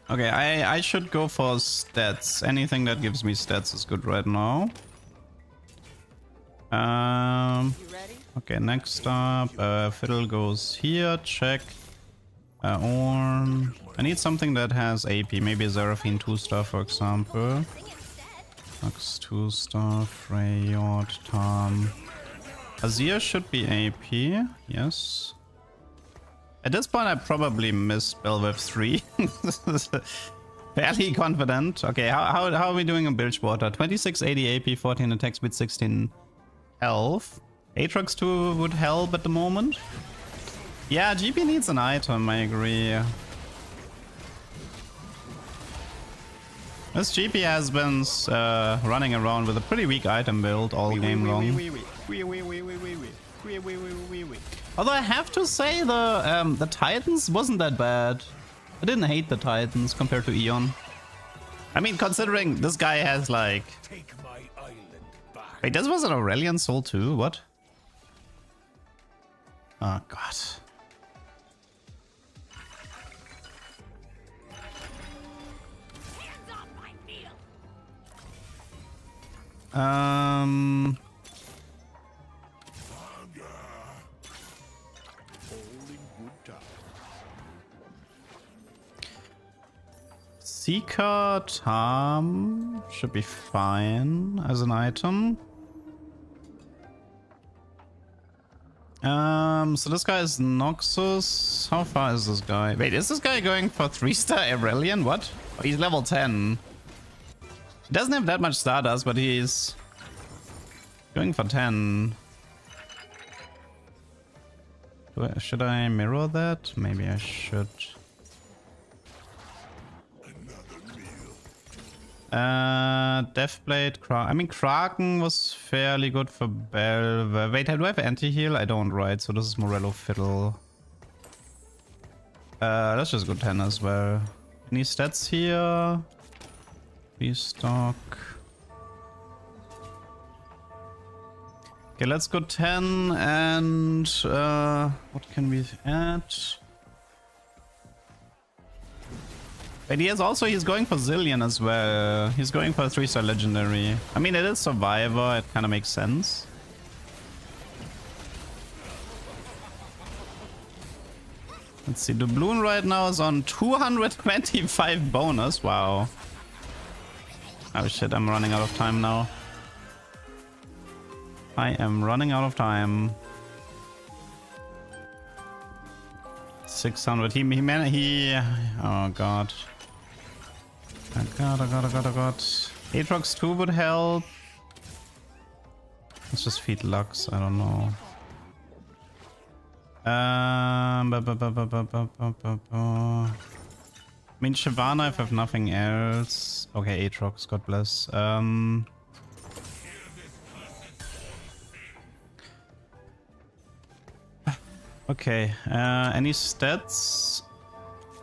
Okay, I should go for stats. Anything that gives me stats is good right now. Okay, next up, Fiddle goes here, check. Ornn. I need something that has AP, maybe a Seraphine 2-star for example. Lux 2-star, Freyot, Tam. Azir should be AP, yes. At this point I probably missed Belveth 3. Fairly confident. Okay, how are we doing on Bilgewater? 2680 AP, 14 attack speed, 16 health. Aatrox 2 would help at the moment. Yeah, GP needs an item, I agree. This GP has been running around with a pretty weak item build all game long. Although I have to say the Titans wasn't that bad. I didn't hate the Titans compared to Eon. I mean, considering this guy has like... Take my island back. Wait, this was an Aurelion Soul too? What? Oh god. Hands off my meal. Seeker Tam should be fine as an item. So this guy is Noxus. How far is this guy? Wait, is this guy going for 3-star Aurelion? What? Oh, he's level 10. He doesn't have that much Stardust, but he's Going for 10. Should I mirror that? Maybe I should. Deathblade, I mean, Kraken was fairly good for Belva. Wait, do I have anti-heal? I don't, right? So this is Morello Fiddle. Let's just go 10 as well. Any stats here? Restock. Okay, let's go 10 and what can we add? But he's going for Zillion as well. He's going for a 3-star legendary. I mean, it is Survivor, it kind of makes sense. Let's see, Doubloon right now is on 225 bonus. Wow. Oh shit, I'm running out of time now. I am running out of time. 600. He oh god. Oh god. Aatrox 2 would help. Let's just feed Lux, I don't know. I mean, Shyvana if I have nothing else. Okay, Aatrox, god bless. Okay, any stats?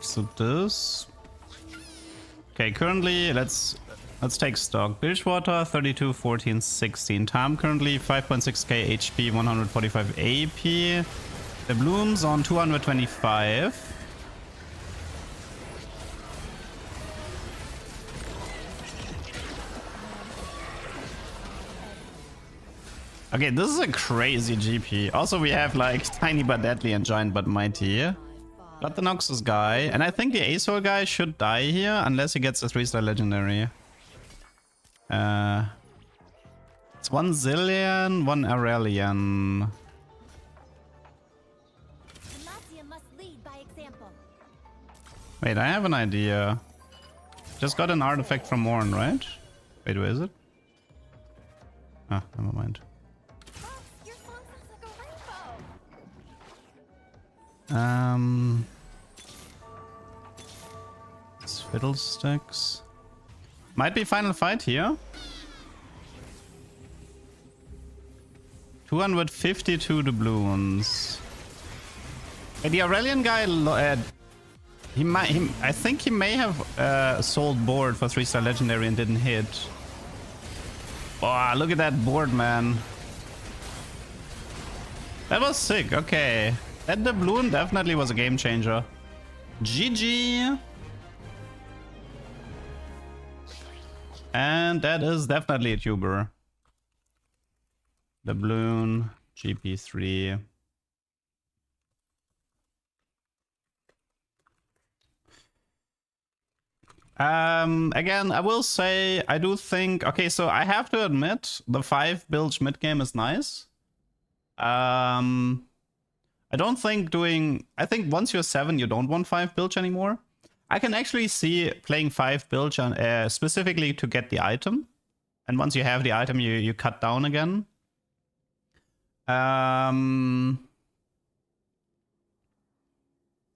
So this. Okay, currently let's take stock. Bilgewater 32, 14, 16. Tam currently 5.6k HP, 145 AP. The Bloom's on 225. Okay, this is a crazy GP. Also, we have like Tiny but Deadly and Giant but Mighty. Got the Noxus guy. And I think the Azor guy should die here unless he gets a 3-star legendary. It's 1 Zillion, 1 Aurelian. Wait, I have an idea. Just got an artifact from Morn, right? Wait, where is it? Ah, never mind. It's Fiddlesticks. Might be final fight here. 252 doubloons. The Aurelian guy, I think he may have sold board for 3-star legendary and didn't hit. Oh, look at that board, man. That was sick. Okay. That doubloon definitely was a game changer. GG. And that is definitely a tuber. Doubloon, GP3. Again, I will say, I do think, okay, so I have to admit, the 5 bilge mid game is nice. I don't think I think once you're 7, you don't want 5 bilge anymore. I can actually see playing 5 bilge on, specifically to get the item. And once you have the item, you cut down again. And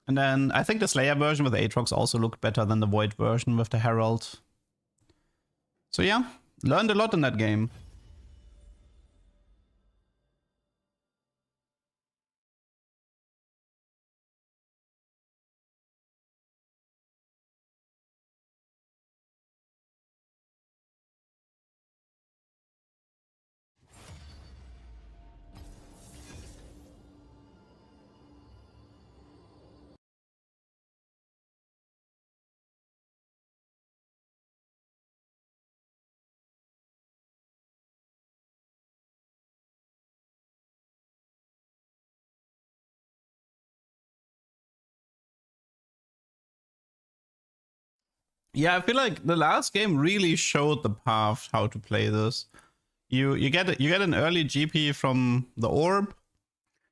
then I think the Slayer version with Aatrox also looked better than the Void version with the Herald. So yeah, learned a lot in that game. Yeah, I feel like the last game really showed the path how to play this. You get an early GP from the orb.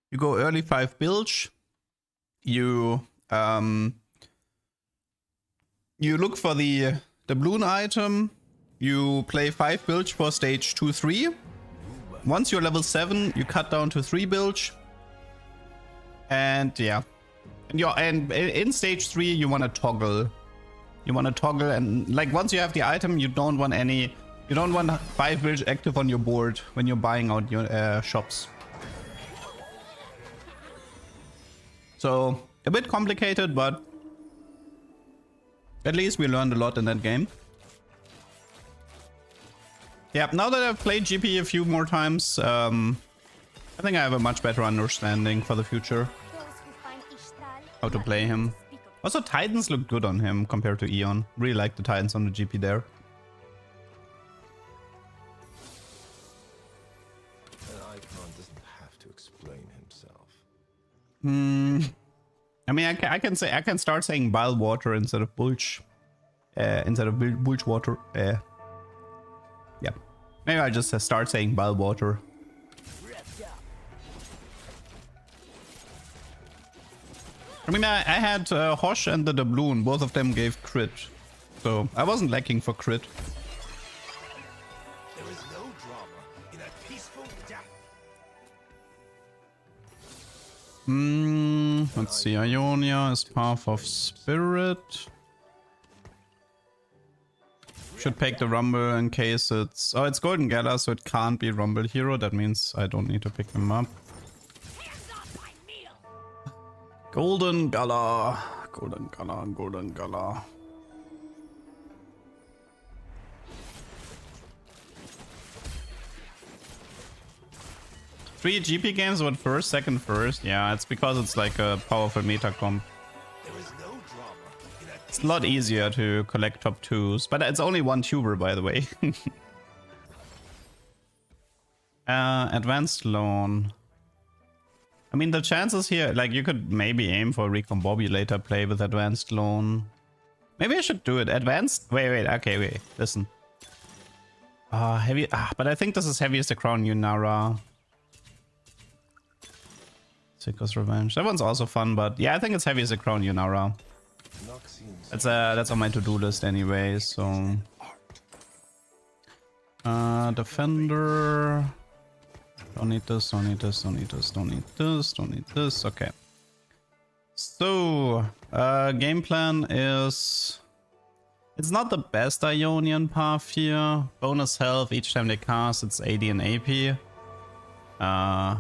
You go early 5 bilge. You look for the balloon item. You play 5 bilge for stage 2-3. once you're level 7, you cut down to 3 bilge. And yeah. And in stage 3, you want to toggle. You want to toggle, and like once you have the item, you don't want 5 bilge active on your board when you're buying out your shops. So a bit complicated, but at least we learned a lot in that game. Yeah, now that I've played GP a few more times, I think I have a much better understanding for the future how to play him. Also, Titans look good on him compared to Eon. Really like the Titans on the GP there. An icon doesn't have to explain himself. I mean, I can start saying Bilgewater instead of Bulge. Bilgewater. Yeah. Maybe I just start saying Bilgewater. I mean, I had Hosh and the doubloon. Both of them gave crit. So I wasn't lacking for crit. There is no drama in a peaceful death. Let's see. Ionia is Path of Spirit. Should pick the Rumble in case it's... Oh, it's Golden Gala, so it can't be Rumble Hero. That means I don't need to pick him up. Golden Gala. Golden Gala. Golden Gala. Three GP games, what first, second, first? Yeah, it's because it's like a powerful meta comp. It's a lot easier to collect top 2s, but it's only one tuber, by the way. Advanced loan. I mean, the chances here, like, you could maybe aim for recombobulator play with advanced loan. Maybe I should do it. Advanced? Wait, okay, wait, listen. Heavy, but I think this is Heavy as the Crown Yunara. Sicko's Revenge. That one's also fun, but yeah, I think it's Heavy as the Crown Yunara. That's on my to-do list anyway, so... Defender... Don't need this, don't need this, don't need this, don't need this, don't need this, okay. So, game plan is... It's not the best Ionian path here. Bonus health each time they cast, it's AD and AP. I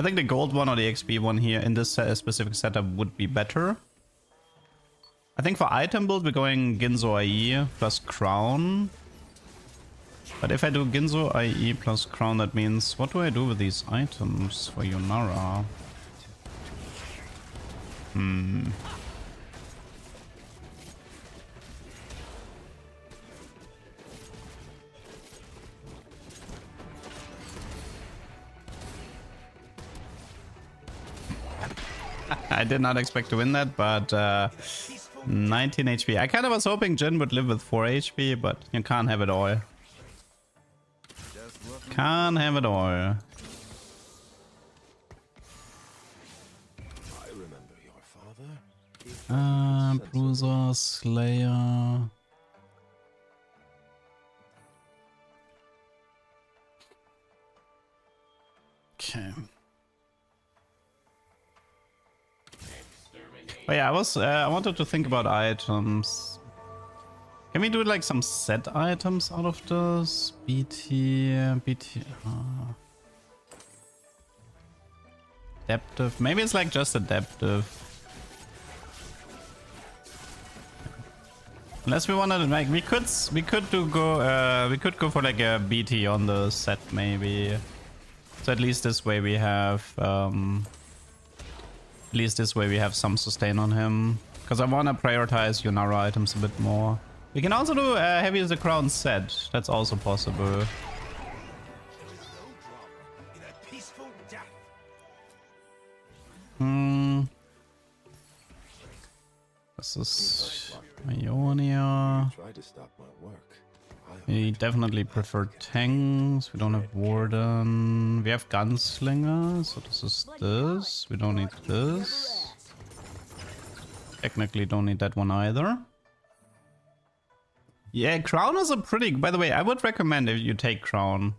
think the gold one or the XP one here in this specific setup would be better. I think for item build we're going Ginzo IE plus Crown. But if I do Ginzo IE plus Crown, that means... What do I do with these items for Yunara? I did not expect to win that, but 19 HP. I kind of was hoping Jin would live with 4 HP, but you can't have it all. Can't have it all. I remember your father. Bruiser, Slayer. Okay. Oh yeah, I wanted to think about items. Can we do like some set items out of this? BT. Adaptive. Maybe it's like just adaptive. Unless we wanted to like we could go for like a BT on the set maybe. So at least this way we have some sustain on him. Because I want to prioritize Yunara items a bit more. We can also do Heavy as the Crown Sett. That's also possible. This is Ionia. We definitely prefer tanks. We don't have Warden. We have Gunslinger. So this is this. We don't need this. Technically don't need that one either. Yeah, Crown is a pretty... By the way, I would recommend if you take Crown.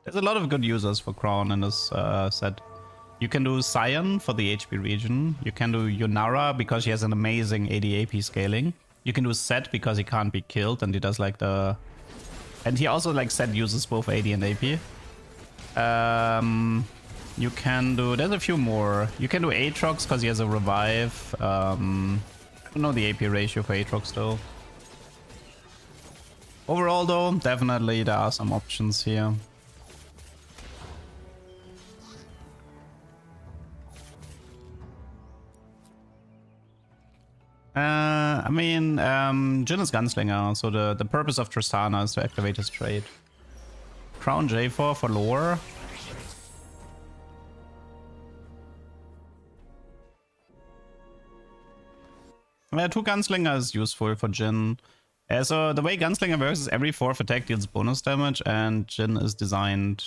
There's a lot of good users for Crown in this set. You can do Scion for the HP region. You can do Yunara because she has an amazing AD AP scaling. You can do Sett because he can't be killed and he does like the... And he also like Sett uses both AD and AP. You can do... There's a few more. You can do Aatrox because he has a revive. I don't know the AP ratio for Aatrox though. Overall though, definitely there are some options here. I mean, Jhin is Gunslinger, so the purpose of Tristana is to activate his trait. Crown J4 for lore. Yeah, 2 Gunslinger is useful for Jhin. So the way Gunslinger works is every 4th attack deals bonus damage, and Jhin is designed...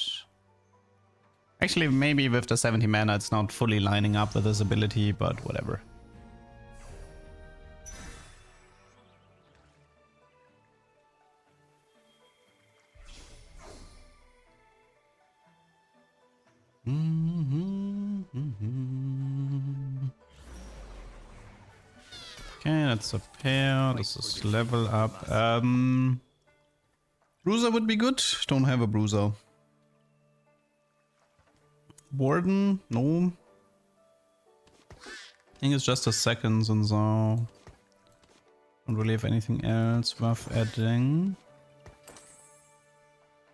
Actually, maybe with the 70 mana it's not fully lining up with his ability, but whatever. Okay, that's a pair. This is level up. Bruiser would be good. Don't have a bruiser. Warden? No. I think it's just a seconds and so. Don't really have anything else worth adding.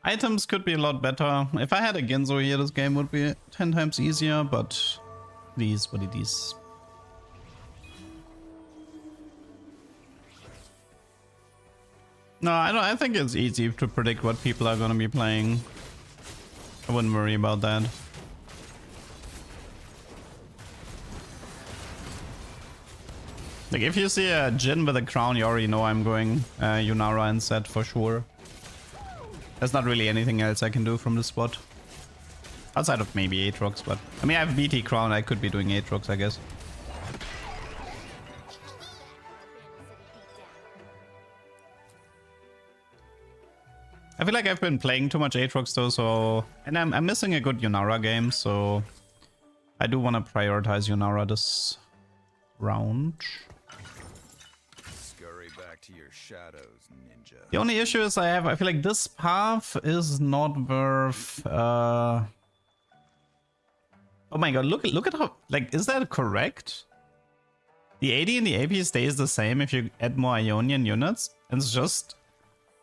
Items could be a lot better. If I had a Genzo here, this game would be 10 times easier, but it is what it is. No, I think it's easy to predict what people are gonna be playing. I wouldn't worry about that. Like if you see a Jhin with a crown, you already know I'm going Yunara and Sett for sure. There's not really anything else I can do from this spot. Outside of maybe Aatrox, but... I mean, I have BT Crown, I could be doing Aatrox, I guess. I feel like I've been playing too much Aatrox though, so... And I'm missing a good Yunara game, so... I do want to prioritize Yunara this round. Scurry back to your shadows, ninja. The only issue is I feel like this path is not worth... Oh my god, look at how... Like, is that correct? The AD and the AP stays the same if you add more Ionian units. And it's just...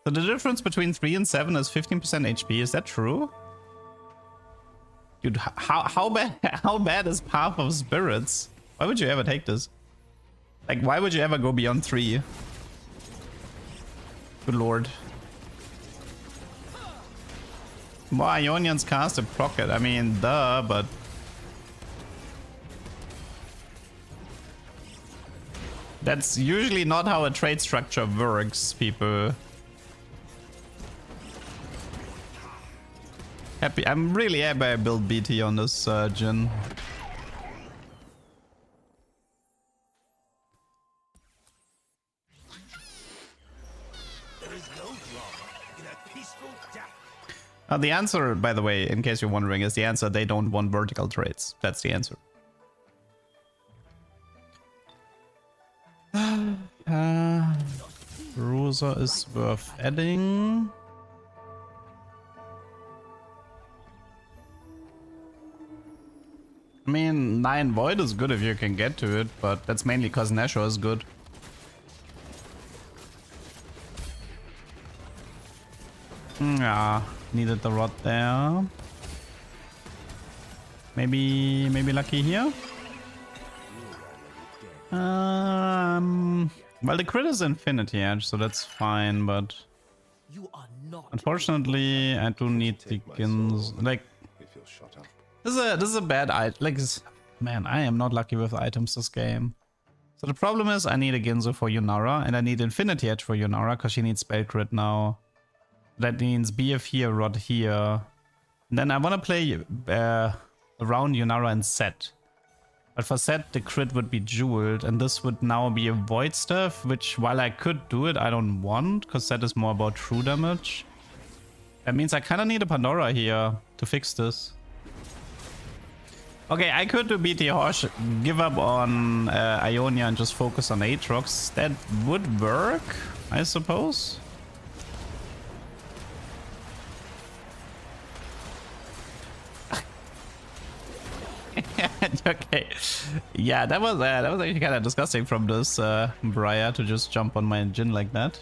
So the difference between 3 and 7 is 15% HP, is that true? Dude, how bad is Path of Spirits? Why would you ever take this? Like, why would you ever go beyond 3? Good lord. More Ionians cast a procket. I mean, duh, but... That's usually not how a trade structure works, people. Happy. I'm really happy I built BT on this Jhin. There is no drama in a peaceful death. The answer, by the way, in case you're wondering, is the answer they don't want vertical trades. That's the answer. Rosa is worth adding. I mean, 9 Void is good if you can get to it, but that's mainly because Nashor is good. Yeah, needed the rod there. Maybe Lucky here? Well, the crit is Infinity Edge, so that's fine, but... You are not. Unfortunately, I do need the Gins... Like... This is a bad item. Like, man, I am not lucky with items this game. So the problem is I need a Ginzo for Yunara, and I need Infinity Edge for Yunara, because she needs spell crit now. That means BF here, Rod here. And then I want to play around Yunara and Sett. But for Sett, the crit would be jeweled, and this would now be a Void Stuff, which, while I could do it, I don't want, because Sett is more about true damage. That means I kind of need a Pandora here to fix this. Okay, I could do BT Horse, give up on Ionia and just focus on Aatrox. That would work, I suppose. Okay, yeah, that was actually kind of disgusting from this Briar to just jump on my Jhin like that.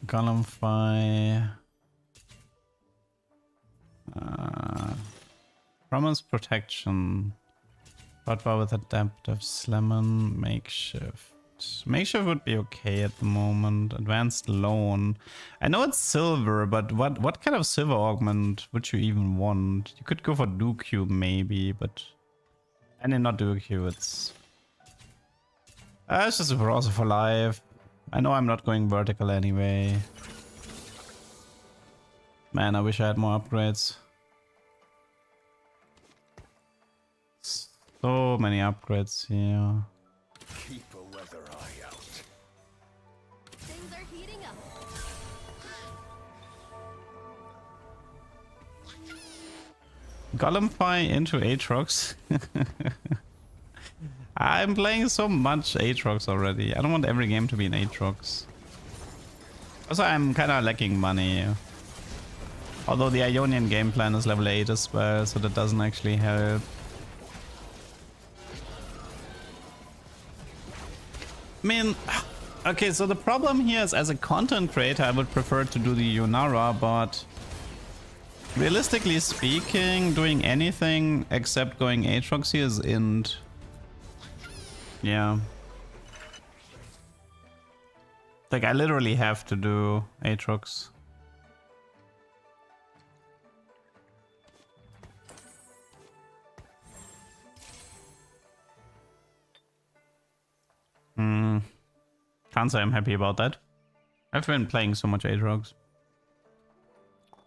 Golem Promise protection. Botbar with adaptive Slemon. Makeshift. Makeshift would be okay at the moment. Advanced loan. I know it's silver, but what kind of silver augment would you even want? You could go for Dooku maybe, but I did not Dooku. It's just a browser for life. I know I'm not going vertical anyway. Man, I wish I had more upgrades. So many upgrades here. Keep a weather eye out. Things are heating up. Golem into Aatrox. I'm playing so much Aatrox already. I don't want every game to be an Aatrox. Also, I'm kind of lacking money. Although the Ionian game plan is level 8 as well, so that doesn't actually help. I mean, okay, so the problem here is as a content creator, I would prefer to do the Yunara, but realistically speaking, doing anything except going Aatrox here is int. Yeah. Like, I literally have to do Aatrox. Can't say I'm happy about that. I've been playing so much Aatrox.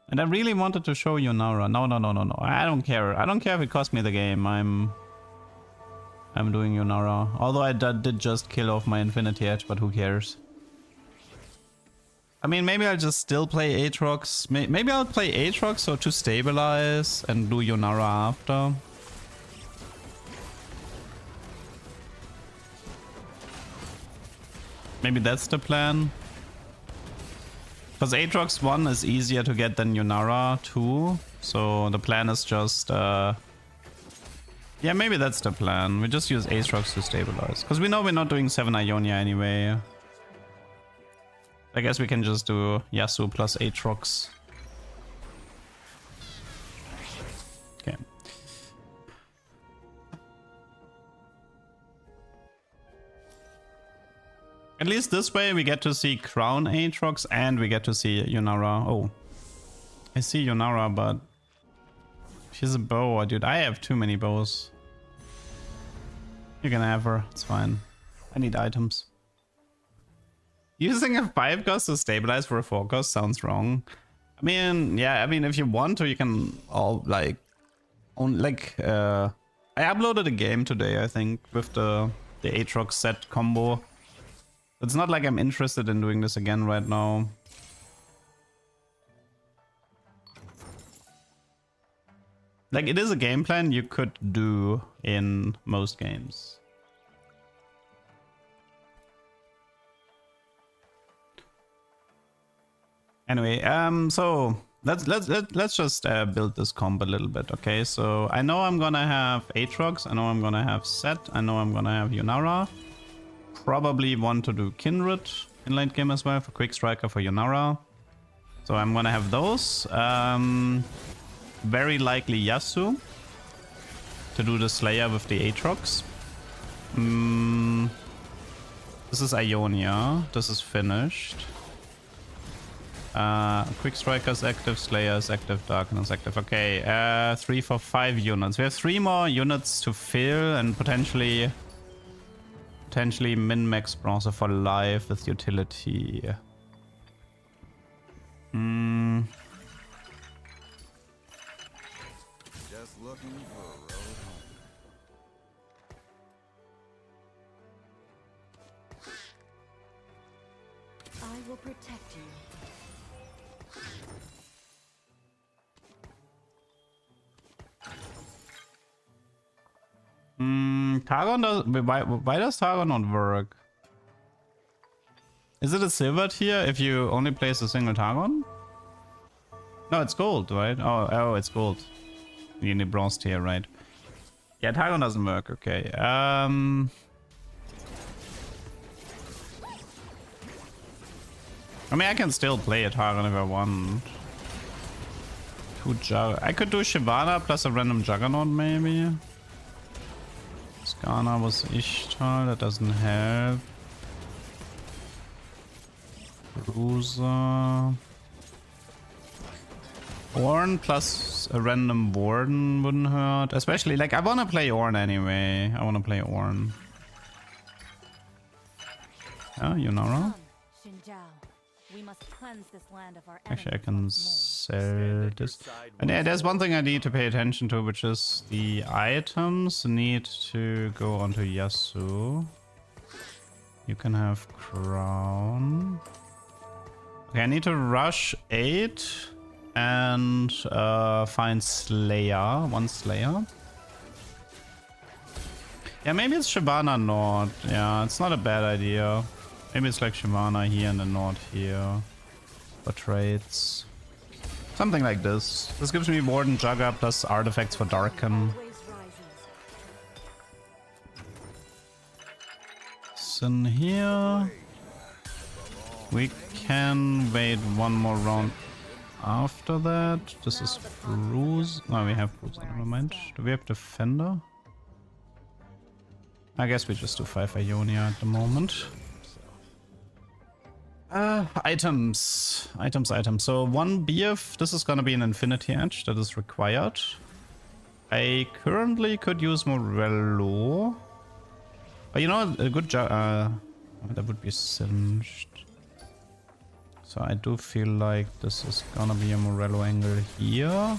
And I really wanted to show you Nara. No. I don't care. I don't care if it cost me the game. I'm doing Yunara. Although I did just kill off my Infinity Edge, but who cares? I mean, maybe I'll just still play Aatrox. Maybe I'll play Aatrox so to stabilize and do Yunara after. Maybe that's the plan. Because Aatrox 1 is easier to get than Yunara 2. So the plan is just... yeah, maybe that's the plan. We just use Aatrox to stabilize. Because we know we're not doing 7 Ionia anyway. I guess we can just do Yasuo plus Aatrox. Okay. At least this way we get to see Crown Aatrox and we get to see Yunara. Oh. I see Yunara, but she's a bow, dude. I have too many bows. You can have her. It's fine. I need items. Using a 5 cost to stabilize for a 4 cost sounds wrong. I mean, yeah, I mean, if you want to, you can all, like... I uploaded a game today, I think, with the Aatrox Sett combo. It's not like I'm interested in doing this again right now. Like, it is a game plan you could do in most games. Anyway, so let's just build this comp a little bit, okay? So I know I'm gonna have Aatrox, I know I'm gonna have Sett, I know I'm gonna have Yunara. Probably want to do Kindred in late game as well for Quick Striker for Yunara. So I'm gonna have those. Very likely Yasuo to do the Slayer with the Aatrox. This is Ionia. This is finished. Quick Striker is active, Slayer is active, Darkness is active. Okay, 3 for 5 units. We have 3 more units to fill and potentially min-max bronzer for life with utility. Just looking for a road home. I will protect you. Targon does. Why does Targon not work? Is it a silver tier if you only place a single Targon? No, it's gold, right? Oh, it's gold. You need bronze tier, right? Yeah, Targon doesn't work. Okay. I mean, I can still play a Targon if I want. I could do Shyvana plus a random Juggernaut, maybe. Skana was Ishtar, that doesn't help. Bruiser. Ornn plus a random Warden wouldn't hurt. Especially, like, I want to play Ornn anyway. I want to play Ornn. Oh, Yunara. We must cleanse this land of our Actually, I can sell this. And yeah, there's one thing I need to pay attention to, which is the items need to go onto Yasuo. You can have Crown. Okay, I need to rush 8 and find Slayer. One Slayer. Yeah, maybe it's Shyvana Nord. Yeah, it's not a bad idea. Maybe it's like Shyvana here and the Nord here. For trades. Something like this. This gives me Warden Jugger plus artifacts for Darken. So in here. We can wait one more round after that. This is Bruise. No, we have Bruise. Never mind. Do we have Defender? I guess we just do 5 Ionia at the moment. Items. So 1 BF. This is gonna be an Infinity Edge that is required. I currently could use Morello. But you know, a good that would be Singed. So I do feel like this is gonna be a Morello angle here.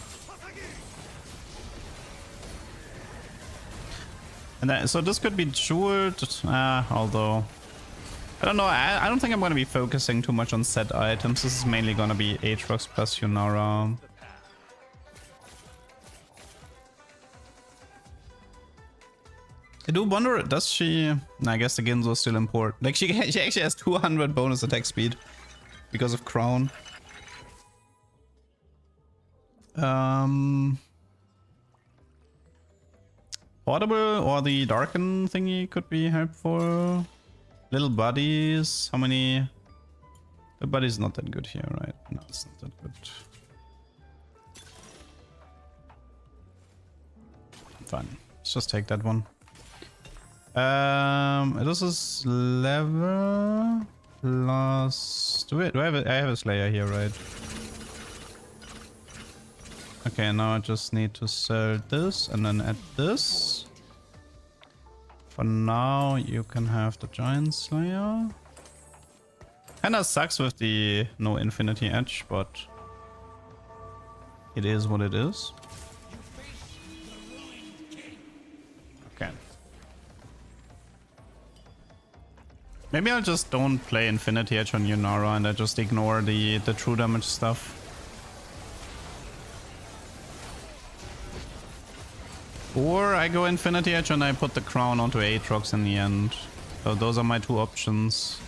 And then, so this could be jeweled, although I don't know. I don't think I'm gonna be focusing too much on Sett items. This is mainly gonna be Aatrox plus Yunara. I do wonder, does she? I guess the Ginzo is still important. Like she actually has 200 bonus attack speed because of Crown. Portable or the Darken thingy could be helpful. Little buddies. How many? The buddy's not that good here, right? No, it's not that good. Fine. Let's just take that one. This is level plus. Do I have I have a Slayer here, right? Okay, now I just need to sell this and then add this. For now, you can have the Giant Slayer. Kinda sucks with the no Infinity Edge, but it is what it is. Okay. Maybe I just don't play Infinity Edge on Yunara and I just ignore the true damage stuff. Or I go Infinity Edge and I put the Crown onto Aatrox in the end. So those are my two options.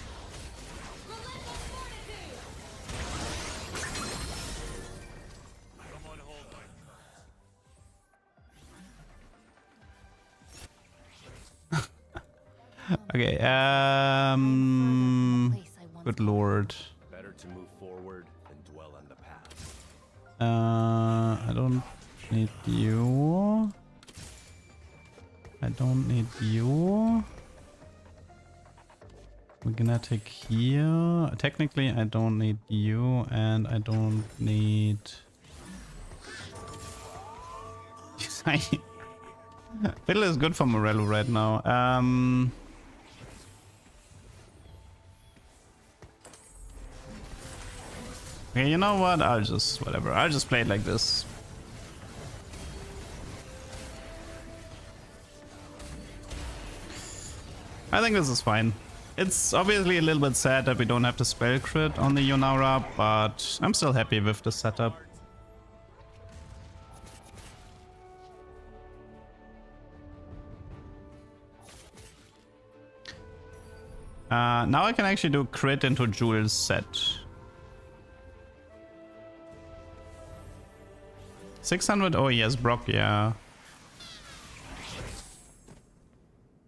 Okay, good lord. Better to move forward than dwell on the past. I don't need you. I don't need you. Magnetic here. Technically, I don't need you, and I don't need. Fiddle is good for Morello right now. Okay, you know what? I'll just play it like this. I think this is fine. It's obviously a little bit sad that we don't have the spell crit on the Yunara, but I'm still happy with the setup. Now I can actually do crit into Jules Sett. 600, oh yes, Brock, yeah.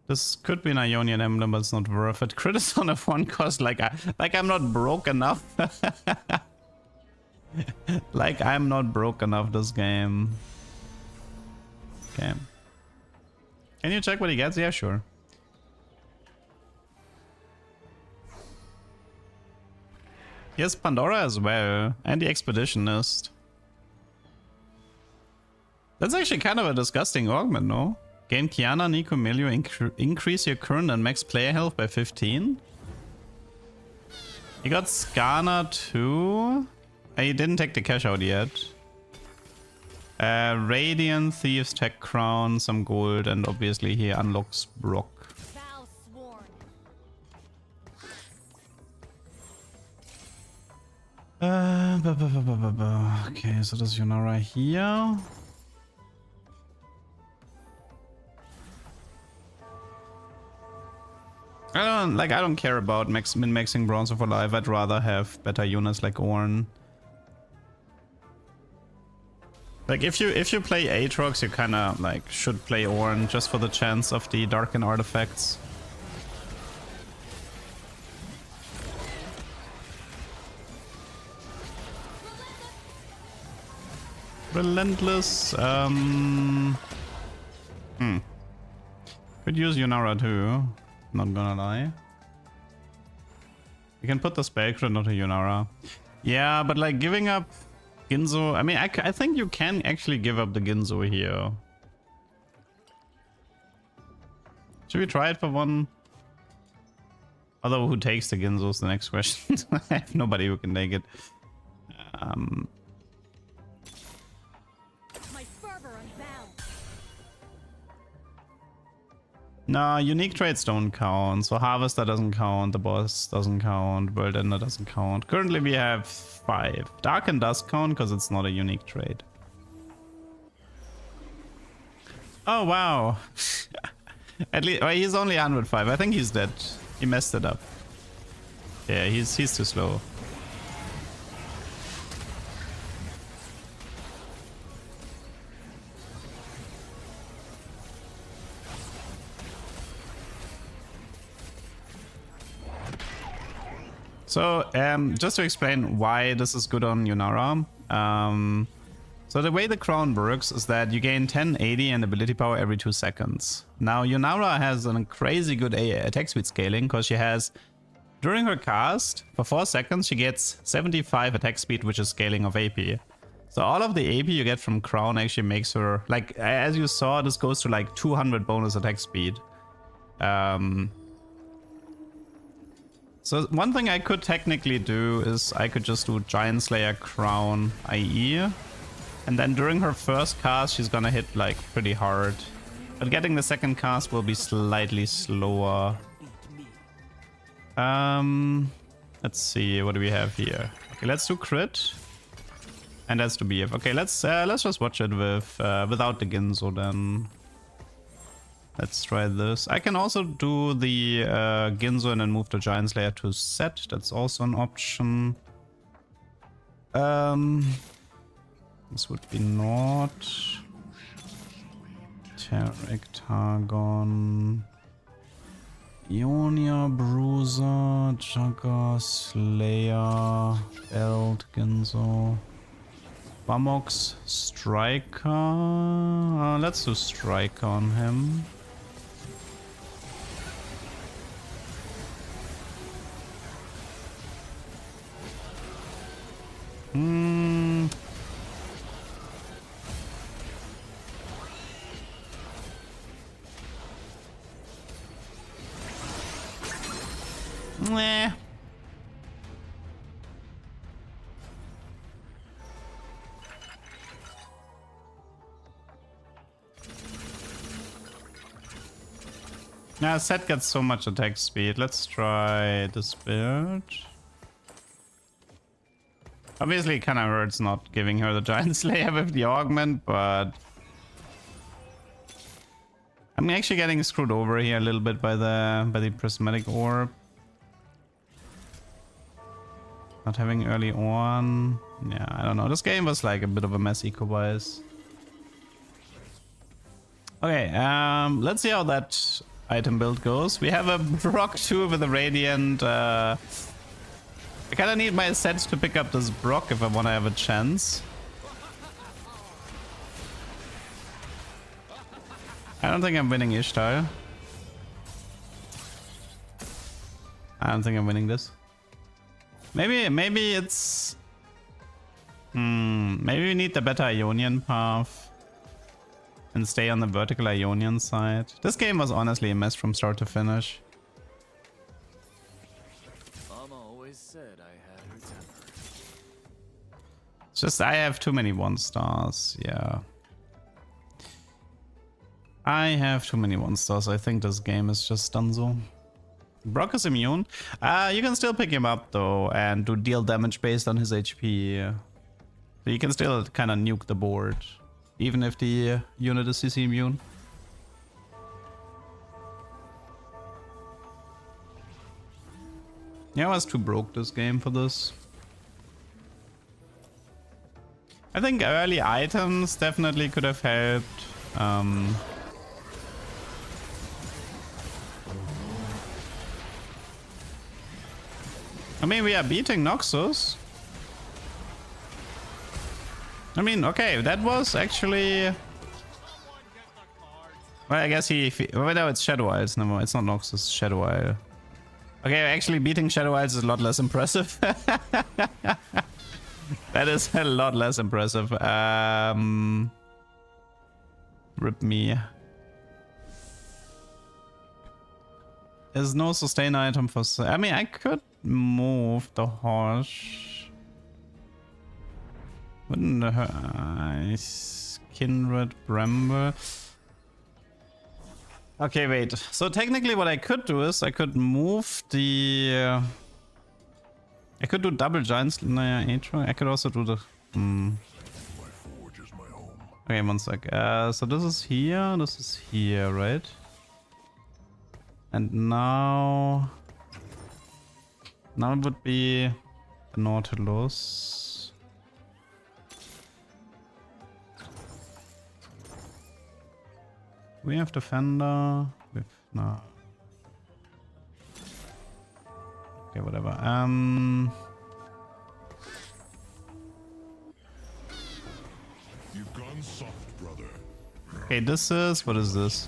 This could be an Ionian emblem, but it's not worth it. Crit is on a 1 cost, like I'm not broke enough. Like I'm not broke enough this game. Okay. Can you check what he gets? Yeah, sure. He has Pandora as well, and the Expeditionist. That's actually kind of a disgusting augment, no? Gain Kiana, Nico, Melio, increase your current and max player health by 15. He got Skarna too. He didn't take the cash out yet. Radiant, Thieves, Tech Crown, some gold, and obviously he unlocks Brock. Vow sworn. Okay, so there's Yunara here. I don't care about min-maxing Bronze of Alive. I'd rather have better units like Ornn. Like if you play Aatrox, you kinda like should play Ornn just for the chance of the Darken artifacts. Relentless, could use Yunara too, not gonna lie. You can put the spell crit onto Yunara. Yeah, but like giving up Ginzo, I mean, I think you can actually give up the Ginzo here. Should we try it for one? Although who takes the Ginzo is the next question. I have nobody who can take it. No, unique traits don't count. So Harvester doesn't count, the boss doesn't count, World Ender doesn't count. Currently we have 5. Darken does count because it's not a unique trait. Oh wow. At least he's only 105. I think he's dead. He messed it up. Yeah, he's too slow. So, just to explain why this is good on Yunara. So the way the crown works is that you gain 10, 80 and ability power every 2 seconds. Now, Yunara has a crazy good attack speed scaling because she has, during her cast, for 4 seconds, she gets 75 attack speed, which is scaling of AP. So all of the AP you get from crown actually makes her, like, as you saw, this goes to like 200 bonus attack speed. So one thing I could technically do is I could just do Giant Slayer Crown IE. And then during her first cast, she's gonna hit like pretty hard. But getting the second cast will be slightly slower. Let's see, what do we have here? Okay, let's do crit. And that's to BF. Okay, let's just watch it with without the Ginzo then. Let's try this. I can also do the Ginzo and then move the Giant Slayer to Sett. That's also an option. This would be not. Tarek, Targon. Ionia, Bruiser, Jugger, Slayer, Belt, Ginzo. Bamox, Striker. Let's do Striker on him. Nah. Yeah, Sett gets so much attack speed. Let's try this build. Obviously, it kind of hurts not giving her the Giant Slayer with the augment, but I'm actually getting screwed over here a little bit by the Prismatic orb. Not having early on. Yeah, I don't know. This game was like a bit of a mess eco-wise. Okay, let's see how that item build goes. We have a Brock 2 with a Radiant. I kind of need my Sett to pick up this Brock if I want to have a chance. I don't think I'm winning Ishtar. I don't think I'm winning this. Maybe it's... maybe we need the better Ionian path and stay on the vertical Ionian side. This game was honestly a mess from start to finish. Mama always said I had her temper. It's just I have too many 1-stars, yeah. I have too many 1-stars. I think this game is just done so. Brock is immune. You can still pick him up though and do deal damage based on his HP. So you can still kind of nuke the board, even if the unit is CC immune. Yeah, I was too broke this game for this. I think early items definitely could have helped. I mean, we are beating Noxus. I mean, okay, that was actually... Well, I guess well, no, it's Shadow Isles. No, it's not Noxus, Shadow Isle. Okay, actually beating Shadow Isles is a lot less impressive. That is a lot less impressive. Rip me. There's no sustain item for... I mean, I could move the horse. Wouldn't Kindred Bramble. Okay, wait. So technically what I could do is I could move the... I could do double Giants. I could also do the... Okay, one sec. So this is here, right? And now it would be the Nautilus. We have Defender with no. Okay, whatever. You've gone soft, brother. Okay, this is what is this?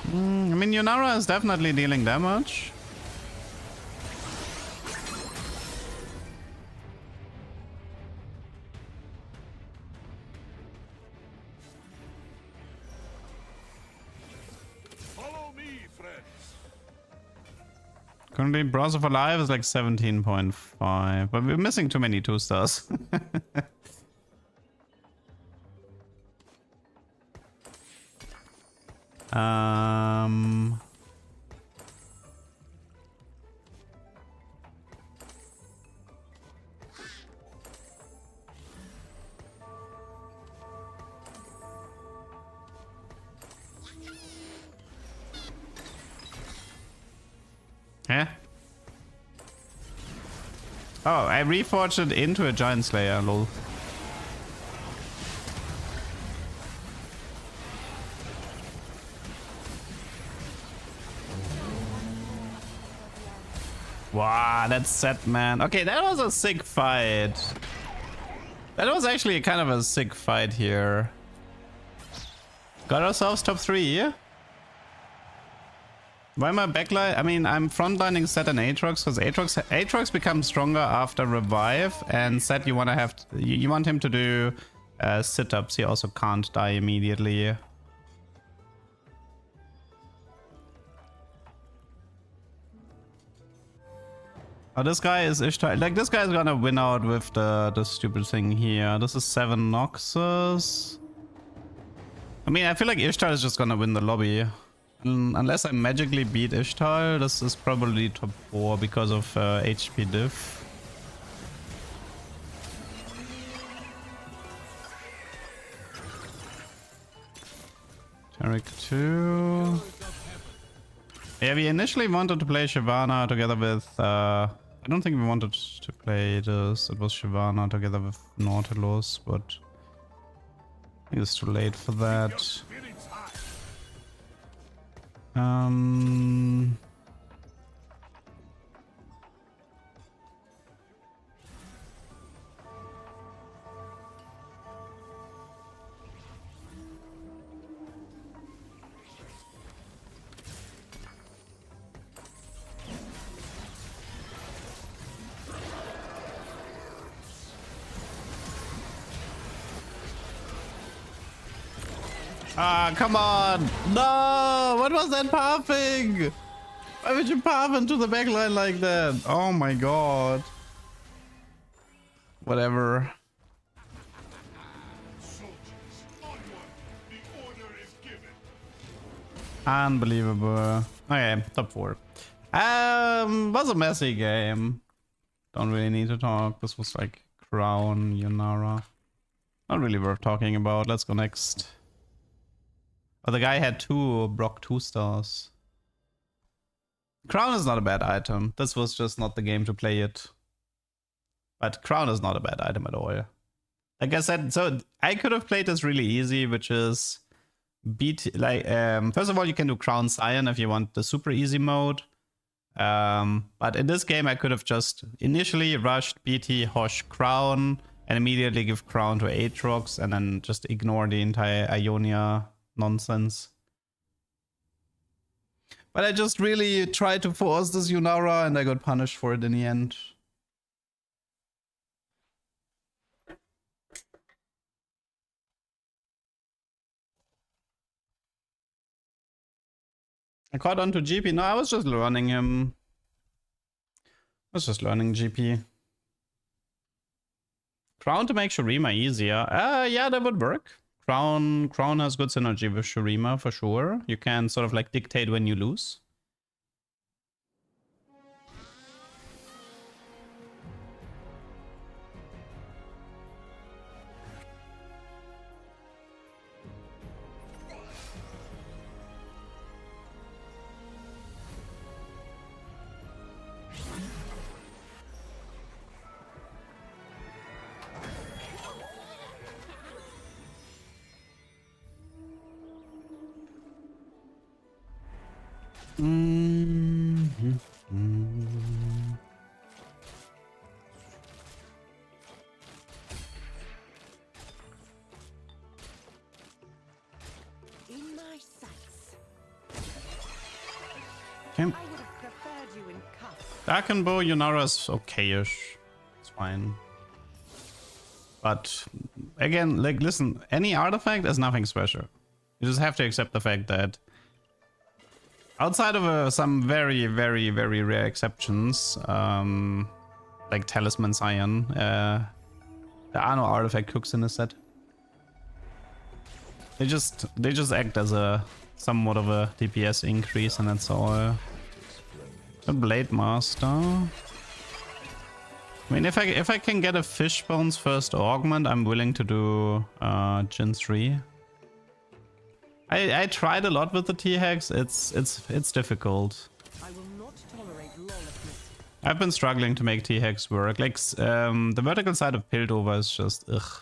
I mean, Yunara is definitely dealing damage. Follow me, friends. Currently, Browser for Life is like 17.5, but we're missing too many 2-stars. Yeah. Oh, I reforged it into a Giant Slayer, lol. Wow, that's Sett, man. Okay, that was a sick fight. That was actually kind of a sick fight here. Got ourselves top 3. Why am I backline? I mean, I'm frontlining Sett and Aatrox because Aatrox becomes stronger after revive, and Sett you want to have you want him to do sit-ups. He also can't die immediately. Oh, this guy is Ishtar. Like, this guy's gonna win out with the stupid thing here. This is 7 Noxus. I mean, I feel like Ishtar is just gonna win the lobby. Unless I magically beat Ishtar, this is probably top 4 because of HP diff. Tarek 2. Yeah, we initially wanted to play Shyvana together with... I don't think we wanted to play this. It was Shyvana together with Nautilus, but... I think it's too late for that. Ah, come on! No! What was that pathing? Why would you path into the backline like that? Oh my god. Whatever. Unbelievable. Okay, top 4. Was a messy game. Don't really need to talk. This was like Crown, Yunara. Not really worth talking about. Let's go next. Oh, the guy had 2 Brock 2 stars. Crown is not a bad item. This was just not the game to play it. But Crown is not a bad item at all. Like I said, so I could have played this really easy, which is beat like first of all, you can do Crown Scion if you want the super easy mode. But in this game I could have just initially rushed BT Hosh Crown and immediately give Crown to Aatrox and then just ignore the entire Ionia nonsense. But I just really tried to force this Yunara and I got punished for it in the end. I caught on to GP. No, I was just learning him. I was just learning GP. Crown to make Shereima easier. Yeah, that would work. Crown has good synergy with Shereima for sure. You can sort of like dictate when you lose. In my sights. Okay. I would have preferred you in cuffs. Dark and Bow Yunara is okay-ish. It's fine. But again, like listen, any artifact is nothing special. You just have to accept the fact that outside of some very, very, very rare exceptions, like Talisman Scion, there are no artifact hooks in the set. They just act as a somewhat of a DPS increase, and that's all. The Blademaster. I mean, if I can get a Fishbone's first augment, I'm willing to do Jin 3. I tried a lot with the T-Hex. It's difficult. I will not tolerate lawlessness. I've been struggling to make T-Hex work. Like the vertical side of Piltover is just ugh.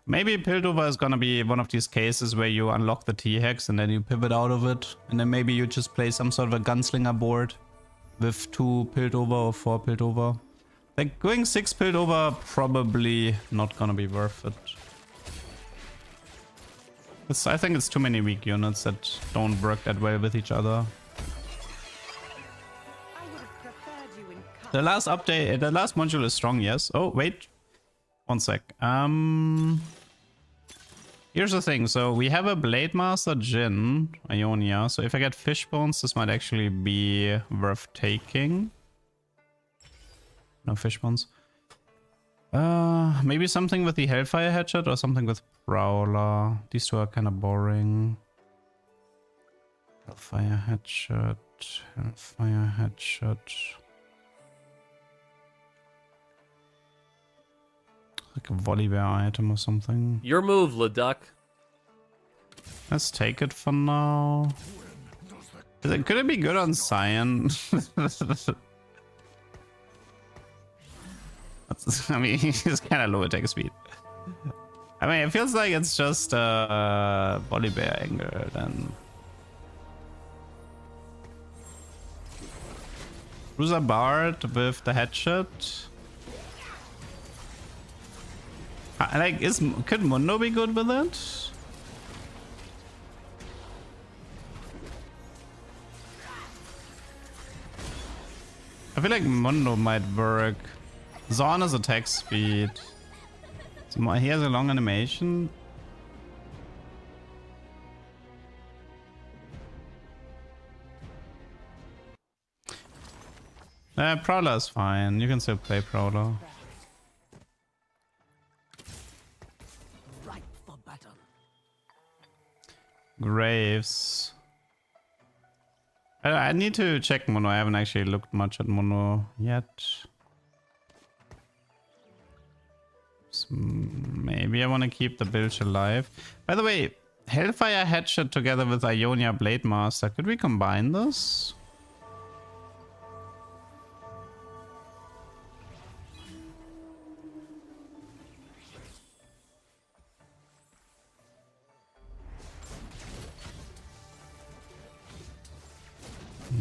Maybe Piltover is gonna be one of these cases where you unlock the T-Hex and then you pivot out of it, and then maybe you just play some sort of a gunslinger board with 2 Piltover or 4 Piltover. Like going 6 Piltover probably not gonna be worth it. I think it's too many weak units that don't work that well with each other. I would have preferred you in cuffs. The last update, the last module is strong, yes. Oh, wait. One sec. Even Here's the thing. So we have a Blademaster Jhin, Ionia. So if I get fish bones, this might actually be worth taking. No fish bones. Maybe something with the Hellfire Headshot or something with Prowler. These two are kind of boring. Hellfire Headshot. Hellfire Headshot. Like a Volibear item or something. Your move, Leduc. Let's take it for now. Could it be good on Cyan? I mean, he's kind of low attack speed. I mean, it feels like it's just a Volibear angle then. Bruiser Bard with the headshot. Like, could Mundo be good with it? I feel like Mundo might work. Zorn has attack speed. He has a long animation. Prowler is fine. You can still play Prowler. Ripe for battle. Graves. I need to check Mono. I haven't actually looked much at Mono yet. So maybe I want to keep the Bilge alive. By the way, Hellfire Headshot together with Ionia Blademaster. Could we combine this?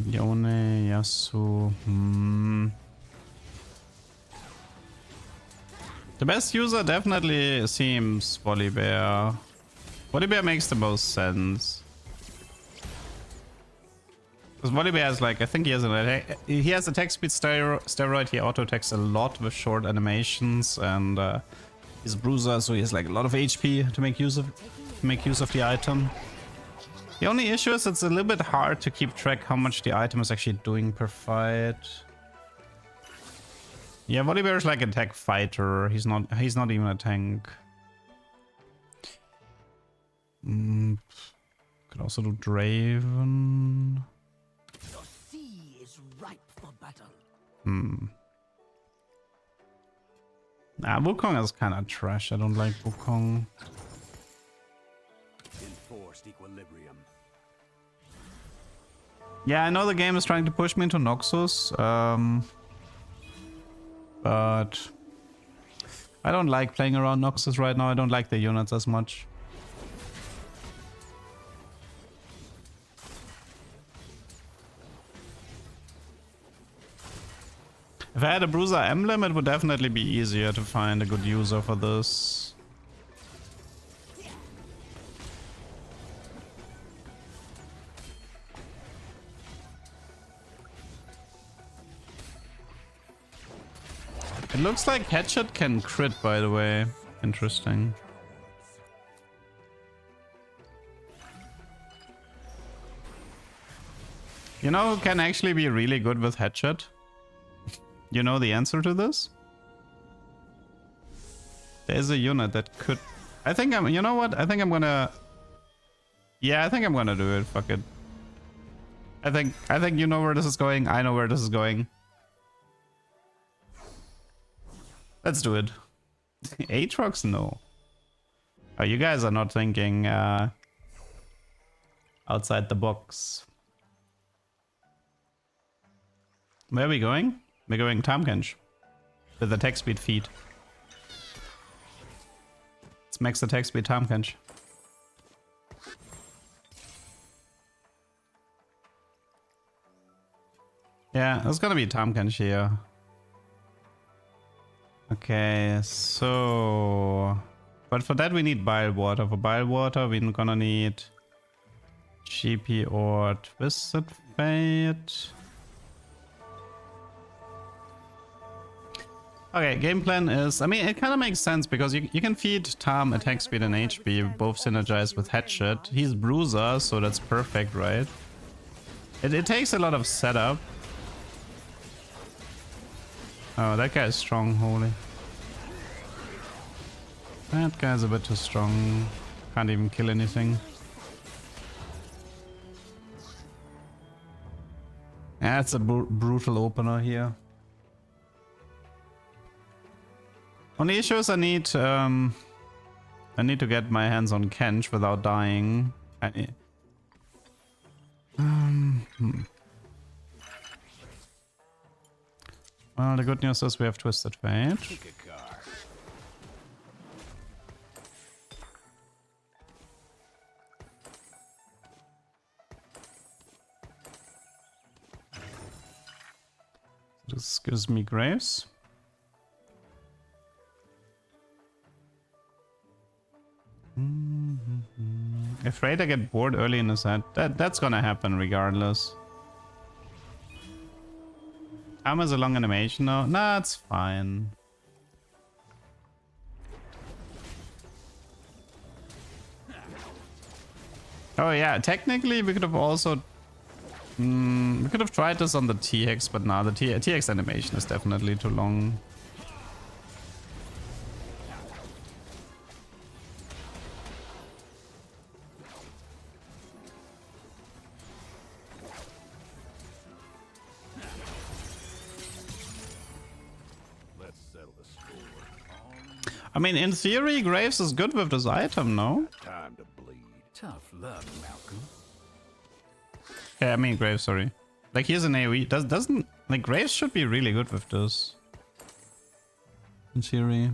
Yone, Yasuo. The best user definitely seems Volibear. Volibear makes the most sense. Because Volibear has like, I think he has an attack. He has attack speed steroid. He auto attacks a lot with short animations, and he's Bruiser, so he has like a lot of HP to make use of the item. The only issue is it's a little bit hard to keep track how much the item is actually doing per fight. Yeah, Volibear is like a tech fighter. He's not even a tank. Could also do Draven. The sea is ripe for battle. Nah, Wukong is kind of trash. I don't like Wukong. Enforced equilibrium. Yeah, I know the game is trying to push me into Noxus. But I don't like playing around Noxus right now. I don't like the units as much. If I had a Bruiser emblem, it would definitely be easier to find a good user for this. It looks like Headshot can crit, by the way. Interesting. You know who can actually be really good with Headshot? You know the answer to this? There's a unit that could... I think I'm... You know what? I think I'm gonna... Yeah, I think I'm gonna do it. Fuck it. I think you know where this is going. I know where this is going. Let's do it. Aatrox? No. Oh, you guys are not thinking outside the box. Where are we going? We're going Tahm with attack speed feed. Let's max attack speed Tahm. Yeah, it's gonna be Tahm here. Okay, so... But for that we need Bilgewater. For Bilgewater we're gonna need GP or Twisted Fate. Okay, game plan is, I mean, it kind of makes sense because you can feed Tam attack speed and HP, both synergize with headshot. He's Bruiser, so that's perfect, right? It takes a lot of setup. Oh, that guy is strong, holy. That guy's a bit too strong. Can't even kill anything. Yeah, it's a brutal opener here. Only issue is I need to get my hands on Kench without dying. Well, the good news is we have Twisted Fate. This gives me Graves. Afraid I get bored early in the set. That's gonna happen regardless. Time is a long animation though. Nah, it's fine. Oh yeah, technically we could have also... we could have tried this on the TX, but nah, the TX animation is definitely too long. I mean, in theory, Graves is good with this item, no? Time to bleed. Tough luck, Malcolm. Yeah, I mean Graves, sorry. Like, here's an AoE. Doesn't... Like, Graves should be really good with this. In theory.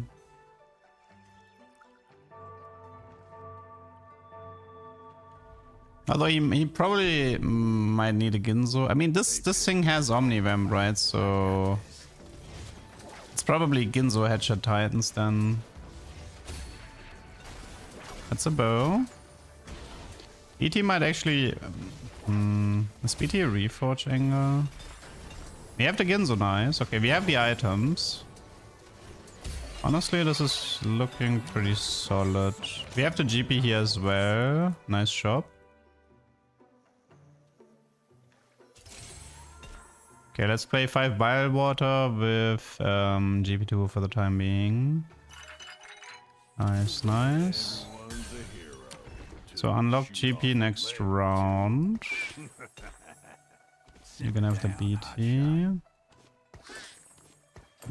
Although he probably might need a Ginzo. I mean, this thing has Omnivamp, right? So... It's probably Ginzo Headshot Titans then. That's a bow. BT might actually... is BT a Reforge angle? We have the Ginzo, nice. Okay, we have the items. Honestly, this is looking pretty solid. We have the GP here as well. Nice shop. Okay, let's play 5 Bilgewater with GP2 for the time being. Nice, nice. So unlock GP next round. You can have the BT.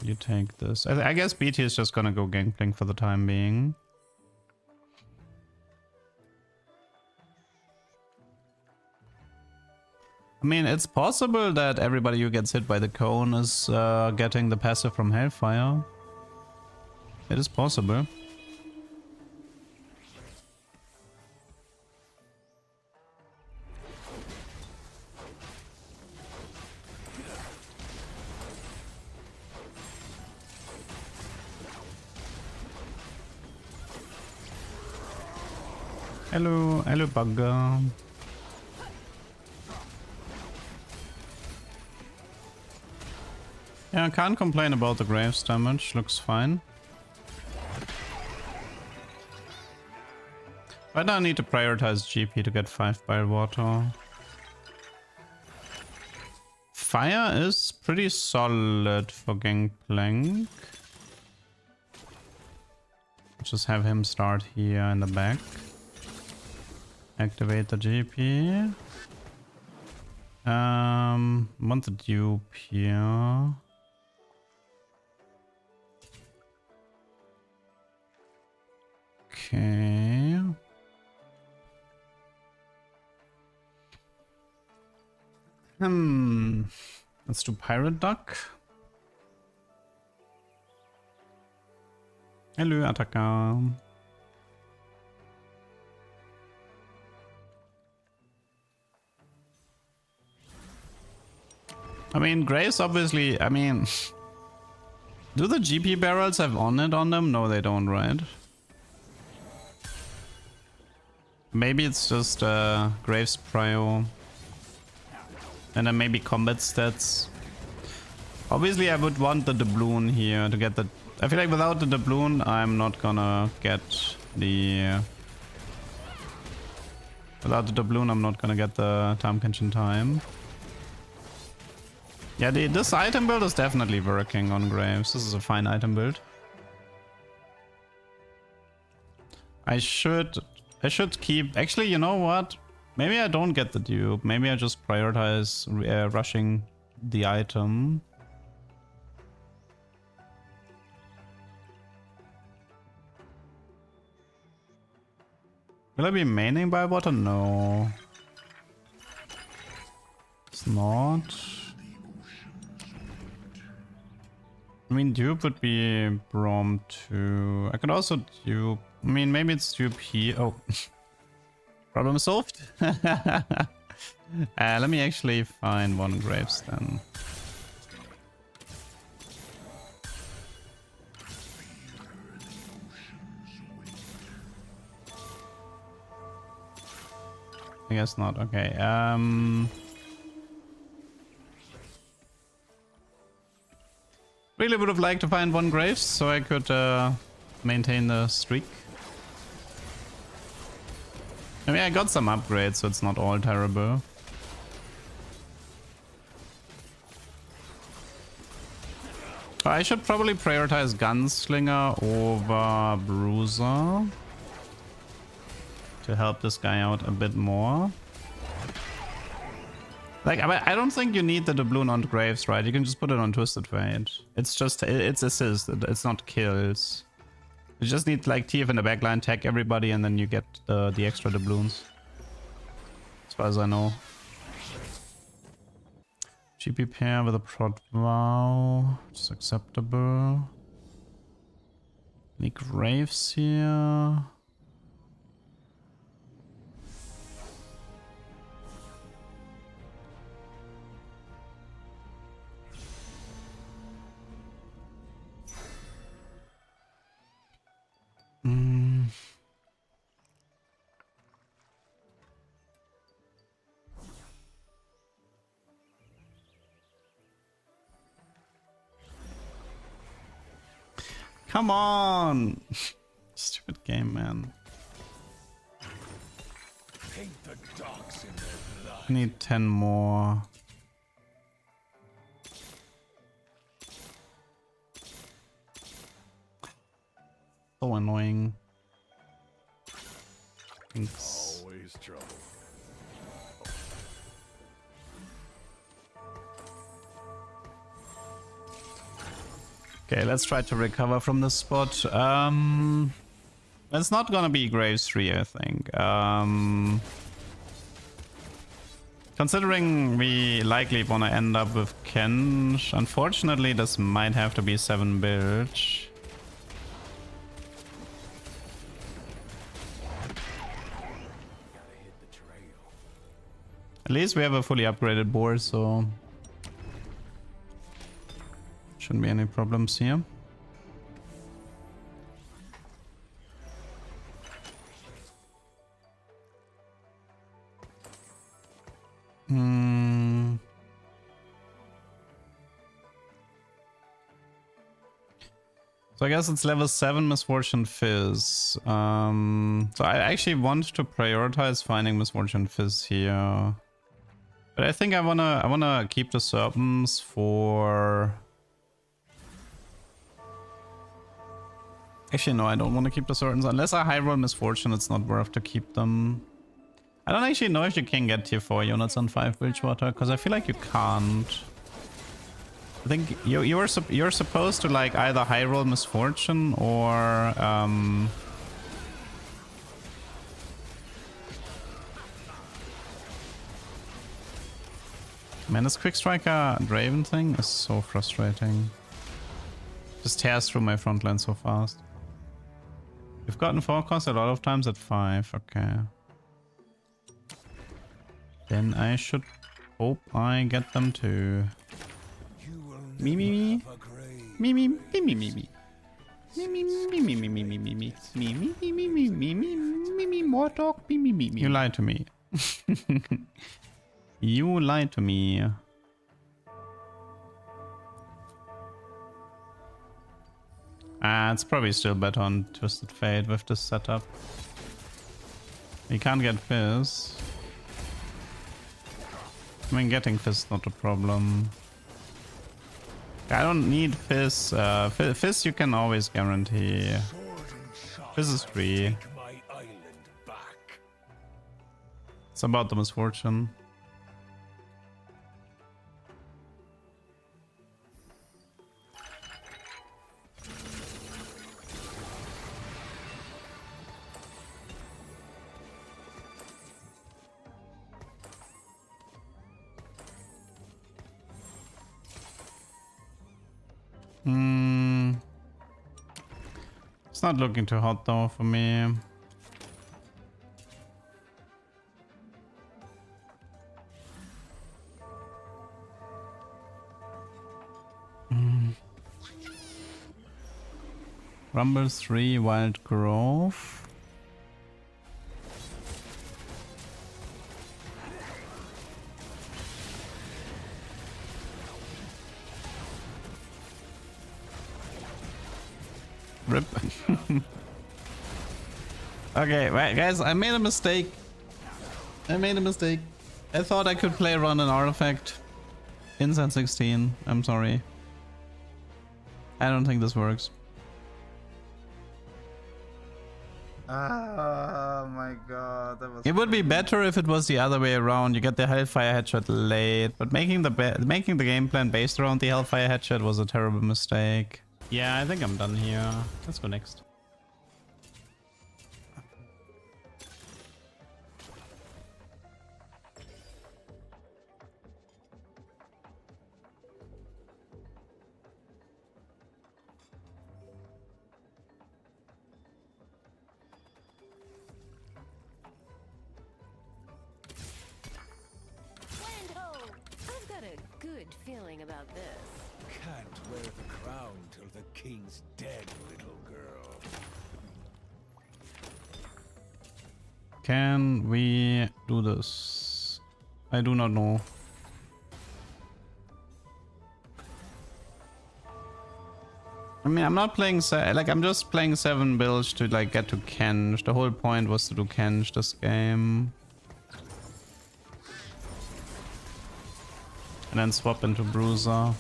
You take this. I guess BT is just gonna go Gangplank for the time being. I mean, it's possible that everybody who gets hit by the cone is getting the passive from Hellfire. It is possible. Hello, hello, bugger. Yeah, I can't complain about the Graves damage, looks fine. But I need to prioritize GP to get 5 Bilgewater. Fire is pretty solid for Gangplank. Just have him start here in the back. Activate the GP. Want the dupe here. Okay. Let's do Pirate Duck. Hello, attacker. I mean, Graves obviously, I mean... Do the GP barrels have on it on them? No, they don't, right? Maybe it's just Graves prio. And then maybe combat stats. Obviously, I would want the doubloon here to get the... I feel like without the doubloon, I'm not gonna get the... Without the doubloon, I'm not gonna get the time catch in time. Yeah, this item build is definitely working on Graves. This is a fine item build. I should keep... Actually, you know what? Maybe I don't get the dupe. Maybe I just prioritize rushing the item. Will I be maining Bilgewater? No. It's not. I mean, dupe would be Brom too. I could also dupe. I mean, maybe it's dupe here. Oh. Problem solved. Let me actually find one Graves then. I guess not. Okay. Really would have liked to find one Graves so I could maintain the streak. I mean, I got some upgrades, so it's not all terrible. I should probably prioritize Gunslinger over Bruiser to help this guy out a bit more. Like, I don't think you need the doubloon on Graves, right? You can just put it on Twisted Fate. It's just, it's assist, it's not kills. You just need like TF in the backline, tag everybody, and then you get the extra doubloons. As far as I know. GP pair with a prod vow, which is acceptable. Any Graves here? Come on! Stupid game, man. Paint the dogs in their blood. I need 10 more. So annoying. Thanks. Always trouble. Okay, let's try to recover from this spot. It's not gonna be Graves 3, I think. Considering we likely wanna end up with Kench, unfortunately this might have to be 7 Bilge. At least we have a fully upgraded board, so shouldn't be any problems here. So I guess it's level 7 Misfortune Fizz. So I actually want to prioritize finding Misfortune Fizz here. But I think I wanna keep the Serpents for... Actually, no, I don't want to keep the Serpents. Unless I high roll Misfortune, it's not worth to keep them. I don't actually know if you can get tier 4 units on 5 Bilgewater, because I feel like you can't. I think you're supposed to like either high roll Misfortune or man, this Quick Striker Draven thing is so frustrating. Just tears through my front line so fast. You've gotten forecast a lot of times at 5, okay. Then I should hope I get them too. Me me me. Me me me me me me. Me me me me me me me me me. Me me me me me me me me me more talk me me me me. You lied to me. You lied to me. It's probably still better on Twisted Fate with this setup. You can't get Fizz. I mean, getting Fizz is not a problem. I don't need Fizz. Fizz you can always guarantee. Fizz is free. It's about the misfortune. It's not looking too hot though for me. Rumble 3, Wild Grove. Rip. Okay, right, guys, I made a mistake. I thought I could play around an artifact inside 16. I'm sorry. I don't think this works. Oh my god, that was. It would be better if it was the other way around. You get the Hellfire headshot late, but making the game plan based around the Hellfire headshot was a terrible mistake. Yeah, I think I'm done here. Let's go next. I've got a good feeling about this. Can't wear the crown till the king's dead, little girl. Can we do this? I do not know. I mean, I'm not playing I'm just playing 7 builds to like get to Kench. The whole point was to do Kench this game. And then swap into Bruiser.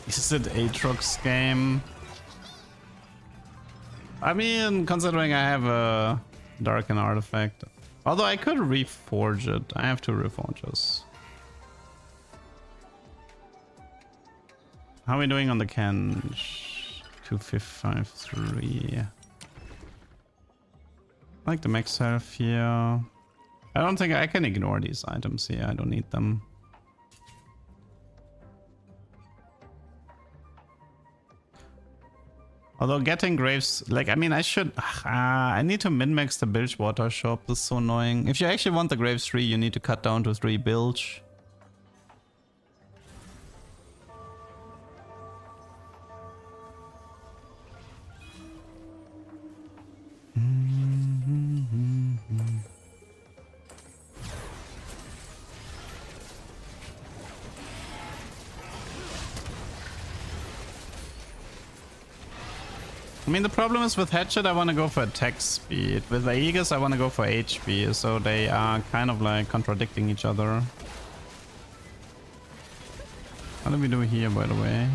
Is it Aatrox game? I mean, considering I have a Darken artifact. Although I could reforge it. I have 2 reforges. How are we doing on the Kench? 2553. I like the max health here. I don't think I can ignore these items here. I don't need them. Although getting Graves, like, I mean, I should... I need to min-max the Bilgewater shop. This is so annoying. If you actually want the Graves 3, you need to cut down to 3 Bilge. I mean, the problem is with Hatchet, I want to go for attack speed. With Aegis, I want to go for HP, so they are kind of like contradicting each other. What do we do here, by the way?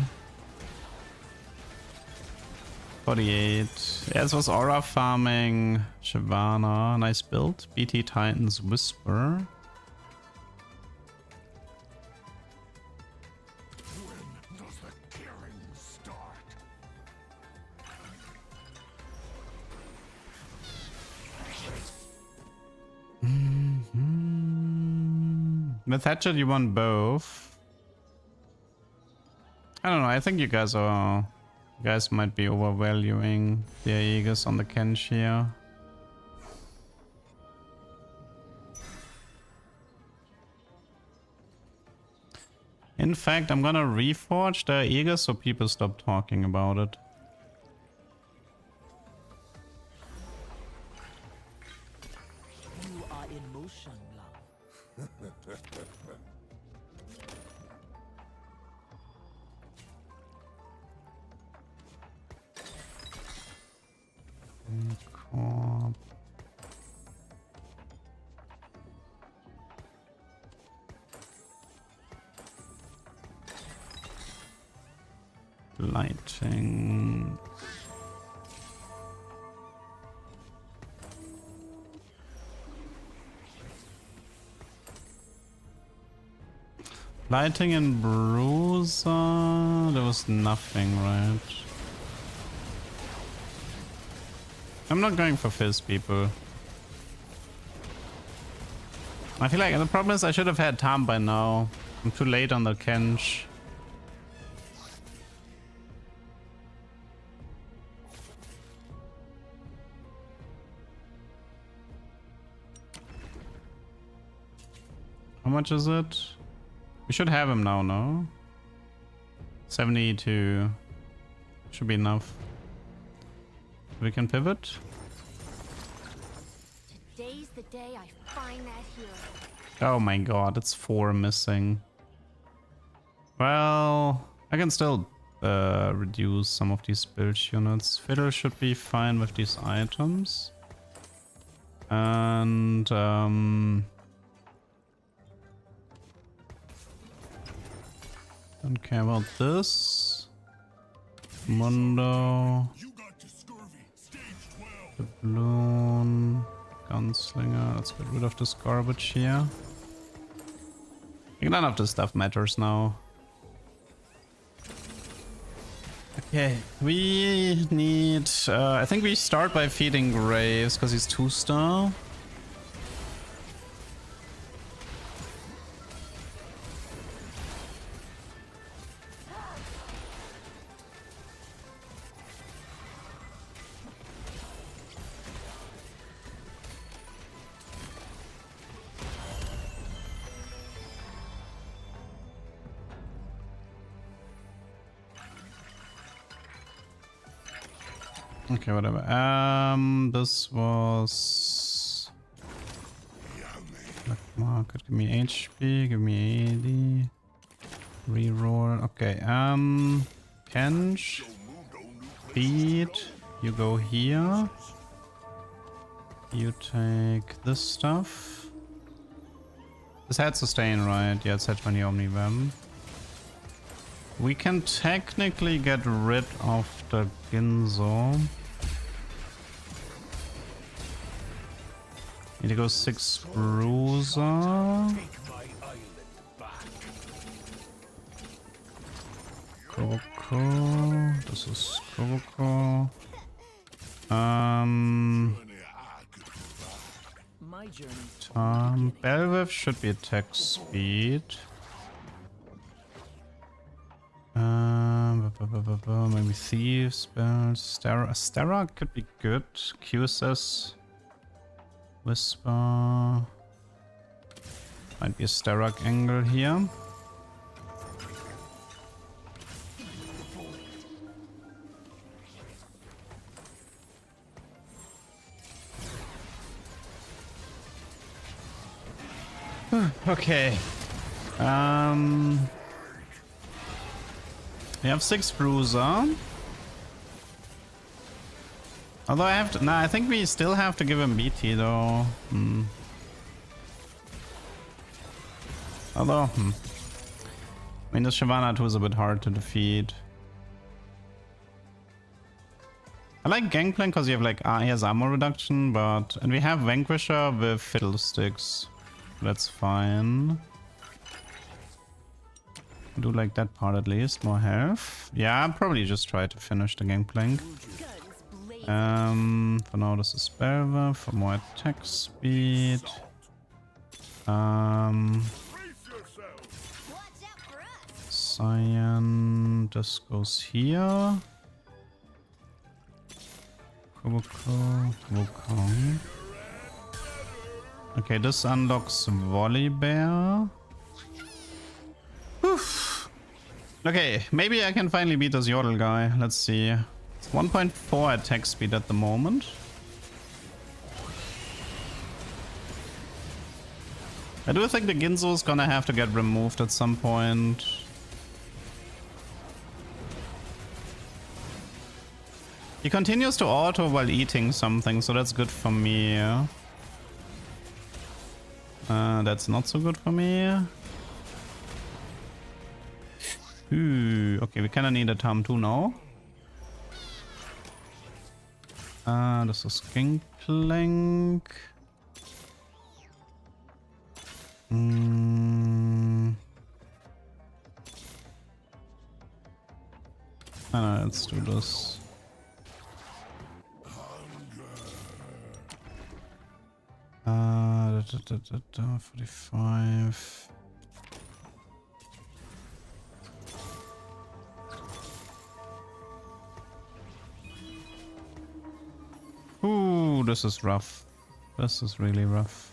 48. Yeah, this was Aura farming Shyvana. Nice build. BT Titan's Whisper. With Hatchet, you want both. I don't know. I think you guys might be overvaluing the Aegis on the Kench here. In fact, I'm gonna reforge the Aegis so people stop talking about it. in motion, love. Corp. Lighting. Lighting and Bruiser. There was nothing, right? I'm not going for Fizz, people. I feel like the problem is I should have had Tam by now. I'm too late on the Kench. How much is it? We should have him now, no? 72. Should be enough. We can pivot. Today's the day I find that hero. Oh my god, it's 4 missing. Well, I can still reduce some of these build units. Fiddle should be fine with these items. And don't care about this. Mundo. The balloon. Gunslinger. Let's get rid of this garbage here. None of this stuff matters now. Okay, we need... I think we start by feeding Graves, because he's 2-star. Okay, whatever. This was Black Market. Give me HP. Give me AD. Reroll. Okay. Kench. Feed. You go here. You take this stuff. This had sustain, right? Yeah, it's had 20 Omnivamp. We can technically get rid of the Ginzo. Need to go 6 Bruiser. Koboko. This is Koboko. Belveth should be attack speed. Maybe Thieves, spells. Stera could be good. QSS. Whisper. Might be a Sterak angle here. Okay. We have 6 Bruiser. Although I have to... Nah, I think we still have to give him BT though. Although... I mean, the Shyvana 2 is a bit hard to defeat. I like Gangplank because you have like... he has armor reduction, but... And we have Vanquisher with Fiddlesticks. That's fine. I do like that part at least. More health. Yeah, I'll probably just try to finish the Gangplank. For now this is Belva for more attack speed. Cyan, this goes here. Koboko, Wukong. Okay, this unlocks Volibear. Okay, maybe I can finally beat this Yordle guy. Let's see. It's 1.4 attack speed at the moment. I do think the Ginzo is gonna have to get removed at some point. He continues to auto while eating something, so that's good for me. That's not so good for me. Ooh, okay, we kinda need a Tom too now. Das ist Gangplank. Let's do this. Da, da, da, da, 45. Ooh, this is rough. This is really rough.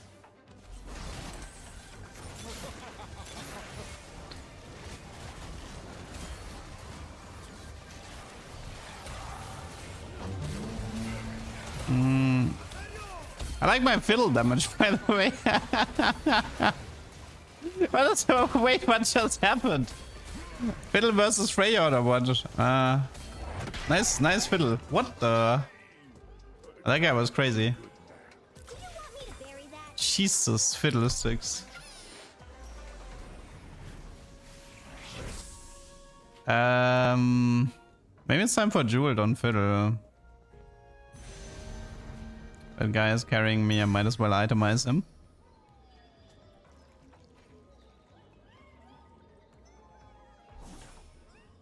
I like my fiddle damage, by the way. Wait, what just happened? Fiddle versus Freya or what? Nice fiddle. What the? That guy was crazy. Jesus, fiddlesticks. Maybe it's time for Jewel, don't fiddle. That guy is carrying me, I might as well itemize him.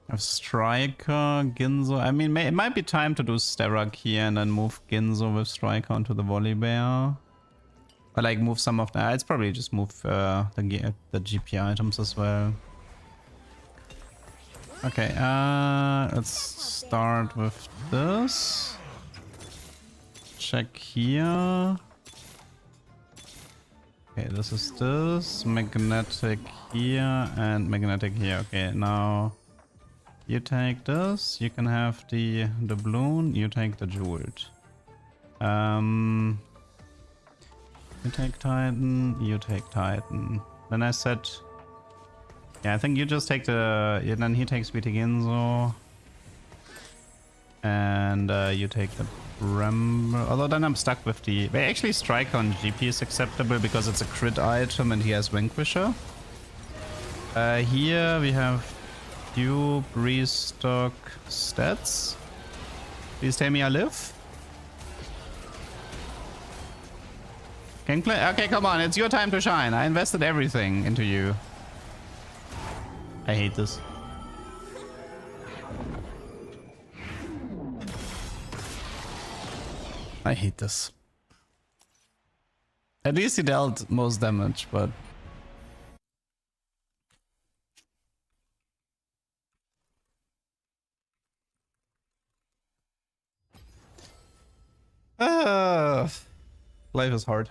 I have Striker, Ginzo. I mean, it might be time to do Sterak here and then move Ginzo with Striker onto the Volibear. Or like move some of the... It's probably just move the GP items as well. Okay, let's start with this. Check here. Okay, this is this. Magnetic here and magnetic here. Okay, now you take this. You can have the balloon. You take the jeweled. You take Titan. You take Titan. Then I said, yeah, I think you just take the. Yeah, then he takes BT Ginzo. And you take the Bramble. Although then I'm stuck with the... Wait, actually Striker on GP is acceptable because it's a crit item and he has Vanquisher. Here we have Cube, Restock, Stats. Please tell me I live. Gangplank? Okay, come on, it's your time to shine. I invested everything into you. I hate this. I hate this. At least he dealt most damage, but... life is hard.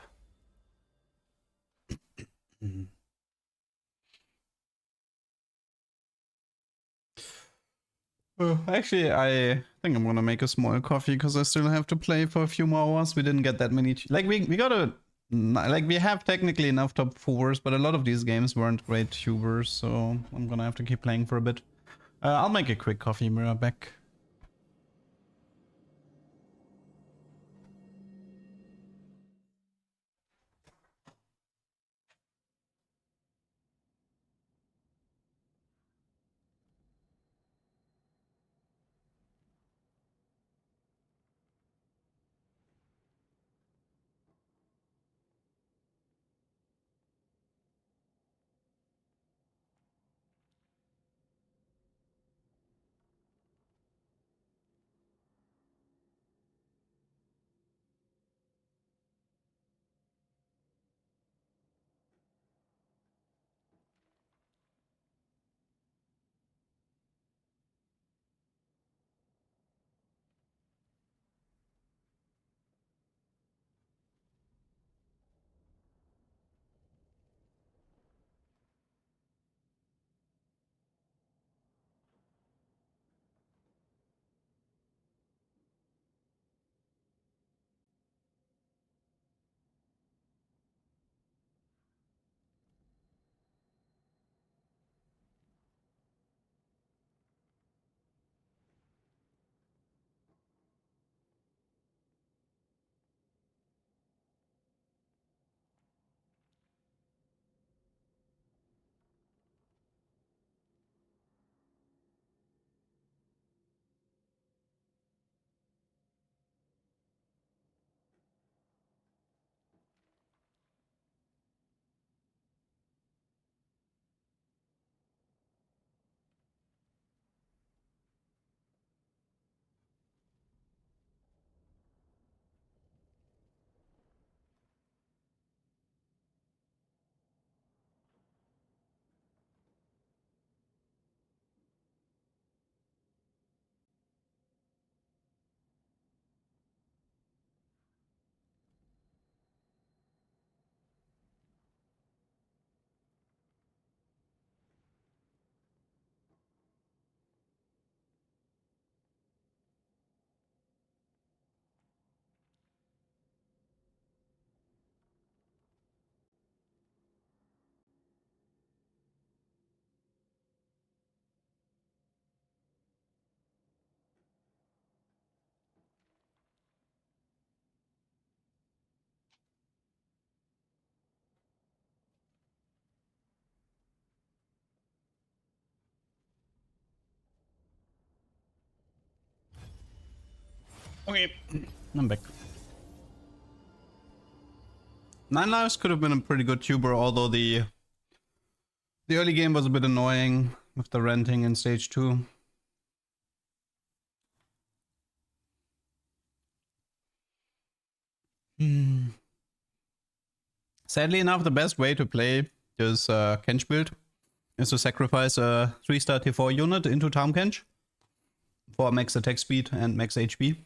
Actually, I think I'm gonna make a small coffee because I still have to play for a few more hours. We didn't get that many. Like we gotta, like we have technically enough top 4s, but a lot of these games weren't great tubers, so I'm gonna have to keep playing for a bit. I'll make a quick coffee. Mirror back. Okay, I'm back. 9 lives could have been a pretty good tuber, although the early game was a bit annoying with the renting in stage 2. Sadly enough, the best way to play this Kench build is to sacrifice a 3-star T4 unit into Tahm Kench for max attack speed and max HP.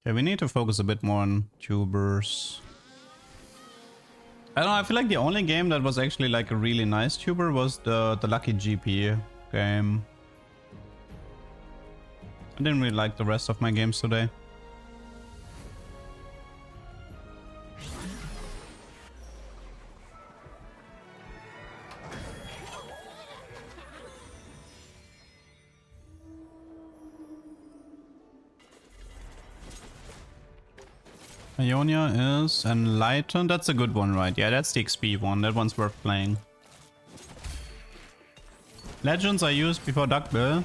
Okay, we need to focus a bit more on tubers. I don't know, I feel like the only game that was actually like a really nice tuber was the Lucky GP game. I didn't really like the rest of my games today. Ionia is enlightened. That's a good one, right? Yeah, that's the XP one. That one's worth playing. Legends I used before Duckbill.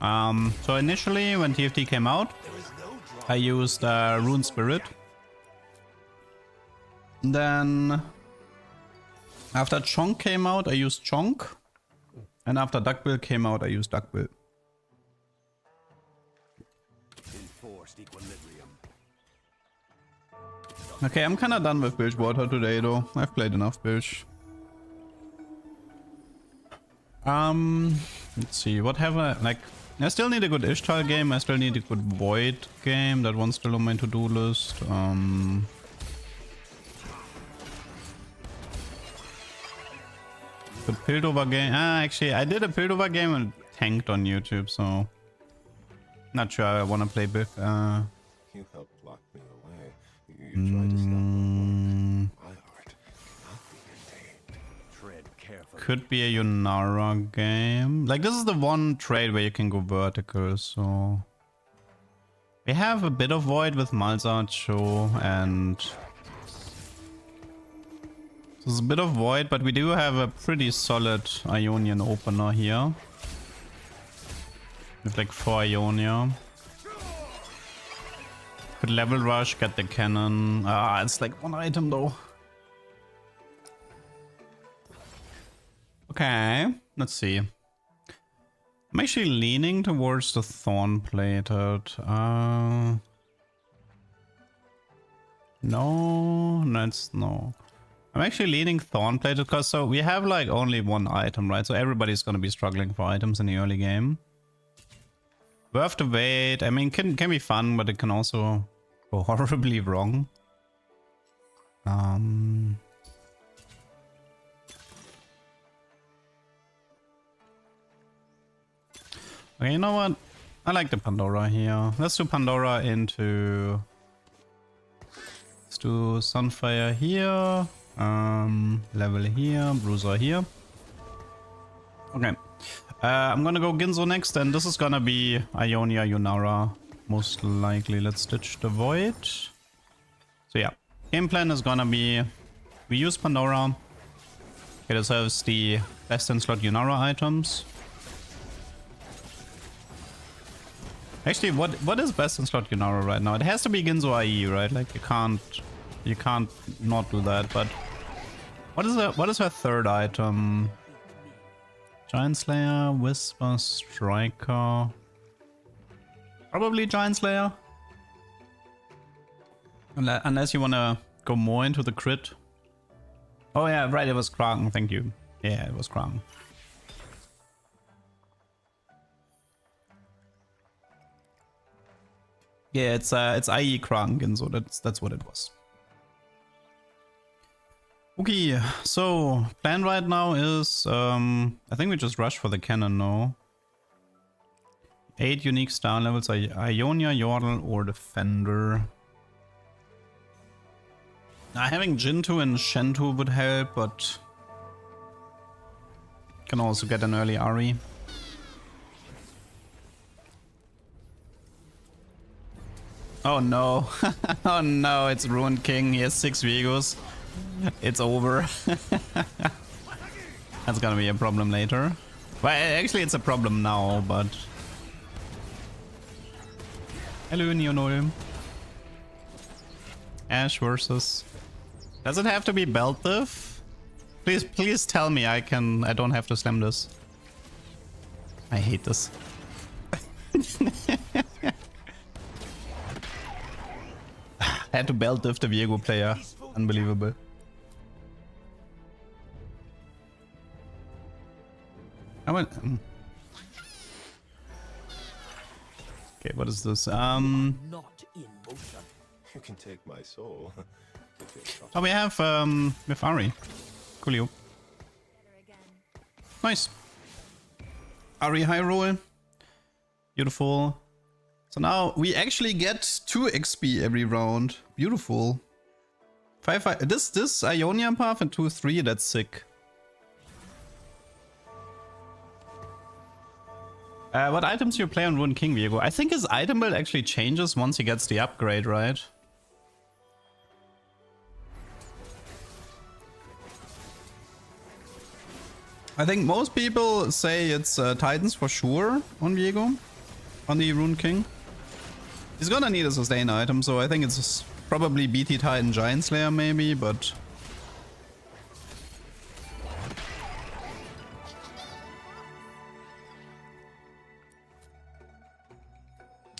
So initially when TFT came out, I used Rune Spirit. Then after Chonk came out, I used Chonk. And after Duckbill came out, I used Duckbill. Enforced equilibrium. Okay, I'm kinda done with Bilgewater today though. I've played enough Bilge. Let's see, what have I, like, I still need a good Ishtar game, I still need a good Void game, that one's still on my to-do list. Good Piltover game, actually, I did a Piltover game and tanked on YouTube, so not sure I wanna play Biff. You helped lock me away. You tried to stop my heart. I'll be contained. Tread carefully. Could be a Yunara game. Like, this is the one trade where you can go vertical, so... We have a bit of Void with Malzacho and... There's a bit of Void, but we do have a pretty solid Ionian opener here. With like 4 Ionia. Could level rush, get the cannon. It's like 1 item though. Okay, let's see. I'm actually leaning towards the Thorn Plated. No, that's no. I'm actually leaning Thorn Plated because so we have like only 1 item, right? So everybody's gonna be struggling for items in the early game. Worth the wait. I mean, can be fun, but it can also go horribly wrong. Okay, you know what? I like the Pandora here. Let's do Pandora into... Let's do Sunfire here. Level here. Bruiser here. Okay. I'm gonna go Ginzo next, and this is gonna be Ionia Yunara, most likely. Let's ditch the Void. So yeah, game plan is gonna be, we use Pandora, get ourselves the best in slot Yunara items. Actually, what is best in slot Yunara right now? It has to be Ginzo IE, right? Like you can't not do that. But what is her third item? Giant Slayer, Whisper, Striker. Probably Giant Slayer. Unless you wanna go more into the crit. Oh yeah, right, it was Kraken, thank you. Yeah, it was Kraken. Yeah, it's IE Kraken Ginzo, that's what it was. Okay, so plan right now is I think we just rush for the cannon now. 8 unique star levels are Ionia, Yordle, or Defender. Having Jintu and Shentu would help, but can also get an early Ari. Oh no. Oh no, it's Ruined King. He has 6 Vigos. It's over. That's gonna be a problem later. Well, actually it's a problem now, but... Hello, Neonol. Ash versus... Does it have to be belt diff? Please tell me I don't have to slam this. I hate this. Had to belt diff the Viego player. Unbelievable. I went. Okay, what is this? Not in motion. You can take my soul. Oh, we have with Ari. Coolio. Nice. Ari high roll. Beautiful. So now we actually get 2 XP every round. Beautiful. 5. This Ionia path and 2-3. That's sick. What items do you play on Ruined King, Viego? I think his item build actually changes once he gets the upgrade, right? I think most people say it's Titans for sure on Viego, on the Ruined King. He's gonna need a sustain item, so I think it's probably BT Titan Giant Slayer maybe, but...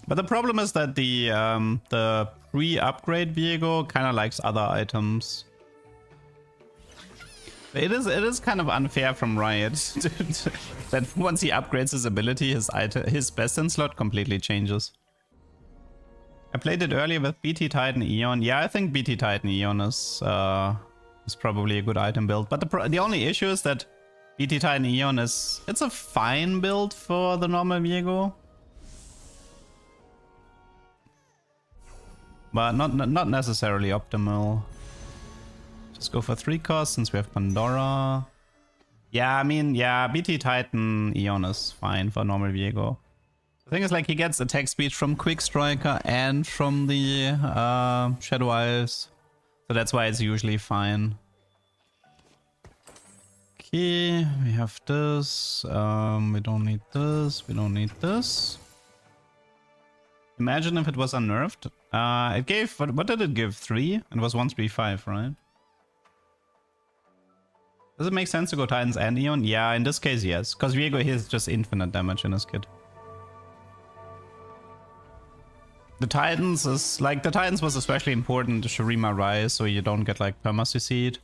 But the problem is that the pre-upgrade Viego kind of likes other items. It is kind of unfair from Riot that once he upgrades his ability, his best in slot completely changes. I played it earlier with BT Titan Eon. Yeah, I think BT Titan Eon is probably a good item build. But the only issue is that BT Titan Eon it's a fine build for the normal Viego. But not necessarily optimal. Just go for 3 costs since we have Pandora. Yeah, I mean, yeah, BT Titan Eon is fine for normal Viego. The thing is, like, he gets attack speed from Quick Striker and from the Shadow Isles. So that's why it's usually fine. Okay, we have this. We don't need this. We don't need this. Imagine if it was unnerved. It gave, what did it give? 3? It was 1-3-5, right? Does it make sense to go Titans and Eon? Yeah, in this case, yes. Because Viego has just infinite damage in his kit. The Titans is, like, the Titans was especially important to Shereima Rise, so you don't get, like, perma-CC'd.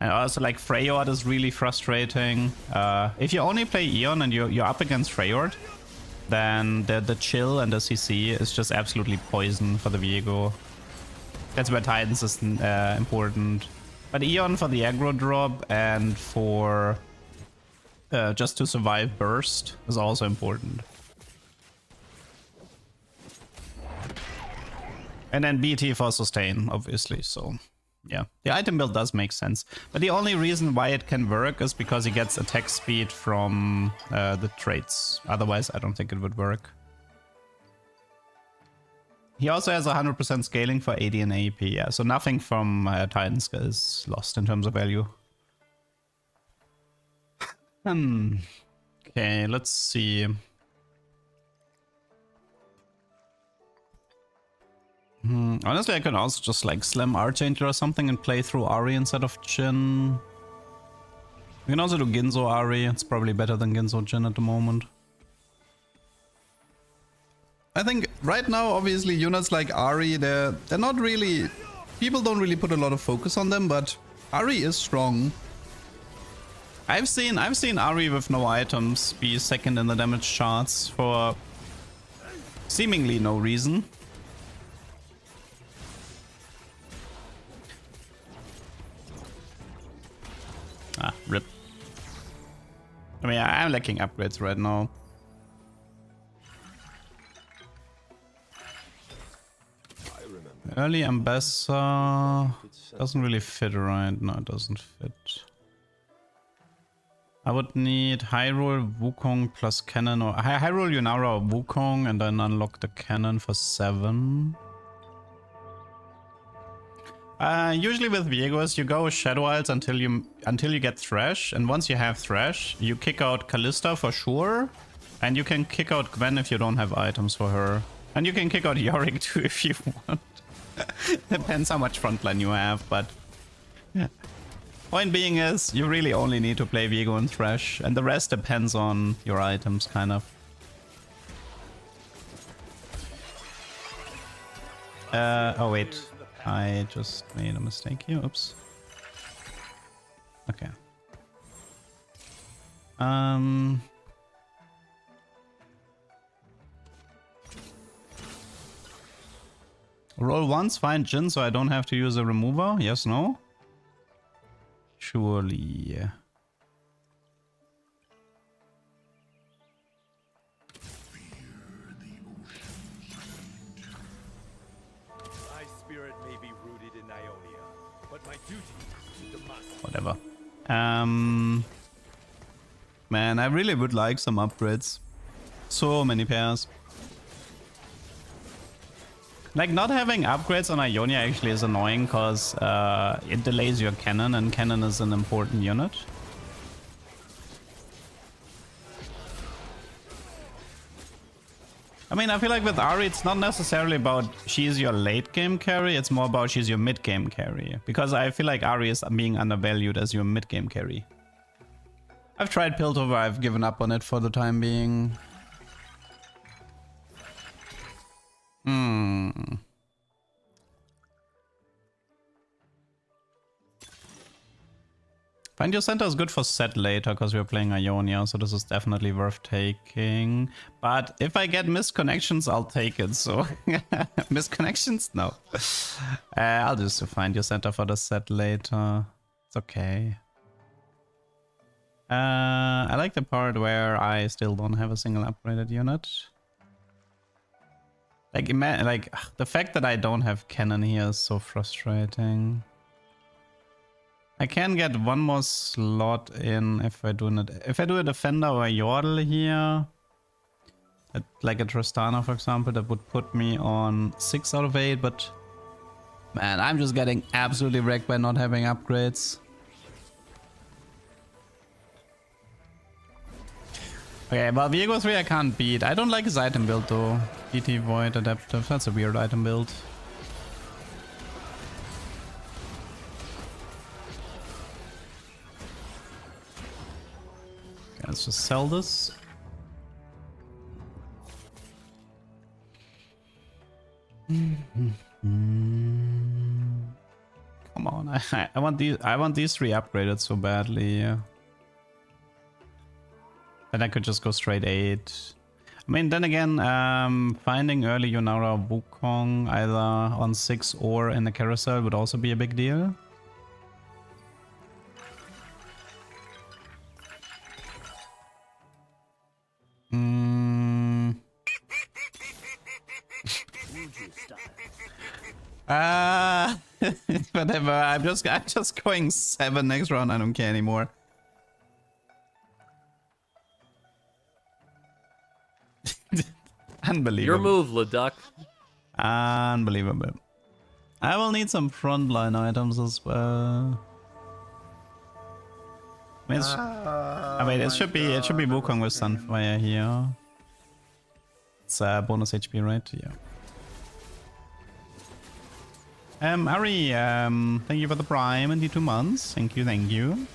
And also, like, Freyord is really frustrating. If you only play Eon and you're up against Freyord, then the chill and the CC is just absolutely poison for the Viego. That's where Titans is important. But Eon for the aggro drop and for just to survive burst is also important. And then BT for sustain, obviously, so yeah. The item build does make sense. But the only reason why it can work is because he gets attack speed from the traits. Otherwise, I don't think it would work. He also has 100% scaling for AD and AP, yeah. So nothing from Titans is lost in terms of value. Okay, let's see. Honestly, I can also just like slam Archangel or something and play through Ari instead of Jhin. We can also do Ginzo Ari. It's probably better than Ginzo Jhin at the moment. I think right now, obviously, units like Ari, they're not really... People don't really put a lot of focus on them, but Ari is strong. I've seen Ari with no items be second in the damage charts for seemingly no reason. Ah, rip. I mean, I'm lacking upgrades right now. Early Ambassador doesn't really fit, right? No, it doesn't fit. I would need high roll Wukong plus cannon, or high roll Yunara or Wukong and then unlock the cannon for 7. Usually with Viegos, you go Shadow Isles until you get Thresh, and once you have Thresh, you kick out Callista for sure, and you can kick out Gwen if you don't have items for her. And you can kick out Yorick too if you want. Depends how much frontline you have, but yeah. Point being is, you really only need to play Viego and Thresh, and the rest depends on your items, kind of. Oh wait, I just made a mistake here, oops. Okay. Roll once, find Jhin so I don't have to use a remover, yes, no? Surely. My spirit may be rooted in Ionia, but my duty is to Damascus. Whatever. Man, I really would like some upgrades. So many pairs. Like, not having upgrades on Ionia actually is annoying because it delays your cannon, and cannon is an important unit. I mean, I feel like with Ahri, it's not necessarily about she's your late game carry, it's more about she's your mid game carry. Because I feel like Ahri is being undervalued as your mid game carry. I've tried Piltover, I've given up on it for the time being. Find Your Center is good for Sett later because we're playing Ionia, so this is definitely worth taking. But if I get missed connections, I'll take it, so... Missed connections? No. I'll just Find Your Center for the Sett later. It's okay. I like the part where I still don't have a single upgraded unit. Like, the fact that I don't have cannon here is so frustrating. I can get one more slot in if I do a Defender or a Yordle here. Like a Tristana, for example, that would put me on 6 out of 8, but... Man, I'm just getting absolutely wrecked by not having upgrades. Okay, well, Viego 3 I can't beat. I don't like his item build though. DT Void Adaptive, that's a weird item build. Okay, let's just sell this. Come on, I want these 3 upgraded so badly. Then I could just go straight 8. I mean, then again, finding early Yunara Wukong either on 6 or in the carousel would also be a big deal. Whatever. I'm just going 7 next round. I don't care anymore. Unbelievable. Your move, Leduc. Unbelievable. I will need some frontline items as well. I mean, it should be Wukong with Sunfire here. It's bonus HP, right? Yeah. Ari, thank you for the Prime and the 2 months. Thank you, thank you.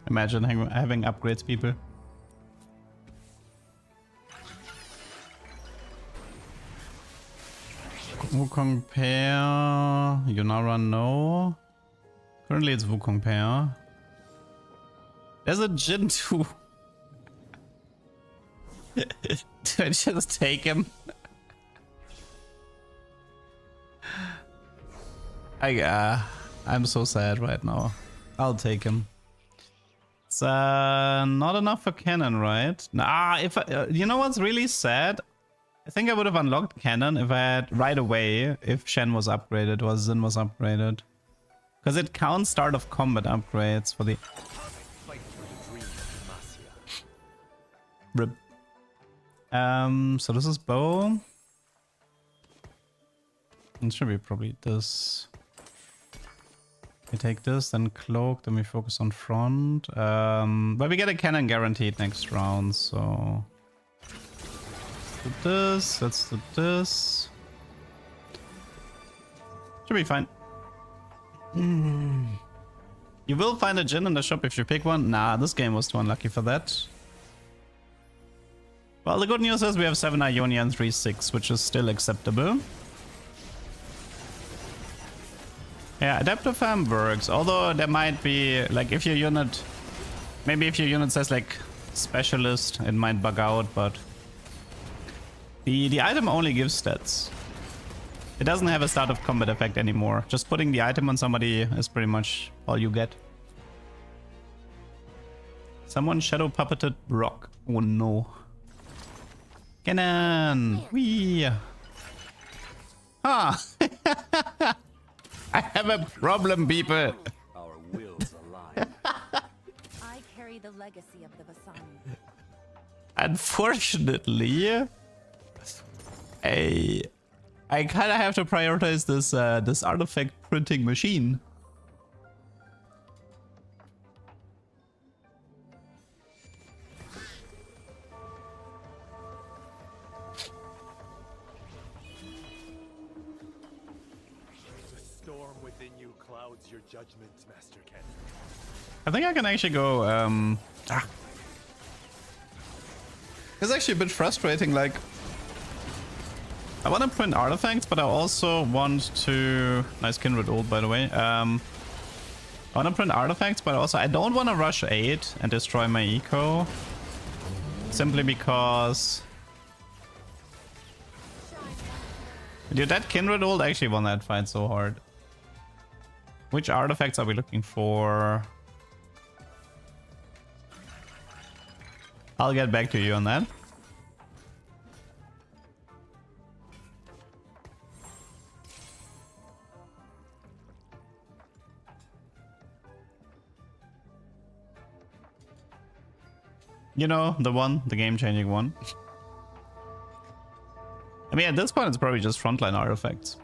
Imagine having upgrades, people. Wukong pair. Yunara, no. Currently it's Wukong pair. There's a Jhin too. Do I just take him? I'm so sad right now. I'll take him. It's not enough for cannon, right? Nah, you know what's really sad? I think I would have unlocked Cannon if I had right away, if Shen was upgraded or Xin was upgraded. Because it counts start of combat upgrades for the... Rip. So this is bow. It should be probably this. We take this, then cloak, then we focus on front. But we get a cannon guaranteed next round, so... do this, let's do this. Should be fine. You will find a Jin in the shop if you pick one. Nah, this game was too unlucky for that. Well, the good news is we have 7 Ionia and 3-6, which is still acceptable. Yeah, Adaptive Farm works, although there might be, like, if your unit... Maybe if your unit says, like, Specialist, it might bug out, but... The item only gives stats. It doesn't have a start of combat effect anymore. Just putting the item on somebody is pretty much all you get. Someone shadow puppeted Brock. Oh no. Cannon! Wee! Ah! I have a problem, people! Our wills align. I carry the legacy of the Basan. Unfortunately, I kind of have to prioritize this this artifact printing machine. The storm within you clouds your judgments, Master Ken. I think I can actually go. It's actually a bit frustrating. Like, I want to print artifacts, but I also want to... Nice Kindred ult, by the way. I want to print artifacts, but also I don't want to rush 8 and destroy my eco. Simply because... Dude, that Kindred ult actually won that fight so hard. Which artifacts are we looking for? I'll get back to you on that. You know, the one, the game-changing one. I mean, at this point, it's probably just frontline artifacts.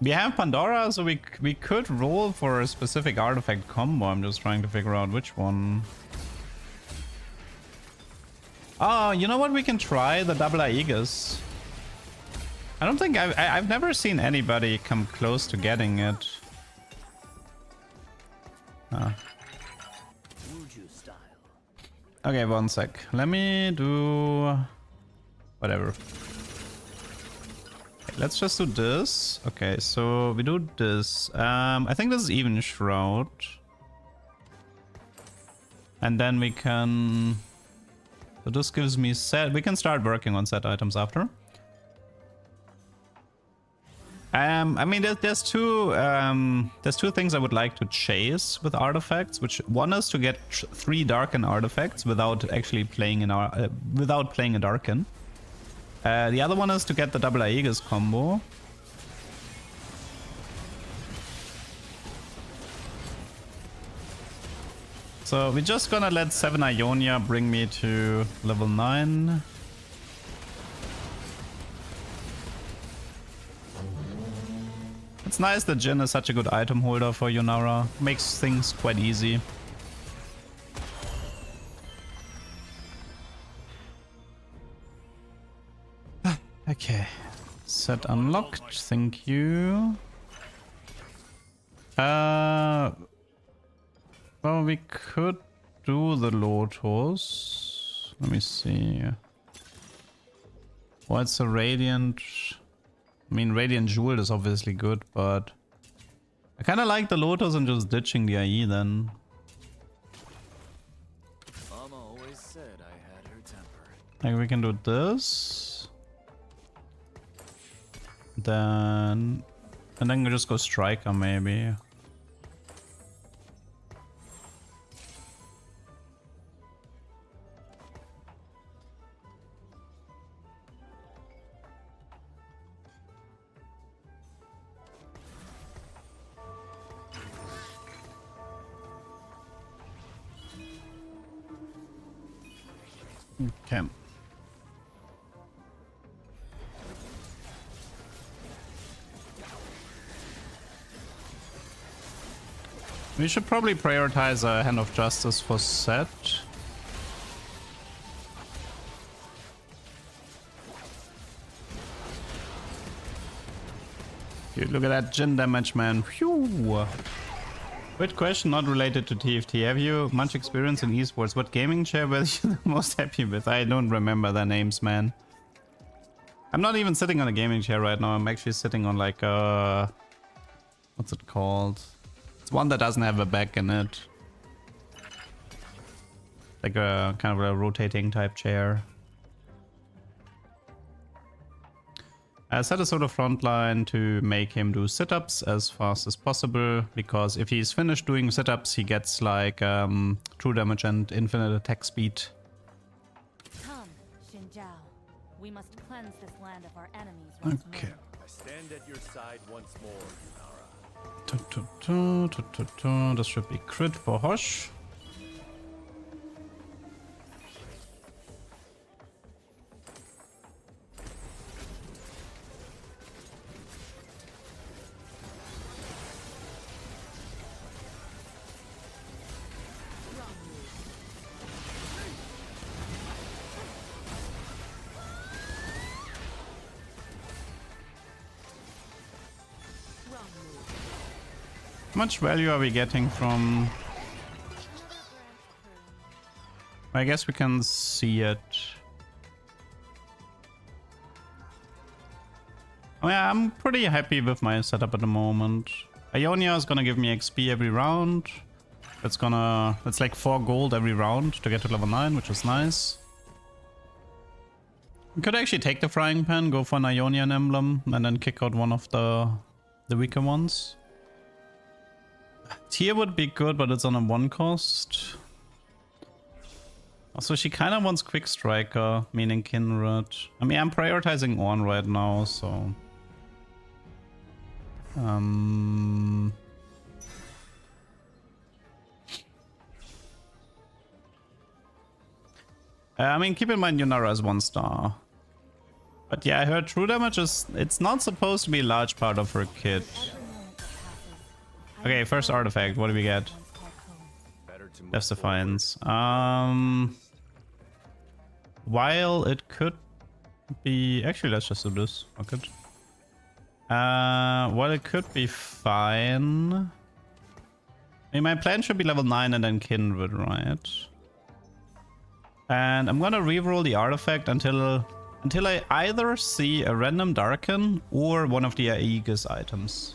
We have Pandora, so we could roll for a specific artifact combo. I'm just trying to figure out which one. Oh, you know what? We can try the double Aegis. I don't think I've never seen anybody come close to getting it. Huh. Okay, one sec. Let me do whatever. Okay, let's just do this. Okay, so we do this. I think this is even Shroud. And then we can... So this gives me Sett. We can start working on Sett items after. I mean, there's two things I would like to chase with artifacts. Which one is to get 3 Darken artifacts without actually playing without playing a Darken. The other one is to get the double Aegis combo. So we're just gonna let 7 Ionia bring me to level 9. It's nice that Jin is such a good item holder for Yunara. Makes things quite easy. Okay. Sett unlocked. Thank you. Well, we could do the Lotus. Let me see. What's a Radiant? I mean, Radiant Jewel is obviously good, but I kind of like the Lotus and just ditching the IE then. Mama always said I had her temper. Like, we can do this. Then... And then we just go Striker, maybe. Okay. We should probably prioritize a Hand of Justice for Sett. Dude, look at that Jhin damage, man. Phew. Good question, not related to TFT. Have you much experience in esports? What gaming chair were you the most happy with? I don't remember their names, man. I'm not even sitting on a gaming chair right now. I'm actually sitting on like a... What's it called? It's one that doesn't have a back in it. Like a kind of a rotating type chair. I set a sort of front line to make him do sit-ups as fast as possible, because if he's finished doing sit-ups, he gets like true damage and infinite attack speed. Come, Xinjiao. We must cleanse this land of our enemies once Okay. more. I stand at your side once more, Yunara. This should be crit for Hosh. How much value are we getting from... I guess we can see it. Oh yeah, I'm pretty happy with my setup at the moment. Ionia is gonna give me XP every round. It's like 4 gold every round to get to level 9, which is nice. We could actually take the frying pan, go for an Ionian emblem, and then kick out one of the weaker ones. Tier would be good, but it's on a 1 cost. Also, she kind of wants Quick Striker, meaning Kindred. I mean, I'm prioritizing Ornn right now, so... I mean, keep in mind Yunara is 1 star. But yeah, her true damage is... It's not supposed to be a large part of her kit. Okay, first artifact. What do we get? Death's Defiance. While it could be... Actually, let's just do this. Fuck it. While it could be fine... I mean, my plan should be level 9 and then Kindred, right? And I'm gonna reroll the artifact until I either see a random Darken or one of the Aegis items.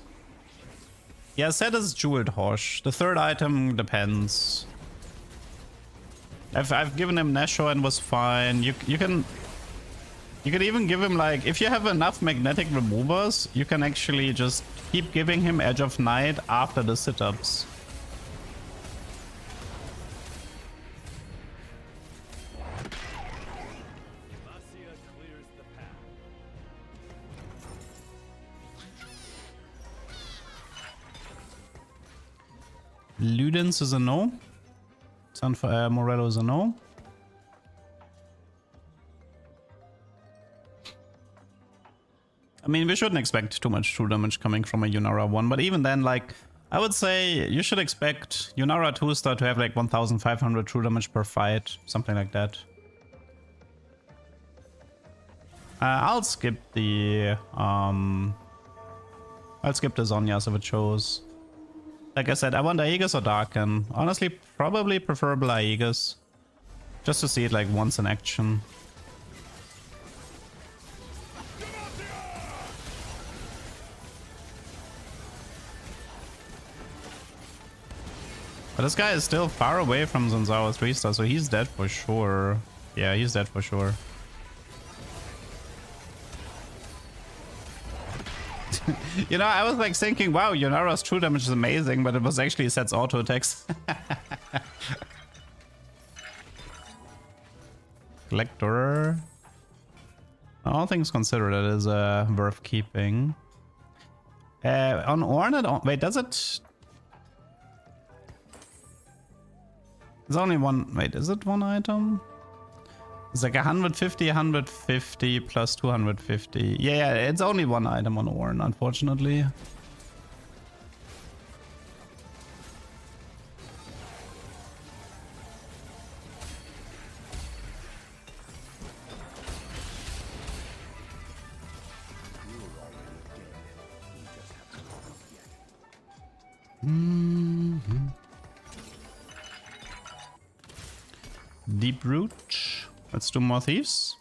Yeah, Sett is Jeweled Hosh. The third item depends. I've given him Nesho and was fine. You can even give him, like, if you have enough magnetic removers, you can actually just keep giving him Edge of Night after the sit-ups. Ludens is a no. Morello is a no. I mean, we shouldn't expect too much true damage coming from a Yunara 1, but even then, like, I would say you should expect Yunara 2-star to have like 1500 true damage per fight, something like that. I'll skip the Zhonya's if it shows. Like I said, I want Aegis or Darken. Honestly, probably preferable Aegis. Just to see it like once in action. But this guy is still far away from Zanzawa 3-star, so he's dead for sure. Yeah, he's dead for sure. You know, I was like thinking, wow, Yunara's true damage is amazing, but it was actually Sett's auto attacks. Collector. All things considered, it is worth keeping. On Ornn, wait, does it? There's only one. Wait, is it one item? It's like 150, 150 plus 250. Yeah, it's only one item on Ornn, unfortunately. Deep root. Let's do more thieves.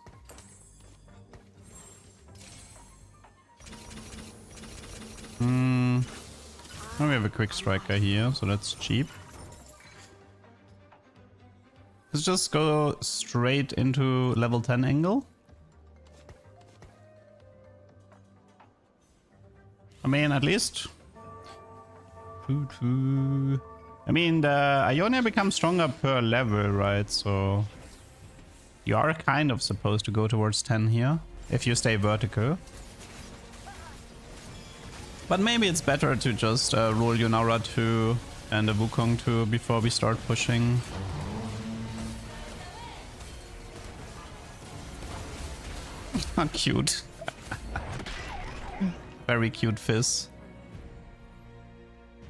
Oh, we have a quick striker here, so that's cheap. Let's just go straight into level 10 angle. I mean, at least. I mean, the Ionia becomes stronger per level, right? So you are kind of supposed to go towards 10 here, if you stay vertical. But maybe it's better to just roll Yunara 2 and a Wukong 2 before we start pushing. Cute. Very cute fizz.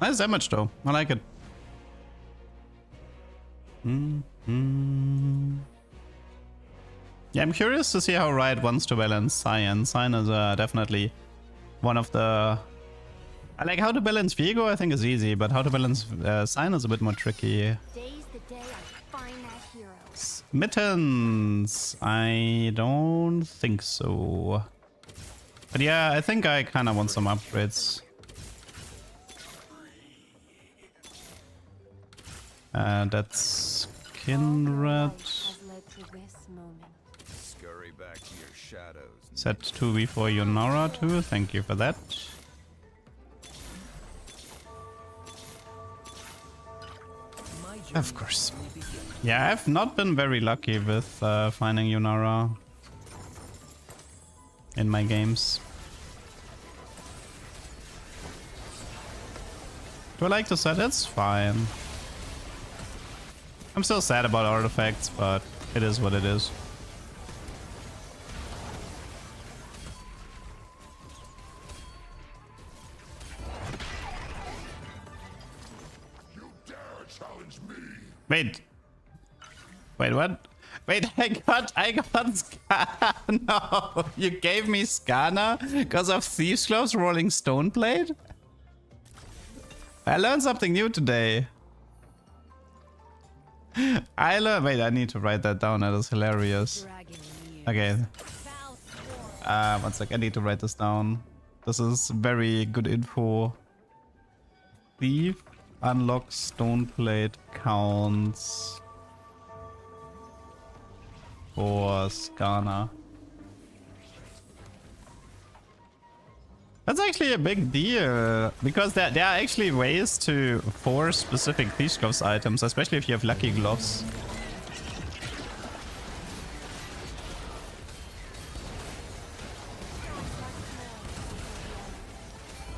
Nice damage though, I like it. Yeah, I'm curious to see how Riot wants to balance Cyan. Cyan is definitely one of the... I like how to balance Viego, I think is easy, but how to balance Cyan is a bit more tricky. Day's the day I find that hero. Mittens, I don't think so. But yeah, I think I kind of want some upgrades. That's Kindred. Scurry back to your shadows. Set 2v for Yunara too, thank you for that. Of course. Yeah, I've not been very lucky with finding Yunara in my games. Do I like the set? It's fine. I'm still sad about artifacts, but it is what it is. You dare challenge me? Wait, what? Wait, I got Skana. No, you gave me Skana because of Thieves Gloves rolling Stoneblade? I learned something new today. Wait, I need to write that down. That is hilarious. Okay. 1 sec. I need to write this down. This is very good info. Thief unlocks Stoneblade counts for Skana. That's actually a big deal, because there are actually ways to force specific Thieves Gloves items, especially if you have lucky gloves.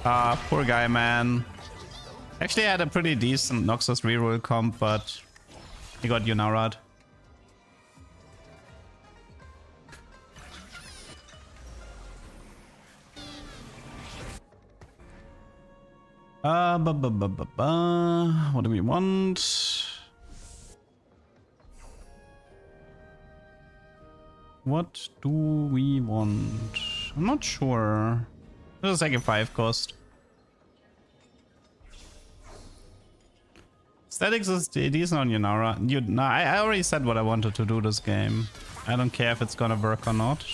Ah, poor guy, man. Actually, I had a pretty decent Noxus reroll comp, but he got Yunara'd. What do we want? What do we want? I'm not sure. This is like a 5 cost. Statics is decent on Yunara. No, I already said what I wanted to do this game. I don't care if it's gonna work or not.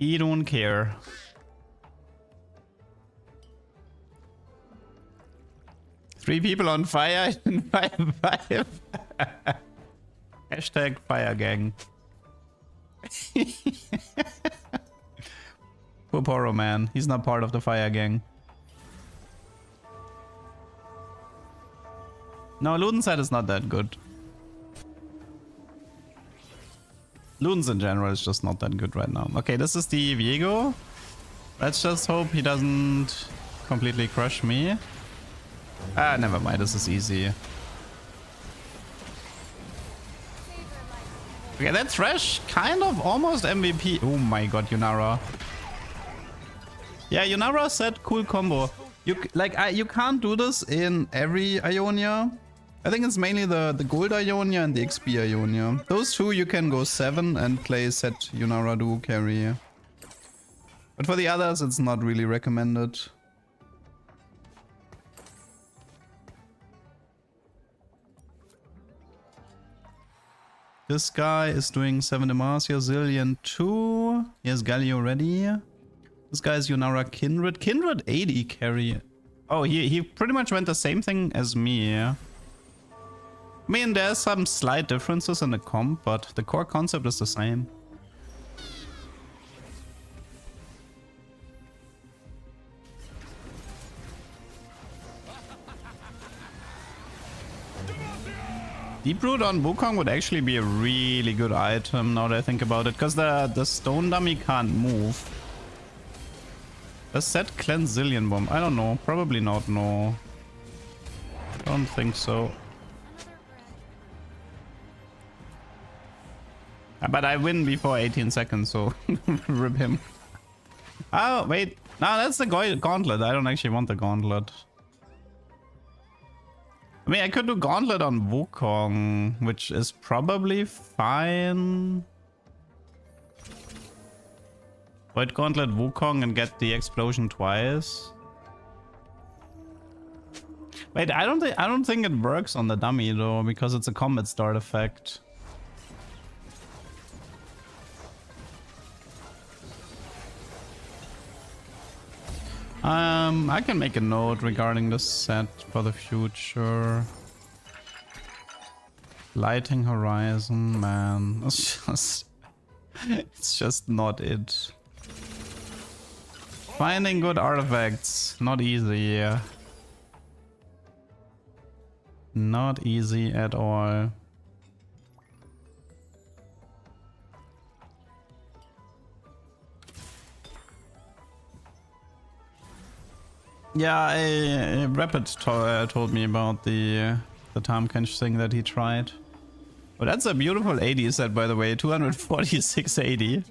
I don't care. Three people on fire in 5-5. Hashtag fire gang. Poor Poro, man. He's not part of the fire gang. No, Luden's side is not that good. Luden's in general is just not that good right now. Okay, this is the Viego. Let's just hope he doesn't completely crush me. Ah, never mind. This is easy. Okay, that Thresh kind of almost MVP. Oh my god, Yunara. Yeah, Yunara Sett cool combo. You can't do this in every Ionia. I think it's mainly the gold Ionia and the XP Ionia. Those two you can go 7 and play Sett Yunara duo carry. But for the others it's not really recommended. This guy is doing 7 Demacia, Zillion 2. He has Galio ready. This guy is Yunara Kindred. Kindred 80 carry. Oh, he pretty much went the same thing as me. I mean, there's some slight differences in the comp, but the core concept is the same. Deep Root on Wukong would actually be a really good item now that I think about it, because the stone dummy can't move. Does Sett cleanse Zillion Bomb? I don't know. Probably not, no. Don't think so. But I win before 18 seconds, so rip him. Oh, wait. No, that's the gauntlet. I don't actually want the gauntlet. I mean, I could do Gauntlet on Wukong, which is probably fine. Void Gauntlet Wukong and get the explosion twice. Wait, I don't think it works on the dummy though, because it's a combat start effect. I can make a note regarding this set for the future. Lighting Horizon, man. It's just not it. Finding good artifacts, not easy. Not easy at all. Yeah, Rapid told me about the Tamkench thing that he tried. But that's a beautiful 80 set, by the way. 246.80.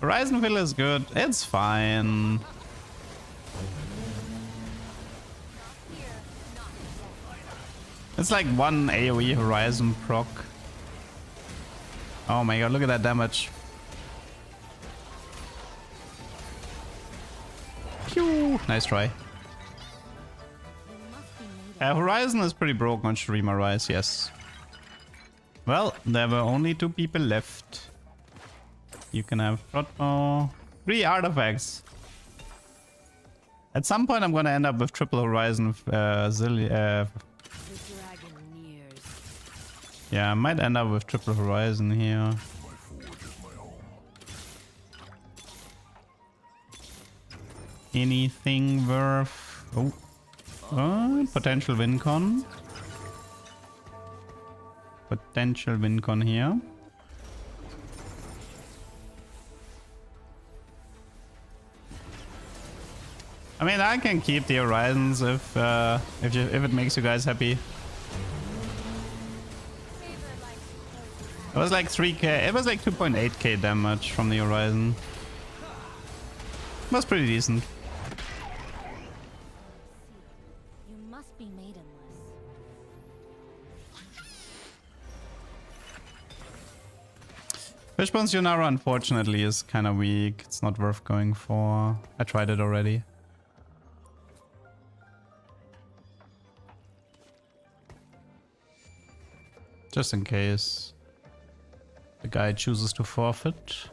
Horizon Fill is good. It's fine. It's like one AoE Horizon proc. Oh my god, look at that damage. Pew! Nice try. Horizon is pretty broken on Shereima Rise, yes. Well, there were only 2 people left. You can have Frotmo. 3 artifacts. At some point I'm gonna end up with triple Horizon yeah, I might end up with triple Horizon here. Anything worth... Oh, potential win con. Potential win con here. I mean, I can keep the Horizons if it makes you guys happy. It was like 3k, it was like 2.8k damage from the Horizon. It was pretty decent. You must be maidenless. Fishbone's Yunara unfortunately is kind of weak. It's not worth going for. I tried it already. Just in case the guy chooses to forfeit.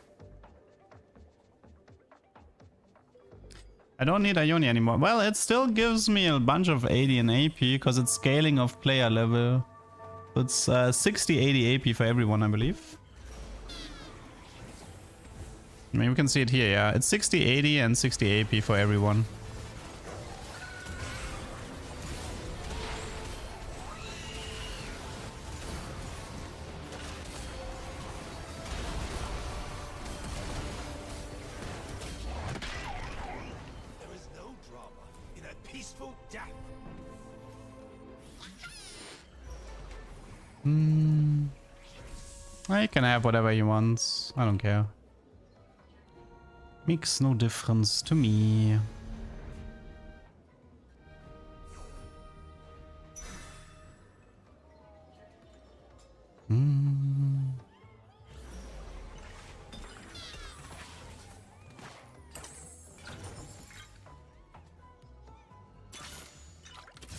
I don't need Ionia anymore. Well, it still gives me a bunch of 80 in AP because it's scaling of player level. It's 60, 80 AP for everyone, I believe. I mean, we can see it here, yeah. It's 60, 80 and 60 AP for everyone. He can have whatever he wants. I don't care. Makes no difference to me.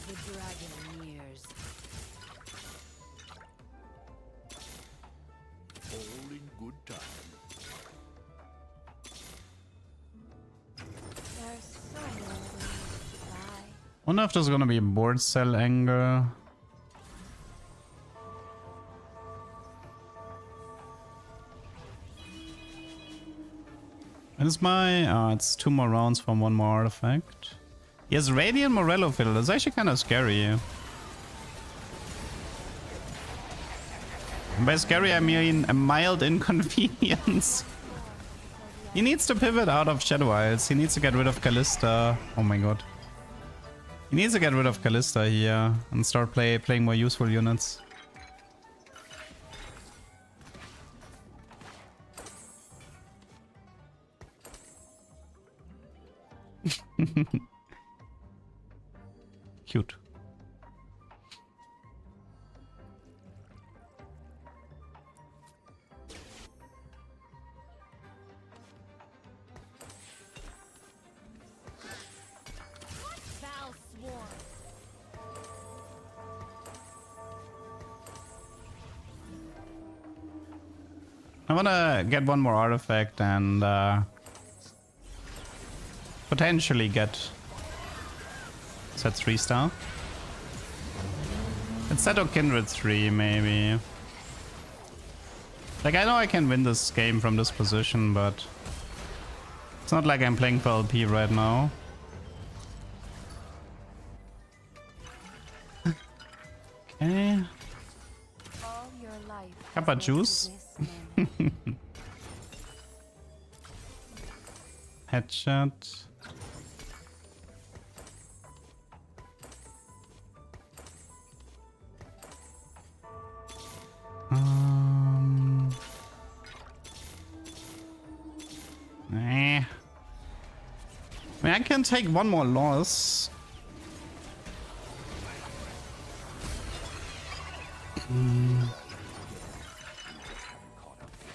The dragon nears. All in good time. There's so many ways to die. Wonder if there's gonna be a board cell angle. And it's my... it's 2 more rounds from 1 more artifact. He has Radiant Morello Fiddle. That's actually kind of scary. And by scary, I mean a mild inconvenience. He needs to pivot out of Shadow Isles. He needs to get rid of Callista. Oh my god. He needs to get rid of Callista here and start playing more useful units. Cute. Vow sworn. I wanna get 1 more artifact and potentially get Sett 3-star. It's Sett or Kindred 3 maybe. Like I know I can win this game from this position, but it's not like I'm playing for LP right now. Okay. All your life. Kappa juice. Headshot. I mean, I can take 1 more loss.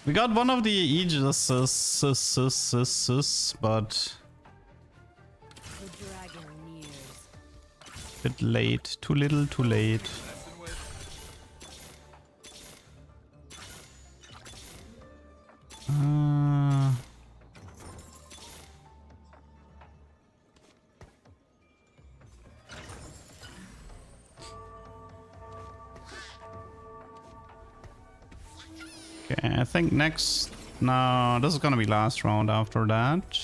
We got one of the Aegises, but The dragon nears. bit late. Too little, too late. Okay, I think next... No, this is gonna be last round after that.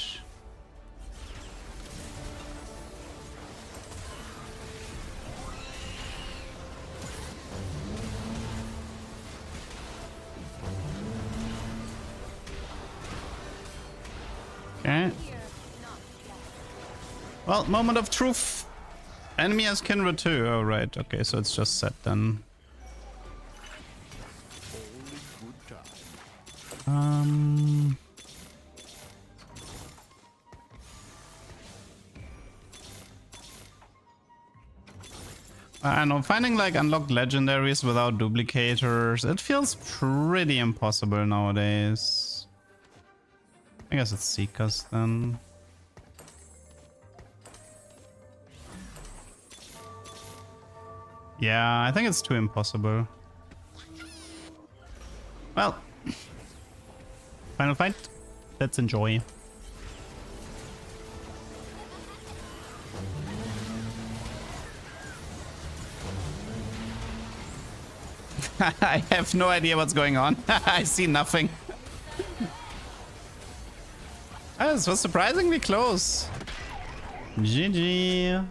Okay. Well, moment of truth. Enemy has Kindred too. Oh, right. Okay, so it's just Sett then. I know, finding like unlocked legendaries without duplicators, it feels pretty impossible nowadays. I guess it's Seekers then. Yeah, I think it's too impossible. Well, final fight. Let's enjoy. I have no idea what's going on. I see nothing. Oh, this was surprisingly close. GG.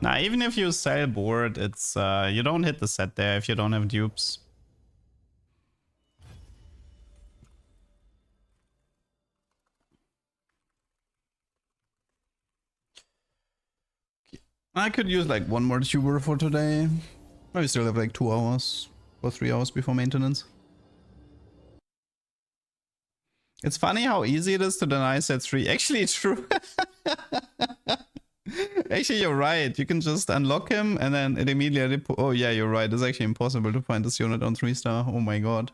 Now, even if you sell board, it's you don't hit the Sett there if you don't have dupes. I could use like one more tuber for today. I still have like 2 hours or 3 hours before maintenance. It's funny how easy it is to deny Sett 3. Actually, it's true. Actually, you're right. You can just unlock him and then it immediately... Oh yeah, you're right. It's actually impossible to find this unit on 3-star. Oh my god.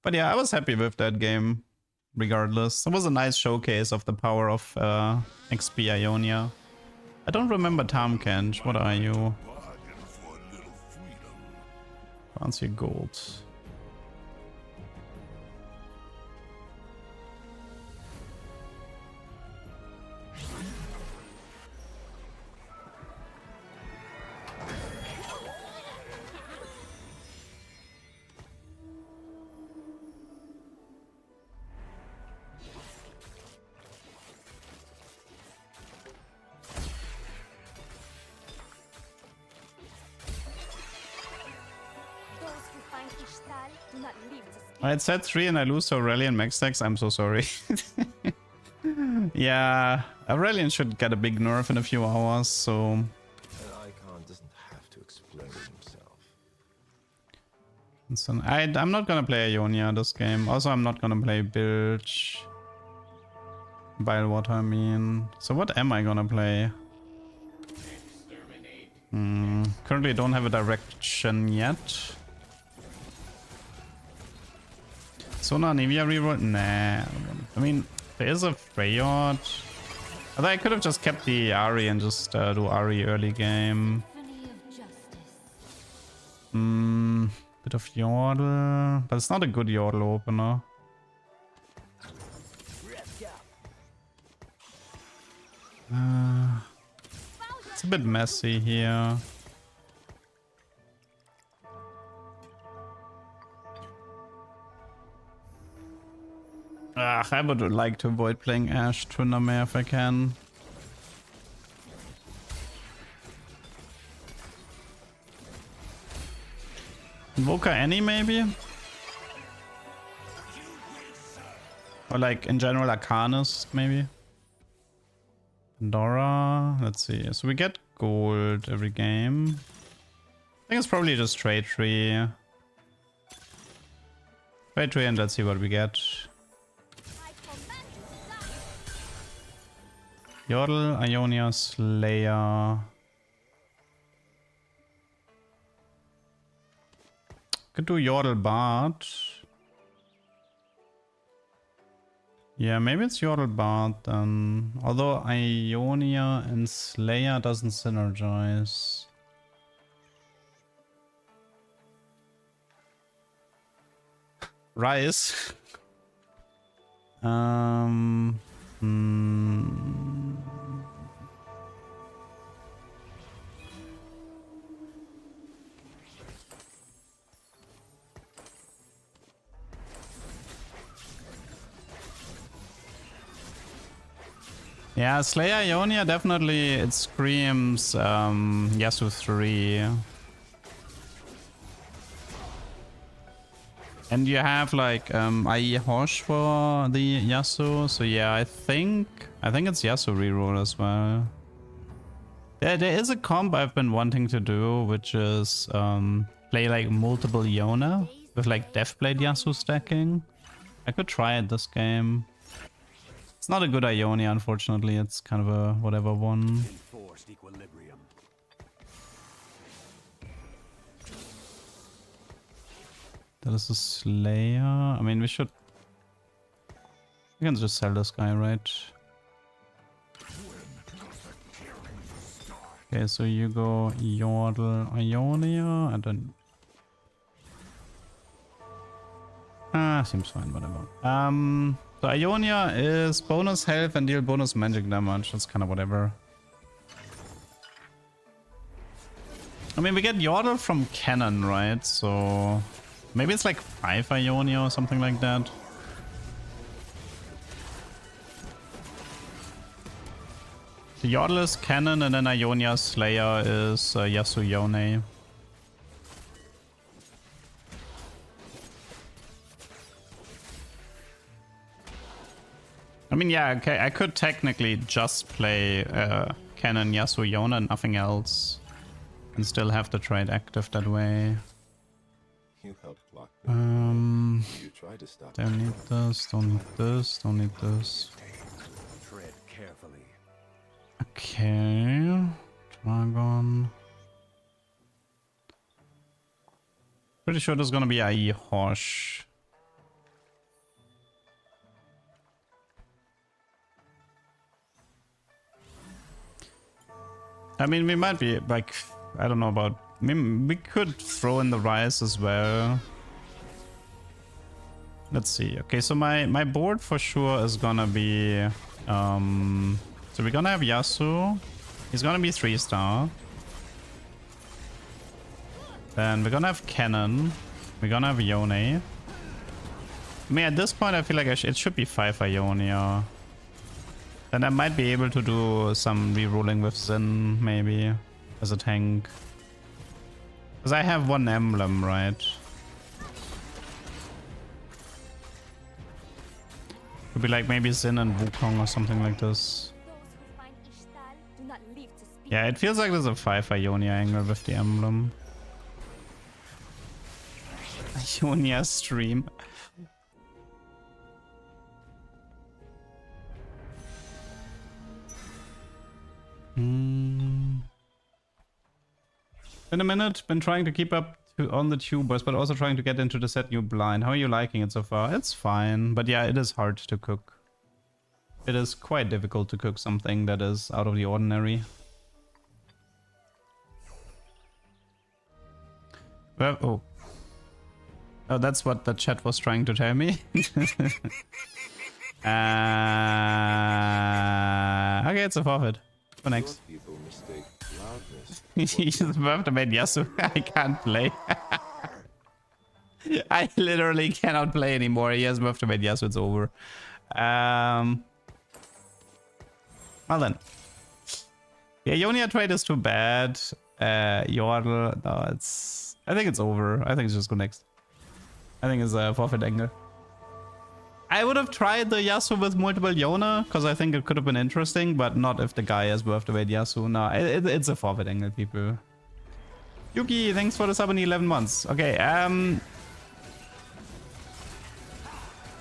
But yeah, I was happy with that game. Regardless. It was a nice showcase of the power of XP Ionia. I don't remember Tamkench. What are you? Fancy gold. I had Sett 3 and I lose to Aurelion max stacks. I'm so sorry. Yeah, Aurelion should get a big nerf in a few hours, so... An icon doesn't have to explain himself. I'm not gonna play Ionia this game. Also, I'm not gonna play Bilge. Bilgewater, I mean. So what am I gonna play? Currently don't have a direction yet. Sona Nivea reroll? Nah. I mean, there is a Freyord. Although I could have just kept the Ari and just do Ari early game. Bit of Yordle. But it's not a good Yordle opener. It's a bit messy here. I would like to avoid playing Ashe Tryndamere if I can. Invoker Annie maybe? Or like in general Arcanist maybe? Pandora, let's see. So we get gold every game. I think it's probably just trade tree. Trade tree and let's see what we get. Yordle, Ionia, Slayer. Could do Yordle Bard. Yeah, maybe it's Yordle Bard then. Although Ionia and Slayer doesn't synergize. Rise. Yeah, Slayer Ionia definitely, it screams Yasuo 3. And you have like IE Hosh for the Yasuo, so yeah, I think it's Yasuo reroll as well. There is a comp I've been wanting to do, which is play like multiple Iona with like Deathblade Yasuo stacking. I could try it this game. It's not a good Ionia, unfortunately. It's kind of a whatever one. Enforced equilibrium. That is a Slayer. I mean, we can just sell this guy, right? Okay, so you go Yordle, Ionia, and then... seems fine, whatever. So Ionia is bonus health and deal bonus magic damage. That's kind of whatever. I mean, we get Yordle from cannon, right? So maybe it's like 5 Ionia or something like that. The Yordle is cannon and then Ionia Slayer is Yasuo Yone. I mean, yeah, okay, I could technically just play Cannon, Yasuo, Iona, and nothing else. And still have the trade active that way. You helped block me. You tried to stop Don't need this, don't need this, don't need this. Tread carefully. Okay. Dragon. Pretty sure there's gonna be IE Hosh. I mean, we might be like, I don't know about. I mean, we could throw in the Rise as well. Let's see. Okay, so my board for sure is gonna be. So we're gonna have Yasuo. He's gonna be 3-star. Then we're gonna have Cannon. We're gonna have Ione. I mean, at this point, I feel like it should be 5 Ionia. Then I might be able to do some rerolling with Xin, maybe, as a tank. Because I have 1 emblem, right? Could be like maybe Xin and Wukong or something like this. Yeah, it feels like there's a 5 Ionia angle with the emblem. Ionia stream. Been a minute, been trying to keep up on the tubers, but also trying to get into the Sett new blind. How are you liking it so far? It's fine, but yeah, it is hard to cook. It is quite difficult to cook something that is out of the ordinary. Well, oh, that's what the chat was trying to tell me. Okay, it's a forfeit. Go next. He's about to make Yasuo. I can't play. I literally cannot play anymore. He has moved to make Yasuo. It's over. Well then. Yeah, Ionia trade is too bad. Yordle, no, it's. I think it's over. I think it's just go next. I think it's a forfeit angle. I would have tried the Yasuo with multiple Iona, because I think it could have been interesting, but not if the guy has worth to wait Yasuo. No, it's a forfeit angle, people. Yuki, thanks for the sub in 11 months. Okay,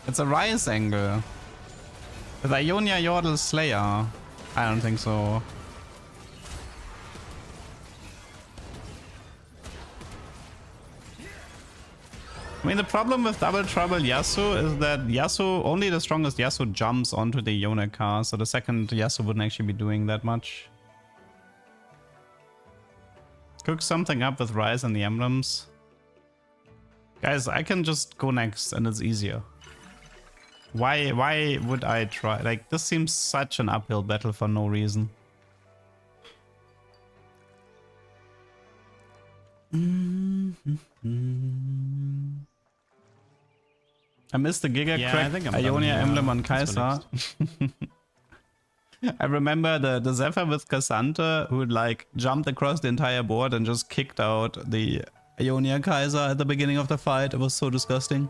it's a Rise angle. With Ionia, Yordle, Slayer. I don't think so. I mean, the problem with Double Trouble Yasuo is that Yasuo, only the strongest Yasuo jumps onto the Iona car, so the second Yasuo wouldn't actually be doing that much. Cook something up with Rise and the emblems. Guys, I can just go next and it's easier. Why would I try? Like, this seems such an uphill battle for no reason. I missed the Giga crack. I think I'm Ionia emblem on Kai'Sa. I remember the Zephyr with Cassandra who like jumped across the entire board and just kicked out the Ionia Kai'Sa at the beginning of the fight. It was so disgusting.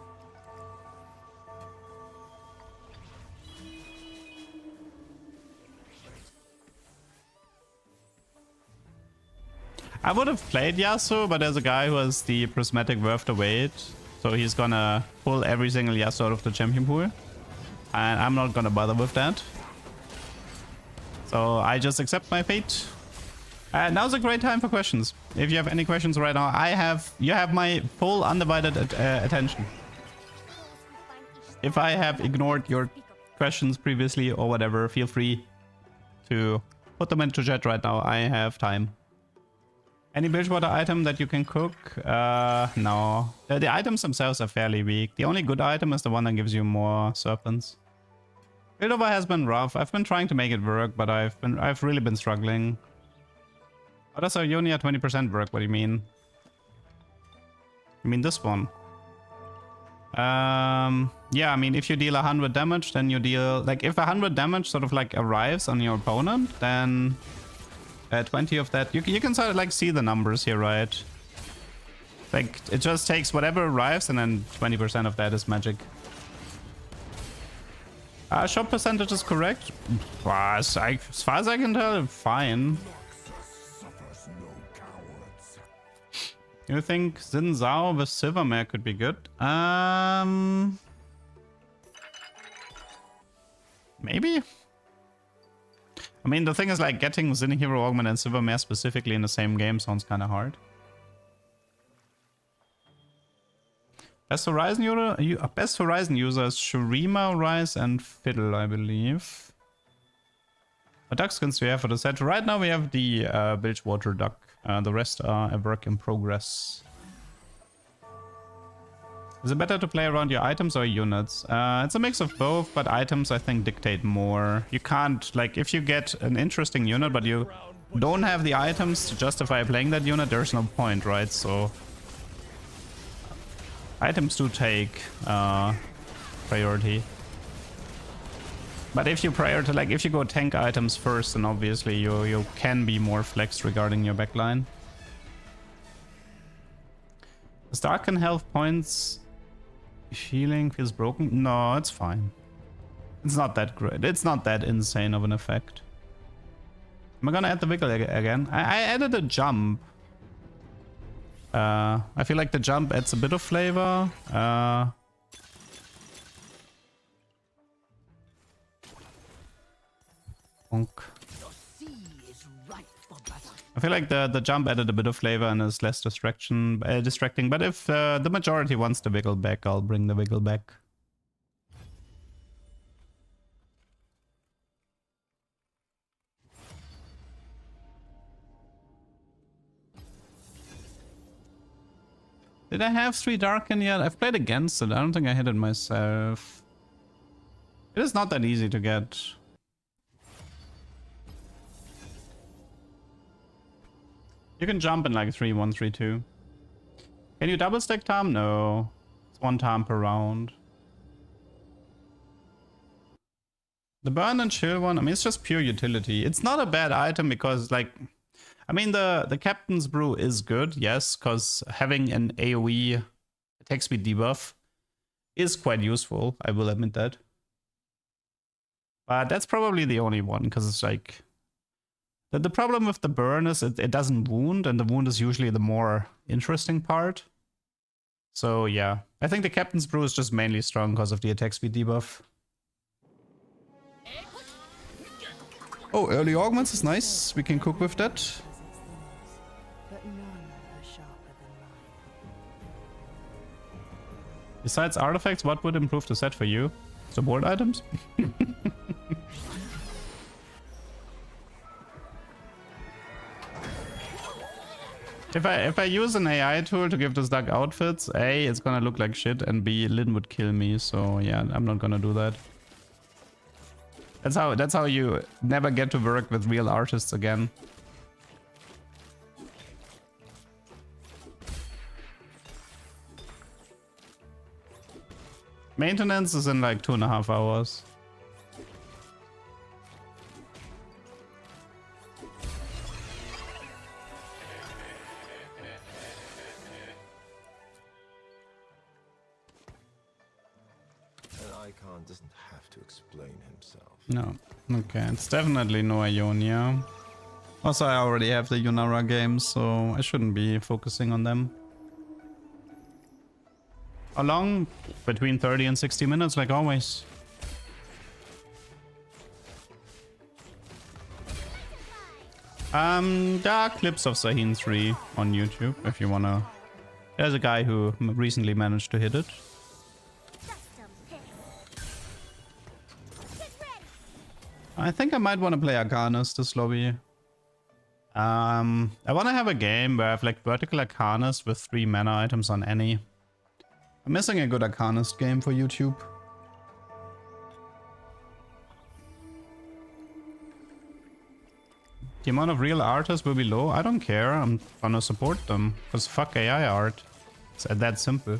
I would have played Yasuo, but there's a guy who has the Prismatic worth the wait. So he's gonna pull every single Yasuo out of the champion pool. And I'm not gonna bother with that. So I just accept my fate. Now's a great time for questions. If you have any questions right now, you have my full undivided attention. If I have ignored your questions previously or whatever, feel free to put them into chat right now. I have time. Any Bilgewater item that you can cook? No. The items themselves are fairly weak. The only good item is the one that gives you more serpents. Bilgewater has been rough. I've been trying to make it work, but I've really been struggling. How does Ionia 20% work? What do you mean? You mean this one? Yeah, I mean, if you deal 100 damage, then you deal... Like, if 100 damage sort of like arrives on your opponent, then... 20 of that. You can sort of like see the numbers here, right? Like, it just takes whatever arrives and then 20% of that is magic. Shot percentage is correct. As far as I can tell, fine. You think Xin Zhao with Silvermare could be good? Maybe? I mean, the thing is, like, getting Xin Hero Augment and Silvermare specifically in the same game sounds kind of hard. Best Horizon user is Shereima, Rise, and Fiddle, I believe. What duck skins do we have for the set? Right now we have the Bilgewater duck. The rest are a work in progress. Is it better to play around your items or units? It's a mix of both, but items I think dictate more. You can't, like, if you get an interesting unit but you don't have the items to justify playing that unit, there's no point, right? So items do take priority. But if you prioritize, like, if you go tank items first, then obviously you can be more flexed regarding your backline. Does Darken health points healing feels broken? No, it's fine. It's not that great. It's not that insane of an effect. Am I gonna add the wiggle again? I added a jump. I feel like the jump adds a bit of flavor. I feel like the jump added a bit of flavor and is less distracting. But if the majority wants the wiggle back, I'll bring the wiggle back. Did I have 3 Darken yet? I've played against it. I don't think I hit it myself. It is not that easy to get. You can jump in like 3-1, 3-2. Can you double stack Tom? No. It's 1 Tom per round. The burn and chill one, I mean, it's just pure utility. It's not a bad item because, like, I mean, the Captain's Brew is good, yes, because having an AoE attack speed debuff is quite useful, I will admit that. But that's probably the only one, because it's like... The problem with the burn is it doesn't wound, and the wound is usually the more interesting part. So yeah, I think the Captain's Brew is just mainly strong because of the attack speed debuff. Oh, early augments is nice. We can cook with that. Besides artifacts, what would improve the set for you? Support items? If I use an AI tool to give this duck outfits, A, it's gonna look like shit, and B, Lin would kill me, so yeah, I'm not gonna do that. That's how you never get to work with real artists again. Maintenance is in like 2.5 hours. Doesn't have to explain himself. No. Okay, it's definitely no Ionia. Also, I already have the Yunara games, so I shouldn't be focusing on them. How long? Between 30 and 60 minutes, like always. There are clips of Sahin 3 on YouTube, if you wanna... There's a guy who recently managed to hit it. I think I might want to play Arcanist this lobby. I want to have a game where I have like vertical Arcanist with 3 mana items on any. I'm missing a good Arcanist game for YouTube. The amount of real artists will be low. I don't care. I'm gonna support them. Because fuck AI art. It's that simple.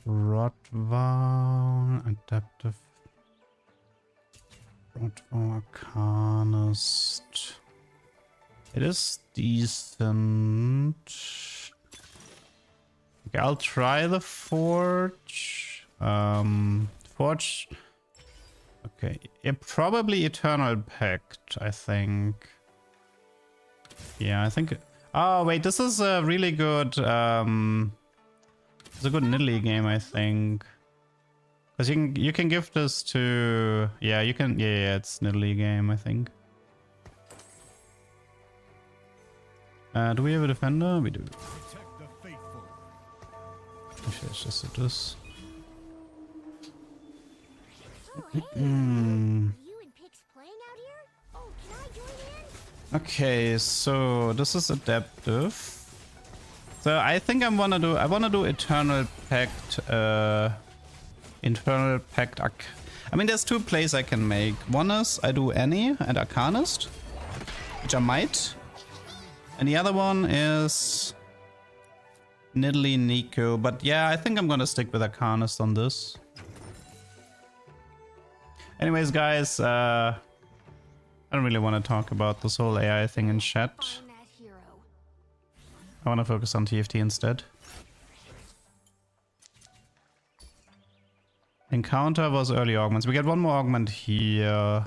Rotval, adaptive. What for Arcanist? It is decent. Okay, I'll try the Forge. Forge. Okay, probably Eternal Pact, I think. Yeah, I think. Oh wait, this is a really good. It's a good Nidalee game, I think. Because you can give this to. Yeah, you can. Yeah, it's Nidalee game, I think. Do we have a defender? We do. Actually, it's just this. Okay, so this is adaptive. So I think I wanna do Eternal Pact. Eternal Pact. I mean, there's two plays I can make. One is I do Annie and Arcanist, which I might. And the other one is Nidalee Nico. But yeah, I think I'm gonna stick with Arcanist on this. Anyways, guys, I don't really want to talk about this whole AI thing in chat. I want to focus on TFT instead. Encounter was early augments. We get one more augment here.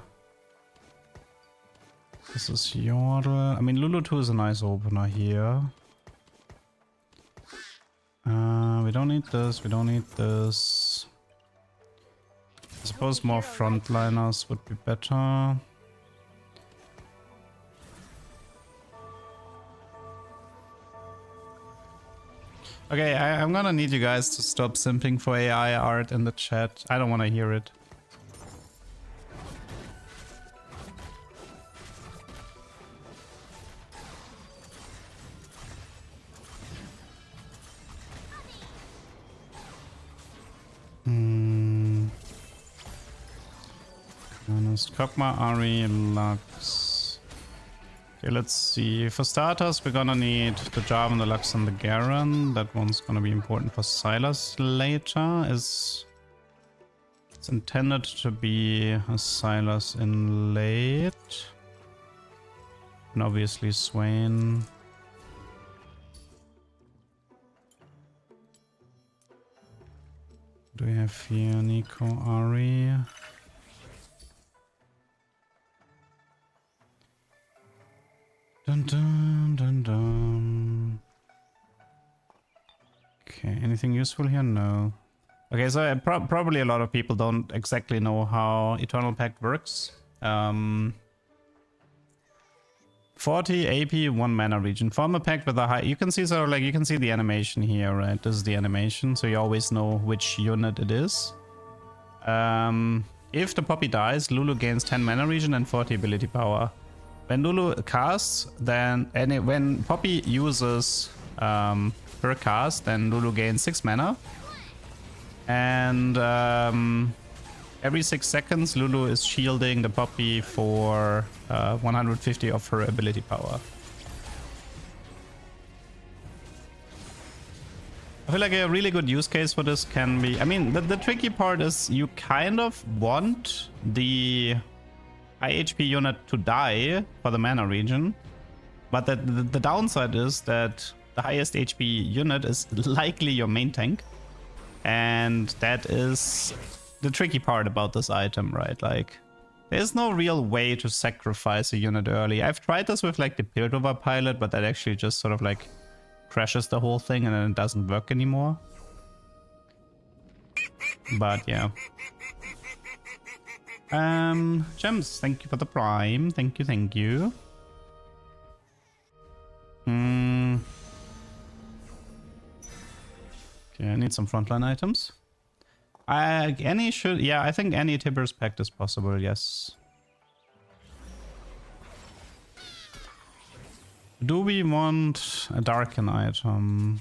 This is Yordle. I mean, Lulu 2 is a nice opener here. We don't need this. We don't need this. I suppose more frontliners would be better. Okay, I'm gonna need you guys to stop simping for AI art in the chat. I don't want to hear it. Kog'Maw, Ahri, Lux. Okay, let's see. For starters, we're gonna need the Jarvan, the Lux, and the Garen. That one's gonna be important for Sylas later. It's intended to be a Sylas in late. And obviously Swain. Do we have here Nico, Ahri? Dun dun dun dun. Okay, anything useful here? No. Okay, so probably a lot of people don't exactly know how Eternal Pact works. 40 AP, 1 mana region. Form a pact with a high. You can see you can see the animation here, right? This is the animation, so you always know which unit it is. If the Poppy dies, Lulu gains 10 mana region and 40 ability power. When Lulu casts, then when Poppy uses her cast, then Lulu gains 6 mana. And every 6 seconds, Lulu is shielding the Poppy for 150 of her ability power. I feel like a really good use case for this can be... I mean, the tricky part is you kind of want the high HP unit to die for the mana region, but the downside is that the highest HP unit is likely your main tank, and that is the tricky part about this item, right? Like, there's no real way to sacrifice a unit early. I've tried this with like the Piltover pilot, but that actually just sort of like crashes the whole thing and then it doesn't work anymore. But yeah. Gems, thank you for the prime. Thank you, thank you. Okay, I need some frontline items. Any should... Yeah, I think any Tiber's Pact is possible, yes. Do we want a Darken item?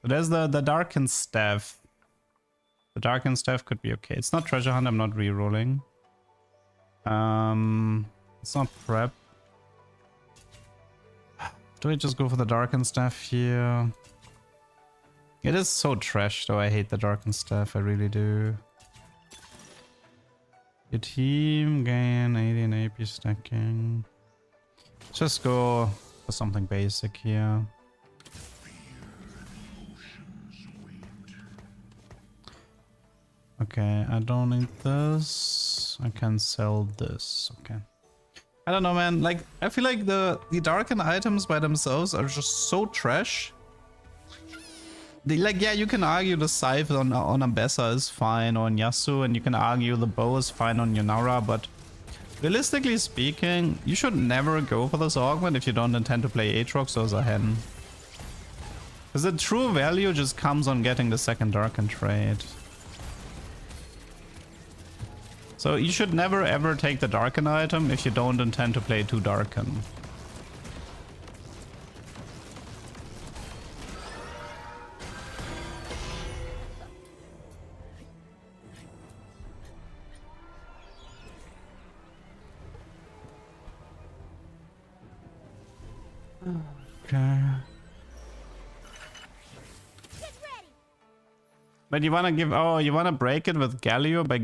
There's the Darken Staff. The Darken Staff could be okay. It's not Treasure Hunt, I'm not re-rolling. It's not prep. Do I just go for the Darken Staff here? It is so trash though, I hate the Darken Staff, I really do. Your team gain 18 AP stacking. Just go for something basic here. Okay, I don't need this. I can sell this. Okay. I don't know, man. Like, I feel like the darken items by themselves are just so trash. Like, yeah, you can argue the scythe on Ambessa is fine on Yasuo, and you can argue the bow is fine on Yunara, but realistically speaking, you should never go for this augment if you don't intend to play Aatrox or Zahen. Because the true value just comes on getting the second Darken trade. So you should never ever take the Darken item if you don't intend to play 2 Darken. Okay. But you wanna give you wanna break it with Galio by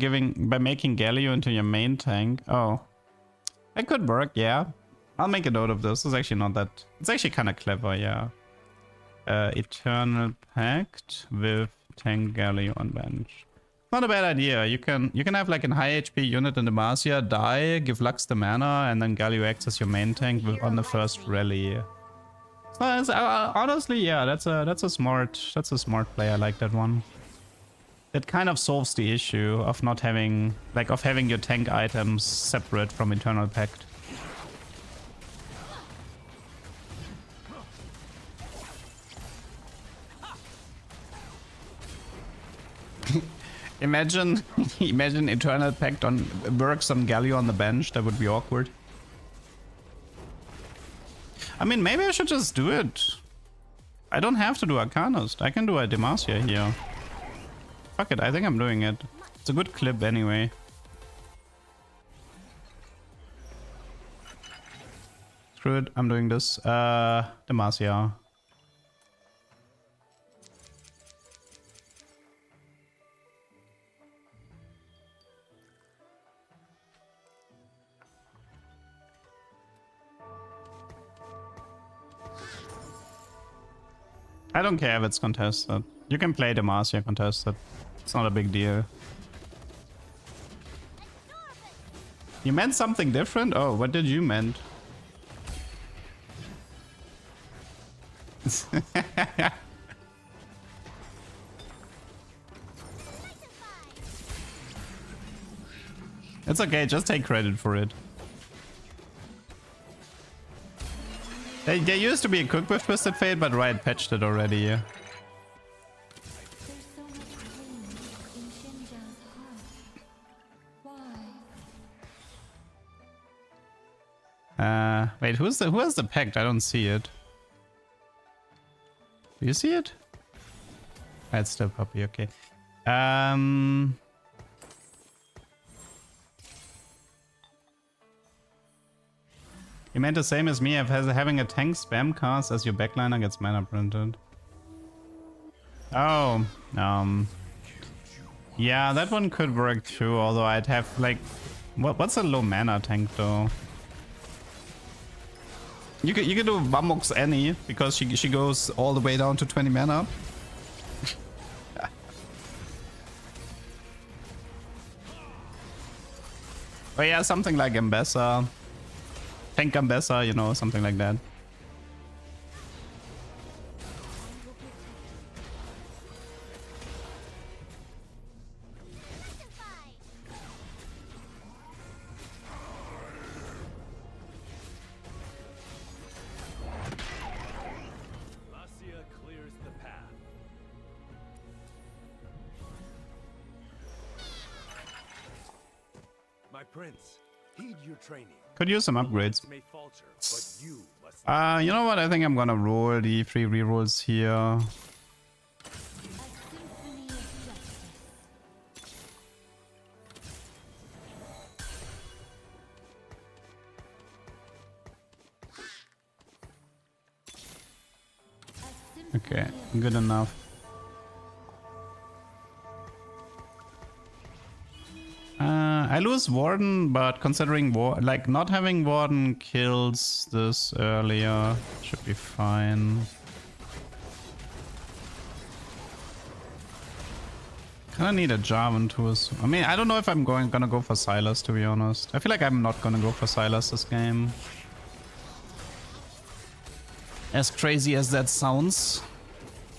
making Galio into your main tank. Oh. That could work, yeah. I'll make a note of this. It's actually not that it's actually kinda clever, yeah. Eternal Pact with tank Galio on bench. Not a bad idea. You can have like an high HP unit in Demacia, die, give Lux the mana, and then Galio acts as your main tank on the first rally. Honestly, yeah, that's a smart play. I like that one. That kind of solves the issue of not having having your tank items separate from Eternal Pact. Imagine Eternal Pact works on Galio on the bench. That would be awkward. I mean, maybe I should just do it. I don't have to do Arcanist. I can do a Demacia here. Fuck it, I think I'm doing it. It's a good clip anyway. Screw it, I'm doing this. Demacia. I don't care if it's contested. You can play Demacia contested. It's not a big deal. You meant something different? Oh, what did you meant? It's okay, just take credit for it. There used to be a cook with Twisted Fate, but Riot patched it already. Yeah. Wait, who has the pact? I don't see it. Do you see it? It's still Puppy, okay. You meant the same as me, having a tank spam cast as your backliner gets mana printed. Oh, yeah, that one could work too, although I'd have like... What's a low mana tank though? You could do Vamux Annie, because she goes all the way down to 20 mana. Oh yeah, something like Ambessa. Tank Ambessa, you know, something like that. Prince, heed your training. Could use some upgrades. May falter, but you must You know what? I think I'm gonna roll the 3 rerolls here. Okay, good enough. I lose Warden, but considering like not having Warden kills this earlier, should be fine. Kinda need a Jarvan too. I mean, I don't know if I'm gonna go for Sylas, to be honest. I feel like I'm not gonna go for Sylas this game. As crazy as that sounds.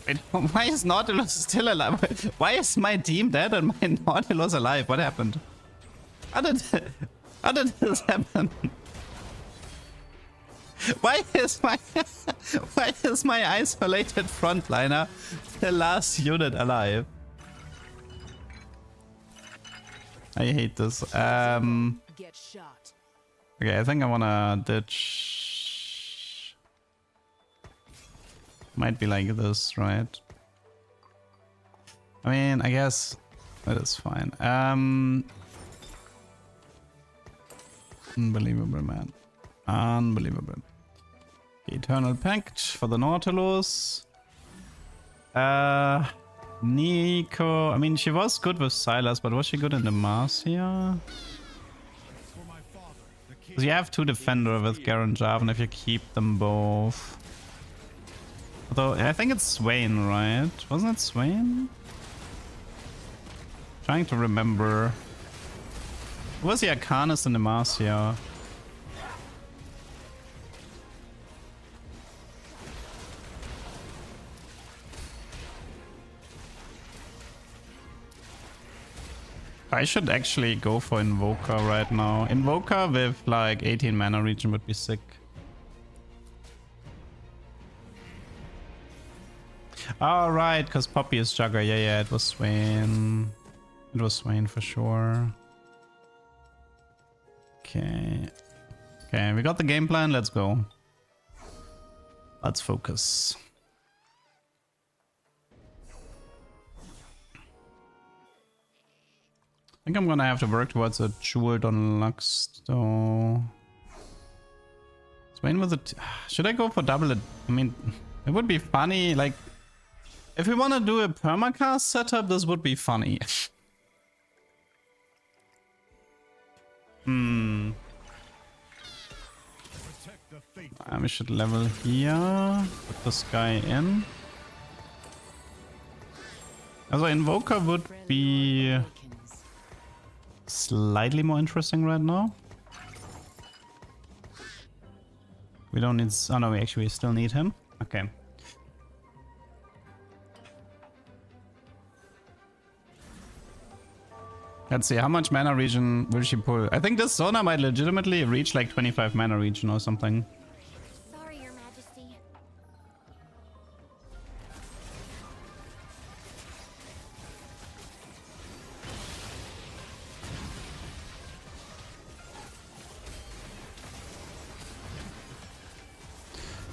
Wait, why is Nautilus still alive? Why is my team dead and my Nautilus alive? What happened? How did this happen? Why is my isolated frontliner the last unit alive? I hate this. Get shot. Okay, I think I wanna ditch. Might be like this, right? I mean, I guess that is fine. Unbelievable, man. Unbelievable. Eternal Pact for the Nautilus. Nico. I mean, she was good with Sylas, but was she good in the Marcia? Because you have two defender with Garen Jarvan if you keep them both. Although, I think it's Swain, right? Wasn't it Swain? Trying to remember. Who was the Arcanist in the Marcia? I should actually go for Invoker right now. Invoker with like 18 mana regen would be sick. Oh, right, because Poppy is Jugger. Yeah, it was Swain. It was Swain for sure. Okay. Okay, we got the game plan. Let's go. Let's focus. I think I'm gonna have to work towards a jeweled on Lux though. Swain with it. Should I go for double? I mean, it would be funny. Like, if we want to do a permacast setup, this would be funny. We should level here. Put this guy in. Also, Invoker would be slightly more interesting right now. We don't need... Oh no, we actually still need him. Okay. Let's see, how much mana regen will she pull? I think this Zona might legitimately reach like 25 mana regen or something. Sorry, Your Majesty.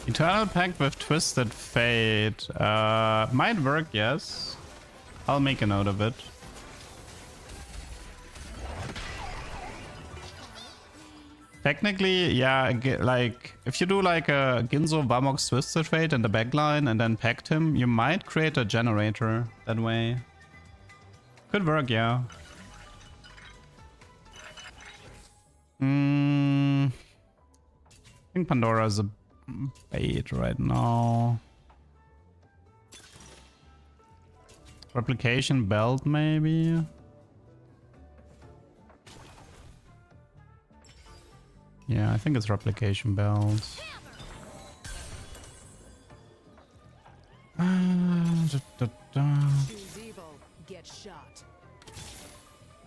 Eternal Pact with Twisted Fate. Might work, yes. I'll make a note of it. Technically, yeah, like, if you do like a Ginzo Vamox Twisted Fate in the backline and then pact him, you might create a generator that way. Could work, yeah. I think Pandora is a bait right now. Replication belt, maybe? Yeah, I think it's replication bells.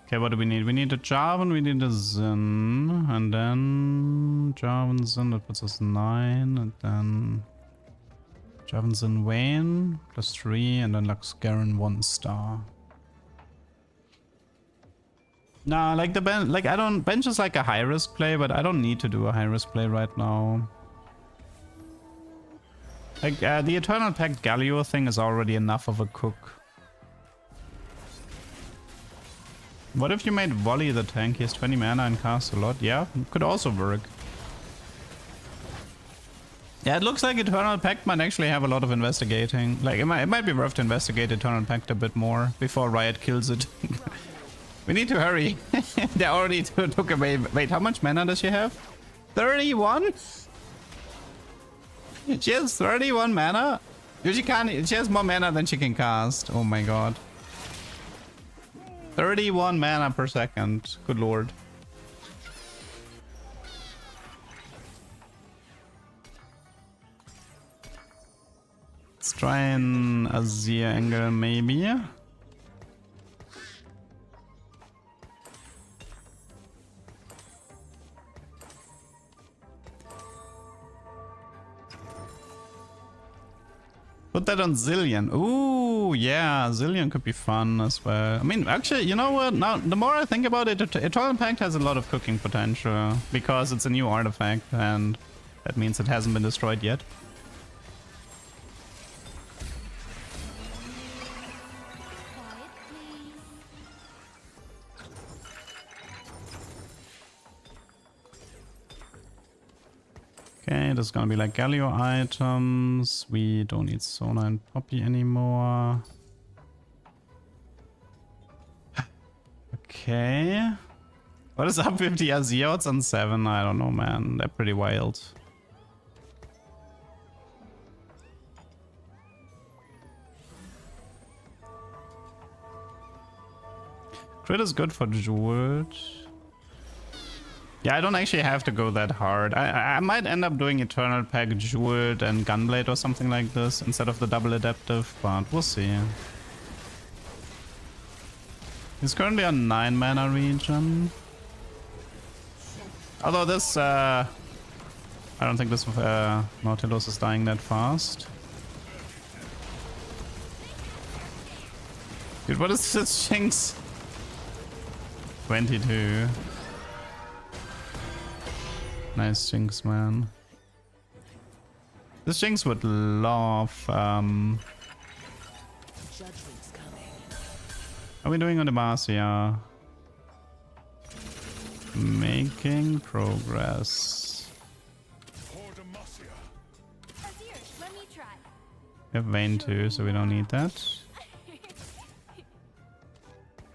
Okay, what do we need? We need a Jarvan, we need a Zin, and then Jarvan Zin, that puts us 9, and then Jarvan Zin Vayne, +3, and then Lux Garen 1 star. Nah, like the bench, like I don't, bench is like a high risk play, but I don't need to do a high risk play right now. Like the Eternal Pact Galio thing is already enough of a cook. What if you made Volley the tank? He has 20 mana and casts a lot. Yeah, could also work. Yeah, it looks like Eternal Pact might actually have a lot of investigating. Like it might be worth to investigate Eternal Pact a bit more before Riot kills it. We need to hurry. They already took away. Wait, how much mana does she have? 31? She has 31 mana? She can't. She has more mana than she can cast. Oh my god. 31 mana per second. Good lord. Let's try an Azir angle maybe. Put that on Zillion. Ooh, yeah, Zillion could be fun as well. I mean, actually, you know what? Now, the more I think about it, Eternal Pact has a lot of cooking potential because it's a new artifact, and that means it hasn't been destroyed yet. Okay, there's gonna be like Galio items. We don't need Sona and Poppy anymore. Okay. What is up with the Azir odds on 7? I don't know, man. They're pretty wild. Crit is good for Jeweled. Yeah, I don't actually have to go that hard. I might end up doing Eternal Pack, Jeweled, and Gunblade or something like this instead of the double adaptive, but we'll see. He's currently on 9 mana region. Although this, I don't think this Nautilus is dying that fast. Dude, what is this Jinx? 22. Nice Jinx, man. This Jinx would love. How are we doing on the Marcia? Making progress. We have Vayne too, so we don't need that.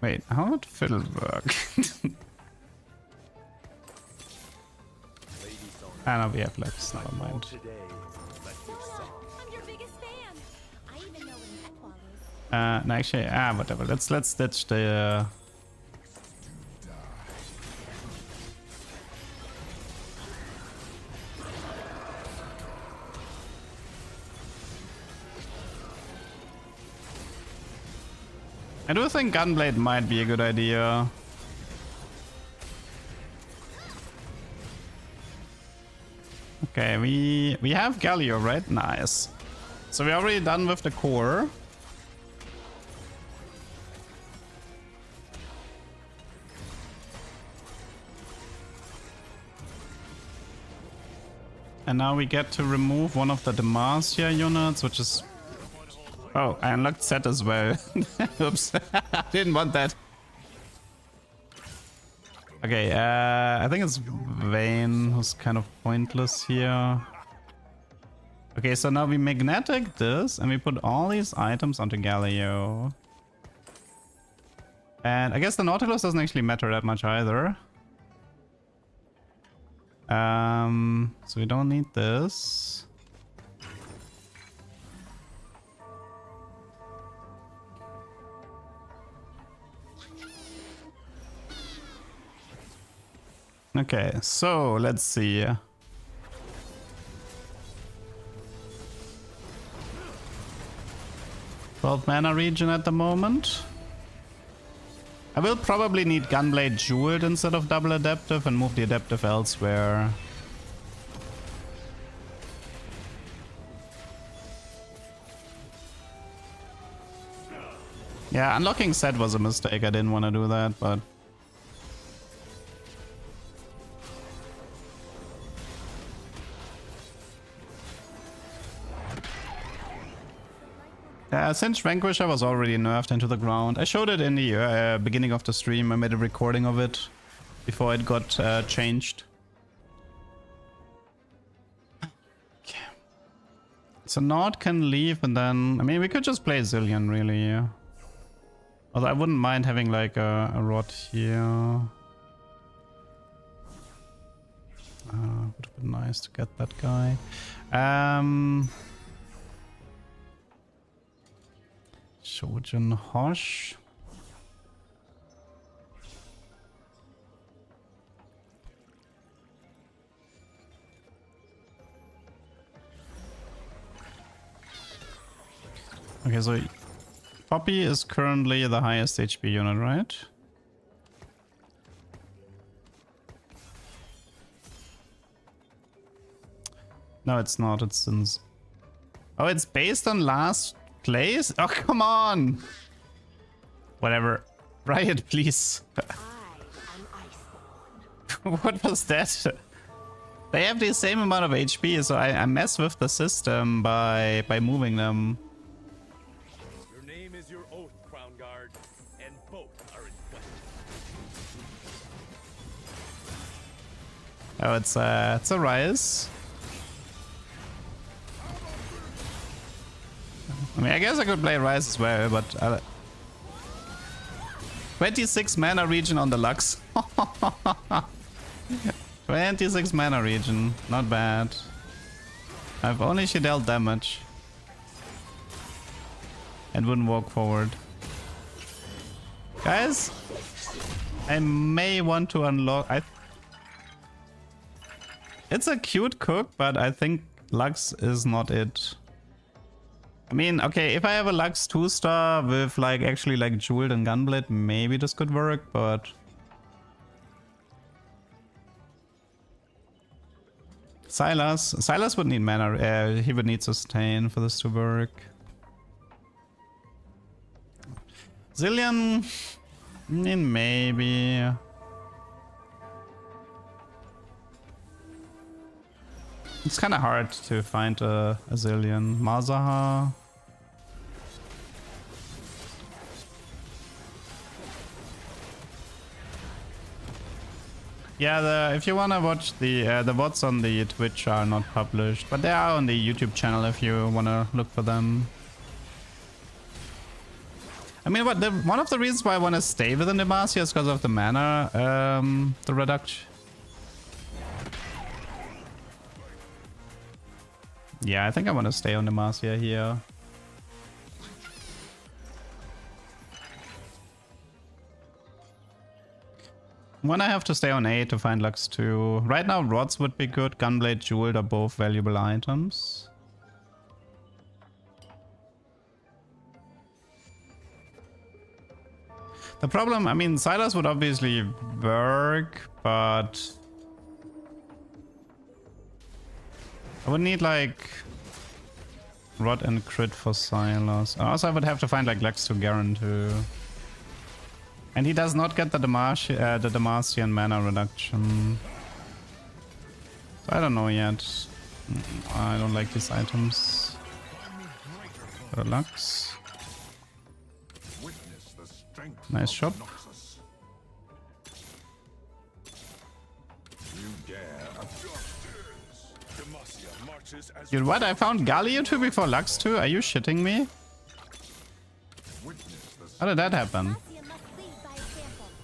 Wait, how would Fiddle work? Ah, no, we have Lex, never mind. No, actually, whatever. Let's ditch the. I do think Gunblade might be a good idea. Okay, we have Galio, right? Nice. So we're already done with the core. And now we get to remove one of the Demacia units, which is... Oh, I unlocked Sett as well. Oops, I didn't want that. Okay, I think it's Vayne who's kind of pointless here. Okay, so now we magnetic this and we put all these items onto Galio. And I guess the Nautilus doesn't actually matter that much either. So we don't need this. Okay, so let's see. 12 mana region at the moment. I will probably need Gunblade Jeweled instead of double adaptive and move the adaptive elsewhere. Yeah, unlocking Sett was a mistake. I didn't want to do that, but... since Vanquisher was already nerfed into the ground, I showed it in the beginning of the stream. I made a recording of it before it got changed. Okay. So Nord can leave and then... I mean, we could just play Zillion, really. Although I wouldn't mind having like a rod here. Would have been nice to get that guy. Shojin Hosh. Okay, so Poppy is currently the highest HP unit, right? No, it's not. It's since... Oh, it's based on last place? Oh, come on! Whatever. Riot, please. What was that? They have the same amount of HP, so I mess with the system by moving them. Your name is your oath, Crown Guard, and both are in question. Oh, it's a Rise. I mean, I guess I could play Rise as well, but 26 mana regen on the Lux. 26 mana regen, not bad. I've only she dealt damage and wouldn't walk forward. Guys, I may want to unlock. It's a cute cook, but I think Lux is not it. I mean, okay, if I have a Lux 2-star with like actually like Jeweled and Gunblade, maybe this could work, but... Silas would need mana, he would need sustain for this to work. Zillion, I mean, maybe. It's kind of hard to find a Zillion. Mazaha. Yeah, if you wanna watch the VODs on the Twitch are not published, but they are on the YouTube channel if you wanna look for them. I mean, one of the reasons why I wanna stay within Demacia is because of the mana, the reduction. Yeah, I think I wanna stay on Demacia here. When I have to stay on A to find Lux 2. Right now, rods would be good. Gunblade, Jeweled are both valuable items. The problem, I mean, Silas would obviously work, but I would need like Rod and Crit for Silas. Also, I would have to find like Lux to guarantee. And he does not get the Demacian mana reduction. So I don't know yet. I don't like these items. Lux. Nice shop. Dude, what? I found Galio 2 before Lux 2? Are you shitting me? How did that happen?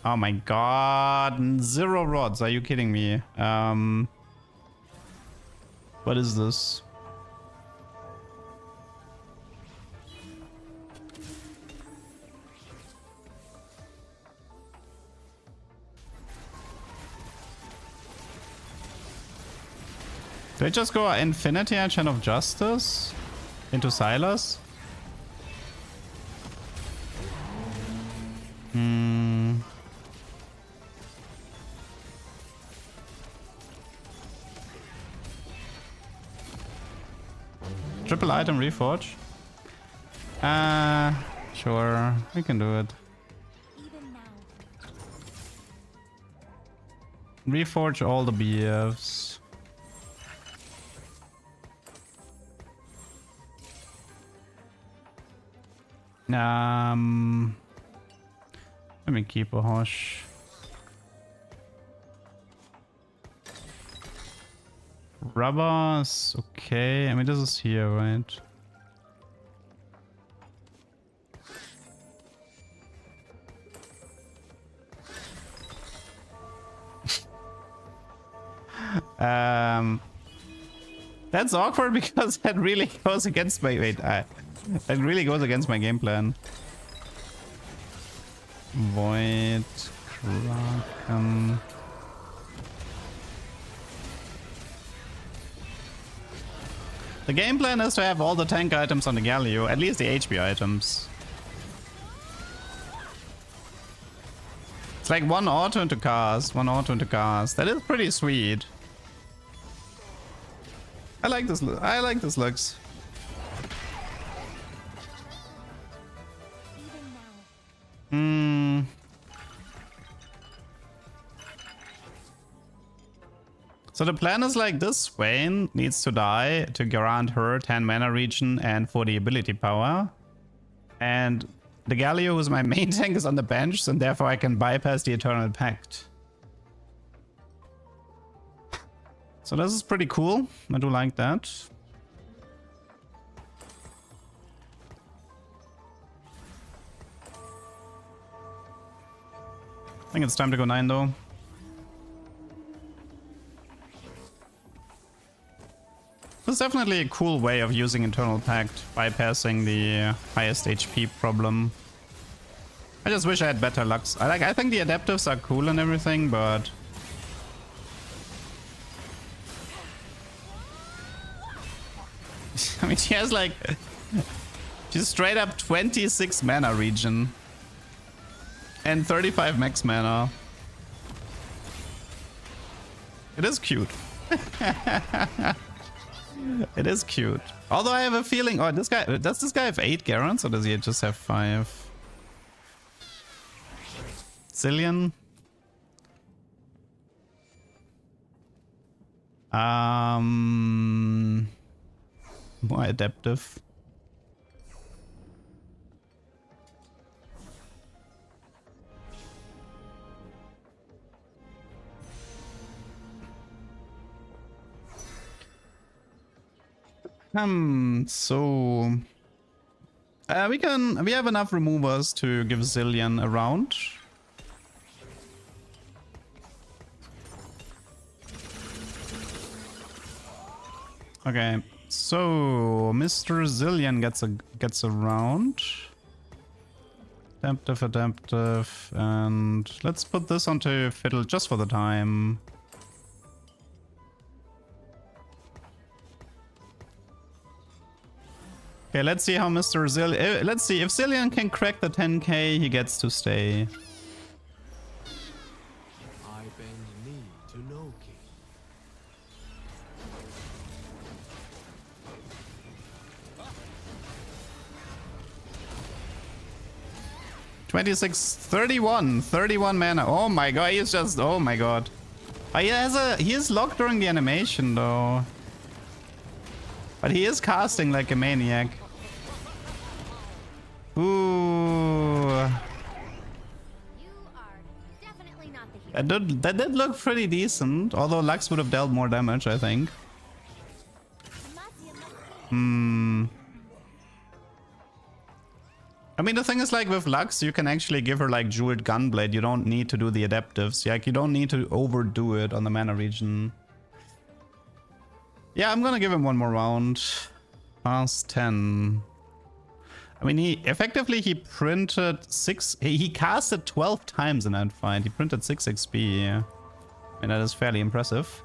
Oh my god, 0 rods, are you kidding me? What is this? Do I just go Infinity and Chain of Justice into Silas? Triple item reforge. Sure, we can do it. Reforge all the BFs. Let me keep a Hosh. Rubbers, okay. I mean, this is here, right? That's awkward because that really goes against my that really goes against my game plan. Void Kraken. The game plan is to have all the tank items on the Galio, at least the HP items. It's like one auto into cast, one auto into cast. That is pretty sweet. I like this. I like this looks. Hmm. So the plan is like this: Swain needs to die to grant her 10 mana regen and 40 ability power, and the Galio, who's my main tank, is on the bench, and therefore I can bypass the Eternal Pact. So this is pretty cool. I do like that. I think it's time to go 9 though. This is definitely a cool way of using Eternal Pact, bypassing the highest HP problem. I just wish I had better lucks. I think the adaptives are cool and everything, but I mean, she has like she's straight up 26 mana regen and 35 max mana. It is cute. It is cute. Although I have a feeling, oh, this guy, does this guy have 8 Garants or does he just have 5? Zillion? More adaptive. So we have enough removers to give Zillion a round. Okay, so Mr. Zillion gets a round. Adaptive, and let's put this onto Fiddle just for the time. Okay, let's see how Mr. Zillion... let's see, if Zillion can crack the 10k, he gets to stay. I bend knee to no king. 26, 31 mana. Oh my god, he's just... oh my god. He is locked during the animation though. But he is casting like a maniac. Ooh. You are definitely not the hero. That did look pretty decent, although Lux would have dealt more damage, I think. I mean, the thing is, like, with Lux, you can actually give her, like, Jeweled Gunblade. You don't need to do the adaptives. Like, you don't need to overdo it on the mana region. Yeah, I'm gonna give him one more round. Past 10. I mean, he printed 6... He casted 12 times in that fight. He printed 6 XP. I mean, that is fairly impressive.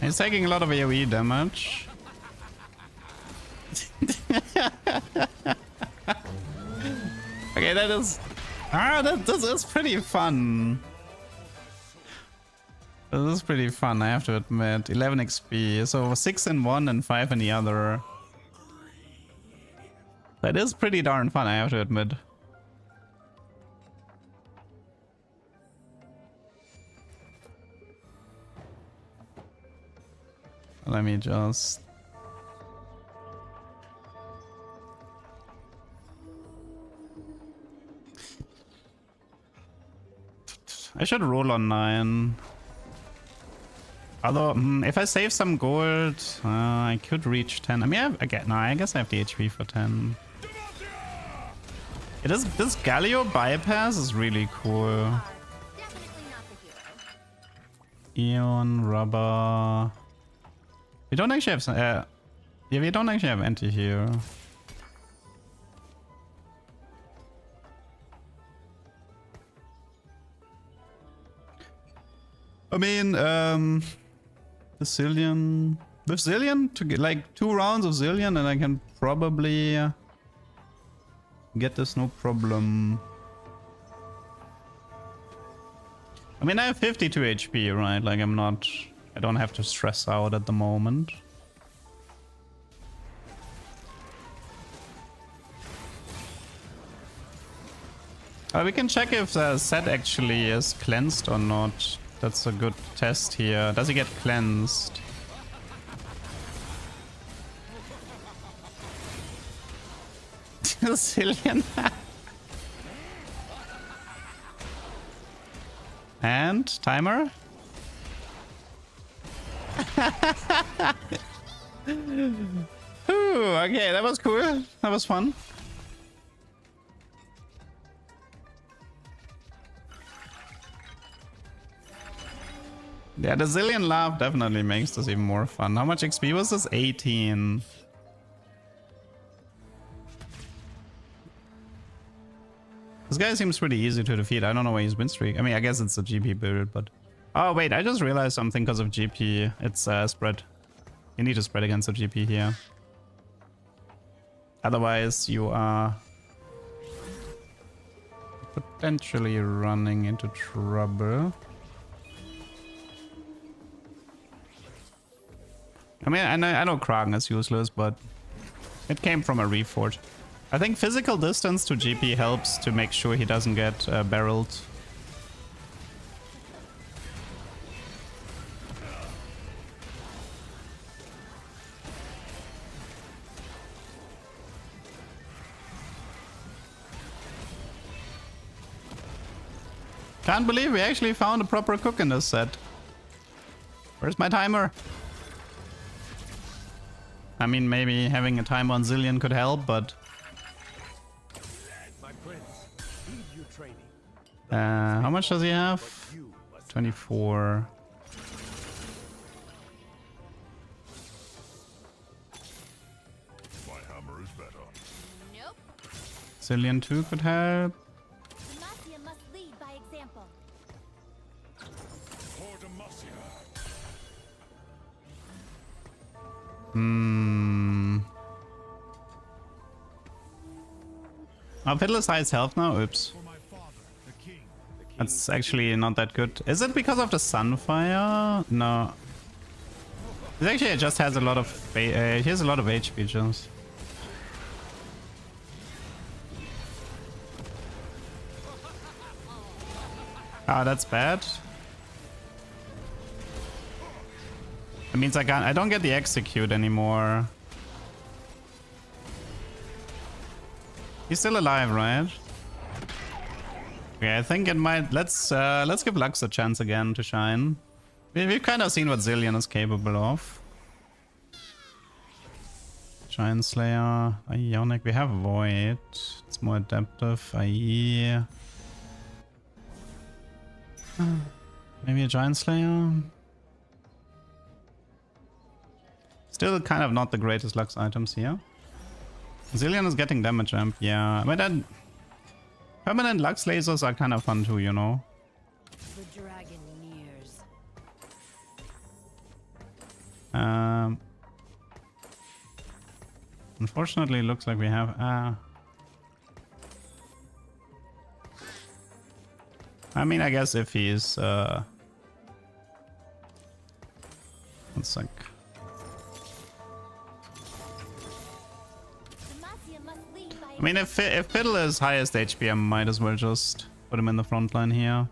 He's taking a lot of AoE damage. Okay, that is... this is pretty fun. This is pretty fun, I have to admit. 11 XP, so 6 in one and 5 in the other. That is pretty darn fun, I have to admit. Let me just... I should roll on 9. Although, if I save some gold, I could reach 10. I mean, I guess I have the HP for 10. It is, this Galio bypass is really cool. Definitely not the hero. Eon, Rubber. We don't actually have... yeah, we don't actually have anti-hero. I mean, the Zillion... With Zillion, to get like 2 rounds of Zillion, and I can probably get this no problem. I mean, I have 52 HP, right? Like, I don't have to stress out at the moment. We can check if the Sett actually is cleansed or not. That's a good test here. Does he get cleansed? Zillion. And timer. Ooh, okay, that was cool. That was fun. Yeah, the Zillion laugh definitely makes this even more fun. How much XP was this? 18. This guy seems pretty easy to defeat. I don't know why he's win streak. I mean, I guess it's a GP build, but... Oh, wait, I just realized something because of GP. It's spread. You need to spread against the GP here. Otherwise, you are... potentially running into trouble. I mean, I know Kraken is useless, but it came from a reforge. I think physical distance to GP helps to make sure he doesn't get barreled. Can't believe we actually found a proper cook in this set. Where's my timer? I mean, maybe having a timer on Zillion could help, but... My prince, leave your training. how much does he have? 24. My hammer is better. Nope. Zillion 2 could help. Demacia must lead by example. For Demacia. Oh, Fiddler's highest health now? Oops. That's actually not that good. Is it because of the Sunfire? No. It actually just has a lot of... he has a lot of HP just. Ah, that's bad. It means I don't get the execute anymore. He's still alive, right? Okay, I think it might... Let's give Lux a chance again to shine. We've kind of seen what Zillion is capable of. Giant Slayer, Ionic, we have Void. It's more adaptive. IE. Maybe a Giant Slayer? Still kind of not the greatest Lux items here. Zillion is getting damage amp, yeah. But then permanent Lux lasers are kind of fun too, you know. The dragon nears. Unfortunately, it looks like we have... I mean, I guess if he's... One sec. I mean, if Fiddle is highest HP, I might as well just put him in the front line here.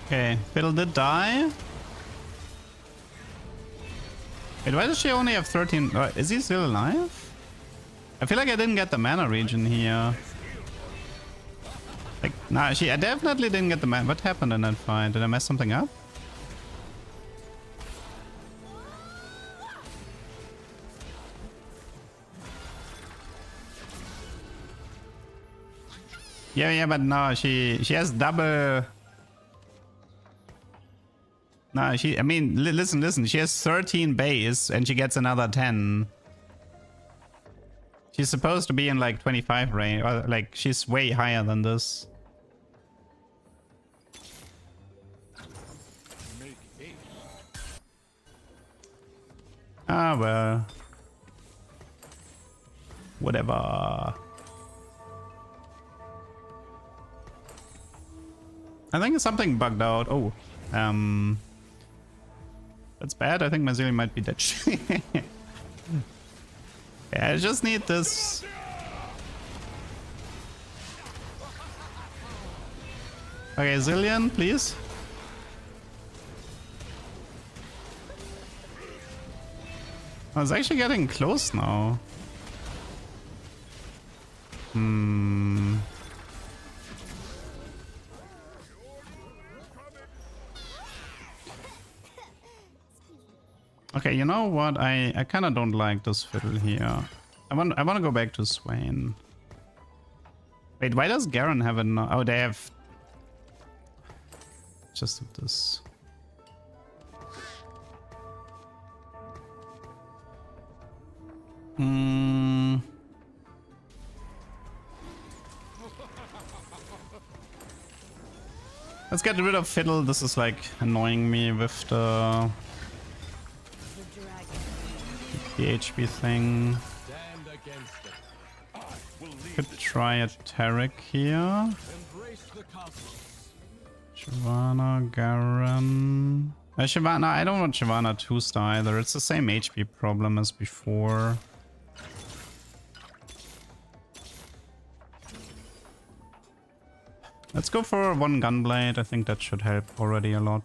Okay, Fiddle did die. Wait, why does she only have 13? Is he still alive? I feel like I didn't get the mana regen here. Like, nah, I definitely didn't get the mana. What happened in that fight? Did I mess something up? Yeah, but no, she has double. No, I mean, listen. She has 13 base and she gets another 10. She's supposed to be in like 25 range, or like she's way higher than this. Ah, well. Whatever. I think something bugged out. Oh, that's bad. I think my Zillion might be dead. Yeah, I just need this. Okay, Zillion, please. I was actually getting close now. Okay, you know what? I kind of don't like this fiddle here. I want to go back to Swain. Wait, why does Garen have it now? Oh, they have just this. Let's get rid of fiddle. This is like annoying me with the HP thing. Could try a Tarek here. Shyvana, Garen. Shyvana, I don't want Shyvana 2-star either. It's the same HP problem as before. Let's go for one Gunblade. I think that should help already a lot.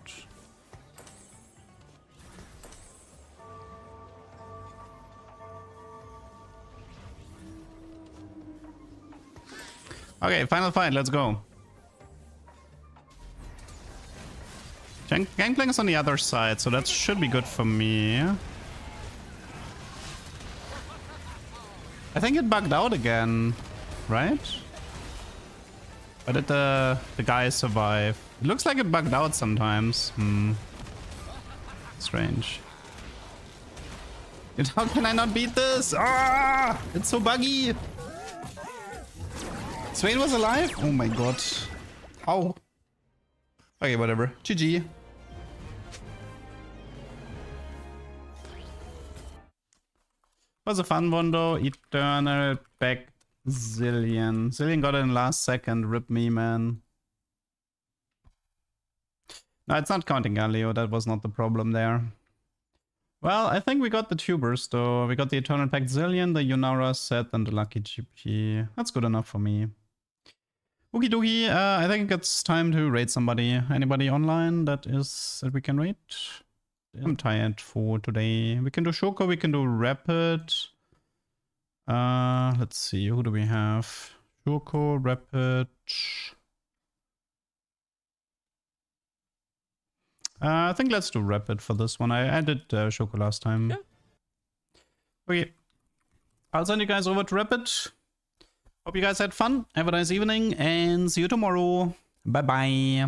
Okay, final fight, let's go. Gangplank is on the other side, so that should be good for me. I think it bugged out again, right? Or did the guy survive? It looks like it bugged out sometimes. Strange. How can I not beat this? Ah! It's so buggy! Swain was alive? Oh my god. How? Okay, whatever. GG. Was a fun one though. Eternal back Zillion. Zillion got it in last second. Rip me, man. No, it's not counting Galio. That was not the problem there. Well, I think we got the tubers though. We got the Eternal Pact Zillion, the Yunara Sett, and the Lucky GP. That's good enough for me. Okie dokie, I think it's time to raid somebody. Anybody online that we can raid? I'm tired for today. We can do Shoko, we can do Rapid. Let's see, who do we have? Shoko, Rapid. I think let's do Rapid for this one. I did Shoko last time. Yeah. Okay. I'll send you guys over to Rapid. Hope you guys had fun. Have a nice evening and see you tomorrow. Bye bye.